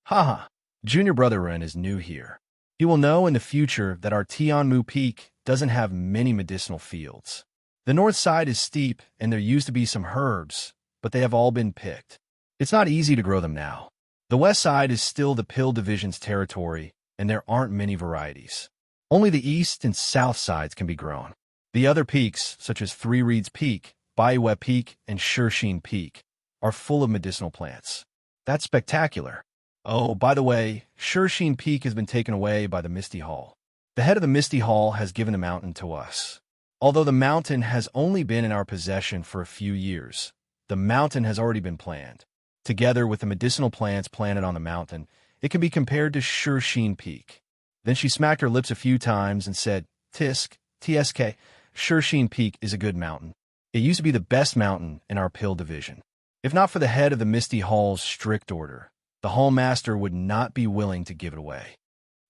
Haha, Junior Brother Ren is new here. He will know in the future that our Tianmu Peak doesn't have many medicinal fields. The north side is steep and there used to be some herbs, but they have all been picked. It's not easy to grow them now. The west side is still the Pill Division's territory, and there aren't many varieties. Only the east and south sides can be grown. The other peaks, such as Three Reeds Peak, Baiwe Peak, and Shirxin Peak, are full of medicinal plants. That's spectacular. Oh, by the way, Shirxin Peak has been taken away by the Misty Hall. The head of the Misty Hall has given the mountain to us. Although the mountain has only been in our possession for a few years, the mountain has already been planned. Together with the medicinal plants planted on the mountain, it can be compared to Shirxin Peak. Then she smacked her lips a few times and said, TSK, Shirxin Peak is a good mountain. It used to be the best mountain in our Pill Division. If not for the head of the Misty Hall's strict order, the Hall Master would not be willing to give it away.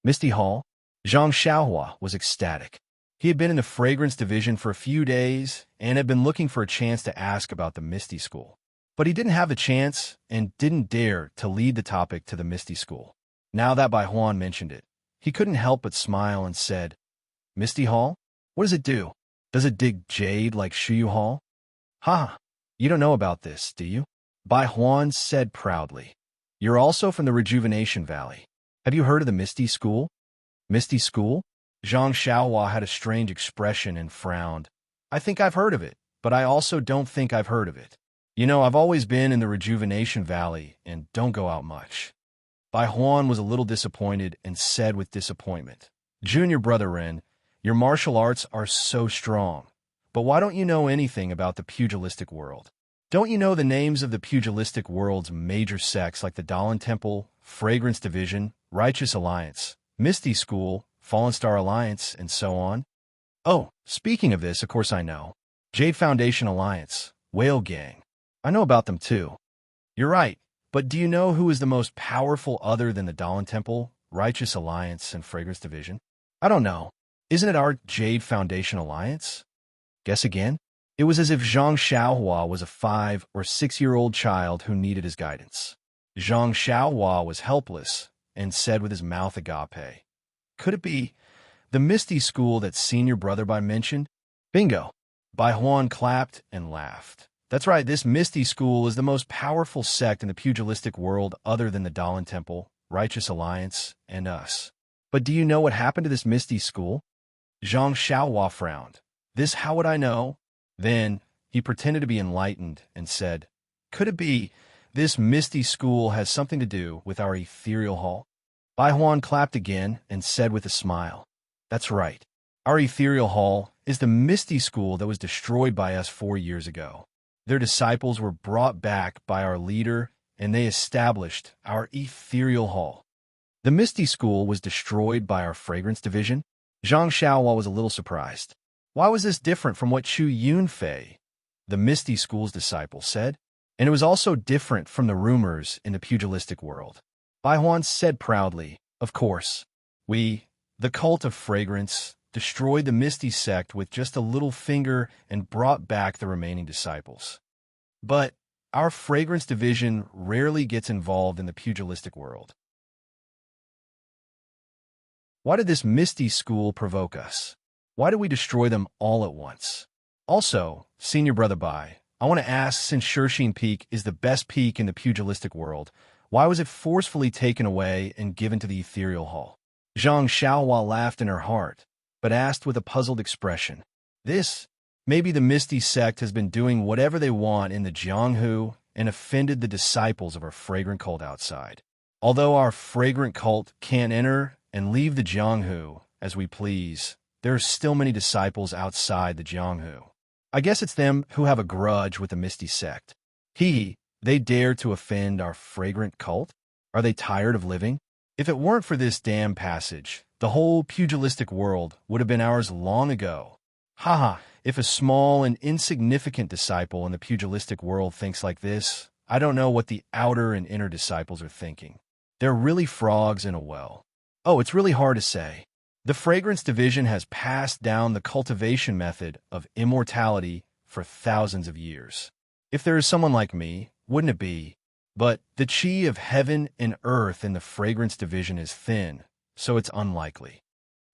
Misty Hall? Zhang Xiaohua was ecstatic. He had been in the Fragrance Division for a few days and had been looking for a chance to ask about the Misty School. But he didn't have the chance and didn't dare to lead the topic to the Misty School. Now that Bai Huan mentioned it, he couldn't help but smile and said, Misty Hall? What does it do? Does it dig jade like Shuyu Hall? Ha! You don't know about this, do you? Bai Huan said proudly. You're also from the Rejuvenation Valley. Have you heard of the Misty School? Misty School? Zhang Xiaohua had a strange expression and frowned. I think I've heard of it, but I also don't think I've heard of it. You know, I've always been in the Rejuvenation Valley and don't go out much. Bai Huan was a little disappointed and said with disappointment, Junior Brother Ren, your martial arts are so strong, but why don't you know anything about the pugilistic world? Don't you know the names of the pugilistic world's major sects like the Dalan Temple, Fragrance Division, Righteous Alliance, Misty School, Fallen Star Alliance, and so on? Oh, speaking of this, of course I know. Jade Foundation Alliance, Whale Gang. I know about them too. You're right, but do you know who is the most powerful other than the Dalan Temple, Righteous Alliance, and Fragrance Division? I don't know. Isn't it our Jade Foundation Alliance? Guess again? It was as if Zhang Xiaohua was a 5 or 6-year-old child who needed his guidance. Zhang Xiaohua was helpless and said with his mouth agape, Could it be the Misty School that Senior Brother Bai mentioned? Bingo! Bai Huan clapped and laughed. That's right, this Misty School is the most powerful sect in the pugilistic world other than the Dalan Temple, Righteous Alliance, and us. But do you know what happened to this Misty School? Zhang Xiaohua frowned. This how would I know? Then he pretended to be enlightened and said, Could it be this Misty School has something to do with our ethereal hall? Bai Huan clapped again and said with a smile, That's right. Our ethereal hall is the Misty School that was destroyed by us 4 years ago. Their disciples were brought back by our leader, and they established our ethereal hall. The Misty School was destroyed by our Fragrance Division? Zhang Xiaohua was a little surprised. Why was this different from what Chu Yunfei, the Misty School's disciple, said? And it was also different from the rumors in the pugilistic world. Bai Huan said proudly, Of course, we, the cult of fragrance, destroyed the Misty sect with just a little finger and brought back the remaining disciples. But our Fragrance Division rarely gets involved in the pugilistic world. Why did this Misty School provoke us? Why did we destroy them all at once? Also, Senior Brother Bai, I want to ask, since Shirxin Peak is the best peak in the pugilistic world, why was it forcefully taken away and given to the ethereal hall? Zhang Xiaohua laughed in her heart, but asked with a puzzled expression, Maybe the Misty sect has been doing whatever they want in the Jianghu and offended the disciples of our fragrant cult outside. Although our fragrant cult can't enter and leave the Jianghu as we please, there are still many disciples outside the Jianghu. I guess it's them who have a grudge with the Misty sect. They dare to offend our fragrant cult? Are they tired of living? If it weren't for this damn passage, the whole pugilistic world would have been ours long ago. Haha, if a small and insignificant disciple in the pugilistic world thinks like this, I don't know what the outer and inner disciples are thinking. They're really frogs in a well. Oh, it's really hard to say. The Fragrance Division has passed down the cultivation method of immortality for thousands of years. If there is someone like me, wouldn't it be? But the chi of heaven and earth in the Fragrance Division is thin, so it's unlikely.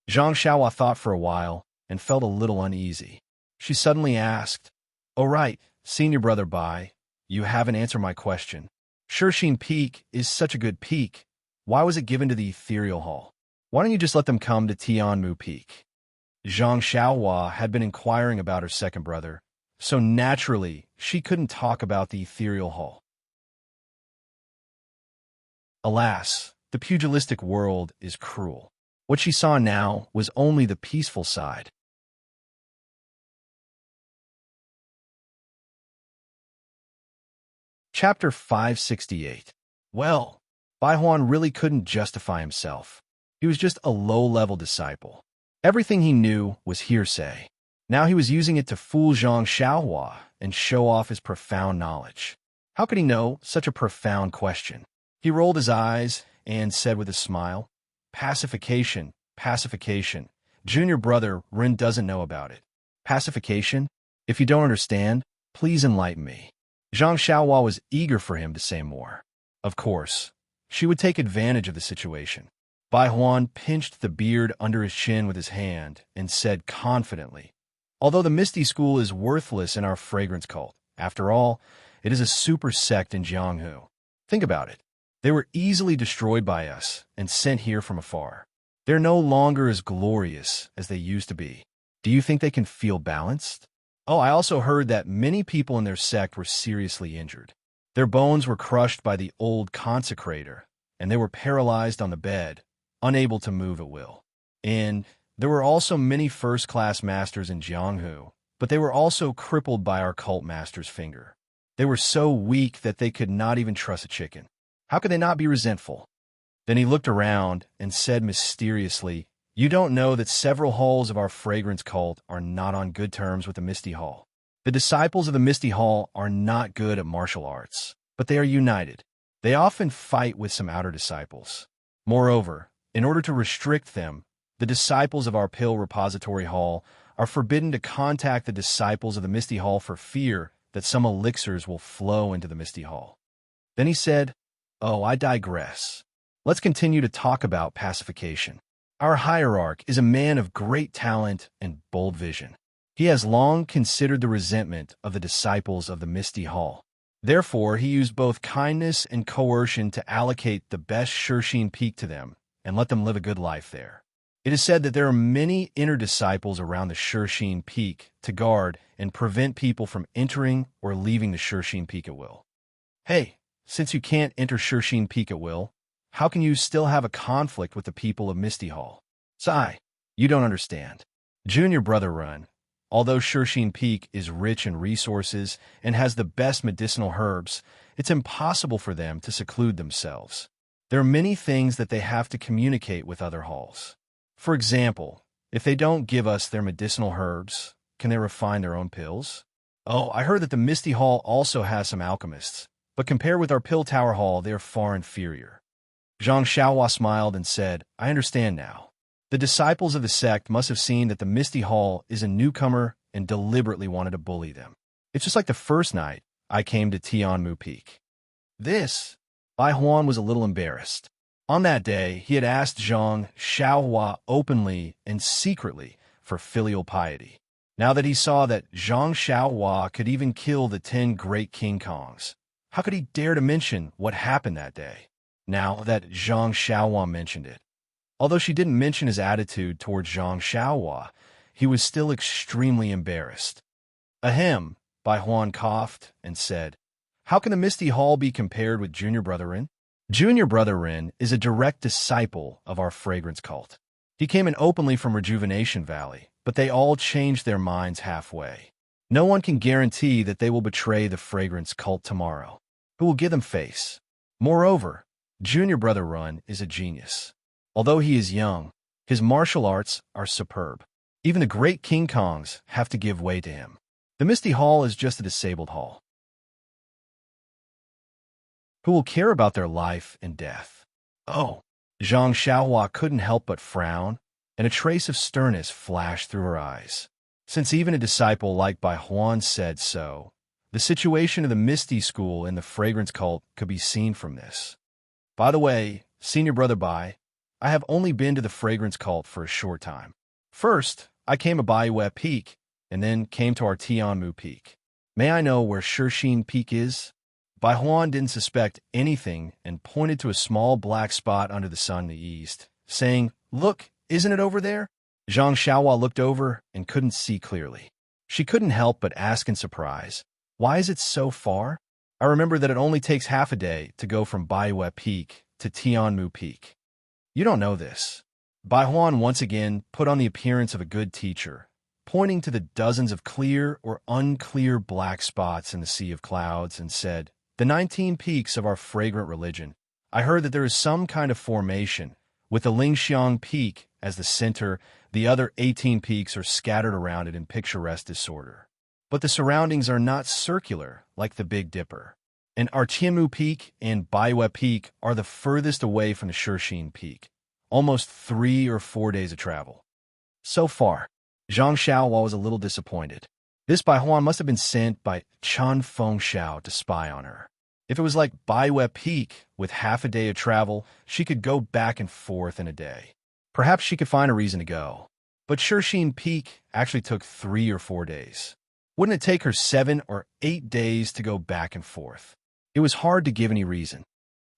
Zhang Xiaohua thought for a while and felt a little uneasy. She suddenly asked, Oh right, Senior Brother Bai, you haven't answered my question. Shirxin Peak is such a good peak. Why was it given to the ethereal hall? Why don't you just let them come to Tianmu Peak? Zhang Xiaohua had been inquiring about her second brother, so naturally she couldn't talk about the ethereal hall. Alas, the pugilistic world is cruel. What she saw now was only the peaceful side. Chapter 568. Well, Bai Huan really couldn't justify himself. He was just a low-level disciple. Everything he knew was hearsay. Now he was using it to fool Zhang Xiaohua and show off his profound knowledge. How could he know such a profound question? He rolled his eyes and said with a smile, Pacification, pacification. Junior Brother Rin doesn't know about it. Pacification? If you don't understand, please enlighten me. Zhang Xiaohua was eager for him to say more. Of course, she would take advantage of the situation. Bai Huan pinched the beard under his chin with his hand and said confidently, Although the Misty School is worthless in our fragrance cult, after all, it is a super sect in Jianghu. Think about it. They were easily destroyed by us and sent here from afar. They're no longer as glorious as they used to be. Do you think they can feel balanced? Oh, I also heard that many people in their sect were seriously injured. Their bones were crushed by the old consecrator, and they were paralyzed on the bed, unable to move at will. And there were also many first-class masters in Jianghu, but they were also crippled by our cult master's finger. They were so weak that they could not even trust a chicken. How could they not be resentful? Then he looked around and said mysteriously, "You don't know that several halls of our fragrance cult are not on good terms with the Misty Hall. The disciples of the Misty Hall are not good at martial arts, but they are united. They often fight with some outer disciples. Moreover, in order to restrict them, the disciples of our Pill Repository Hall are forbidden to contact the disciples of the Misty Hall for fear that some elixirs will flow into the Misty Hall." Then he said, "Oh, I digress. Let's continue to talk about pacification. Our hierarch is a man of great talent and bold vision. He has long considered the resentment of the disciples of the Misty Hall. Therefore, he used both kindness and coercion to allocate the best Shirsheen Peak to them and let them live a good life there. It is said that there are many inner disciples around the Shirsheen Peak to guard and prevent people from entering or leaving the Shirsheen Peak at will. Hey, since you can't enter Shirsheen Peak at will, how can you still have a conflict with the people of Misty Hall? Sigh, you don't understand. Junior Brother Run, although Shirsheen Peak is rich in resources and has the best medicinal herbs, it's impossible for them to seclude themselves. There are many things that they have to communicate with other halls. For example, if they don't give us their medicinal herbs, can they refine their own pills? Oh, I heard that the Misty Hall also has some alchemists, but compared with our Pill Tower Hall, they are far inferior." Zhang Xiaohua smiled and said, "I understand now. The disciples of the sect must have seen that the Misty Hall is a newcomer and deliberately wanted to bully them. It's just like the first night I came to Tianmu Peak." Bai Huan was a little embarrassed. On that day, he had asked Zhang Xiaohua openly and secretly for filial piety. Now that he saw that Zhang Xiaohua could even kill the 10 great King Kongs, how could he dare to mention what happened that day? Now that Zhang Xiaohua mentioned it. Although she didn't mention his attitude towards Zhang Xiaohua, he was still extremely embarrassed. "Ahem," Bai Huan coughed and said, "How can the Misty Hall be compared with Junior Brother Rin? Junior Brother Rin is a direct disciple of our fragrance cult. He came in openly from Rejuvenation Valley, but they all changed their minds halfway. No one can guarantee that they will betray the fragrance cult tomorrow. Who will give them face? Moreover, Junior Brother Run is a genius. Although he is young, his martial arts are superb. Even the great King Kongs have to give way to him. The Misty Hall is just a disabled hall. Who will care about their life and death?" Oh, Zhang Xiaohua couldn't help but frown, and a trace of sternness flashed through her eyes. Since even a disciple like Bai Huan said so, the situation of the Misty School and the fragrance cult could be seen from this. "By the way, Senior Brother Bai, I have only been to the fragrance cult for a short time. First, I came to Baiwei Peak, and then came to our Tianmu Peak. May I know where Shirsheen Peak is?" Bai Huan didn't suspect anything and pointed to a small black spot under the sun in the east, saying, "Look, isn't it over there?" Zhang Xiaohua looked over and couldn't see clearly. She couldn't help but ask in surprise, "Why is it so far? I remember that it only takes half a day to go from Baiwei Peak to Tianmu Peak." "You don't know this." Bai Huan once again put on the appearance of a good teacher, pointing to the dozens of clear or unclear black spots in the sea of clouds, and said, "The 19 peaks of our fragrant religion. I heard that there is some kind of formation, with the Lingxiang Peak as the center. The other 18 peaks are scattered around it in picturesque disorder. But the surroundings are not circular like the Big Dipper. And our Tianmu Peak and Baiwei Peak are the furthest away from the Shirsheen Peak, almost 3 or 4 days of travel." So far, Zhang Xiaohua was a little disappointed. This Bai Huan must have been sent by Chan Fengxiao to spy on her. If it was like Baiwei Peak, with half a day of travel, she could go back and forth in a day. Perhaps she could find a reason to go. But Shirsheen Peak actually took 3 or 4 days. Wouldn't it take her 7 or 8 days to go back and forth? It was hard to give any reason.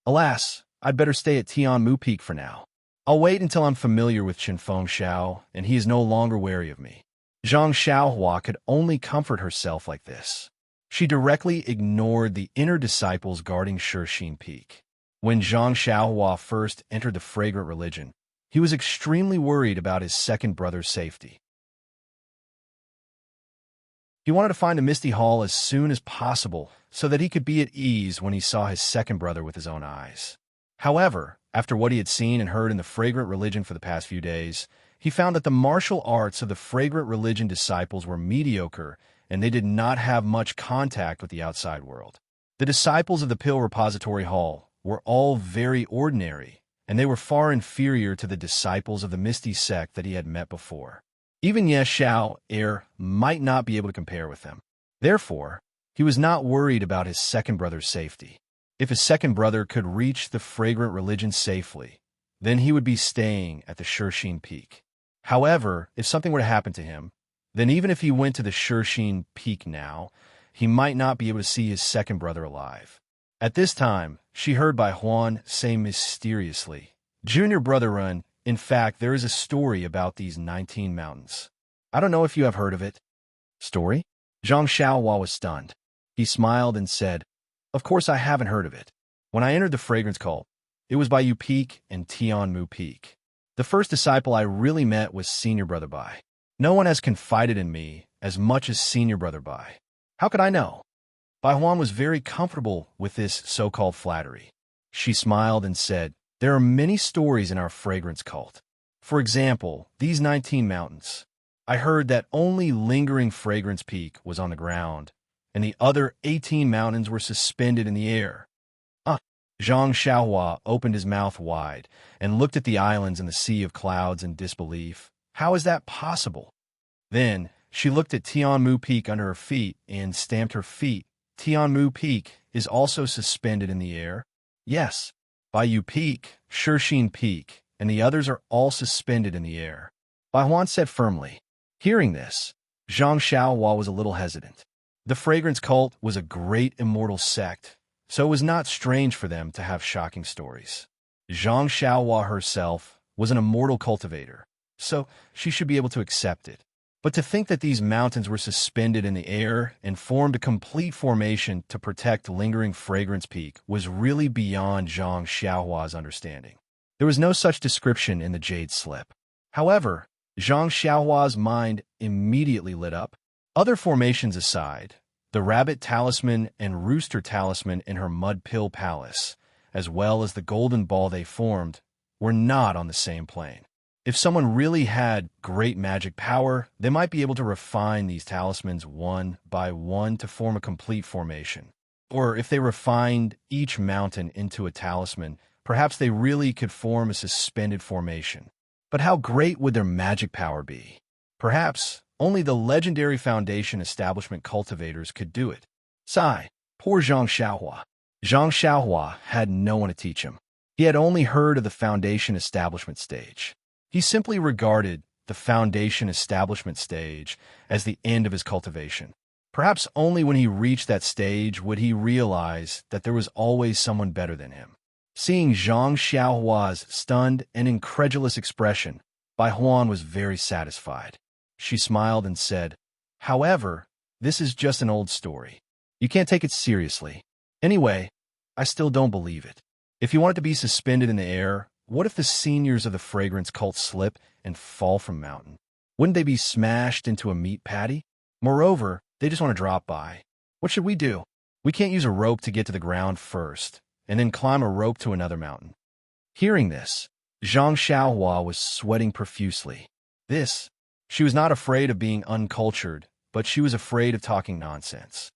Alas, I'd better stay at Tianmu Peak for now. I'll wait until I'm familiar with Qinfeng Xiao and he is no longer wary of me. Zhang Xiaohua could only comfort herself like this. She directly ignored the inner disciples guarding Shirsheen Peak. When Zhang Xiaohua first entered the fragrant religion, he was extremely worried about his second brother's safety. He wanted to find a Misty Hall as soon as possible so that he could be at ease when he saw his second brother with his own eyes. However, after what he had seen and heard in the fragrant religion for the past few days, he found that the martial arts of the fragrant religion disciples were mediocre and they did not have much contact with the outside world. The disciples of the Pill Repository Hall were all very ordinary, and they were far inferior to the disciples of the Misty sect that he had met before. Even Ye Xiao might not be able to compare with them. Therefore, he was not worried about his second brother's safety. If his second brother could reach the fragrant religion safely, then he would be staying at the Shirsheen Peak. However, if something were to happen to him, then even if he went to the Shirsheen Peak now, he might not be able to see his second brother alive. At this time, she heard Bai Huan say mysteriously, "Junior brother Run, in fact, there is a story about these 19 mountains. I don't know if you have heard of it." Story? Zhang Xiaohua was stunned. He smiled and said, "Of course I haven't heard of it. When I entered the fragrance cult, it was by Yu Peak and Tianmu Peak. The first disciple I really met was Senior Brother Bai. No one has confided in me as much as Senior Brother Bai. How could I know?" Bai Huan was very comfortable with this so-called flattery. She smiled and said, "There are many stories in our fragrance cult. For example, these 19 mountains. I heard that only lingering fragrance peak was on the ground, and the other 18 mountains were suspended in the air." Zhang Xiaohua opened his mouth wide and looked at the islands and the sea of clouds in disbelief. How is that possible? Then she looked at Tianmu Peak under her feet and stamped her feet. Tianmu Peak is also suspended in the air? Yes. Bai Yu Peak, Shirsheen Peak, and the others are all suspended in the air, Bai Huan said firmly. Hearing this, Zhang Xiaohua was a little hesitant. The fragrance cult was a great immortal sect, so it was not strange for them to have shocking stories. Zhang Xiaohua herself was an immortal cultivator, so she should be able to accept it. But to think that these mountains were suspended in the air and formed a complete formation to protect lingering fragrance peak was really beyond Zhang Xiaohua's understanding. There was no such description in the jade slip. However, Zhang Xiaohua's mind immediately lit up. Other formations aside, the rabbit talisman and rooster talisman in her mud pill palace, as well as the golden ball they formed, were not on the same plane. If someone really had great magic power, they might be able to refine these talismans one by one to form a complete formation. Or if they refined each mountain into a talisman, perhaps they really could form a suspended formation. But how great would their magic power be? Perhaps only the legendary Foundation Establishment cultivators could do it. Sigh, poor Zhang Xiaohua. Zhang Xiaohua had no one to teach him. He had only heard of the Foundation Establishment stage. He simply regarded the Foundation Establishment stage as the end of his cultivation. Perhaps only when he reached that stage would he realize that there was always someone better than him. Seeing Zhang Xiaohua's stunned and incredulous expression, Bai Huan was very satisfied. She smiled and said, "However, this is just an old story. You can't take it seriously. Anyway, I still don't believe it. If you want it to be suspended in the air, what if the seniors of the fragrance cult slip and fall from mountain? Wouldn't they be smashed into a meat patty? Moreover, they just want to drop by. What should we do? We can't use a rope to get to the ground first, and then climb a rope to another mountain." Hearing this, Zhang Xiaohua was sweating profusely. She was not afraid of being uncultured, but she was afraid of talking nonsense.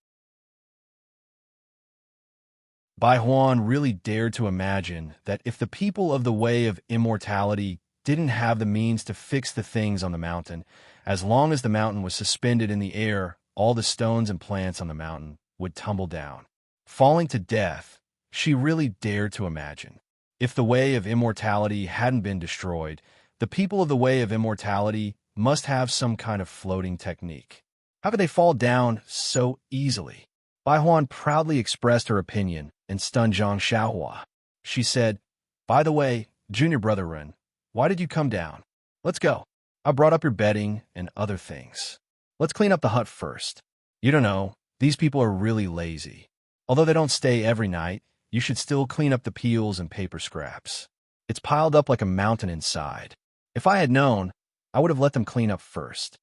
Bai Huan really dared to imagine that if the people of the Way of Immortality didn't have the means to fix the things on the mountain, as long as the mountain was suspended in the air, all the stones and plants on the mountain would tumble down, falling to death. She really dared to imagine. If the Way of Immortality hadn't been destroyed, the people of the Way of Immortality must have some kind of floating technique. How could they fall down so easily? Bai Huan proudly expressed her opinion and stunned Zhang Xiaohua. She said, "By the way, junior brother Ren, why did you come down? Let's go. I brought up your bedding and other things. Let's clean up the hut first. You don't know, these people are really lazy. Although they don't stay every night, you should still clean up the peels and paper scraps. It's piled up like a mountain inside. If I had known, I would have let them clean up first."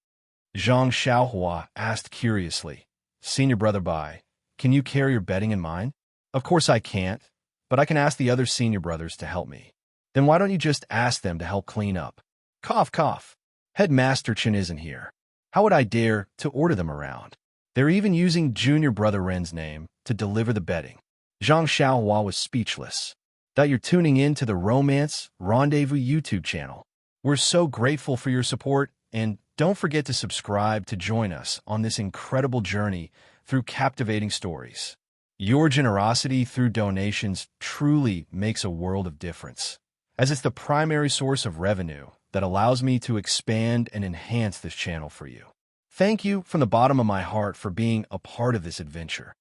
Zhang Xiaohua asked curiously, "Senior brother Bai, can you carry your bedding and mine?" "Of course I can't, but I can ask the other senior brothers to help me." "Then why don't you just ask them to help clean up?" Cough, cough. Headmaster Chen isn't here. How would I dare to order them around? They're even using junior brother Ren's name to deliver the bedding. Zhang Xiaohua was speechless. That you're tuning in to the Romance Rendezvous YouTube channel. We're so grateful for your support, and don't forget to subscribe to join us on this incredible journey through captivating stories. Your generosity through donations truly makes a world of difference, as it's the primary source of revenue that allows me to expand and enhance this channel for you. Thank you from the bottom of my heart for being a part of this adventure.